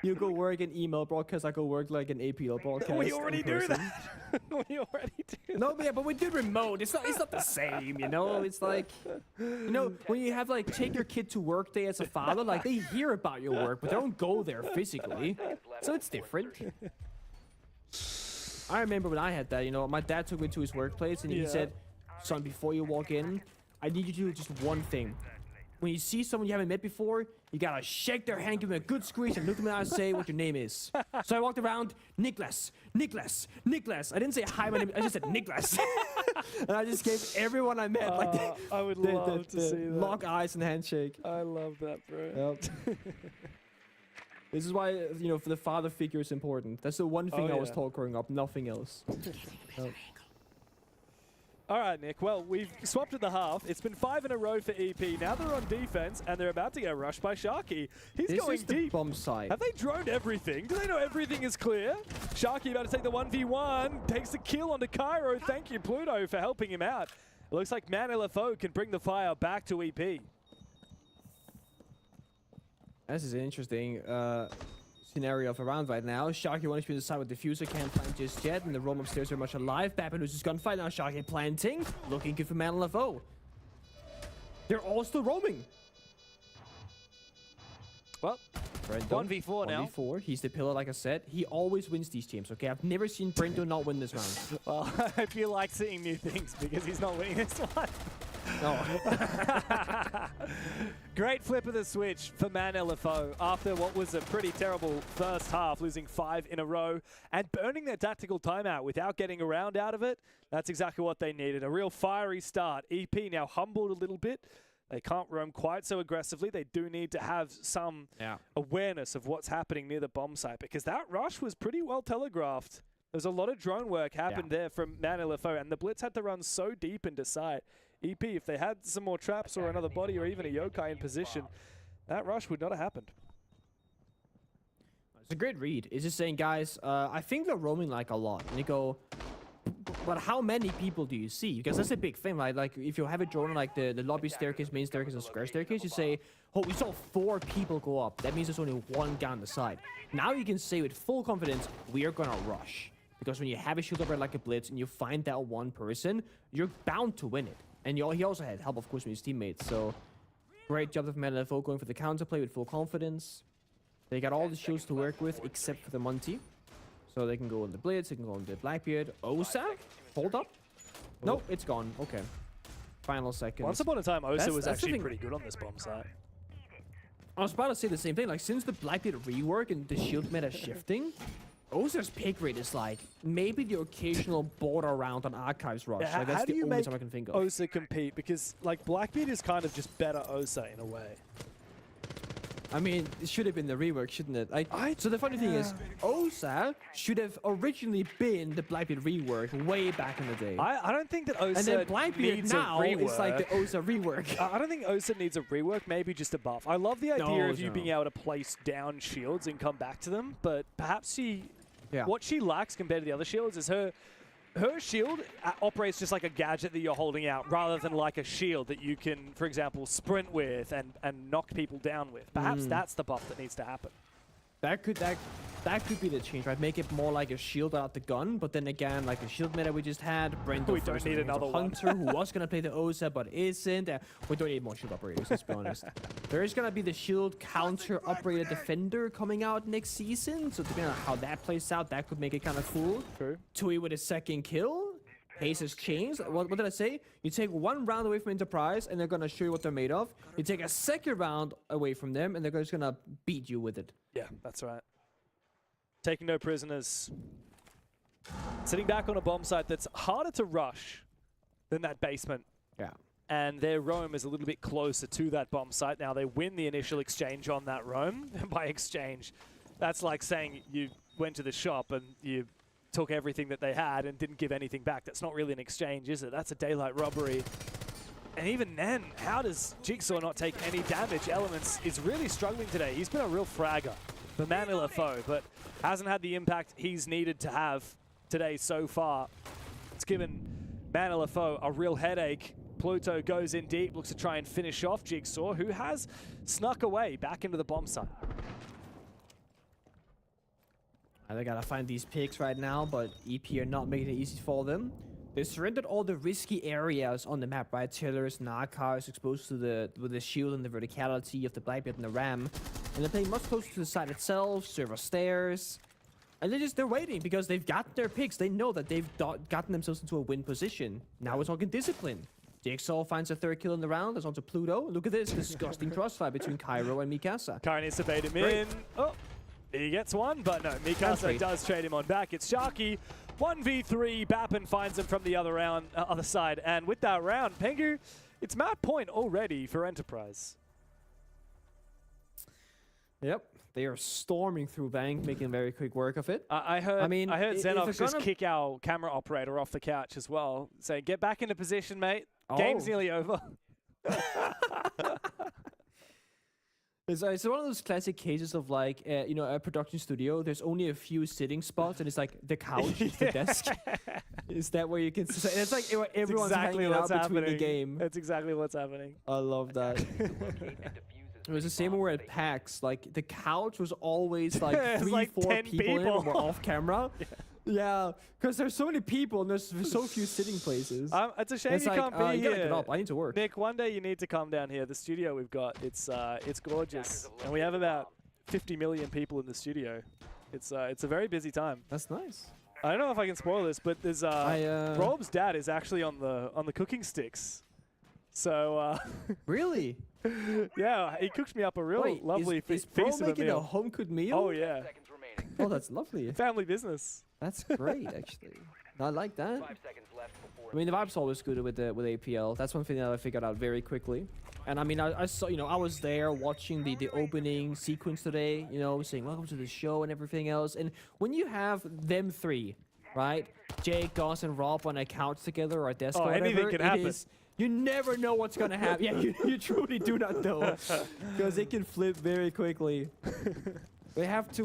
Speaker 7: You go work an email broadcast, I go work like an APL broadcast.
Speaker 6: We already do that. We already do.
Speaker 7: No, but we do remote. It's not the same, you know. It's like, you know, when you have like take your kid to work day as a father, like they hear about your work, but they don't go there physically, so it's different. I remember when I had that, you know, my dad took me to his workplace and he said, "Son, before you walk in, I need you to do just one thing. When you see someone you haven't met before, you gotta shake their hand, give them a good squeeze, and look them in the eye and say what your name is." So I walked around, Niklas. I didn't say hi, my name. I just said Niklas. And I just gave everyone I met like
Speaker 6: I would love to see that.
Speaker 7: Lock eyes and handshake.
Speaker 6: I love that, bro.
Speaker 7: Yep. This is why, you know, for the father figure is important. That's the one thing I was taught growing up, nothing else.
Speaker 6: All right, Nick. Well, we've swapped at the half. It's been 5 in a row for EP. Now they're on defense, and they're about to get rushed by Sharky. He's
Speaker 7: this
Speaker 6: going
Speaker 7: is
Speaker 6: deep.
Speaker 7: The bomb site.
Speaker 6: Have they droned everything? Do they know everything is clear? Sharky about to take the 1v1. Takes the kill onto Cairo. Thank you, Pluto, for helping him out. It looks like Man LFO can bring the fire back to EP.
Speaker 7: This is an interesting scenario of a round right now. Sharky wants to be on the side with Diffuser, can't plant just yet, and the roam upstairs very much alive. Babin loses gunfight, now Sharky planting. Looking good for Man LFO. They're all still roaming.
Speaker 6: Well, 1v4 now.
Speaker 7: 1v4. He's the pillar, like I said. He always wins these games, okay? I've never seen Brendo not win this round.
Speaker 6: Well, I hope you like seeing new things because he's not winning this one.
Speaker 7: No.
Speaker 6: Great flip of the switch for Man LFO after what was a pretty terrible first half, losing 5 in a row and burning their tactical timeout without getting a round out of it. That's exactly what they needed. A real fiery start. EP now humbled a little bit. They can't roam quite so aggressively. They do need to have some awareness of what's happening near the bomb site because that rush was pretty well telegraphed. There's a lot of drone work happened there from Man LFO, and the Blitz had to run so deep into sight. EP, if they had some more traps or another body or even a yokai in position, that rush would not have happened.
Speaker 7: It's a great read. It's just saying, guys, I think they're roaming like a lot. And you go, but how many people do you see? Because that's a big thing, right? Like, if you have a drone on like the lobby staircase, main staircase, and square staircase, you say, oh, we saw 4 people go up. That means there's only 1 guy on the side. Now you can say with full confidence, we are going to rush. Because when you have a shield operator like a Blitz and you find that one person, you're bound to win it. And he also had help, of course, from his teammates. So, great job of Man LFO going for the counterplay with full confidence. They got all the shields to work with except for the Monty. So they can go on the Blitz, they can go on the Blackbeard. Osa? Hold up? Nope, it's gone. Okay. Final second.
Speaker 6: Once upon a time, Osa was actually pretty good on this bomb site.
Speaker 7: I was about to say the same thing. Like, since the Blackbeard rework and the shield meta shifting, Osa's pick rate is like maybe the occasional border round on Archives rush.
Speaker 6: Yeah,
Speaker 7: like, that's the only time I can think of.
Speaker 6: Osa compete? Because like Blackbeard is kind of just better Osa in a way.
Speaker 7: I mean, it should have been the rework, shouldn't it? So the funny thing is, Osa should have originally been the Blackbeard rework way back in the day.
Speaker 6: I don't think that Osa
Speaker 7: and then Blackbeard
Speaker 6: needs
Speaker 7: now
Speaker 6: a rework.
Speaker 7: is like the Osa rework.
Speaker 6: I don't think Osa needs a rework, maybe just a buff. I love the idea of you being able to place down shields and come back to them, but perhaps what she lacks compared to the other shields is her shield operates just like a gadget that you're holding out rather than like a shield that you can, for example, sprint with and knock people down with. Perhaps that's the buff that needs to happen.
Speaker 7: That could be the change, right? Make it more like a shield out the gun, but then again, like the shield meta we just had, Brendo
Speaker 6: we don't need another
Speaker 7: Hunter who was gonna play the Osa but isn't. We don't need more shield operators, let's be honest. There is gonna be the shield counter operator defender coming out next season, so depending on how that plays out, that could make it kind of cool.
Speaker 6: True.
Speaker 7: Tui with a second kill. Pace has changed. What did I say? You take 1 round away from Enterprise, and they're gonna show you what they're made of. You take a second round away from them, and they're just gonna beat you with it.
Speaker 6: Yeah, that's right. Taking no prisoners. Sitting back on a bomb site that's harder to rush than that basement.
Speaker 7: Yeah.
Speaker 6: And their roam is a little bit closer to that bomb site. Now they win the initial exchange on that roam. By exchange, that's like saying you went to the shop and you took everything that they had and didn't give anything back. That's not really an exchange, is it? That's a daylight robbery. And even then, how does Jigsaw not take any damage? Elements is really struggling today. He's been a real fragger for Man LFO, but hasn't had the impact he's needed to have today so far. It's given Man LFO, a real headache. Pluto goes in deep, looks to try and finish off Jigsaw, who has snuck away back into the bomb site.
Speaker 7: They gotta find these picks right now, but EP are not making it easy for them. They surrendered all the risky areas on the map, right? Tillers, Narcars, exposed to the shield and the verticality of the Blackbeard and the Ram. And they're playing much closer to the site itself, server stairs. And they're waiting because they've got their picks. They know that they've gotten themselves into a win position. Now we're talking discipline. Jigsaw finds a third kill in the round. There's onto Pluto. Look at this disgusting crossfire between Cairo and Mikasa.
Speaker 6: Kara needs to bait him in. Oh, he gets one, but no, Mikasa does trade him on back. It's Sharky. 1v3, Bappin finds him from the other side. And with that round, Pengu, it's map point already for Enterprise.
Speaker 7: Yep, they are storming through Bank, making very quick work of it.
Speaker 6: I heard Xenox just kick our camera operator off the couch as well, saying, "Get back into position, mate. Game's nearly over."
Speaker 7: It's one of those classic cases of like, a production studio. There's only a few sitting spots, and it's like the couch, the desk. Is that where you can sit? And it's like everyone's hanging out between the game.
Speaker 6: That's exactly what's happening.
Speaker 7: I love that. It was the same when we were at PAX. Like the couch was always like 3-4 people in it when we're off camera. Yeah, because there's so many people and there's so few sitting places.
Speaker 6: It's a shame you can't be
Speaker 7: you
Speaker 6: here.
Speaker 7: gotta get up. I need to work.
Speaker 6: Nick, one day you need to come down here. The studio we've got, it's gorgeous, and we have about 50 million people in the studio. It's a very busy time.
Speaker 7: That's nice.
Speaker 6: I don't know if I can spoil this, but there's Rob's dad is actually on the cooking sticks. So
Speaker 7: really,
Speaker 6: yeah, he cooked me up a real lovely feast of a meal.
Speaker 7: Is Bro making a home cooked meal?
Speaker 6: Oh yeah.
Speaker 7: Oh, that's lovely.
Speaker 6: Family business.
Speaker 7: That's great, actually. I like that. I mean, the vibe's always good with APL. That's one thing that I figured out very quickly. And I mean, I saw, I was there watching the opening sequence today, saying welcome to the show and everything else. And when you have them three, right, Jake, Goss, and Rob on a couch together or a desk or whatever,
Speaker 6: anything can happen.
Speaker 7: You never know what's going to happen. Yeah, you truly do not know. Because it can flip very quickly. They have to,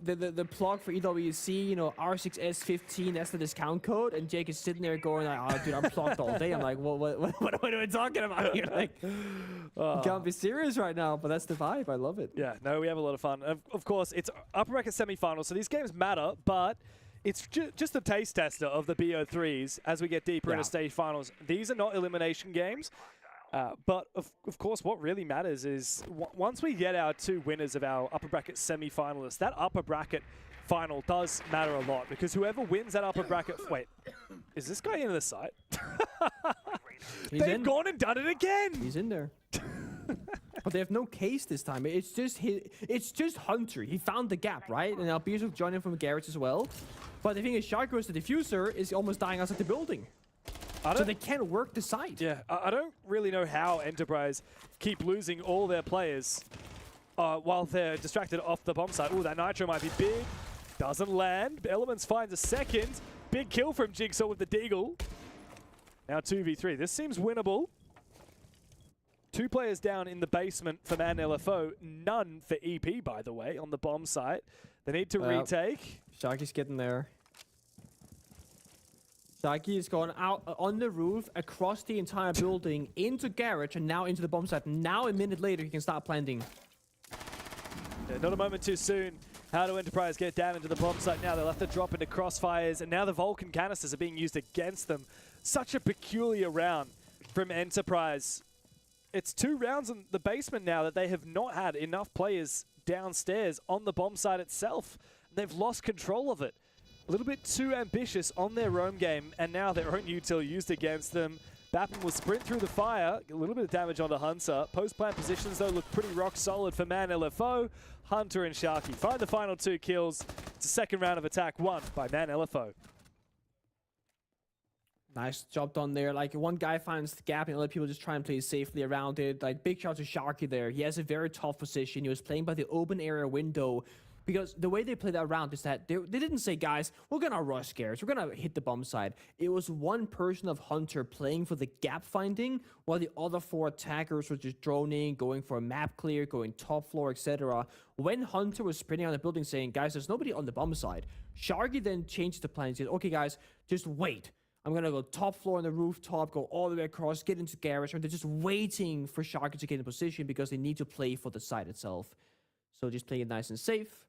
Speaker 7: the plug for EWC, R6S15, that's the discount code. And Jake is sitting there going like, oh, dude, I'm plugged all day. I'm like, what are we talking about here? Like, you can't be serious right now, but that's the vibe. I love it.
Speaker 6: Yeah, no, we have a lot of fun. Of course, it's upper bracket semifinals, so these games matter, but it's just a taste tester of the BO3s as we get deeper into stage finals. These are not elimination games. But of course, what really matters is once we get our two winners of our upper bracket semi-finalists, that upper bracket final does matter a lot because whoever wins that upper bracket... Wait, is this guy in the site? They've gone and done it again!
Speaker 7: He's in there. But they have no case this time. It's just Hunter. He found the gap, right? And Albius will join him from Garage as well. But the thing is, Sharko's the diffuser is almost dying outside the building. So they can't work the site.
Speaker 6: Yeah, I don't really know how Enterprise keep losing all their players while they're distracted off the bomb site. Ooh, that Nitro might be big. Doesn't land. Elements finds a second. Big kill from Jigsaw with the Deagle. Now 2v3. This seems winnable. 2 players down in the basement for Man LFO. None for EP, by the way, on the bomb site. They need to retake.
Speaker 7: Sharky's getting there. Sharky is going out on the roof, across the entire building, into Garage, and now into the bomb site. Now, a minute later, he can start planting.
Speaker 6: Yeah, not a moment too soon. How do Enterprise get down into the bomb site now? They'll have to drop into crossfires, and now the Vulcan canisters are being used against them. Such a peculiar round from Enterprise. It's 2 rounds in the basement now that they have not had enough players downstairs on the bomb site itself. They've lost control of it. A little bit too ambitious on their roam game, and now their own util used against them. Bappin will sprint through the fire, a little bit of damage onto Hunter. Post-plant positions, though, look pretty rock solid for Man LFO. Hunter and Sharky find the final 2 kills. It's a second round of attack won by Man LFO.
Speaker 7: Nice job done there. Like, one guy finds the gap and other people just try and play safely around it. Like, big shout to Sharky there. He has a very tough position. He was playing by the open area window. Because the way they played that round is that they didn't say, guys, we're going to rush Garage. We're going to hit the bomb side. It was one person of Hunter playing for the gap finding, while the other 4 attackers were just droning, going for a map clear, going top floor, etc. When Hunter was sprinting on the building saying, guys, there's nobody on the bomb side, Sharky then changed the plan and said, okay, guys, just wait. I'm gonna go top floor on the rooftop, go all the way across, get into garage, and they're just waiting for Sharky to get in position because they need to play for the site itself. So just play it nice and safe.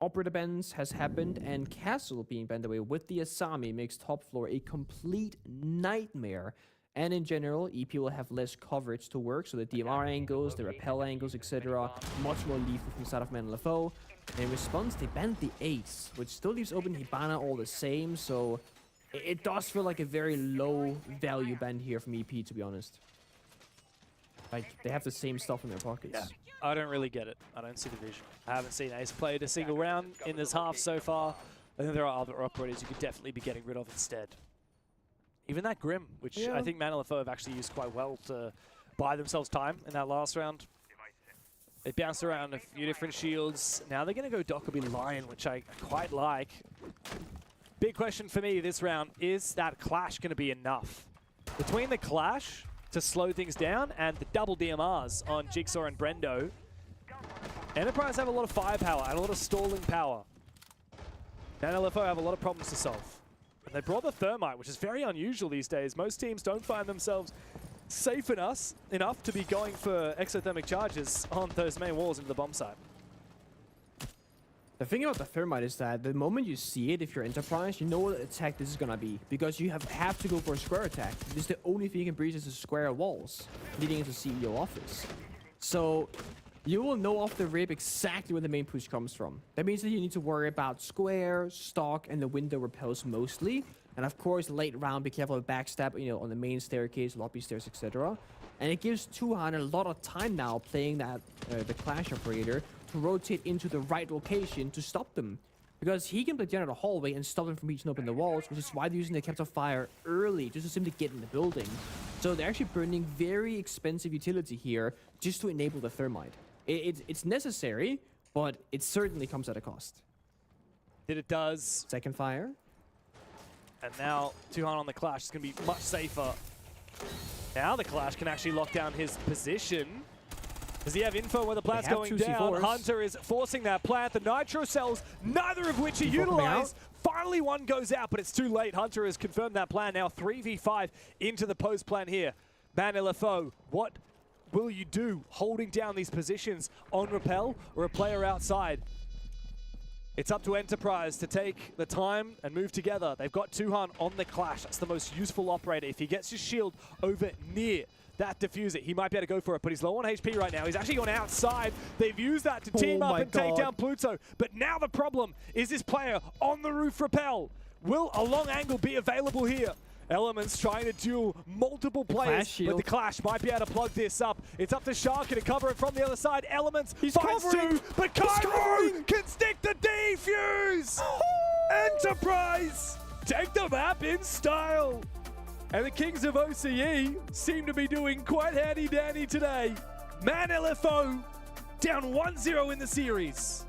Speaker 7: Operator bans has happened, and Castle being banned away with the Asami makes top floor a complete nightmare. And in general, EP will have less coverage to work, so the DMR angles, the rappel angles, etc. much more lethal from the side of Man LFO. And in response, they banned the Ace, which still leaves open Hibana all the same, so it does feel like a very low value ban here from EP, to be honest. Like, they have the same stuff in their pockets.
Speaker 6: Yeah, I don't really get it. I don't see the vision. I haven't seen Ace played a single round in this half so far. I think there are other operators you could definitely be getting rid of instead. Even that Grim, which I think Man LFO have actually used quite well to buy themselves time in that last round. They bounced around a few different shields. Now they're going to go Dockerby Lion, which I quite like. Big question for me this round, is that Clash going to be enough? Between the Clash to slow things down and the double DMRs on Jigsaw and Brendo, Enterprise have a lot of firepower and a lot of stalling power. Man LFO have a lot of problems to solve. And they brought the Thermite, which is very unusual these days. Most teams don't find themselves safe enough to be going for exothermic charges on those main walls into the bomb site.
Speaker 7: The thing about the Thermite is that the moment you see it, if you're Enterprise, you know what attack this is gonna be. Because you have to go for a square attack. This is the only thing you can breach is the square walls leading into CEO office. So you will know off the rip exactly where the main push comes from. That means that you need to worry about square, stock, and the window repels mostly. And of course, late round, be careful of backstab, you know, on the main staircase, lobby stairs, etc. And it gives Tuhan a lot of time now playing that the Clash operator to rotate into the right location to stop them. Because he can play down the hallway and stop them from reaching open the walls, which is why they're using the capture fire early, just to simply get in the building. So they're actually burning very expensive utility here just to enable the Thermite. It's necessary, but it certainly comes at a cost.
Speaker 6: It does.
Speaker 7: Second fire.
Speaker 6: And now Tuhan on the Clash is going to be much safer. Now the Clash can actually lock down his position. Does he have info where the plant's going down?
Speaker 7: C4s.
Speaker 6: Hunter is forcing that plant. The Nitro cells, neither of which are utilized. Finally one goes out, but it's too late. Hunter has confirmed that plan. Now 3v5 into the post plan here. Man LFO, what will you do holding down these positions on Rappel or a player outside? It's up to Enterprise to take the time and move together. They've got Tuhan on the Clash. That's the most useful operator. If he gets his shield over near that diffuser, he might be able to go for it, but he's low on HP right now. He's actually gone outside. They've used that to team up and take down Pluto. But now the problem is this player on the roof Rappel. Will a long angle be available here? Elements trying to duel multiple players, but the Clash might be able to plug this up. It's up to Sharky to cover it from the other side. Elements finds two, but Cairo can stick the defuse! Enterprise take the map in style! And the Kings of OCE seem to be doing quite handy-dandy today. Man LFO down 1-0 in the series.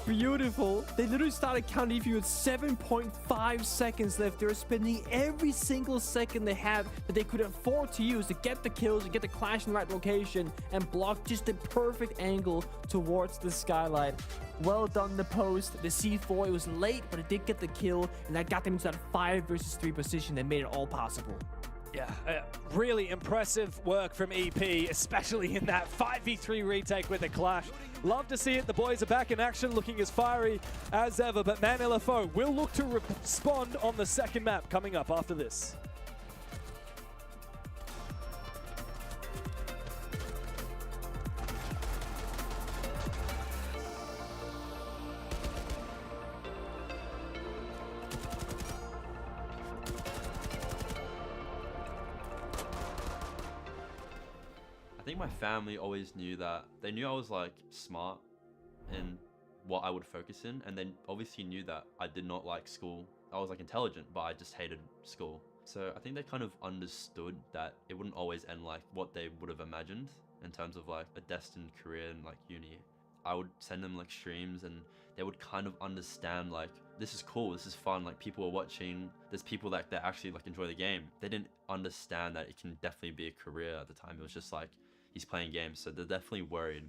Speaker 7: Beautiful. They literally started counting if you with 7.5 seconds left. They were spending every single second they had that they could afford to use to get the kills and get the Clash in the right location and block just the perfect angle towards the skylight. Well done, the post. The C4, it was late, but it did get the kill, and that got them into that 5 versus 3 position that made it all possible.
Speaker 6: Yeah, really impressive work from EP, especially in that 5v3 retake with the Clash. Love to see it. The boys are back in action, looking as fiery as ever, but Man LFO will look to respond on the second map coming up after this.
Speaker 9: I think my family always knew that. They knew I was like smart in what I would focus in, and they obviously knew that I did not like school. I was like intelligent, but I just hated school. So I think they kind of understood that it wouldn't always end like what they would have imagined in terms of like a destined career in like uni. I would send them like streams and they would kind of understand like, this is cool, this is fun, like people are watching, there's people that actually like enjoy the game. They didn't understand that it can definitely be a career at the time. It was just like, he's playing games, so they're definitely worried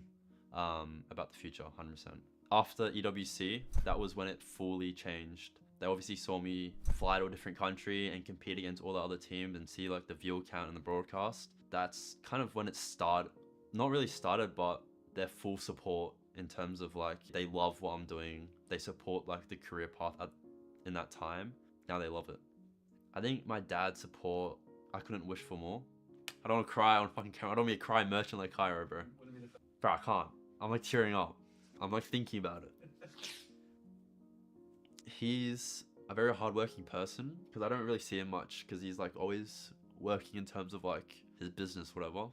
Speaker 9: about the future, 100%. After EWC, that was when it fully changed. They obviously saw me fly to a different country and compete against all the other teams and see like the viewer count in the broadcast. That's kind of when it started. Not really started, but their full support in terms of like they love what I'm doing. They support like the career path in that time. Now they love it. I think my dad's support, I couldn't wish for more. I don't want to cry on fucking camera. I don't want to be a cry merchant like Cairo, bro. Bro, I can't. I'm like tearing up. I'm like thinking about it. He's a very hardworking person because I don't really see him much because he's like always working in terms of like his business, whatever.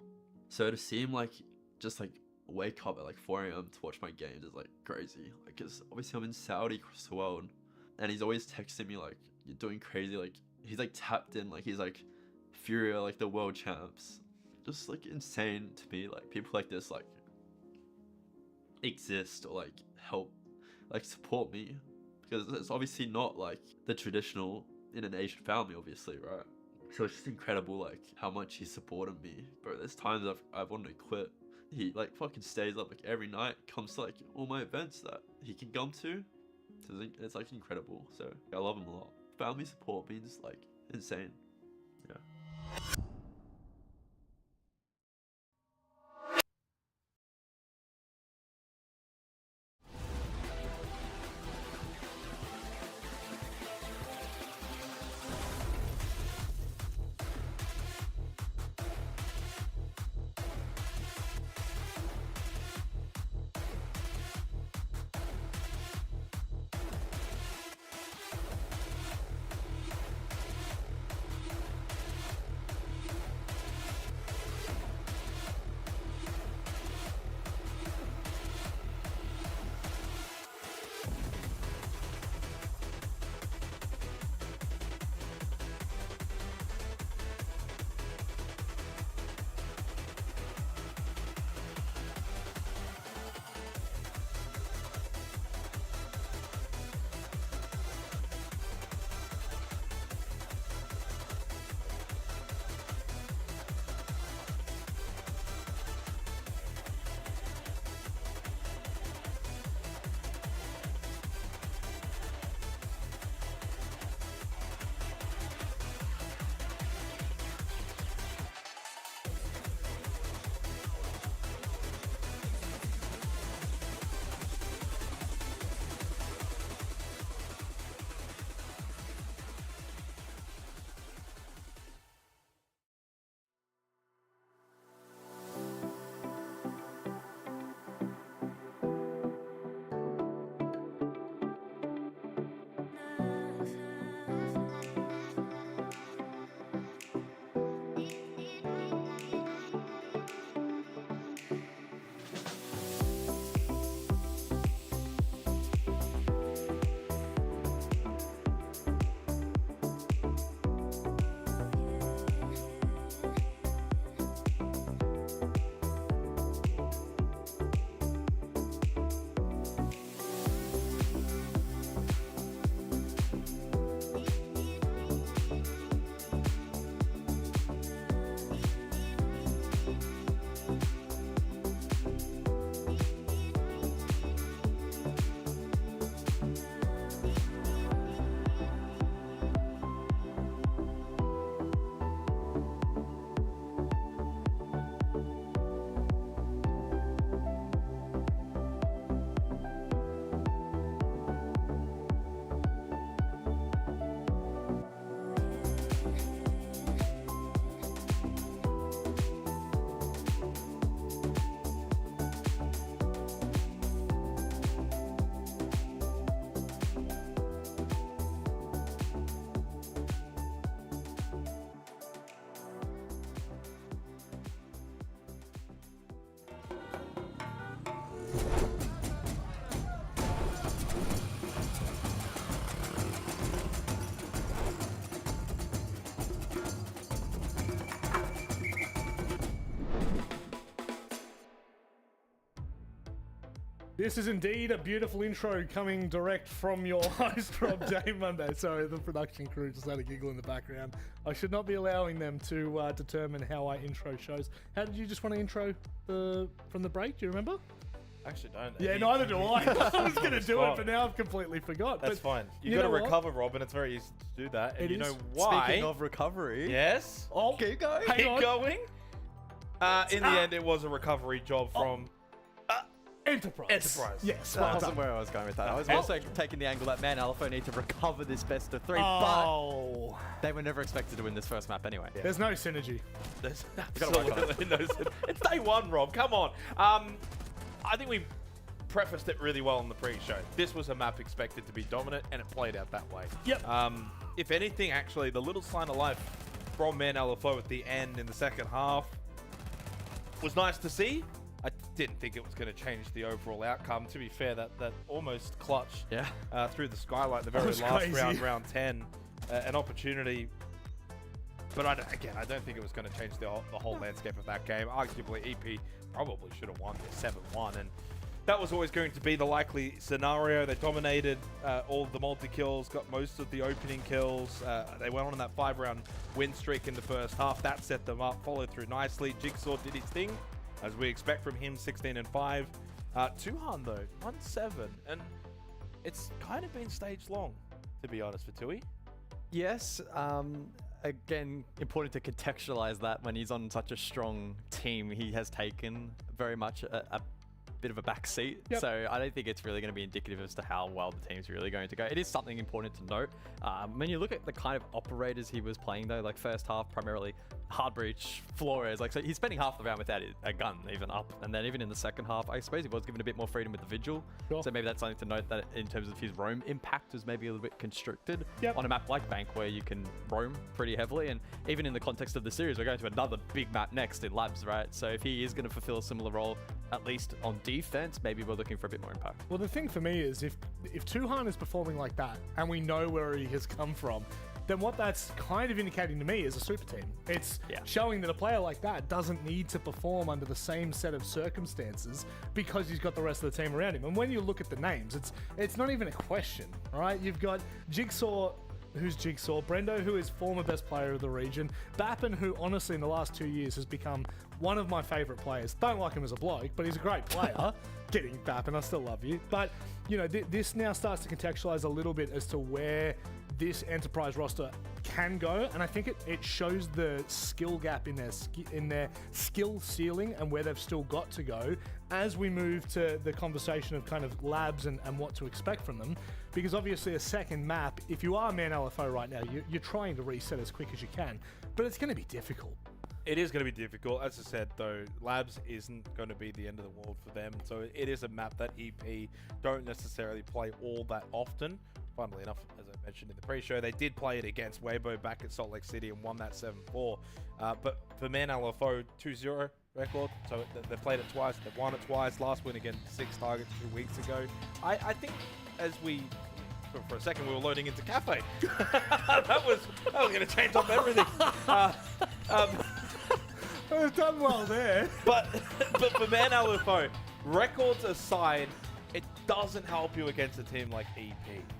Speaker 9: So to see him like just like wake up at like 4 a.m. to watch my games is like crazy. Like, cause obviously I'm in Saudi across the world, and he's always texting me like, "You're doing crazy." Like he's like tapped in, like he's like Furia, like the world champs. Just like insane to me. Like people like this like exist or like help, like support me, because it's obviously not like the traditional in an Asian family, obviously, right? So it's just incredible like how much he supported me, bro. There's times I've wanted to quit. He like fucking stays up like every night, comes to like all my events that he can come to. So it's like incredible. So I love him a lot. Family support means like insane. Yeah.
Speaker 1: This is indeed a beautiful intro coming direct from your host, Rob J. Monday. Sorry, the production crew just had a giggle in the background. I should not be allowing them to determine how I intro shows. How did you just want to intro from the break? Do you remember?
Speaker 2: Actually, don't.
Speaker 1: Yeah, neither do I. I was going to do it, but now I've completely forgot.
Speaker 2: That's
Speaker 1: but
Speaker 2: fine.
Speaker 1: you
Speaker 2: You've got
Speaker 1: know
Speaker 2: to
Speaker 1: what?
Speaker 2: recover, Rob, and it's very easy to do that. And
Speaker 1: It
Speaker 2: you
Speaker 1: is.
Speaker 2: know why?
Speaker 3: Speaking of recovery.
Speaker 2: Yes.
Speaker 1: Oh,
Speaker 3: keep going.
Speaker 1: hang
Speaker 2: Keep
Speaker 1: on.
Speaker 2: going. In the end, it was a recovery job from
Speaker 1: Enterprise.
Speaker 2: Enterprise.
Speaker 1: Yes.
Speaker 3: That
Speaker 1: well
Speaker 3: wasn't
Speaker 1: done.
Speaker 3: where I was going with that. I was also taking the angle that Man Alpha need to recover this best of 3,
Speaker 1: Oh.
Speaker 3: but they were never expected to win this first map anyway.
Speaker 1: There's no synergy.
Speaker 2: There's
Speaker 3: gotta work on
Speaker 2: absolutely no synergy. It's day one, Rob. Come on. I think we prefaced it really well in the pre-show. This was a map expected to be dominant, and it played out that way.
Speaker 1: Yep.
Speaker 2: If anything, actually, the little sign of life from Man LFO at the end in the second half was nice to see. I didn't think it was going to change the overall outcome. To be fair, that walmost clutch through the skylight in the very last round, round 10, an opportunity. But I don't think it was going to change the whole landscape of that game. Arguably, EP probably should have won this 7-1, and that was always going to be the likely scenario. They dominated all of the multi-kills, got most of the opening kills. They went on that 5-round win streak in the first half. That set them up, followed through nicely. Jigsaw did his thing, as we expect from him, 16-5. Tuhan, though, 1-7. And it's kind of been stage long, to be honest, for Tui.
Speaker 3: Yes. Again, important to contextualize that when he's on such a strong team, he has taken very much a bit of a back seat.
Speaker 1: Yep.
Speaker 3: So I don't think it's really going to be indicative as to how well the team's really going to go. It is something important to note. When you look at the kind of operators he was playing though, like first half, primarily hard breach, Flores, like so he's spending half the round without a gun even up. And then even in the second half, I suppose he was given a bit more freedom with the vigil.
Speaker 1: Sure.
Speaker 3: So maybe that's something to note, that in terms of his roam impact was maybe a little bit constricted
Speaker 1: Yep.
Speaker 3: on a map like Bank where you can roam pretty heavily. And even in the context of the series, we're going to another big map next in Labs, right? So if he is going to fulfill a similar role, at least on defense, maybe we're looking for a bit more impact.
Speaker 1: Well, the thing for me is if Tuhan is performing like that and we know where he has come from, then what that's kind of indicating to me is a super team. It's showing that a player like that doesn't need to perform under the same set of circumstances because he's got the rest of the team around him. And when you look at the names, it's not even a question, all right? You've got Jigsaw, who's Jigsaw, Brendo, who is former best player of the region, Bappin, who honestly in the last 2 years has become one of my favorite players. Don't like him as a bloke, but he's a great player. Kidding, Bappin, I still love you. But, you know, this now starts to contextualize a little bit as to where this Enterprise roster can go, and I think it shows the skill gap in their skill ceiling and where they've still got to go as we move to the conversation of kind of labs and what to expect from them. Because obviously a second map, if you are Man LFO right now, you're trying to reset as quick as you can, but it's going to be difficult.
Speaker 2: It is going to be difficult. As I said, though, Labs isn't going to be the end of the world for them. So it is a map that EP don't necessarily play all that often. Funnily enough, as I mentioned in the pre-show, they did play it against Weibo back at Salt Lake City and won that 7-4. But for Man LFO, 2-0 record. So they've played it twice. They've won it twice. Last win against 6 targets 2 weeks ago. I think as we... For a second, we were loading into Cafe. that was going to change up everything.
Speaker 1: We've done well there.
Speaker 2: But for Man LFO, records aside, it doesn't help you against a team like EP.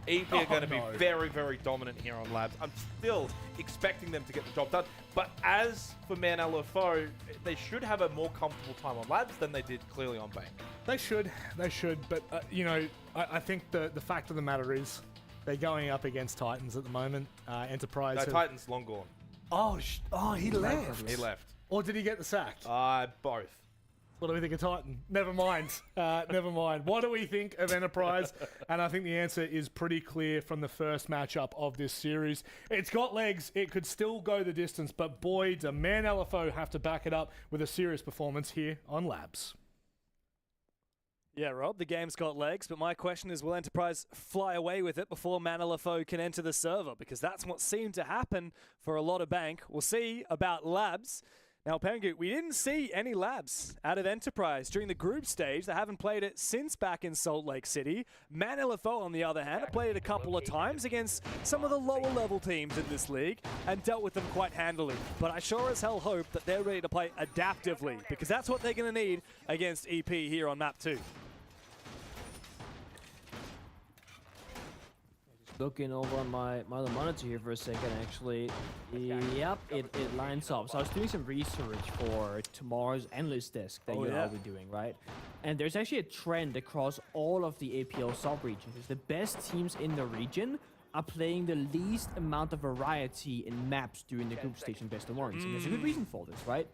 Speaker 2: EP are going to be very, very dominant here on Labs. I'm still expecting them to get the job done. But as for Man LFO, they should have a more comfortable time on Labs than they did clearly on Bank.
Speaker 1: They should. But, you know, I think the fact of the matter is they're going up against Titans at the moment. Enterprise.
Speaker 2: No, Titans long gone.
Speaker 1: Oh, he left.
Speaker 2: He left.
Speaker 1: Or did he get the sack?
Speaker 2: Both.
Speaker 1: What do we think of Titan? Never mind. Never mind. What do we think of Enterprise? And I think the answer is pretty clear from the first matchup of this series. It's got legs. It could still go the distance, but boy, do Man LFO have to back it up with a serious performance here on Labs.
Speaker 6: Yeah, Rob, the game's got legs, but my question is, will Enterprise fly away with it before Man LFO can enter the server? Because that's what seemed to happen for a lot of Bank. We'll see about Labs. Now, Pengu, we didn't see any Labs out of Enterprise during the group stage. They haven't played it since back in Salt Lake City. Man LFO, on the other hand, have played it a couple of times against some of the lower level teams in this league and dealt with them quite handily. But I sure as hell hope that they're ready to play adaptively, because that's what they're going to need against EP here on map 2.
Speaker 7: Looking over on my other monitor here for a second, actually. Yep, it lines up. So I was doing some research for tomorrow's analyst desk that you and I'll be doing, right? And there's actually a trend across all of the APL sub-regions. The best teams in the region are playing the least amount of variety in maps during the group stage and best of ones. And there's a good reason for this, right?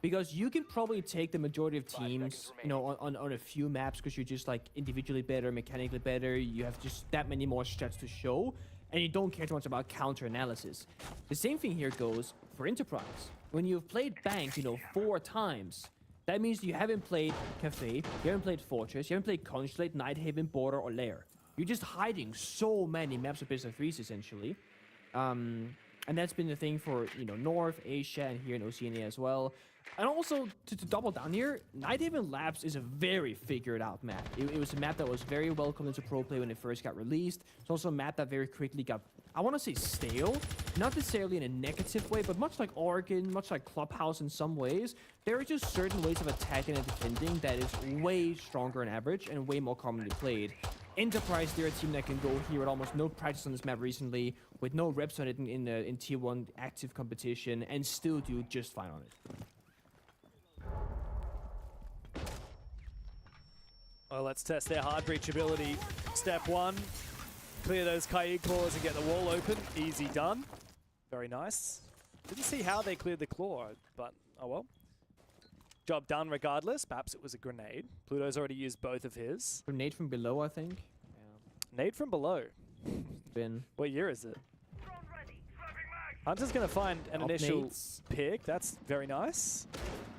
Speaker 7: Because you can probably take the majority of teams, you know, on a few maps because you're just like individually better, mechanically better. You have just that many more stats to show, and you don't care too much about counter analysis. The same thing here goes for Enterprise. When you've played Bank, you know, 4 times, that means you haven't played Cafe, you haven't played Fortress, you haven't played Consulate, Nighthaven, Border, or Lair. You're just hiding so many maps of best of 3s essentially. And that's been the thing for, you know, North, Asia, and here in Oceania as well. And also, to double down here, Nighthaven Labs is a very figured out map. It was a map that was very welcome into pro play when it first got released. It's also a map that very quickly got, I want to say stale, not necessarily in a negative way, but much like Oregon, much like Clubhouse in some ways, there are just certain ways of attacking and defending that is way stronger on average and way more commonly played. Enterprise, they're a team that can go here with almost no practice on this map recently, with no reps on it in Tier 1 active competition, and still do just fine on it.
Speaker 6: Well, let's test their hard breach ability. Step 1, clear those Kaid claws and get the wall open. Easy done. Very nice. Didn't see how they cleared the claw, but oh well. Job done regardless. Perhaps it was a grenade. Pluto's already used both of his.
Speaker 7: Grenade from below, I think.
Speaker 6: Yeah. Nade from below.
Speaker 7: Been.
Speaker 6: What year is it? Hunter's going to find an initial pick. That's very nice.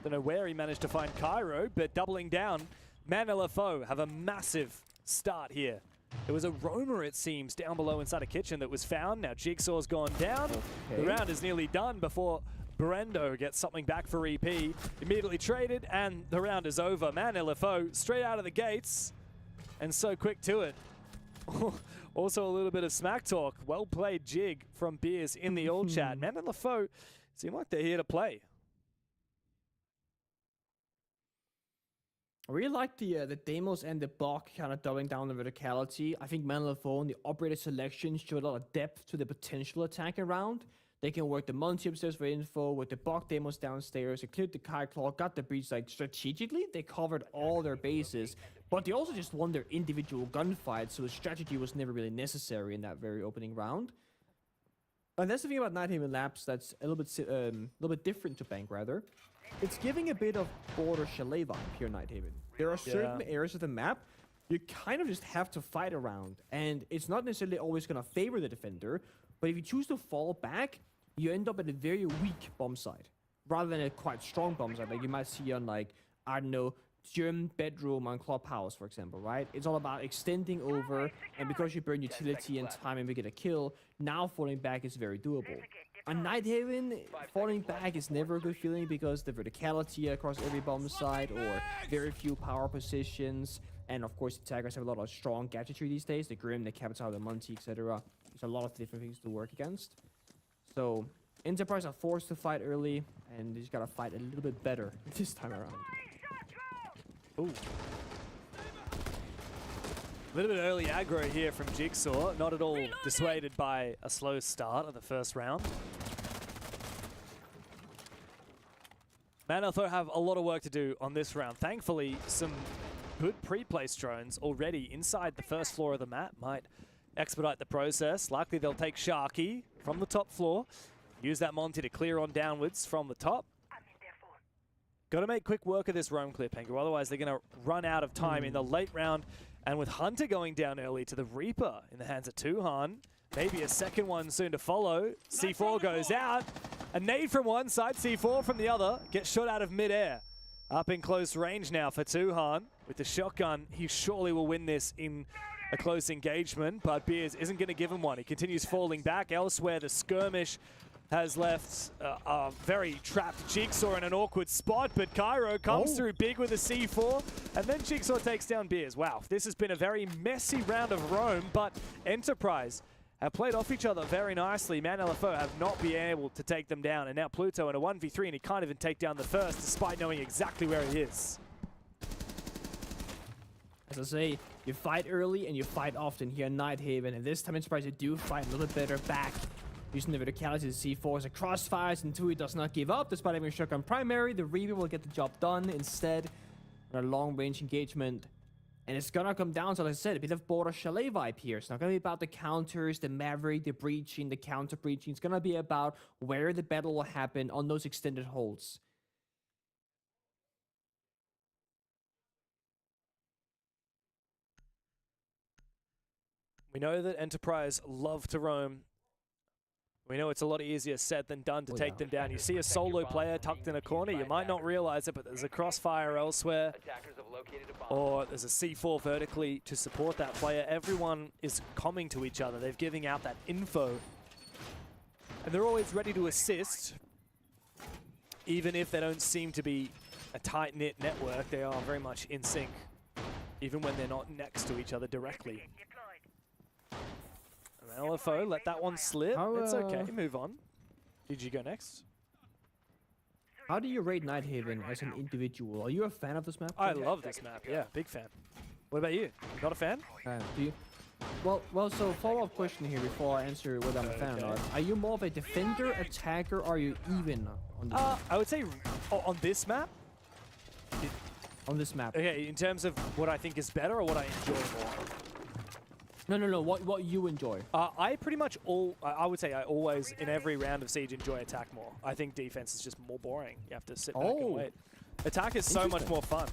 Speaker 6: Don't know where he managed to find Cairo, but doubling down. Man LFO have a massive start here. There was a roamer, it seems, down below inside a kitchen that was found. Now Jigsaw's gone down. Okay. The round is nearly done before Brendo gets something back for EP. Immediately traded, and the round is over. Man LFO straight out of the gates, and so quick to it. Also a little bit of smack talk. Well played Jig from Beers in the old chat. Man LFO seem like they're here to play.
Speaker 7: I really like the demos and the block kind of doubling down the verticality. I think Man LFO, the operator selection showed a lot of depth to the potential attack around. They can work the multi upstairs for info with the block demos downstairs. They cleared the Kai Claw, got the breach like strategically. They covered all their bases, but they also just won their individual gunfights, so the strategy was never really necessary in that very opening round. And that's the thing about Nighthaven Labs that's a little bit different to Bank, rather. It's giving a bit of Border Chalet vibe here in Nighthaven. There are certain areas of the map you kind of just have to fight around, and it's not necessarily always going to favor the defender, but if you choose to fall back, you end up at a very weak bomb site, rather than a quite strong bomb site, like you might see on, like, I don't know, gym bedroom on Clubhouse, for example, right? It's all about extending over, and because you burn utility and time and we get a kill, now falling back is very doable. On Nighthaven, falling back is never a good feeling because the verticality across every bomb site, or very few power positions, and of course attackers have a lot of strong gadgetry these days, the Grim, the Capital, the Monty, etc. There's a lot of different things to work against. So Enterprise are forced to fight early, and they just gotta fight a little bit better this time around.
Speaker 6: Ooh. A little bit early aggro here from Jigsaw, not at all dissuaded by a slow start of the first round. Man LFO have a lot of work to do on this round. Thankfully, some good pre-placed drones already inside the first floor of the map might expedite the process. Likely they'll take Sharky from the top floor, use that Monty to clear on downwards from the top. Got to make quick work of this roam clear, Pengu, otherwise they're going to run out of time in the late round. And with Hunter going down early to the Reaper in the hands of Tuhan, maybe a second one soon to follow. C4 goes out. A nade from one side, C4 from the other. Gets shot out of midair. Up in close range now for Tuhan. With the shotgun, he surely will win this in a close engagement, but Beers isn't going to give him one. He continues falling back. Elsewhere, the skirmish has left a very trapped Jigsaw in an awkward spot, but Cairo comes through big with a C4, and then Jigsaw takes down Beers. Wow, this has been a very messy round of roam, but Enterprise have played off each other very nicely. Man LFO have not been able to take them down, and now Pluto in a 1v3, and he can't even take down the first, despite knowing exactly where he is.
Speaker 7: As I say, you fight early and you fight often here in Nighthaven, and this time Enterprise, you do fight a little bit better back. Using the verticality to C4s and crossfires, and Tui does not give up despite having a shotgun primary. The Reaver will get the job done instead on a long-range engagement. And it's gonna come down to, like I said, a bit of Border Chalet vibe here. It's not gonna be about the counters, the Maverick, the breaching, the counter breaching. It's gonna be about where the battle will happen on those extended holds.
Speaker 6: We know that Enterprise love to roam. We know it's a lot easier said than done to take them down. You see a solo player tucked in a corner, you might not realize it, but there's a crossfire elsewhere. Or there's a C4 vertically to support that player. Everyone is coming to each other. They're giving out that info. And they're always ready to assist. Even if they don't seem to be a tight-knit network, they are very much in sync. Even when they're not next to each other directly. LFO, let that one slip. It's okay, move on. Did you go next?
Speaker 7: How do you rate Nighthaven as an individual? Are you a fan of this map?
Speaker 6: I love this map, yeah, big fan. What about you? Not a fan?
Speaker 7: Do you? Well, so follow-up question here before I answer whether I'm a fan or not. Are you more of a defender, attacker, or are you even on this map?
Speaker 6: I would say on this map?
Speaker 7: On this map.
Speaker 6: Okay, in terms of what I think is better or what I enjoy more?
Speaker 7: No. What you enjoy?
Speaker 6: I pretty much I would say I always, in every round of Siege, enjoy attack more. I think defense is just more boring. You have to sit back and wait. Attack is so much more fun.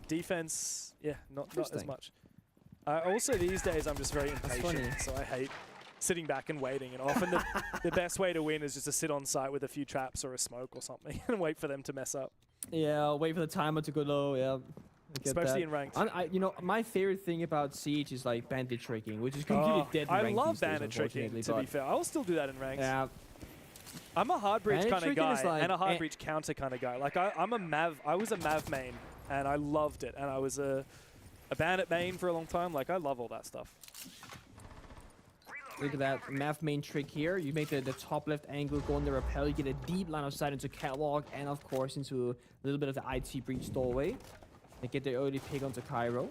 Speaker 6: Defense, yeah, not as much. Also, these days, I'm just very impatient, so I hate sitting back and waiting. And often the best way to win is just to sit on site with a few traps or a smoke or something and wait for them to mess up.
Speaker 7: Yeah, wait for the timer to go low, yeah.
Speaker 6: Especially in ranked.
Speaker 7: You know, my favorite thing about Siege is like bandit tricking, which is completely dead in ranked.
Speaker 6: I love
Speaker 7: these days,
Speaker 6: bandit tricking, to be fair. I will still do that in ranks.
Speaker 7: Yeah.
Speaker 6: I'm a hard breach kind of guy
Speaker 7: like
Speaker 6: and a hard breach counter kind of guy. Like I was a Mav main and I loved it, and I was a bandit main for a long time. Like I love all that stuff.
Speaker 7: Look at that Mav main trick here. You make the top left angle, go on the rappel, you get a deep line of sight into catwalk, and of course into a little bit of the IT breach doorway. They get the early pick onto Cairo.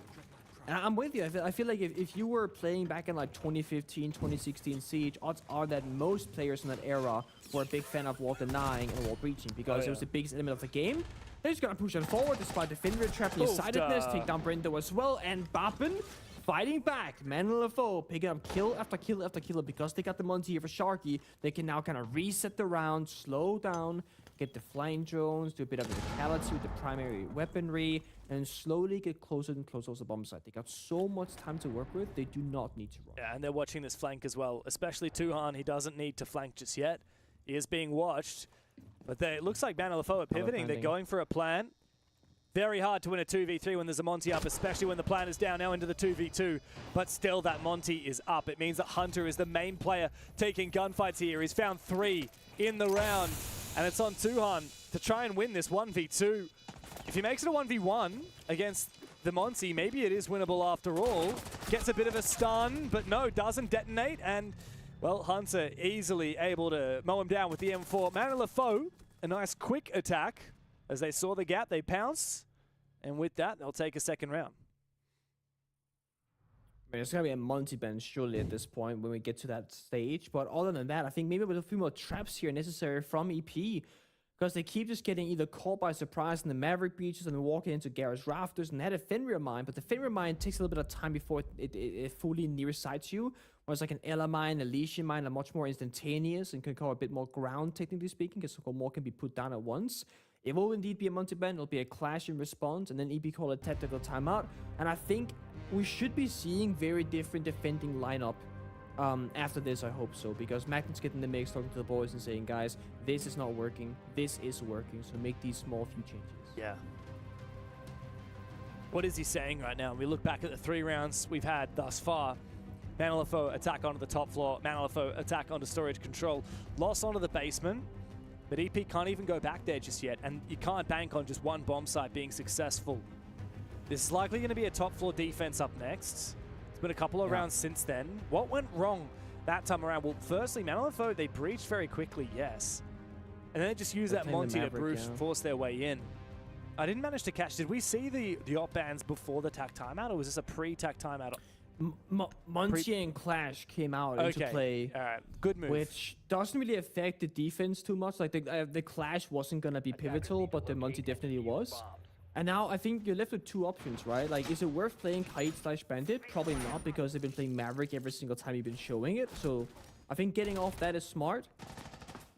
Speaker 7: And I'm with you. I feel like if you were playing back in like 2015, 2016 Siege, odds are that most players in that era were a big fan of wall denying and wall breaching, because it was the biggest element of the game. They're just gonna push it forward despite the Finra trap nearsightedness, take down Brendo as well, and Bappen fighting back. Man and LFO picking up kill after kill after kill. Because they got the Monty here for Sharky, they can now kind of reset the round, slow down, get the flying drones, do a bit of verticality with the primary weaponry, and slowly get closer and closer to the bomb site. They got so much time to work with, they do not need to run.
Speaker 6: Yeah, and they're watching this flank as well, especially Tuhan. He doesn't need to flank just yet. He is being watched, but it looks like Man LFO are pivoting. They're going for a plan. Very hard to win a 2v3 when there's a Monty up, especially when the plan is down now into the 2v2. But still, that Monty is up. It means that Hunter is the main player taking gunfights here. He's found 3 in the round, and it's on Tuhan to try and win this 1v2. If he makes it a 1v1 against the Monty, maybe it is winnable after all. Gets a bit of a stun, but no, doesn't detonate. And, well, Hunter easily able to mow him down with the M4. Man LFO, a nice quick attack. As they saw the gap, they pounce. And with that, they'll take a second round.
Speaker 7: I mean, it's going to be a Monty bench surely at this point when we get to that stage. But other than that, I think maybe with a few more traps here necessary from EP. Because they keep just getting either caught by surprise in the Maverick breaches and then walking into Garrett's rafters, and they had a Fenrir mine, but the Fenrir mine takes a little bit of time before it fully near sights you. Whereas like an Ella mine, a Legion mine are much more instantaneous and can cover a bit more ground, technically speaking, because more can be put down at once. It will indeed be a multi-ban, it'll be a clash in response, and then EP call a tactical timeout. And I think we should be seeing very different defending lineup after this, I hope so, because Magnet's getting the mix, talking to the boys and saying, guys, this is not working, this is working, so make these small few changes.
Speaker 6: Yeah. What is he saying right now? We look back at the 3 rounds we've had thus far. Man LFO attack onto the top floor, Man LFO attack onto storage control, loss onto the basement, but EP can't even go back there just yet, and you can't bank on just one bomb site being successful. This is likely going to be a top floor defense up next. It's been a couple of rounds since then. What went wrong that time around? Well, firstly, Man LFO, they breached very quickly, yes. And then they just used that Monty to force their way in. I didn't manage to catch. Did we see the op bans before the TAC timeout, or was this a pre-TAC timeout?
Speaker 7: Monty and Clash came out into play.
Speaker 6: All right, good move.
Speaker 7: Which doesn't really affect the defense too much. Like the Clash wasn't gonna be pivotal, but the Monty definitely was. And now I think you're left with two options, right? Like, is it worth playing Kite/Bandit? Probably not, because they've been playing Maverick every single time you've been showing it. So I think getting off that is smart.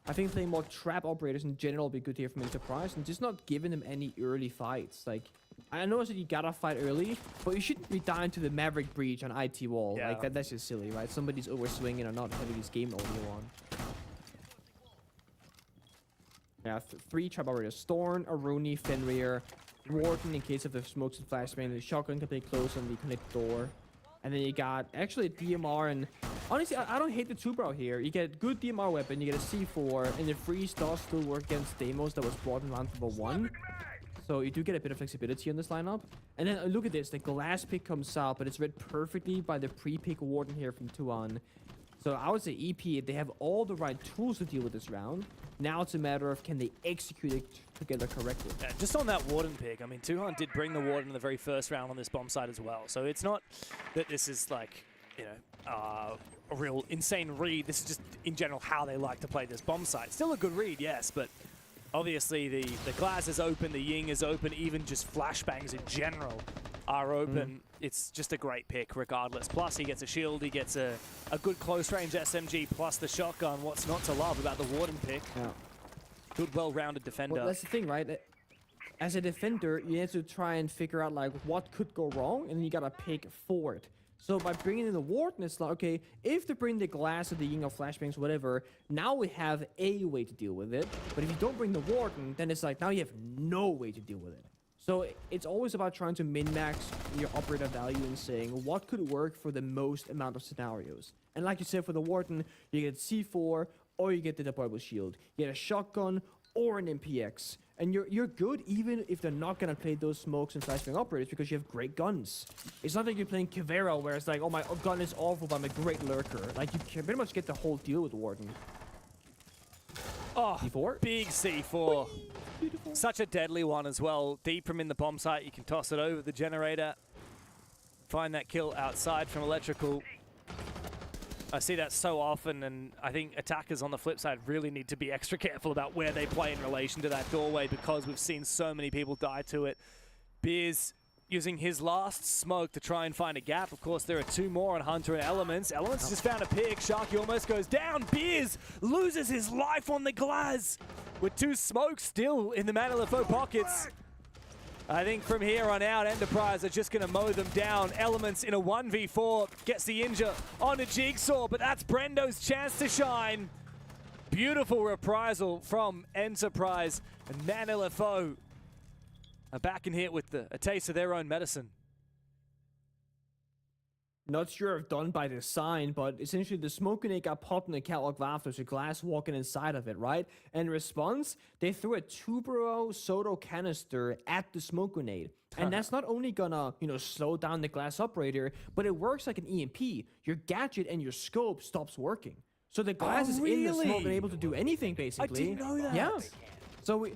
Speaker 7: I think playing more trap operators in general will be good here from Enterprise, and just not giving them any early fights. Like, I know that you gotta fight early, but you shouldn't be dying to the Maverick breach on IT wall.
Speaker 6: Yeah.
Speaker 7: Like, that's just silly, right? Somebody's overswinging or not having his game audio on. Yeah, 3 trap operators. Storm, Aruni, Fenrir, Warden in case of the smokes and flashbang. The shotgun can play close on the connect door. And then you got actually a DMR, and honestly, I don't hate the two-brow here. You get good DMR weapon, you get a C4, and the freeze does still work against Deimos that was brought in round number 1. So you do get a bit of flexibility on this lineup. And then look at this, the glass pick comes out, but it's read perfectly by the pre-pick Warden here from Tuan. So I would say EP, they have all the right tools to deal with this round. Now it's a matter of can they execute it together correctly.
Speaker 6: Yeah, just on that Warden pick, I mean, Tuhan did bring the Warden in the very first round on this bomb site as well. So it's not that this is like, you know, a real insane read. This is just, in general, how they like to play this bomb site. Still a good read, yes, but obviously the glass is open, the Ying is open, even just flashbangs in general are open. It's just a great pick regardless. Plus he gets a shield, he gets a good close range SMG plus the shotgun. What's not to love about the Warden pick?
Speaker 7: Yeah.
Speaker 6: Good, well-rounded defender.
Speaker 7: Well, that's the thing, right? As a defender, you have to try and figure out like what could go wrong, and then you gotta pick for it. So by bringing in the Warden, it's like, okay, if they bring the glass or the Ying or flashbangs, whatever, now we have a way to deal with it. But if you don't bring the Warden, then it's like now you have no way to deal with it. So it's always about trying to min-max your operator value and saying what could work for the most amount of scenarios. And like you said, for the Warden, you get C4 or you get the deployable shield. You get a shotgun or an MPX. And you're good even if they're not going to play those smokes and flashbang operators because you have great guns. It's not like you're playing Kavera where it's like, oh, my gun is awful, but I'm a great lurker. Like, you can pretty much get the whole deal with Warden.
Speaker 6: Oh,
Speaker 7: C4?
Speaker 6: Big C4.
Speaker 7: Beautiful.
Speaker 6: Such a deadly one as well. Deep from in the bomb site, you can toss it over the generator. Find that kill outside from electrical. I see that so often, and I think attackers on the flip side really need to be extra careful about where they play in relation to that doorway because we've seen so many people die to it. Beers using his last smoke to try and find a gap. Of course, there are 2 more on Hunter and Elements. Elements just found a pick. Sharky almost goes down. Beers loses his life on the glass with 2 smokes still in the Man-LFO pockets. I think from here on out, Enterprise are just going to mow them down. Elements in a 1v4 gets the injure on a Jigsaw, but that's Brendo's chance to shine. Beautiful reprisal from Enterprise, and Man-LFO are back in here with a taste of their own medicine.
Speaker 7: Not sure if done by design, but essentially the smoke grenade got popped in the catwalk after, so glass walking inside of it, right? And in response, they threw a Tubero Soto canister at the smoke grenade. And that's not only gonna, you know, slow down the glass operator, but it works like an EMP. Your gadget and your scope stops working. So the glass is in the smoke and able to do anything, basically.
Speaker 6: I didn't know that.
Speaker 7: Yeah. So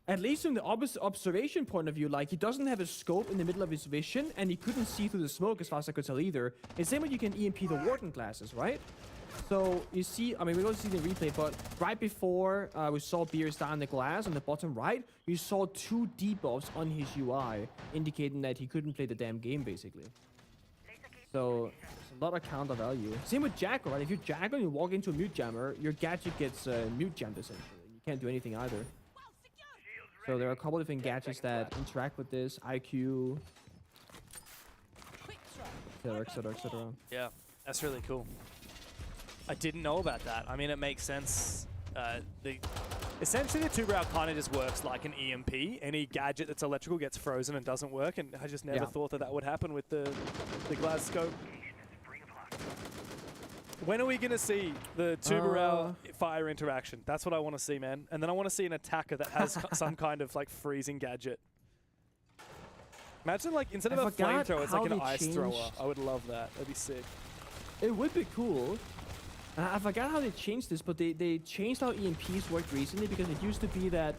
Speaker 7: at least from the observation point of view, like, he doesn't have a scope in the middle of his vision, and he couldn't see through the smoke as far as I could tell either. It's same way you can EMP the Warden glasses, right? So you see, I mean, we don't see the replay, but right before we saw Beers down the glass on the bottom right, you saw 2 debuffs on his UI, indicating that he couldn't play the damn game, basically. So there's a lot of counter value. Same with Jackal, right? If you're Jackal and you walk into a mute jammer, your gadget gets mute jammed, essentially. You can't do anything either. So there are a couple different gadgets that interact with this, IQ, etc., etc.
Speaker 6: Yeah, that's really cool. I didn't know about that. I mean, it makes sense. Essentially, the two-brow kind of just works like an EMP. Any gadget that's electrical gets frozen and doesn't work, and I just never thought that would happen with the glass scope. When are we going to see the two-brow fire interaction? That's what I want to see, man. And then I want to see an attacker that has some kind of like freezing gadget. Imagine like instead of a flamethrower, it's like an ice thrower. I would love that. That'd be sick.
Speaker 7: It would be cool. I forgot how they changed this, but they changed how EMPs worked recently, because it used to be that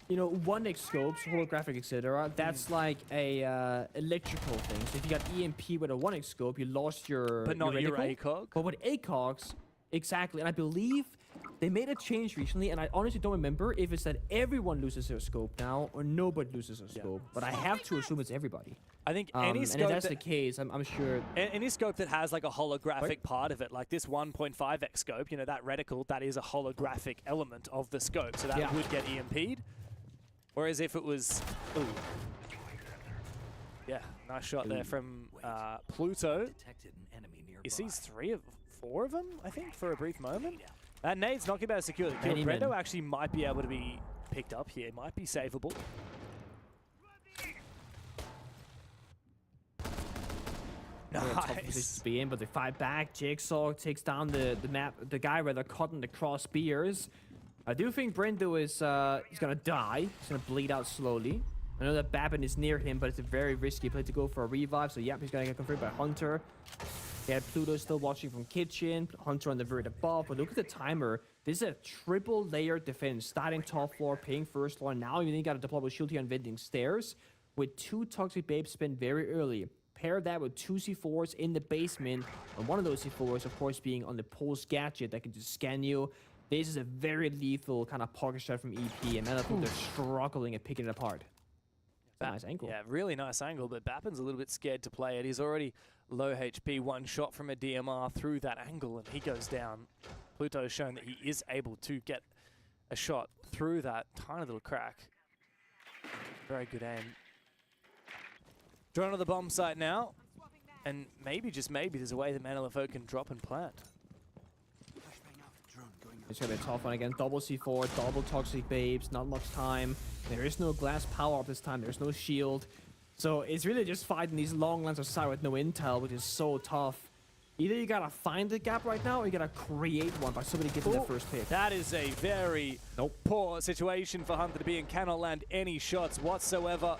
Speaker 7: you know, 1x scopes, holographic, etc. That's like a electrical thing. So if you got EMP with a 1x scope, you lost your
Speaker 6: But not your
Speaker 7: reticle.
Speaker 6: ACOG.
Speaker 7: But with ACOGs, exactly. And I believe they made a change recently, and I honestly don't remember if it's that everyone loses their scope now or nobody loses their scope. But I have to assume it's everybody.
Speaker 6: I think any
Speaker 7: and
Speaker 6: scope
Speaker 7: if that's the case, I'm sure.
Speaker 6: Any scope that has like a holographic part of it, like this 1.5x scope, you know, that reticle, that is a holographic element of the scope, so that would get EMP'd. Whereas if it was, ooh, yeah, nice shot there from Pluto. He sees 4 of them, I think, for a brief moment. That nade's not going to be able to secure the kill. Brendo actually might be able to be picked up here. Might be savable.
Speaker 7: Nice. To be in, but they fight back. Jigsaw takes down the guy rather caught in the cross spears. I do think Brendo is he's gonna die. He's gonna bleed out slowly. I know that Babin is near him, but it's a very risky play to go for a revive. So yep, he's gonna get confirmed by Hunter. Yeah, Pluto still watching from kitchen. Hunter on the very above. But look at the timer. This is a triple layered defense. Starting top floor, paying first floor. Now you got a deployable shield here on vending stairs with 2 toxic babes spent very early. Pair that with 2 C4s in the basement. And one of those C4s, of course, being on the pulse gadget that can just scan you. This is a very lethal kind of pocket shot from EP, and I think they're struggling at picking it apart. Nice angle.
Speaker 6: Yeah, really nice angle, but Bapin's a little bit scared to play it. He's already low HP, 1 shot from a DMR through that angle, and he goes down. Pluto's shown that he is able to get a shot through that tiny little crack. Very good aim. Drone on the bomb site now, and maybe, just maybe, there's a way that ManLFO can drop and plant.
Speaker 7: It's gonna be a tough one again. Double C4, double toxic babes, not much time. There is no glass power up this time, there's no shield. So it's really just fighting these long lines of sight with no intel, which is so tough. Either you gotta find the gap right now, or you gotta create one by somebody getting the first pick.
Speaker 6: That is a very poor situation for Hunter to be in. Cannot land any shots whatsoever.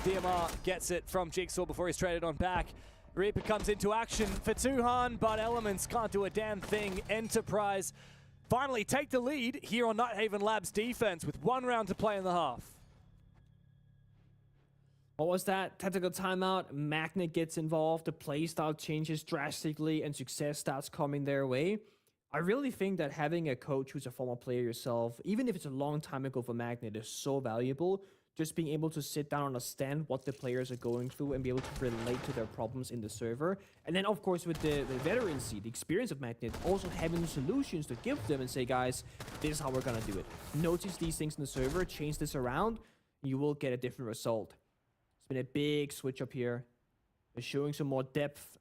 Speaker 6: DMR gets it from Jigsaw before he's traded on back. Reaper comes into action for Tuhan, but Elements can't do a damn thing. Enterprise finally take the lead here on Nighthaven Labs defense with 1 round to play in the half.
Speaker 7: What was that? Tactical timeout. Magnet gets involved. The playstyle changes drastically and success starts coming their way. I really think that having a coach who's a former player yourself, even if it's a long time ago for Magnet, is so valuable. Just being able to sit down and understand what the players are going through and be able to relate to their problems in the server. And then, of course, with the veterancy, the experience of Magnet, also having solutions to give them and say, guys, this is how we're going to do it. Notice these things in the server, change this around, you will get a different result. It's been a big switch up here. They're showing some more depth.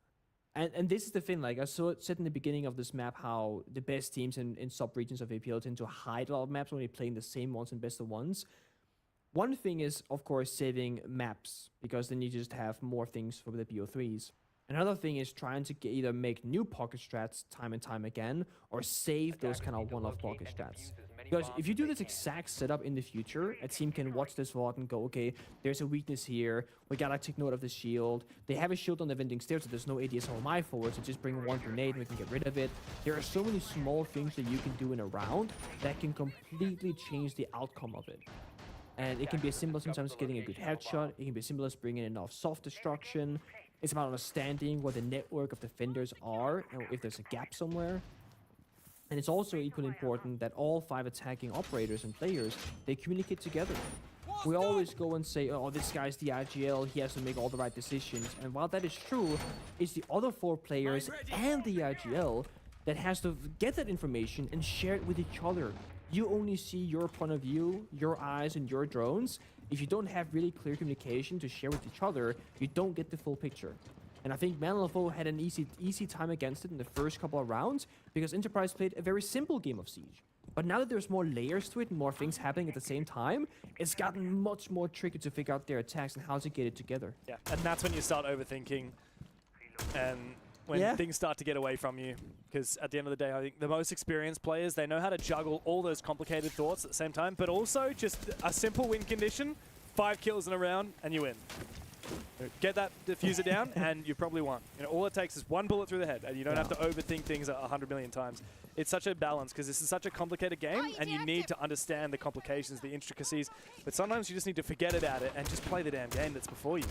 Speaker 7: And this is the thing, like I said in the beginning of this map, how the best teams in sub-regions of APL tend to hide a lot of maps when they're playing the same ones and best of ones. One thing is, of course, saving maps, because then you just have more things for the BO3s. Another thing is trying to either make new pocket strats time and time again, or save those kind of one-off pocket strats. Because if you do this exact setup in the future, a team can watch this VOD and go, okay, there's a weakness here, we gotta take note of the shield. They have a shield on the vending stairs, so there's no ADS on my forward, so just bring 1 grenade and we can get rid of it. There are so many small things that you can do in a round that can completely change the outcome of it. And it can be as simple as sometimes getting a good headshot. It can be as simple as bringing enough soft destruction. It's about understanding what the network of defenders are and if there's a gap somewhere. And it's also equally important that all 5 attacking operators and players, they communicate together. We always go and say, oh, this guy's the IGL, he has to make all the right decisions. And while that is true, it's the other 4 players and the IGL that has to get that information and share it with each other. You only see your point of view, your eyes, and your drones. If you don't have really clear communication to share with each other, you don't get the full picture. And I think ManLFO had an easy time against it in the first couple of rounds, because Enterprise played a very simple game of Siege. But now that there's more layers to it and more things happening at the same time, it's gotten much more tricky to figure out their attacks and how to get it together.
Speaker 6: Yeah, and that's when you start overthinking, and when things start to get away from you. Because at the end of the day, I think the most experienced players, they know how to juggle all those complicated thoughts at the same time, but also just a simple win condition, 5 kills in a round, and you win. Get that diffuser down, and you probably won. You know, all it takes is one bullet through the head, and you don't have to overthink things 100 million times. It's such a balance, because this is such a complicated game, and you need to understand the complications, the intricacies, but sometimes you just need to forget about it and just play the damn game that's before you.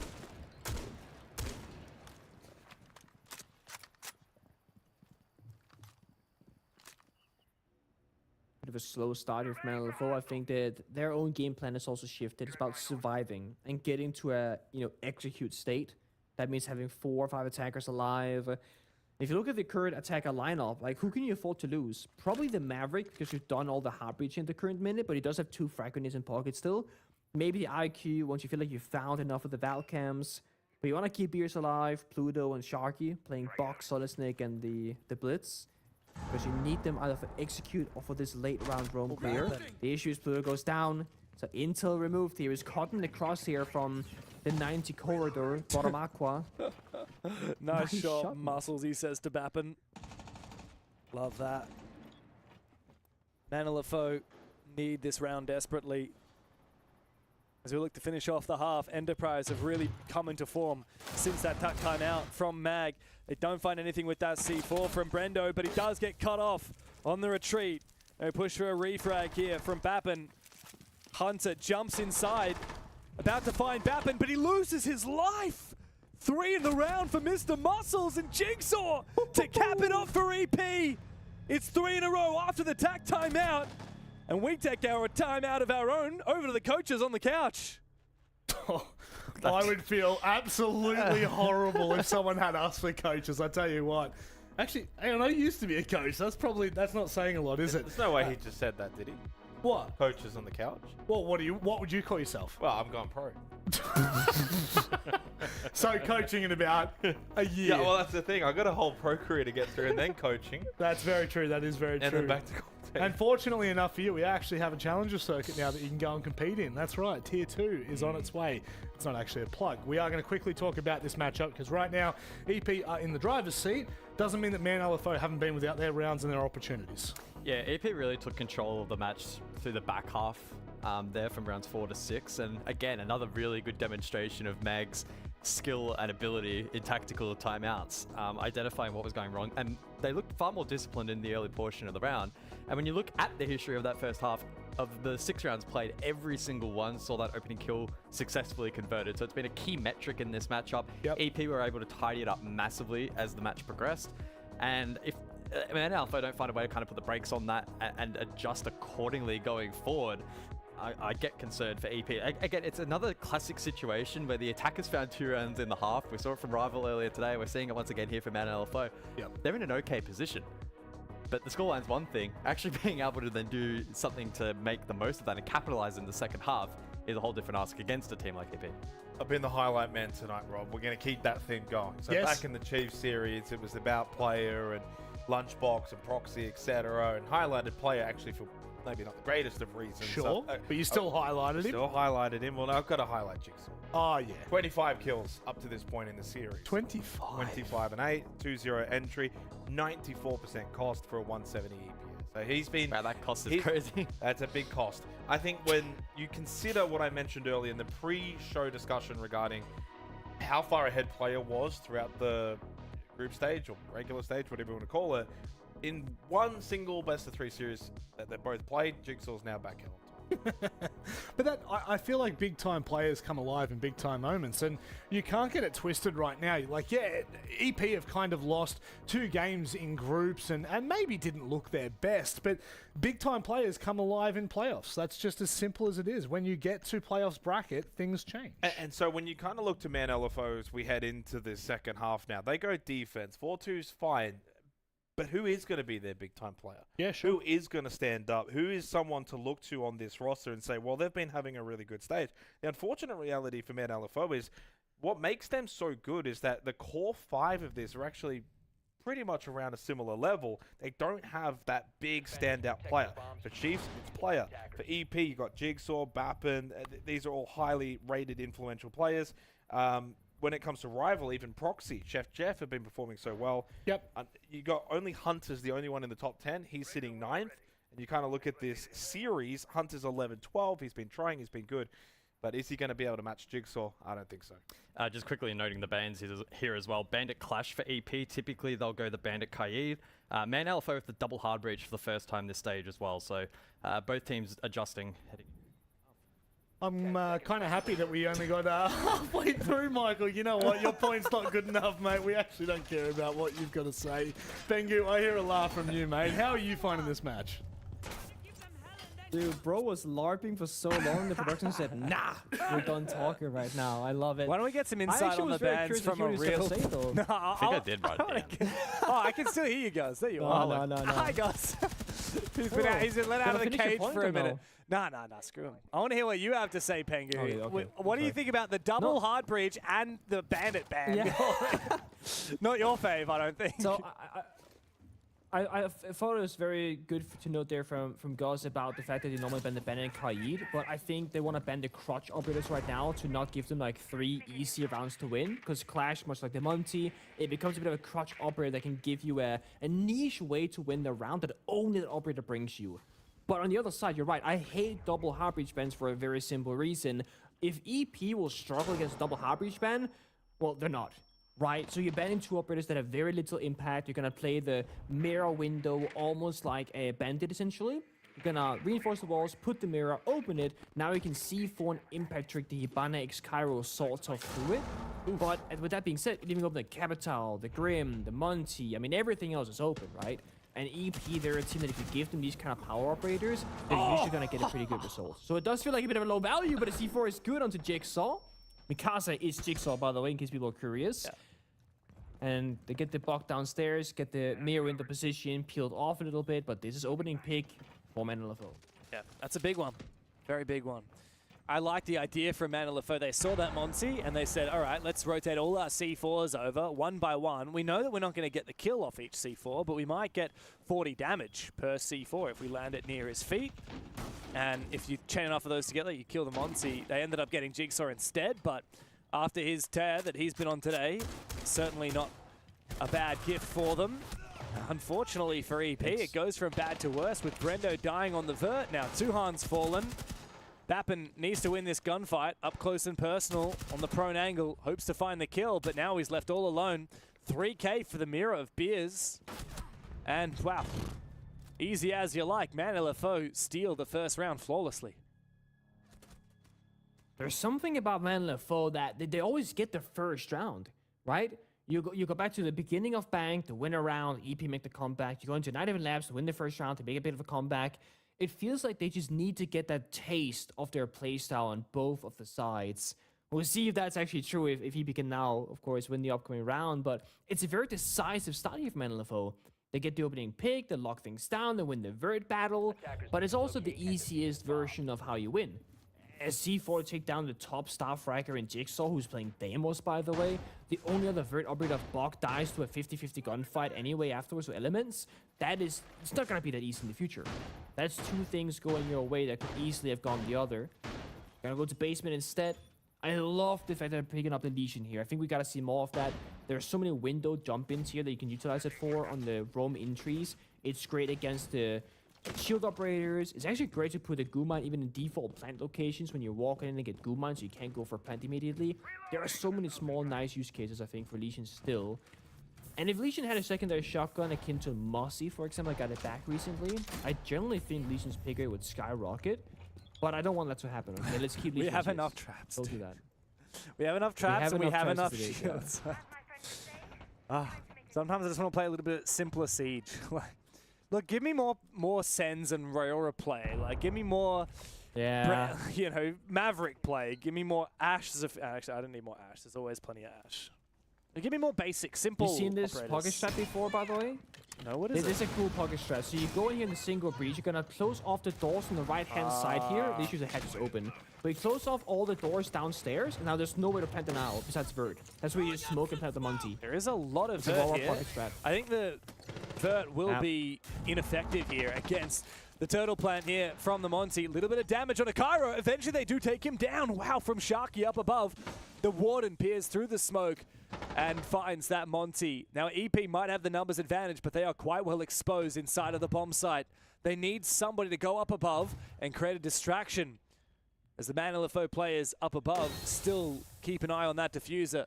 Speaker 7: Bit of a slow start here from LFO. I think that their own game plan has also shifted. It's about surviving and getting to a execute state. That means having 4 or 5 attackers alive. If you look at the current attacker lineup, like, who can you afford to lose? Probably the Maverick, because you've done all the Heartbreach in the current minute, but he does have 2 frag grenades in pocket still. Maybe the IQ, once you feel like you've found enough of the Valcams. But you want to keep Beers alive, Pluto and Sharky, playing Box, Solid Snake, and the Blitz. Because you need them either for execute or for this late round roam clear. The issue is Pluto goes down. So intel removed here is caught in the crosshair from the 90 corridor, bottom aqua.
Speaker 6: Nice shot, Muscles, he says to Bappen. Love that. Manilefo need this round desperately. As we look to finish off the half, Enterprise have really come into form since that tuck time out from Mag. They don't find anything with that C4 from Brendo, but he does get cut off on the retreat. They push for a refrag here from Bappen. Hunter jumps inside, about to find Bappen, but he loses his life. 3 in the round for Mr. Muscles and Jigsaw to cap it off for EP. It's 3 in a row after the tack timeout. And we take our time out of our own over to the coaches on the couch.
Speaker 1: I would feel absolutely horrible if someone had us for coaches, I tell you what. Actually, I used to be a coach. That's not saying a lot, is it?
Speaker 2: There's no way he just said that, did he?
Speaker 1: What?
Speaker 2: Coaches on the couch?
Speaker 1: Well, what would you call yourself?
Speaker 2: Well, I'm going pro.
Speaker 1: So coaching in about a year.
Speaker 2: Yeah, well, that's the thing. I got a whole pro career to get through, and then coaching.
Speaker 1: That's very true. That is very true.
Speaker 2: And then back to content.
Speaker 1: And fortunately enough for you, we actually have a challenger circuit now that you can go and compete in. That's right. Tier 2 is on its way. It's not actually a plug. We are going to quickly talk about this matchup because right now, EP are in the driver's seat. Doesn't mean that Man LFO haven't been without their rounds and their opportunities.
Speaker 3: Yeah, EP really took control of the match through the back half there from rounds 4 to 6. And again, another really good demonstration of Mag's skill and ability in tactical timeouts, identifying what was going wrong. And they looked far more disciplined in the early portion of the round. And when you look at the history of that first half, of the 6 rounds played, every single one saw that opening kill successfully converted. So it's been a key metric in this matchup.
Speaker 1: Yep.
Speaker 3: EP were able to tidy it up massively as the match progressed. And if Man Alpha don't find a way to kind of put the brakes on that and adjust accordingly going forward, I get concerned for EP. Again, it's another classic situation where the attackers found 2 rounds in the half. We saw it from Rival earlier today. We're seeing it once again here for Man LFO.
Speaker 1: Yep.
Speaker 3: They're in an okay position. But the scoreline's one thing. Actually being able to then do something to make the most of that and capitalize in the second half is a whole different ask against a team like EP.
Speaker 2: I've been the highlight man tonight, Rob. We're going to keep that theme going. So
Speaker 1: Yes.
Speaker 2: back in the Chiefs series, it was about player and lunchbox and proxy, etc. And highlighted player actually for maybe not the greatest of reasons.
Speaker 1: Sure, but you still highlighted him.
Speaker 2: Still highlighted him. Well, now I've got to highlight Jigsaw.
Speaker 1: Oh, yeah.
Speaker 2: 25 kills up to this point in the series.
Speaker 1: 25.
Speaker 2: 25 and 8, 2-0 entry, 94% cost for a 170 EPS. So he's been...
Speaker 3: Wow, that cost is crazy.
Speaker 2: That's a big cost. I think when you consider what I mentioned earlier in the pre-show discussion regarding how far ahead player was throughout the group stage or regular stage, whatever you want to call it, in one single best-of-3 series that they both played, Jigsaw's now back held.
Speaker 1: But I feel like big time players come alive in big time moments, and you can't get it twisted right now. Like, yeah, EP have kind of lost 2 games in groups and maybe didn't look their best, but big time players come alive in playoffs. That's just as simple as it is. When you get to playoffs bracket, things change.
Speaker 2: And so when you kind of look to Man LFO as we head into the second half now, they go defense. 4-2's fine. But who is going to be their big-time player?
Speaker 1: Yeah, sure.
Speaker 2: Who is going to stand up? Who is someone to look to on this roster and say, well, they've been having a really good stage? The unfortunate reality for Man LFO is what makes them so good is that the core 5 of this are actually pretty much around a similar level. They don't have that big standout player. For Chiefs, it's player. For EP, you got Jigsaw, Bappen. These are all highly rated, influential players. When it comes to Rival, even Proxy, Chef Jeff have been performing so well.
Speaker 1: Yep.
Speaker 2: You got only Hunter's the only one in the top 10. He's sitting 9th. And you kind of look at this series, Hunter's 11-12. He's been trying. He's been good. But is he going to be able to match Jigsaw? I don't think so.
Speaker 3: Just quickly noting the bans here as well. Bandit Clash for EP. Typically, they'll go the Bandit Kaid. Man LFO with the double hard breach for the first time this stage as well. So both teams adjusting.
Speaker 1: I'm kind of happy that we only got halfway through, Michael. You know what? Your point's not good enough, mate. We actually don't care about what you've got to say. Bengu, I hear a laugh from you, mate. How are you finding this match?
Speaker 7: Dude, bro was LARPing for so long, the production said, nah, we're done talking right now. I love it.
Speaker 6: Why don't we get some insight on the bands from a real...
Speaker 7: No,
Speaker 3: I think I did right down.
Speaker 6: Oh, I can still hear you guys. There you are.
Speaker 7: No.
Speaker 6: Hi, guys. He's been let out of the cage for a minute. Nah, screw him. I want to hear what you have to say, Pengu.
Speaker 7: Okay,
Speaker 6: what do you think about the double hard breach and the bandit ban?
Speaker 7: Yeah.
Speaker 6: Not your fave, I don't think.
Speaker 7: So I thought it was very good to note there from Gus about the fact that they normally ban the Bandit and Kaid, but I think they want to ban the crutch operators right now to not give them like 3 easy rounds to win, because Clash, much like the Monty, it becomes a bit of a crutch operator that can give you a niche way to win the round that only the operator brings you. But on the other side, you're right, I hate double hard breach bans for a very simple reason. If EP will struggle against double hard breach ban, well, they're not. Right, so you're banning 2 operators that have very little impact. You're gonna play the mirror window almost like a bandit, essentially. You're gonna reinforce the walls, put the mirror, open it. Now you can C4 and impact trick the Hibana X Cairo sort of through it. But with that being said, you're leaving open the Capital, the Grim, the Monty. I mean, everything else is open, right? And EP, they're a team that if you give them these kind of power operators, they're usually gonna get a pretty good result. So it does feel like a bit of a low value, but a C4 is good onto Jigsaw. Mikasa is Jigsaw, by the way, in case people are curious. Yeah. And they get the block downstairs, get the mirror into position, peeled off a little bit, but this is opening pick for Man LFO.
Speaker 6: Yeah, that's a big one. Very big one. I like the idea from Man LFO. They saw that Monty and they said, all right, let's rotate all our C4s over one by one. We know that we're not going to get the kill off each C4, but we might get 40 damage per C4 if we land it near his feet. And if you chain enough of those together, you kill the Monty. They ended up getting Jigsaw instead, but after his tear that he's been on today, certainly not a bad gift for them. Unfortunately for EP, it goes from bad to worse with Brendo dying on the vert. Now Tuhan's fallen. Bappen needs to win this gunfight up close and personal on the prone angle. Hopes to find the kill, but now he's left all alone. 3K for the mirror of Beers. And wow, easy as you like. Man LFO steal the first round flawlessly.
Speaker 7: There's something about Man LFO that they always get the first round, right? You go back to the beginning of Bank to win a round, EP make the comeback. You go into Night Event Labs to win the first round to make a bit of a comeback. It feels like they just need to get that taste of their playstyle on both of the sides. We'll see if that's actually true, if EP can now, of course, win the upcoming round, but it's a very decisive start here for Man LFO. They get the opening pick, they lock things down, they win the vert battle, but it's also the easiest version of how you win. As C4 take down the top staff fragger in Jigsaw, who's playing Deimos, by the way. The only other vert operator of Bok dies to a 50-50 gunfight anyway afterwards with Elements. It's not going to be that easy in the future. That's 2 things going your way that could easily have gone the other. Gonna go to basement instead. I love the fact that they're picking up the Legion here. I think we got to see more of that. There are so many window jump-ins here that you can utilize it for on the roam in trees. It's great against the shield operators. It's actually great to put a goo mine even in default plant locations when you're walking in and get goo mine, so you can't go for plant immediately. There are so many small nice use cases, I think, for Legion still. And if Legion had a secondary shotgun akin to Mossy, for example, I got it back recently, I generally think Legion's pick rate would skyrocket. But I don't want that to happen. Okay, let's keep Legion.
Speaker 6: We have enough traps.
Speaker 7: Don't do that.
Speaker 6: We have enough traps and we have enough shields. Sometimes I just want to play a little bit simpler Siege. Look, give me more Sens and Royora play. Like, give me more, Maverick play. Give me more Ash. Actually, I don't need more Ash. There's always plenty of Ash. Give me more basic, simple.
Speaker 7: You seen this
Speaker 6: operators.
Speaker 7: pocket strat before, by the way?
Speaker 6: No, what is it?
Speaker 7: This is a cool pocket strat. So you go in here in the single breach. You're gonna close off the doors on the right-hand side here. The issue is the hatch is open. But you close off all the doors downstairs, and now there's nowhere to plant an owl besides Vert. That's where you just smoke and plant the Monty.
Speaker 6: There is a lot of Vert here. I think the Vert will be ineffective here against the turtle plant here from the Monty. A little bit of damage on a Cairo. Eventually they do take him down. Wow, from Sharky up above. The Warden peers through the smoke and finds that Monty. Now EP might have the numbers advantage, but they are quite well exposed inside of the bomb site. They need somebody to go up above and create a distraction. as the Man LFO players up above still keep an eye on that diffuser.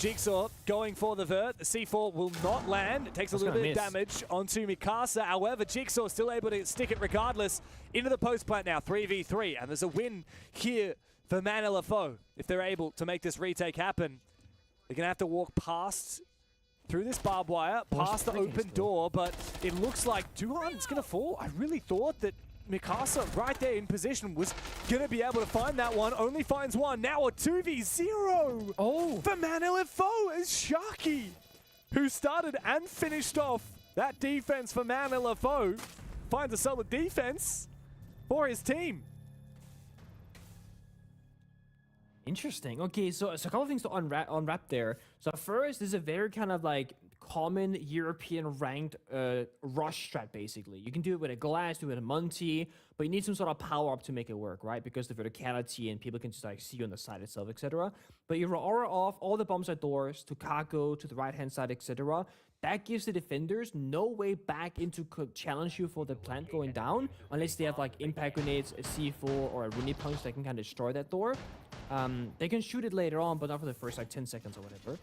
Speaker 6: Jigsaw going for the vert. The C4 will not land. It takes a little bit of damage onto Mikasa. However, Jigsaw still able to stick it regardless. Into the post plant now, 3v3. And there's a win here for Man LFO. If they're able to make this retake happen, they're going to have to walk past, through this barbed wire, past the open door. But it looks like Duhan's going to fall. I really thought that Mikasa right there in position was going to be able to find that one. Only finds one. Now a 2v0 for Man LFO as Sharky, who started and finished off that defense for Man LFO, finds a solid defense for his team.
Speaker 7: Interesting. Okay, so a couple of things to unwrap there. So first, this is a very kind of like common European ranked rush strat, basically. You can do it with a glass, do it with a Monty, but you need some sort of power up to make it work, right? Because the verticality and people can just like see you on the side itself, etc. But you aura off all the bombs at doors to cargo, to the right-hand side, etc. That gives the defenders no way back into challenge you for the plant going down, unless they have like impact grenades, a C4, or a Rooney punch that can kind of destroy that door. They can shoot it later on, but not for the first like 10 seconds or whatever.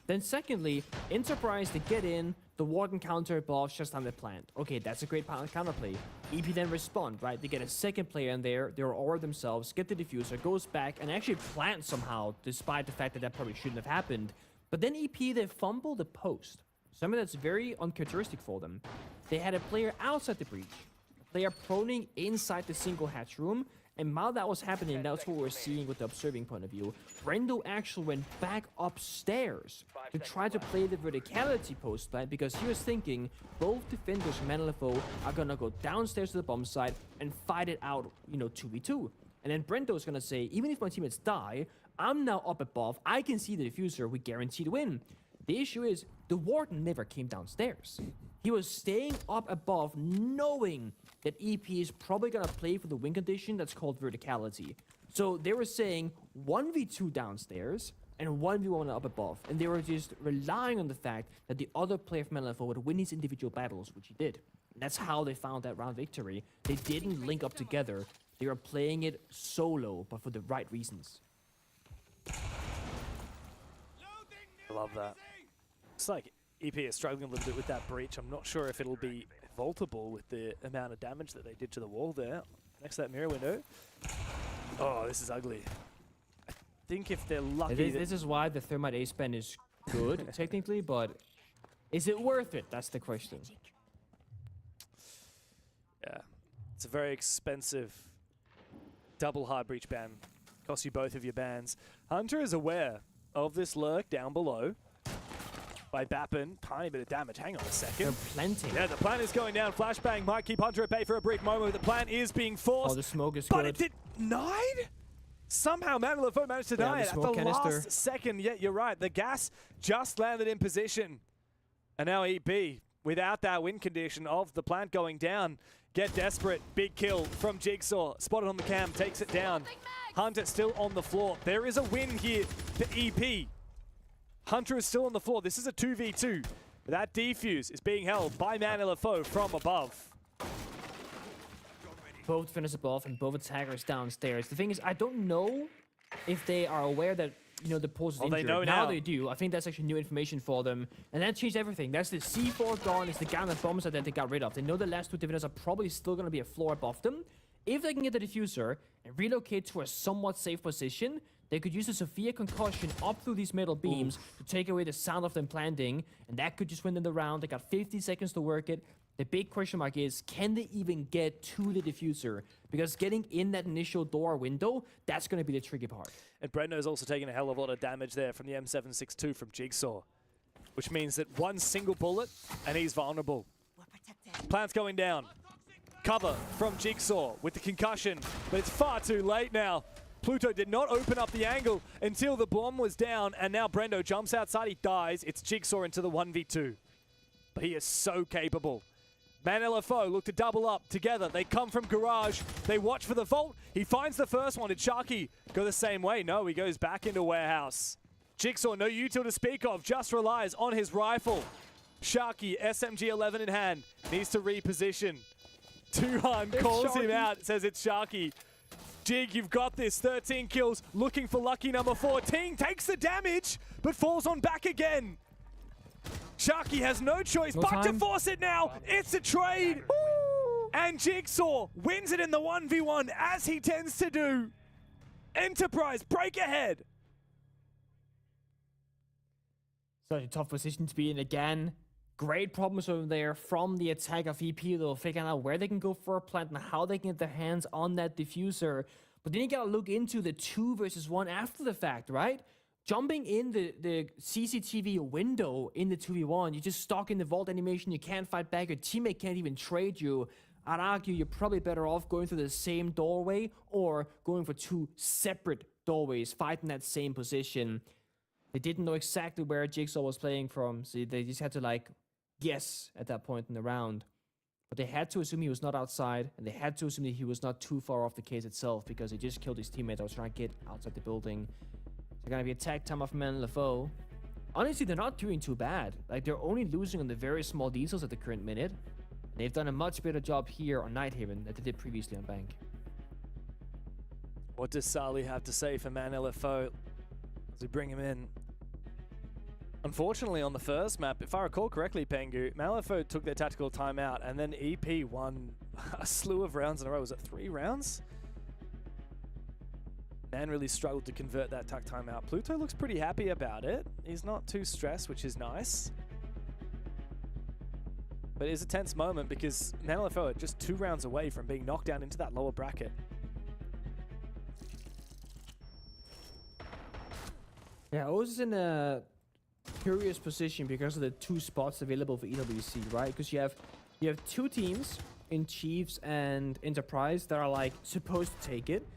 Speaker 7: Then secondly, Enterprise, they get in, the Warden counter above, just on the plant. Okay, that's a great counterplay. EP then respond, right? They get a second player in there, they aura themselves, get the diffuser, goes back, and actually plant somehow, despite the fact that that probably shouldn't have happened. But then EP, they fumble the post. Something that's very uncharacteristic for them. They had a player outside the breach, a player proning inside the single hatch room, and while that was happening, that's what we're seeing with the observing point of view. Brendo actually went back upstairs to try to play the verticality post plant because he was thinking both defenders from LFO are gonna go downstairs to the bomb site and fight it out, 2v2. And then Brendo's gonna say, even if my teammates die, I'm now up above, I can see the diffuser, we guarantee to win. The issue is, the Warden never came downstairs. He was staying up above, knowing that EP is probably going to play for the win condition that's called verticality. So they were saying 1v2 downstairs and 1v1 up above. And they were just relying on the fact that the other player from LFO would win his individual battles, which he did. And that's how they found that round victory. They didn't link up together. They were playing it solo, but for the right reasons.
Speaker 6: I love that. It's like EP is struggling a little bit with that breach. I'm not sure if it'll be vaultable with the amount of damage that they did to the wall there. Next to that mirror window. Oh, this is ugly. I think if they're lucky...
Speaker 7: This is why the Thermite Ace pen is good, technically, but is it worth it? That's the question.
Speaker 6: Yeah. It's a very expensive double hard breach ban. Costs you both of your bans. Hunter is aware of this lurk down below. By Bappin, tiny bit of damage. Hang on a second.
Speaker 7: They're planting.
Speaker 6: Yeah, the plant is going down. Flashbang might keep Hunter at bay for a brief moment. The plant is being forced.
Speaker 7: Oh, the smoke is
Speaker 6: but
Speaker 7: good.
Speaker 6: It denied? Somehow Man LFO managed to deny it at the last second. Yeah, you're right. The gas just landed in position. And now EP, without that win condition of the plant going down, get desperate. Big kill from Jigsaw. Spotted on the cam, takes it down. Hunter still on the floor. There is a win here for EP. Hunter is still on the floor. This is a 2v2. That defuse is being held by Man LFO from above.
Speaker 7: Both defenders above and both attackers downstairs. The thing is, I don't know if they are aware that, the pulse is injured.
Speaker 6: They know
Speaker 7: now.
Speaker 6: now.
Speaker 7: They do. I think that's actually new information for them. And that changed everything. That's the C4 gone. It's the Gamma bombs that they got rid of. They know the last two defenders are probably still going to be a floor above them. If they can get the diffuser and relocate to a somewhat safe position, they could use a Sophia concussion up through these metal beams to take away the sound of them planting, and that could just win them the round. They got 50 seconds to work it. The big question mark is, can they even get to the diffuser? Because getting in that initial door window, that's going to be the tricky part.
Speaker 6: And Brendo's also taking a hell of a lot of damage there from the M762 from Jigsaw, which means that one single bullet, and he's vulnerable. Plant's going down. Cover from Jigsaw with the concussion, but it's far too late now. Pluto did not open up the angle until the bomb was down, and now Brendo jumps outside, he dies. It's Jigsaw into the 1v2. But he is so capable. Man LFO look to double up together. They come from garage. They watch for the vault. He finds the first one. Did Sharky go the same way? No, he goes back into warehouse. Jigsaw, no util to speak of, just relies on his rifle. Sharky, SMG-11 in hand, needs to reposition. Tuhan calls him out, says it's Sharky. Jig, you've got this. 13 kills, looking for lucky number 14. Takes the damage, but falls on back again. Sharky has no choice but to force it now. It's a trade. And Jigsaw wins it in the 1v1, as he tends to do. Enterprise break ahead.
Speaker 7: Such a tough position to be in again. Great problems over there from the attack of EP, though, figuring out where they can go for a plant and how they can get their hands on that diffuser. But then you gotta look into the 2 versus 1 after the fact, right? Jumping in the CCTV window in the 2v1, you're just stuck in the vault animation, you can't fight back, your teammate can't even trade you. I'd argue you're probably better off going through the same doorway or going for 2 separate doorways, fighting that same position. They didn't know exactly where Jigsaw was playing from, so they just had to, like, guess at that point in the round. But they had to assume he was not outside, and they had to assume that he was not too far off the case itself, because he just killed his teammate that was trying to get outside the building. They're gonna be attack time of Man LFO. Honestly, they're not doing too bad. Like, they're only losing on the very small details at the current minute. They've done a much better job here on Nighthaven than they did previously on Bank.
Speaker 6: What does Sali have to say for Man LFO as we bring him in? Unfortunately, on the first map, if I recall correctly, Pengu, Man LFO took their tactical timeout, and then EP won a slew of rounds in a row. Was it 3 rounds? Man really struggled to convert that tac timeout. Pluto looks pretty happy about it. He's not too stressed, which is nice. But it is a tense moment because Man LFO are just 2 rounds away from being knocked down into that lower bracket.
Speaker 7: Yeah, Oz is in a curious position because of the 2 spots available for EWC, right? Because you have 2 teams in Chiefs and Enterprise that are like supposed to take it,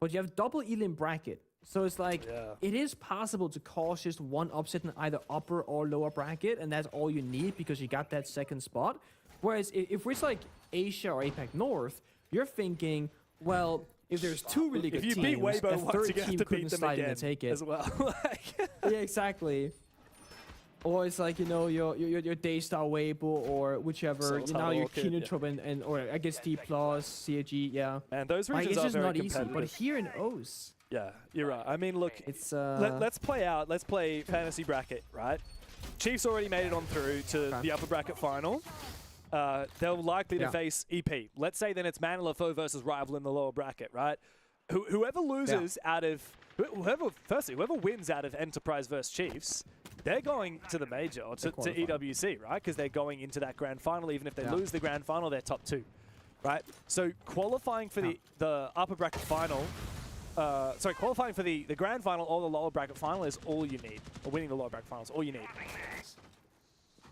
Speaker 7: but you have double elim bracket. So it's like, it is possible to cause just 1 upset in either upper or lower bracket, and that's all you need because you got that second spot. Whereas if it's like Asia or APAC North, you're thinking, well, if there's 2 really good teams,
Speaker 6: if you beat Weibo
Speaker 7: a
Speaker 6: once,
Speaker 7: third
Speaker 6: you have
Speaker 7: team
Speaker 6: to
Speaker 7: couldn't
Speaker 6: beat them
Speaker 7: slide in
Speaker 6: again
Speaker 7: and take it
Speaker 6: as well.
Speaker 7: Yeah, exactly. Or it's like, you know, your Daystar Weibo or whichever. Now your Kinetrup and or I guess D plus, CAG, yeah.
Speaker 6: And those
Speaker 7: like,
Speaker 6: regions
Speaker 7: it's
Speaker 6: are
Speaker 7: just
Speaker 6: very
Speaker 7: not easy. But
Speaker 6: competitive.
Speaker 7: here in O's,
Speaker 6: Yeah, you're right. I mean, look,
Speaker 7: it's
Speaker 6: let's play fantasy bracket, right? Chiefs already made it on through to the upper bracket final. They're likely to face EP. Let's say then it's Man LFO versus Rival in the lower bracket, right? Whoever loses out of whoever wins out of Enterprise versus Chiefs, they're going to the major or to EWC, right? Because they're going into that grand final. Even if they lose the grand final, they're top 2, right? So qualifying for the upper bracket final. Qualifying for the grand final or the lower bracket final is all you need. Or winning the lower bracket final is all you need.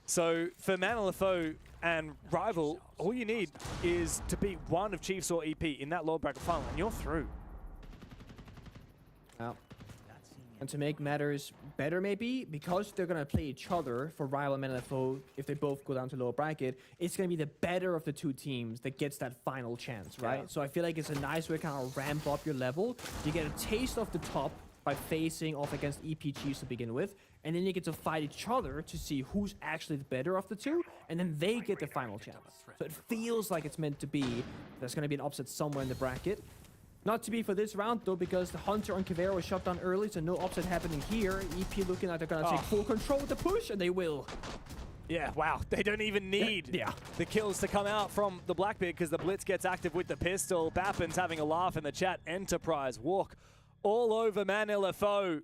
Speaker 6: So for Man LFO and Rival, all you need is to beat 1 of Chiefs or EP in that lower bracket final, and you're through.
Speaker 7: And to make matters better, maybe, because they're going to play each other for Rival and LFO, if they both go down to lower bracket, it's going to be the better of the 2 teams that gets that final chance, right?
Speaker 6: Yeah.
Speaker 7: So I feel like it's a nice way to kind of ramp up your level. You get a taste of the top by facing off against EP Chiefs to begin with, and then you get to fight each other to see who's actually the better of the 2, and then they get the final chance. So it feels like it's meant to be. There's going to be an upset somewhere in the bracket. Not to be for this round, though, because the Hunter on Kavera was shot down early, so no upset happening here. EP looking like they're going to take full control with the push, and they will.
Speaker 6: Yeah, wow. They don't even need the kills to come out from the Blackbeard because the Blitz gets active with the pistol. Bappin's having a laugh in the chat. Enterprise walk all over Man LFO.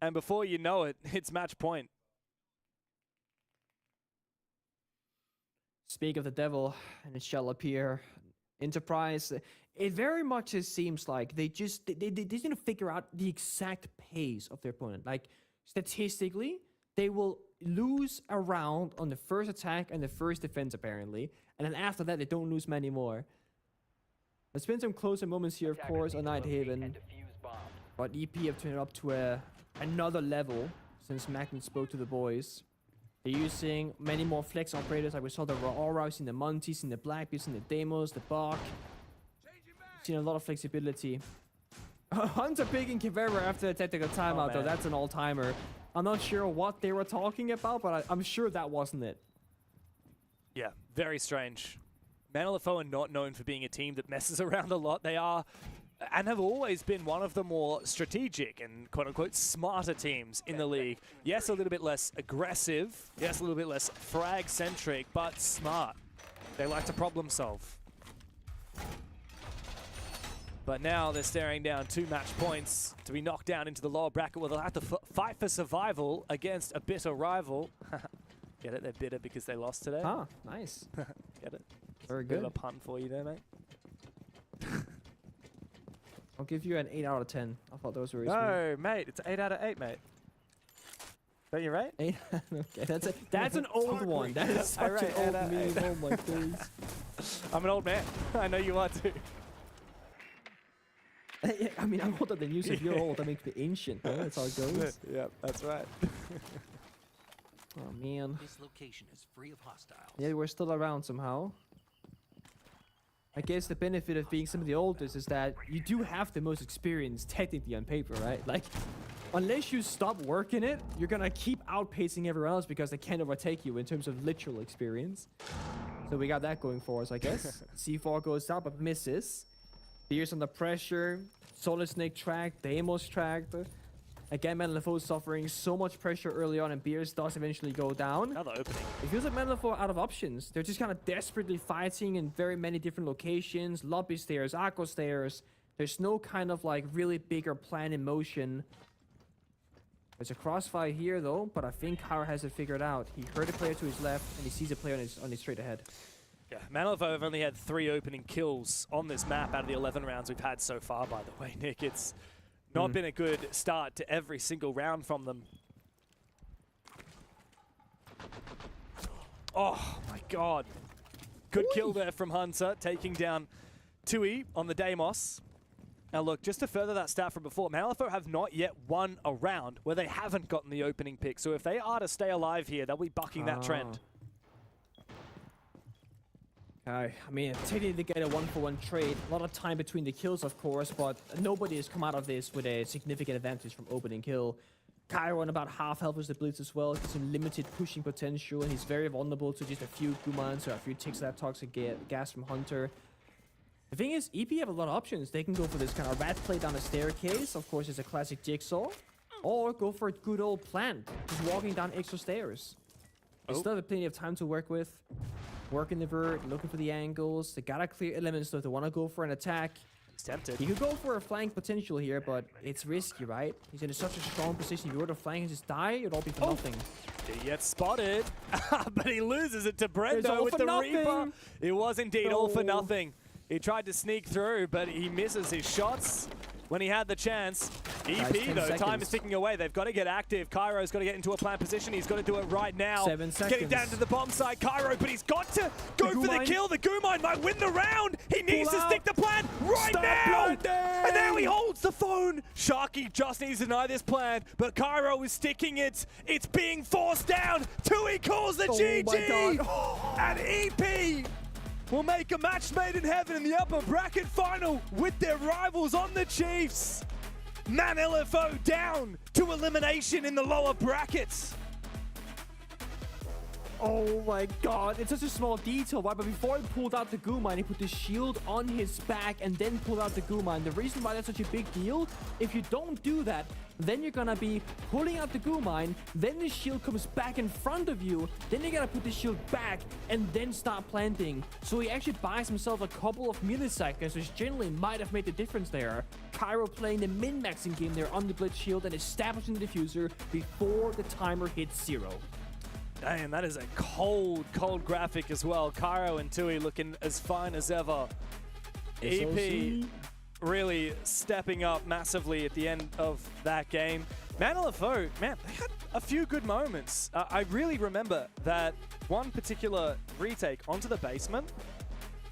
Speaker 6: And before you know it, it's match point.
Speaker 7: Speak of the devil, and it shall appear. Enterprise, it very much seems like they didn't figure out the exact pace of their opponent. Like, statistically, they will lose a round on the first attack and the first defense, apparently. And then after that, they don't lose many more. There's been some closer moments here, of course, on Nighthaven. But EP have turned it up to another level since Magnet spoke to the boys. They're using many more flex operators, like we saw the Aura, seen the Monty, seen the Blackbeard, seen the Demos, the Bach. Seen a lot of flexibility. Hunter picking Kivera after the tactical timeout, though. That's an all-timer. I'm not sure what they were talking about, but I'm sure that wasn't it.
Speaker 6: Yeah, very strange. Man LFO are not known for being a team that messes around a lot. They are and have always been one of the more strategic and quote-unquote smarter teams in the league. Yes, a little bit less aggressive. Yes, a little bit less frag-centric, but smart. They like to problem solve. But now they're staring down 2 match points to be knocked down into the lower bracket where they'll have to fight for survival against a bitter rival. Get it? They're bitter because they lost today.
Speaker 7: Ah, nice.
Speaker 6: Get it?
Speaker 7: Very
Speaker 6: Bit of
Speaker 7: good.
Speaker 6: a pun for you there, mate.
Speaker 7: I'll give you an 8 out of 10. I thought those were
Speaker 6: No, mate, it's 8 out of 8, mate. Don't you rate?
Speaker 7: 8. Okay, that's an old one. That is such an old meme. Oh my days.
Speaker 6: I'm an old man. I know you are too.
Speaker 7: I mean, I'm older than you, so if you're old, that makes me ancient. Huh? That's how it goes.
Speaker 6: Yep, that's right.
Speaker 7: Oh man.
Speaker 16: This location is free of hostiles.
Speaker 7: Yeah, we're still around somehow. I guess the benefit of being some of the oldest is that you do have the most experience technically on paper, right? Like, unless you stop working it, you're gonna keep outpacing everyone else because they can't overtake you in terms of literal experience. So we got that going for us, I guess. C4 goes out but misses. Beers under pressure. Solid Snake tracked. Deimos tracked. Again, Manlefo suffering so much pressure early on, and Beers does eventually go down.
Speaker 6: Another opening.
Speaker 7: It feels like Manlefo are out of options. They're just kind of desperately fighting in very many different locations. Lobby stairs, Aqua stairs. There's no kind of like really bigger plan in motion. There's a crossfire here though, but I think Kara has it figured out. He heard a player to his left, and he sees a player on his straight ahead.
Speaker 6: Yeah, Manlefo have only had 3 opening kills on this map out of the 11 rounds we've had so far, by the way, Nick. It's not been a good start to every single round from them. Oh, my God. Good kill there from Hunter, taking down Tui on the Deimos. Now, look, just to further that stat from before, Manlefo have not yet won a round where they haven't gotten the opening pick. So if they are to stay alive here, they'll be bucking that trend.
Speaker 7: I mean, technically they get a 1-for-1 trade. A lot of time between the kills, of course, but nobody has come out of this with a significant advantage from opening kill. Cairo on about half health with the Blitz as well. Gives him limited pushing potential, and he's very vulnerable to just a few Gumans or a few ticks of that toxic gas from Hunter. The thing is, EP have a lot of options. They can go for this kind of rat play down the staircase. Of course, it's a classic jigsaw. Or go for a good old plant. Just walking down extra stairs. They still have plenty of time to work with. Working the vert, looking for the angles. They gotta clear elements, so if they want to go for an attack.
Speaker 6: He's tempted.
Speaker 7: He could go for a flank potential here, but it's risky, right? He's in such a strong position. If you were to flank and just die, it'd all be for nothing.
Speaker 6: He gets spotted, but he loses it to Brendo with the Reaper. It was indeed all for nothing. He tried to sneak through, but he misses his shots when he had the chance. EP, though, time is ticking away. They've got to get active. Cairo's got to get into a plant position. He's got to do it right now.
Speaker 7: 7 seconds.
Speaker 6: Getting down to the bomb side, Cairo, but he's got to go for the kill. The Gumine might win the round. He needs to stick the plan right now. And now he holds the phone. Sharky just needs to deny this plan, but Cairo is sticking it. It's being forced down. Tui calls the GG. And EP will make a match made in heaven in the upper bracket final with their rivals on the Chiefs. Manlefo down to elimination in the lower brackets.
Speaker 7: Oh my god, it's such a small detail, right? But before he pulled out the Gumine, he put the shield on his back and then pulled out the Gumine. The reason why that's such a big deal, if you don't do that, then you're gonna be pulling out the Gumine, then the shield comes back in front of you, then you gotta put the shield back and then start planting. So he actually buys himself a couple of milliseconds, which generally might have made the difference there. Cairo playing the min-maxing game there on the Blitz shield and establishing the diffuser before the timer hits 0.
Speaker 6: Damn, that is a cold, cold graphic as well. Cairo and Tui looking as fine as ever. EP really stepping up massively at the end of that game. Manlefo, man, they had a few good moments. I really remember that one particular retake onto the basement.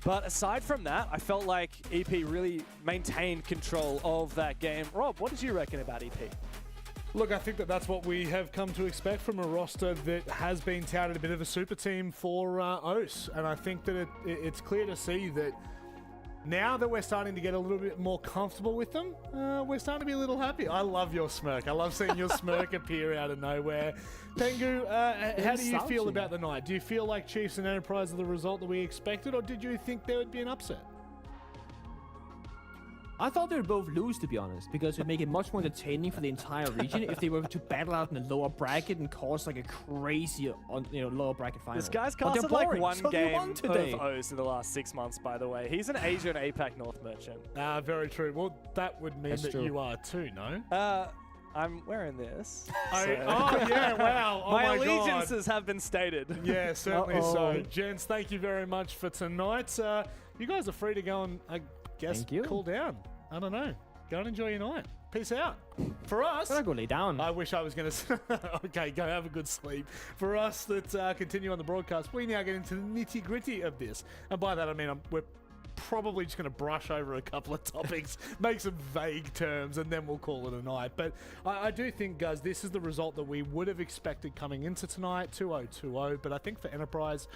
Speaker 6: But aside from that, I felt like EP really maintained control of that game. Rob, what did you reckon about EP?
Speaker 1: Look, I think that's what we have come to expect from a roster that has been touted a bit of a super team for OCE. And I think that it's clear to see that now that we're starting to get a little bit more comfortable with them, we're starting to be a little happy. I love your smirk. I love seeing your smirk appear out of nowhere. Pengu, how do you feel about the night? Do you feel like Chiefs and Enterprise are the result that we expected, or did you think there would be an upset?
Speaker 7: I thought they would both lose, to be honest, because it would make it much more entertaining for the entire region if they were to battle out in the lower bracket and cause like a crazy, lower bracket final.
Speaker 6: This guy's
Speaker 7: But they're
Speaker 6: casted like
Speaker 7: boring,
Speaker 6: one
Speaker 7: so they
Speaker 6: game
Speaker 7: won today.
Speaker 6: of O's in the last 6 months, by the way. He's an Asia and APAC North merchant.
Speaker 1: Very true. Well, that would mean
Speaker 7: That's
Speaker 1: that
Speaker 7: true.
Speaker 1: you are too, no?
Speaker 6: I'm wearing this.
Speaker 1: Oh, yeah, wow. Oh
Speaker 6: my
Speaker 1: my God.
Speaker 6: allegiances have been stated.
Speaker 1: Yeah, certainly so. Gents, thank you very much for tonight. You guys are free to go and, I guess,
Speaker 7: Thank you.
Speaker 1: cool down. I don't know. Go and enjoy your night. Peace out. For us...
Speaker 7: I'm gonna go lay down.
Speaker 1: I wish I was going to... Okay, go have a good sleep. For us that continue on the broadcast, we now get into the nitty-gritty of this. And by that, I mean we're probably just going to brush over a couple of topics, make some vague terms, and then we'll call it a night. But I do think, guys, this is the result that we would have expected coming into tonight, 2-0-2-0. But I think for Enterprise,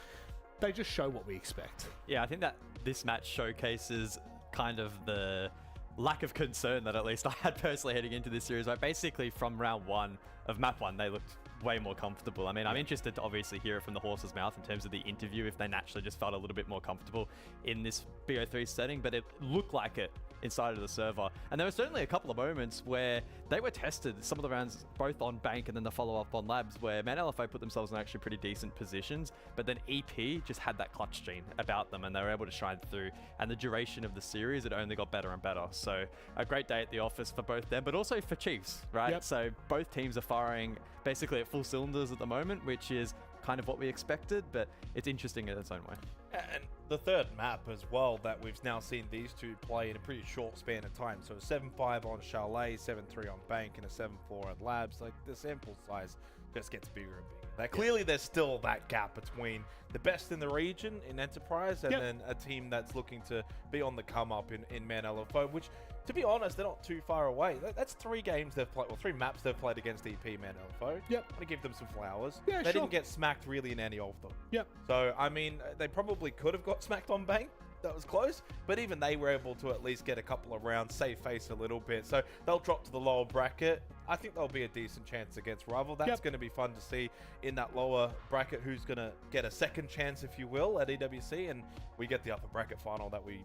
Speaker 1: they just show what we expect.
Speaker 3: Yeah, I think that this match showcases kind of the lack of concern that at least I had personally heading into this series. Like basically from round 1 of map 1, they looked way more comfortable. I mean, I'm interested to obviously hear it from the horse's mouth in terms of the interview, if they naturally just felt a little bit more comfortable in this BO3 setting, but it looked like it inside of the server. And there were certainly a couple of moments where they were tested, some of the rounds both on bank and then the follow-up on labs, where Man LFO put themselves in actually pretty decent positions, but then EP just had that clutch gene about them and they were able to shine through. And the duration of the series, it only got better and better. So a great day at the office for both them, but also for Chiefs, right?
Speaker 1: Yep.
Speaker 3: So both teams are firing basically at full cylinders at the moment, which is kind of what we expected, but it's interesting in its own way.
Speaker 2: And the third map as well that we've now seen these two play in a pretty short span of time. So a 7-5 on Chalet, 7-3 on Bank, and a 7-4 on Labs. Like the sample size just gets bigger and bigger. That clearly there's still that gap between the best in the region in Enterprise and then a team that's looking to be on the come up in Man LFO, which, to be honest, they're not too far away. That's 3 games they've played, well, 3 maps they've played against EP Man LFO.
Speaker 1: Yep.
Speaker 2: I'm gonna give them some flowers.
Speaker 1: Yeah,
Speaker 2: they
Speaker 1: sure.
Speaker 2: didn't get smacked really in any of them.
Speaker 1: Yep.
Speaker 2: So, I mean, they probably could have got smacked on Bank. That was close, but even they were able to at least get a couple of rounds, save face a little bit. So they'll drop to the lower bracket. I think there'll be a decent chance against Rival. That's going to be fun to see in that lower bracket who's going to get a second chance, if you will, at EWC, and we get the upper bracket final that we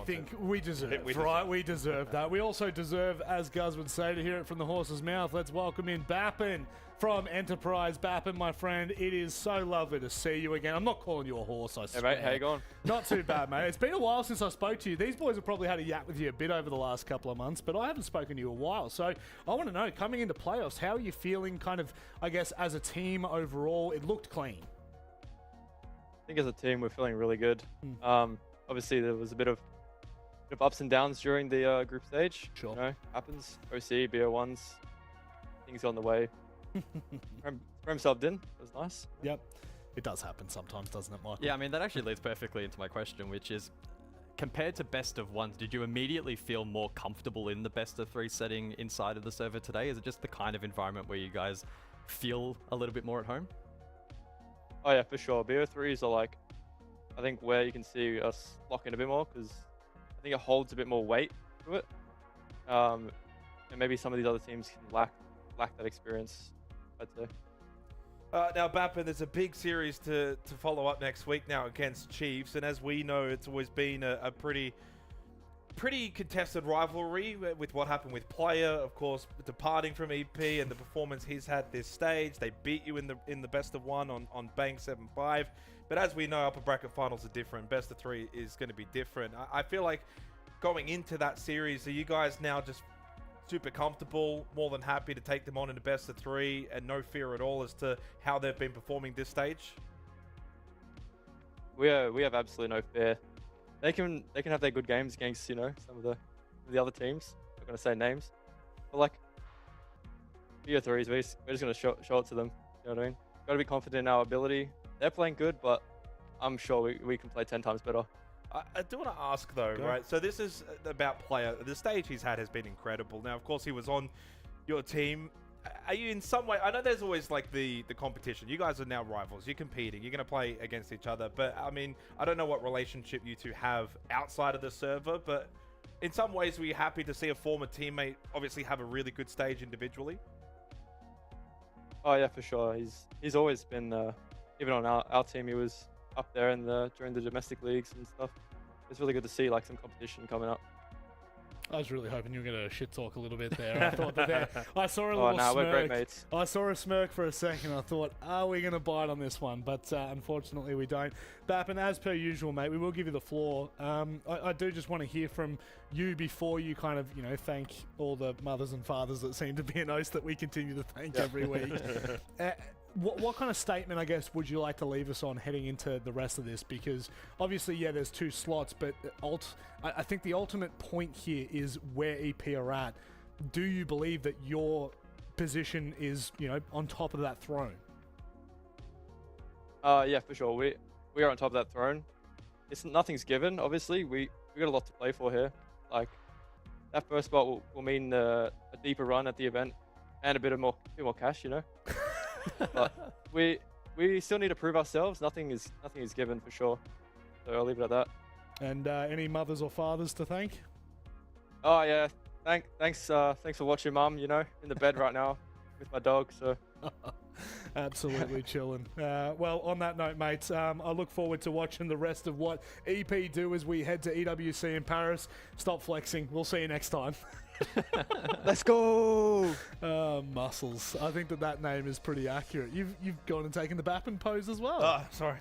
Speaker 1: think we deserve, right? We deserve that. We also deserve, as Guz would say, to hear it from the horse's mouth. Let's welcome in Bappin from Enterprise. Bappin, my friend, it is so lovely to see you again. I'm not calling you a horse, I swear.
Speaker 17: Hey, mate, how you going?
Speaker 1: Not too bad, mate. It's been a while since I spoke to you. These boys have probably had a yap with you a bit over the last couple of months, but I haven't spoken to you a while. So I want to know, coming into playoffs, how are you feeling kind of, I guess, as a team overall? It looked clean.
Speaker 17: I think as a team, we're feeling really good. Obviously, there was a bit of ups and downs during the group stage.
Speaker 1: Sure.
Speaker 17: You know, happens. OCE, BO1s, things on the way. Rem subbed in. It was nice.
Speaker 1: Yep. It does happen sometimes, doesn't it, Michael?
Speaker 3: Yeah, I mean, that actually leads perfectly into my question, which is, compared to best of ones, did you immediately feel more comfortable in the best of 3 setting inside of the server today? Is it just the kind of environment where you guys feel a little bit more at home?
Speaker 17: Oh yeah, for sure. BO3s are like, I think where you can see us lock in a bit more, because I think it holds a bit more weight to it. And maybe some of these other teams can lack that experience, I'd say.
Speaker 2: Now, Bappin, there's a big series to follow up next week now against Chiefs, and as we know, it's always been a pretty contested rivalry with what happened with Player, of course, departing from EP and the performance he's had this stage. They beat you in the best of 1 on Bank 7-5, but as we know, upper bracket finals are different. Best of 3 is going to be different. I feel like going into that series, are you guys now just super comfortable, more than happy to take them on in the best of 3, and no fear at all as to how they've been performing this stage?
Speaker 17: We have absolutely no fear. They can have their good games against some of the other teams. I'm not gonna say names, but like BO3s, we're just gonna show it to them. You know what I mean? Got to be confident in our ability. They're playing good, but I'm sure we can play 10 times better.
Speaker 2: I do want to ask though, right? So this is about Player. The stage he's had has been incredible. Now, of course, he was on your team. Are you in some way? I know there's always like the competition. You guys are now rivals. You're competing. You're going to play against each other. But I mean, I don't know what relationship you two have outside of the server. But in some ways, were you happy to see a former teammate obviously have a really good stage individually?
Speaker 17: Oh yeah, for sure. He's always been even on our team. He was up there during the domestic leagues and stuff. It's really good to see like some competition coming up.
Speaker 1: I was really hoping you were going to shit talk a little bit there. I thought that I saw a little
Speaker 17: Oh, no,
Speaker 1: smirk.
Speaker 17: we're great mates.
Speaker 1: I saw a smirk for a second. I thought, are we going to bite on this one? But unfortunately, we don't. Bappin, as per usual, mate, we will give you the floor. I do just want to hear from you before you kind of, thank all the mothers and fathers that seem to be an host that we continue to thank every week. What kind of statement, I guess, would you like to leave us on heading into the rest of this? Because obviously, yeah, there's 2 slots, but I think the ultimate point here is where EP are at. Do you believe that your position is, on top of that throne?
Speaker 17: Yeah, for sure. We are on top of that throne. Nothing's given. Obviously, we got a lot to play for here. Like that first spot will mean a deeper run at the event and a bit more cash, But we still need to prove ourselves. Nothing is given for sure. So I'll leave it at that.
Speaker 1: And any mothers or fathers to thank?
Speaker 17: Oh yeah, thanks for watching, Mum. In the bed right now with my dog. So
Speaker 1: absolutely chilling. Well, on that note, mates, I look forward to watching the rest of what EP do as we head to EWC in Paris. Stop flexing. We'll see you next time.
Speaker 17: Let's go!
Speaker 1: Muscles. I think that name is pretty accurate. You've gone and taken the Bappin pose as well.
Speaker 2: Oh, sorry.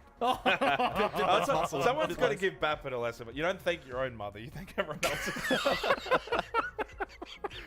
Speaker 2: Someone's got to give Bappin a lesson. But you don't thank your own mother. You thank everyone else's.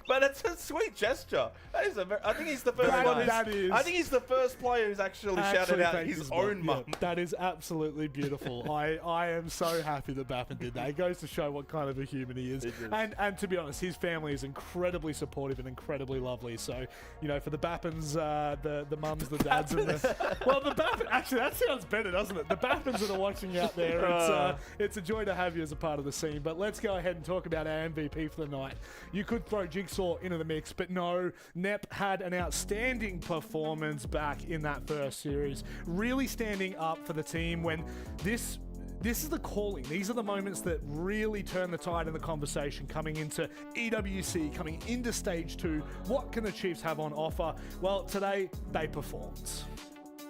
Speaker 2: But it's a sweet gesture. That is I think he's the first one. I think he's the first player who's actually shouted out his own mum.
Speaker 1: Yeah, that is absolutely beautiful. I am so happy that Bappin did that. It goes to show what kind of a human he is. And to be honest, his family is incredibly supportive and incredibly lovely. So, for the Bappins, the mums, the dads, and the Bappin. Actually, that sounds better, doesn't it? The Bappins that are watching out there. It's a joy to have you as a part of the scene. But let's go ahead and talk about our MVP for the night. You could throw Jigsaw into the mix, but no, Nep had an outstanding performance back in that first series, really standing up for the team when this is the calling. These are the moments that really turn the tide in the conversation coming into EWC, coming into stage 2. What can the Chiefs have on offer? Well, today they performed.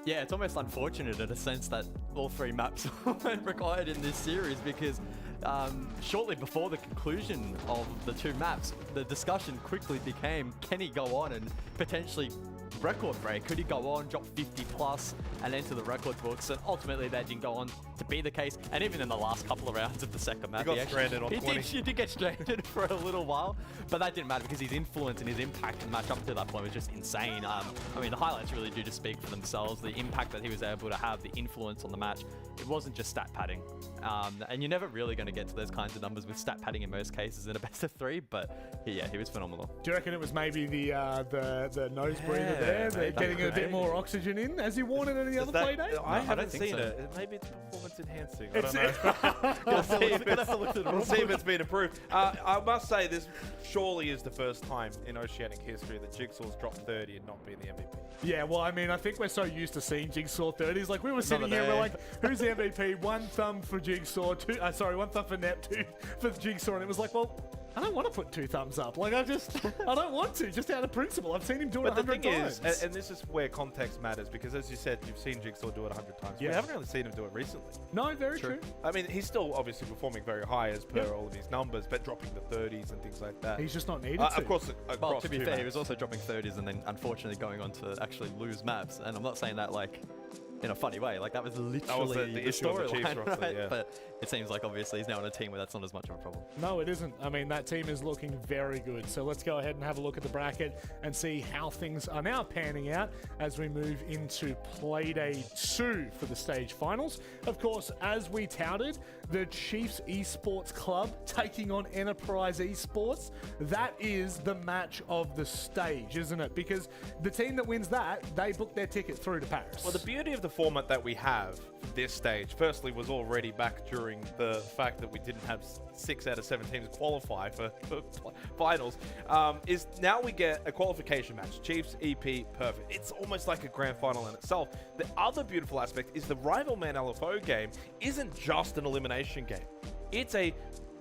Speaker 3: Yeah, it's almost unfortunate in a sense that all 3 maps weren't required in this series because shortly before the conclusion of the 2 maps, the discussion quickly became, can he go on and potentially record break? Could he go on, drop 50 plus and enter the record books? And ultimately that didn't go on to be the case. And even in the last couple of rounds of the second map,
Speaker 2: he got stranded on 20.
Speaker 3: He did get stranded for a little while, but that didn't matter because his influence and his impact and match up to that point was just insane. I mean, the highlights really do just speak for themselves. The impact that he was able to have, the influence on the match, it wasn't just stat padding. And you're never really going to get to those kinds of numbers with stat padding in most cases in a best of 3, but he was phenomenal.
Speaker 1: Do you reckon it was maybe the nose breather there, getting a bit more oxygen in? Has he worn it any other play days?
Speaker 2: I haven't seen it. Maybe it's performance enhancing. I don't know. We'll see if it's been approved. I must say, this surely is the first time in Oceanic history that Jigsaw's dropped 30 and not been the MVP.
Speaker 1: Yeah, well, I mean, I think we're so used to seeing Jigsaw 30s. Like, we were sitting here, we're like, who's the MVP? 1 thumb for Jigsaw, 1 thumb for Nep, 2 for Jigsaw. And it was like, well, I don't want to put 2 thumbs up. Like, I don't want to, just out of principle. I've seen him do it 100 times.
Speaker 2: But the thing is, and this is where context matters, because as you said, you've seen Jigsaw do it 100 times. Yeah. We haven't really seen him do it recently.
Speaker 1: No, very true.
Speaker 2: I mean, he's still obviously performing very high as per all of his numbers, but dropping the 30s and things like that.
Speaker 1: He's just not needed to.
Speaker 2: Of course,
Speaker 3: well, to be fair, he was also dropping 30s and then unfortunately going on to actually lose maps. And I'm not saying that like in a funny way. Like, that was literally the storyline, right?
Speaker 2: Yeah.
Speaker 3: But it seems like obviously he's now on a team where that's not as much of a problem.
Speaker 1: No, it isn't. I mean, that team is looking very good. So let's go ahead and have a look at the bracket and see how things are now panning out as we move into Playday 2 for the stage finals. Of course, as we touted, the Chiefs Esports Club taking on Enterprise Esports. That is the match of the stage, isn't it? Because the team that wins that, they book their ticket through to Paris.
Speaker 2: Well, the beauty of the format that we have for this stage, firstly, was already back during the fact that we didn't have 6 out of 7 teams qualify for finals, is now we get a qualification match. Chiefs, EP, perfect. It's almost like a grand final in itself. The other beautiful aspect is the Rivalman LFO game isn't just an elimination game. It's a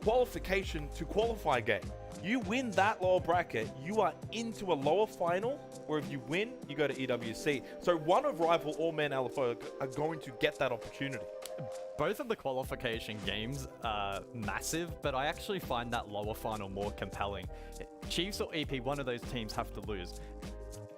Speaker 2: qualification to qualify game. You win that lower bracket, you are into a lower final, where if you win, you go to EWC. So one of Rival or Man LFO are going to get that opportunity.
Speaker 3: Both of the qualification games are massive, but I actually find that lower final more compelling. Chiefs or EP, one of those teams have to lose.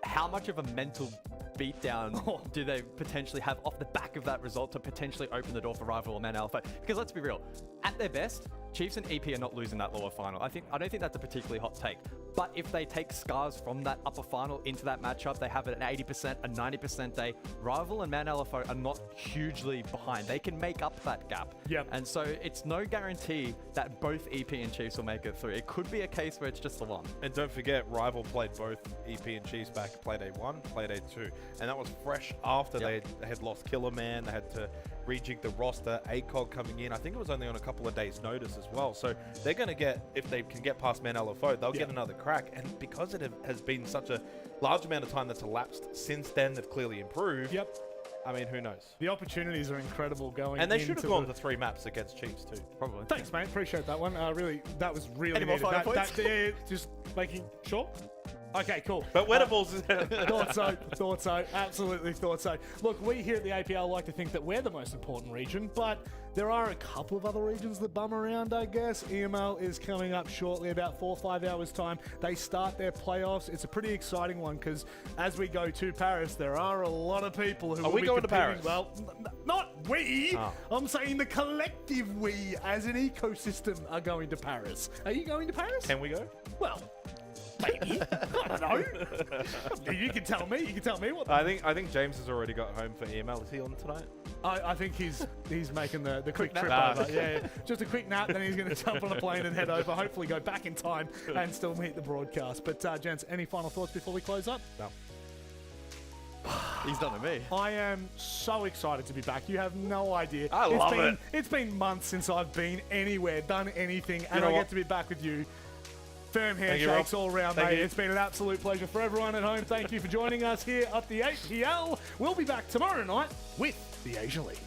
Speaker 3: How much of a mental beatdown do they potentially have off the back of that result to potentially open the door for Rival or Man Alpha? Because let's be real, at their best, Chiefs and EP are not losing that lower final. I don't think that's a particularly hot take. But if they take scars from that upper final into that matchup, they have an 80%, a 90% day. Rival and Man LFO are not hugely behind. They can make up that gap.
Speaker 1: Yep.
Speaker 3: And so it's no guarantee that both EP and Chiefs will make it through. It could be a case where it's just the one.
Speaker 2: And don't forget, Rival played both EP and Chiefs back, played A1, played A2. And that was fresh after they had lost Killer Man. They had to rejig the roster, ACOG coming in. I think it was only on a couple of days' notice as well. So they're going to get, if they can get past Man LFO, they'll get another crack. And because it has been such a large amount of time that's elapsed since then, they've clearly improved.
Speaker 1: Yep.
Speaker 2: I mean, who knows?
Speaker 1: The opportunities are incredible going.
Speaker 2: And they should have gone to 3 maps against Chiefs too.
Speaker 3: Probably.
Speaker 1: Thanks, mate. Appreciate that one. Really, that was really
Speaker 3: Any more
Speaker 1: needed.
Speaker 3: final points?
Speaker 1: Just making sure. Okay, cool.
Speaker 2: But Wettables is
Speaker 1: thought so. Absolutely thought so. Look, we here at the APL like to think that we're the most important region, but there are a couple of other regions that bum around, I guess. EML is coming up shortly, about 4 or 5 hours' time. They start their playoffs. It's a pretty exciting one because as we go to Paris, there are a lot of people who
Speaker 2: Are
Speaker 1: will
Speaker 2: we
Speaker 1: be
Speaker 2: going to
Speaker 1: competing.
Speaker 2: Paris?
Speaker 1: Well, not we.
Speaker 2: Oh.
Speaker 1: I'm saying the collective we as an ecosystem are going to Paris. Are you going to Paris?
Speaker 2: Can we go?
Speaker 1: Well, maybe. I don't know. You can tell me. You can tell me what.
Speaker 2: I think James has already got home for EML. Is he on tonight?
Speaker 1: I think he's making the quick trip
Speaker 2: nap.
Speaker 1: over. Yeah, just a quick nap. Then he's going to jump on a plane and head over. Hopefully, go back in time and still meet the broadcast. But gents, any final thoughts before we close up?
Speaker 2: No.
Speaker 3: He's done to me.
Speaker 1: I am so excited to be back. You have no idea.
Speaker 2: I love it.
Speaker 1: It's been months since I've been anywhere, done anything, and
Speaker 2: know
Speaker 1: I
Speaker 2: what?
Speaker 1: get to be back with you. Firm
Speaker 2: you,
Speaker 1: handshakes
Speaker 2: Rob.
Speaker 1: all around,
Speaker 2: Thank
Speaker 1: mate.
Speaker 2: you.
Speaker 1: It's been an absolute pleasure for everyone at home. Thank you for joining us here at the APL. We'll be back tomorrow night with the Asia League.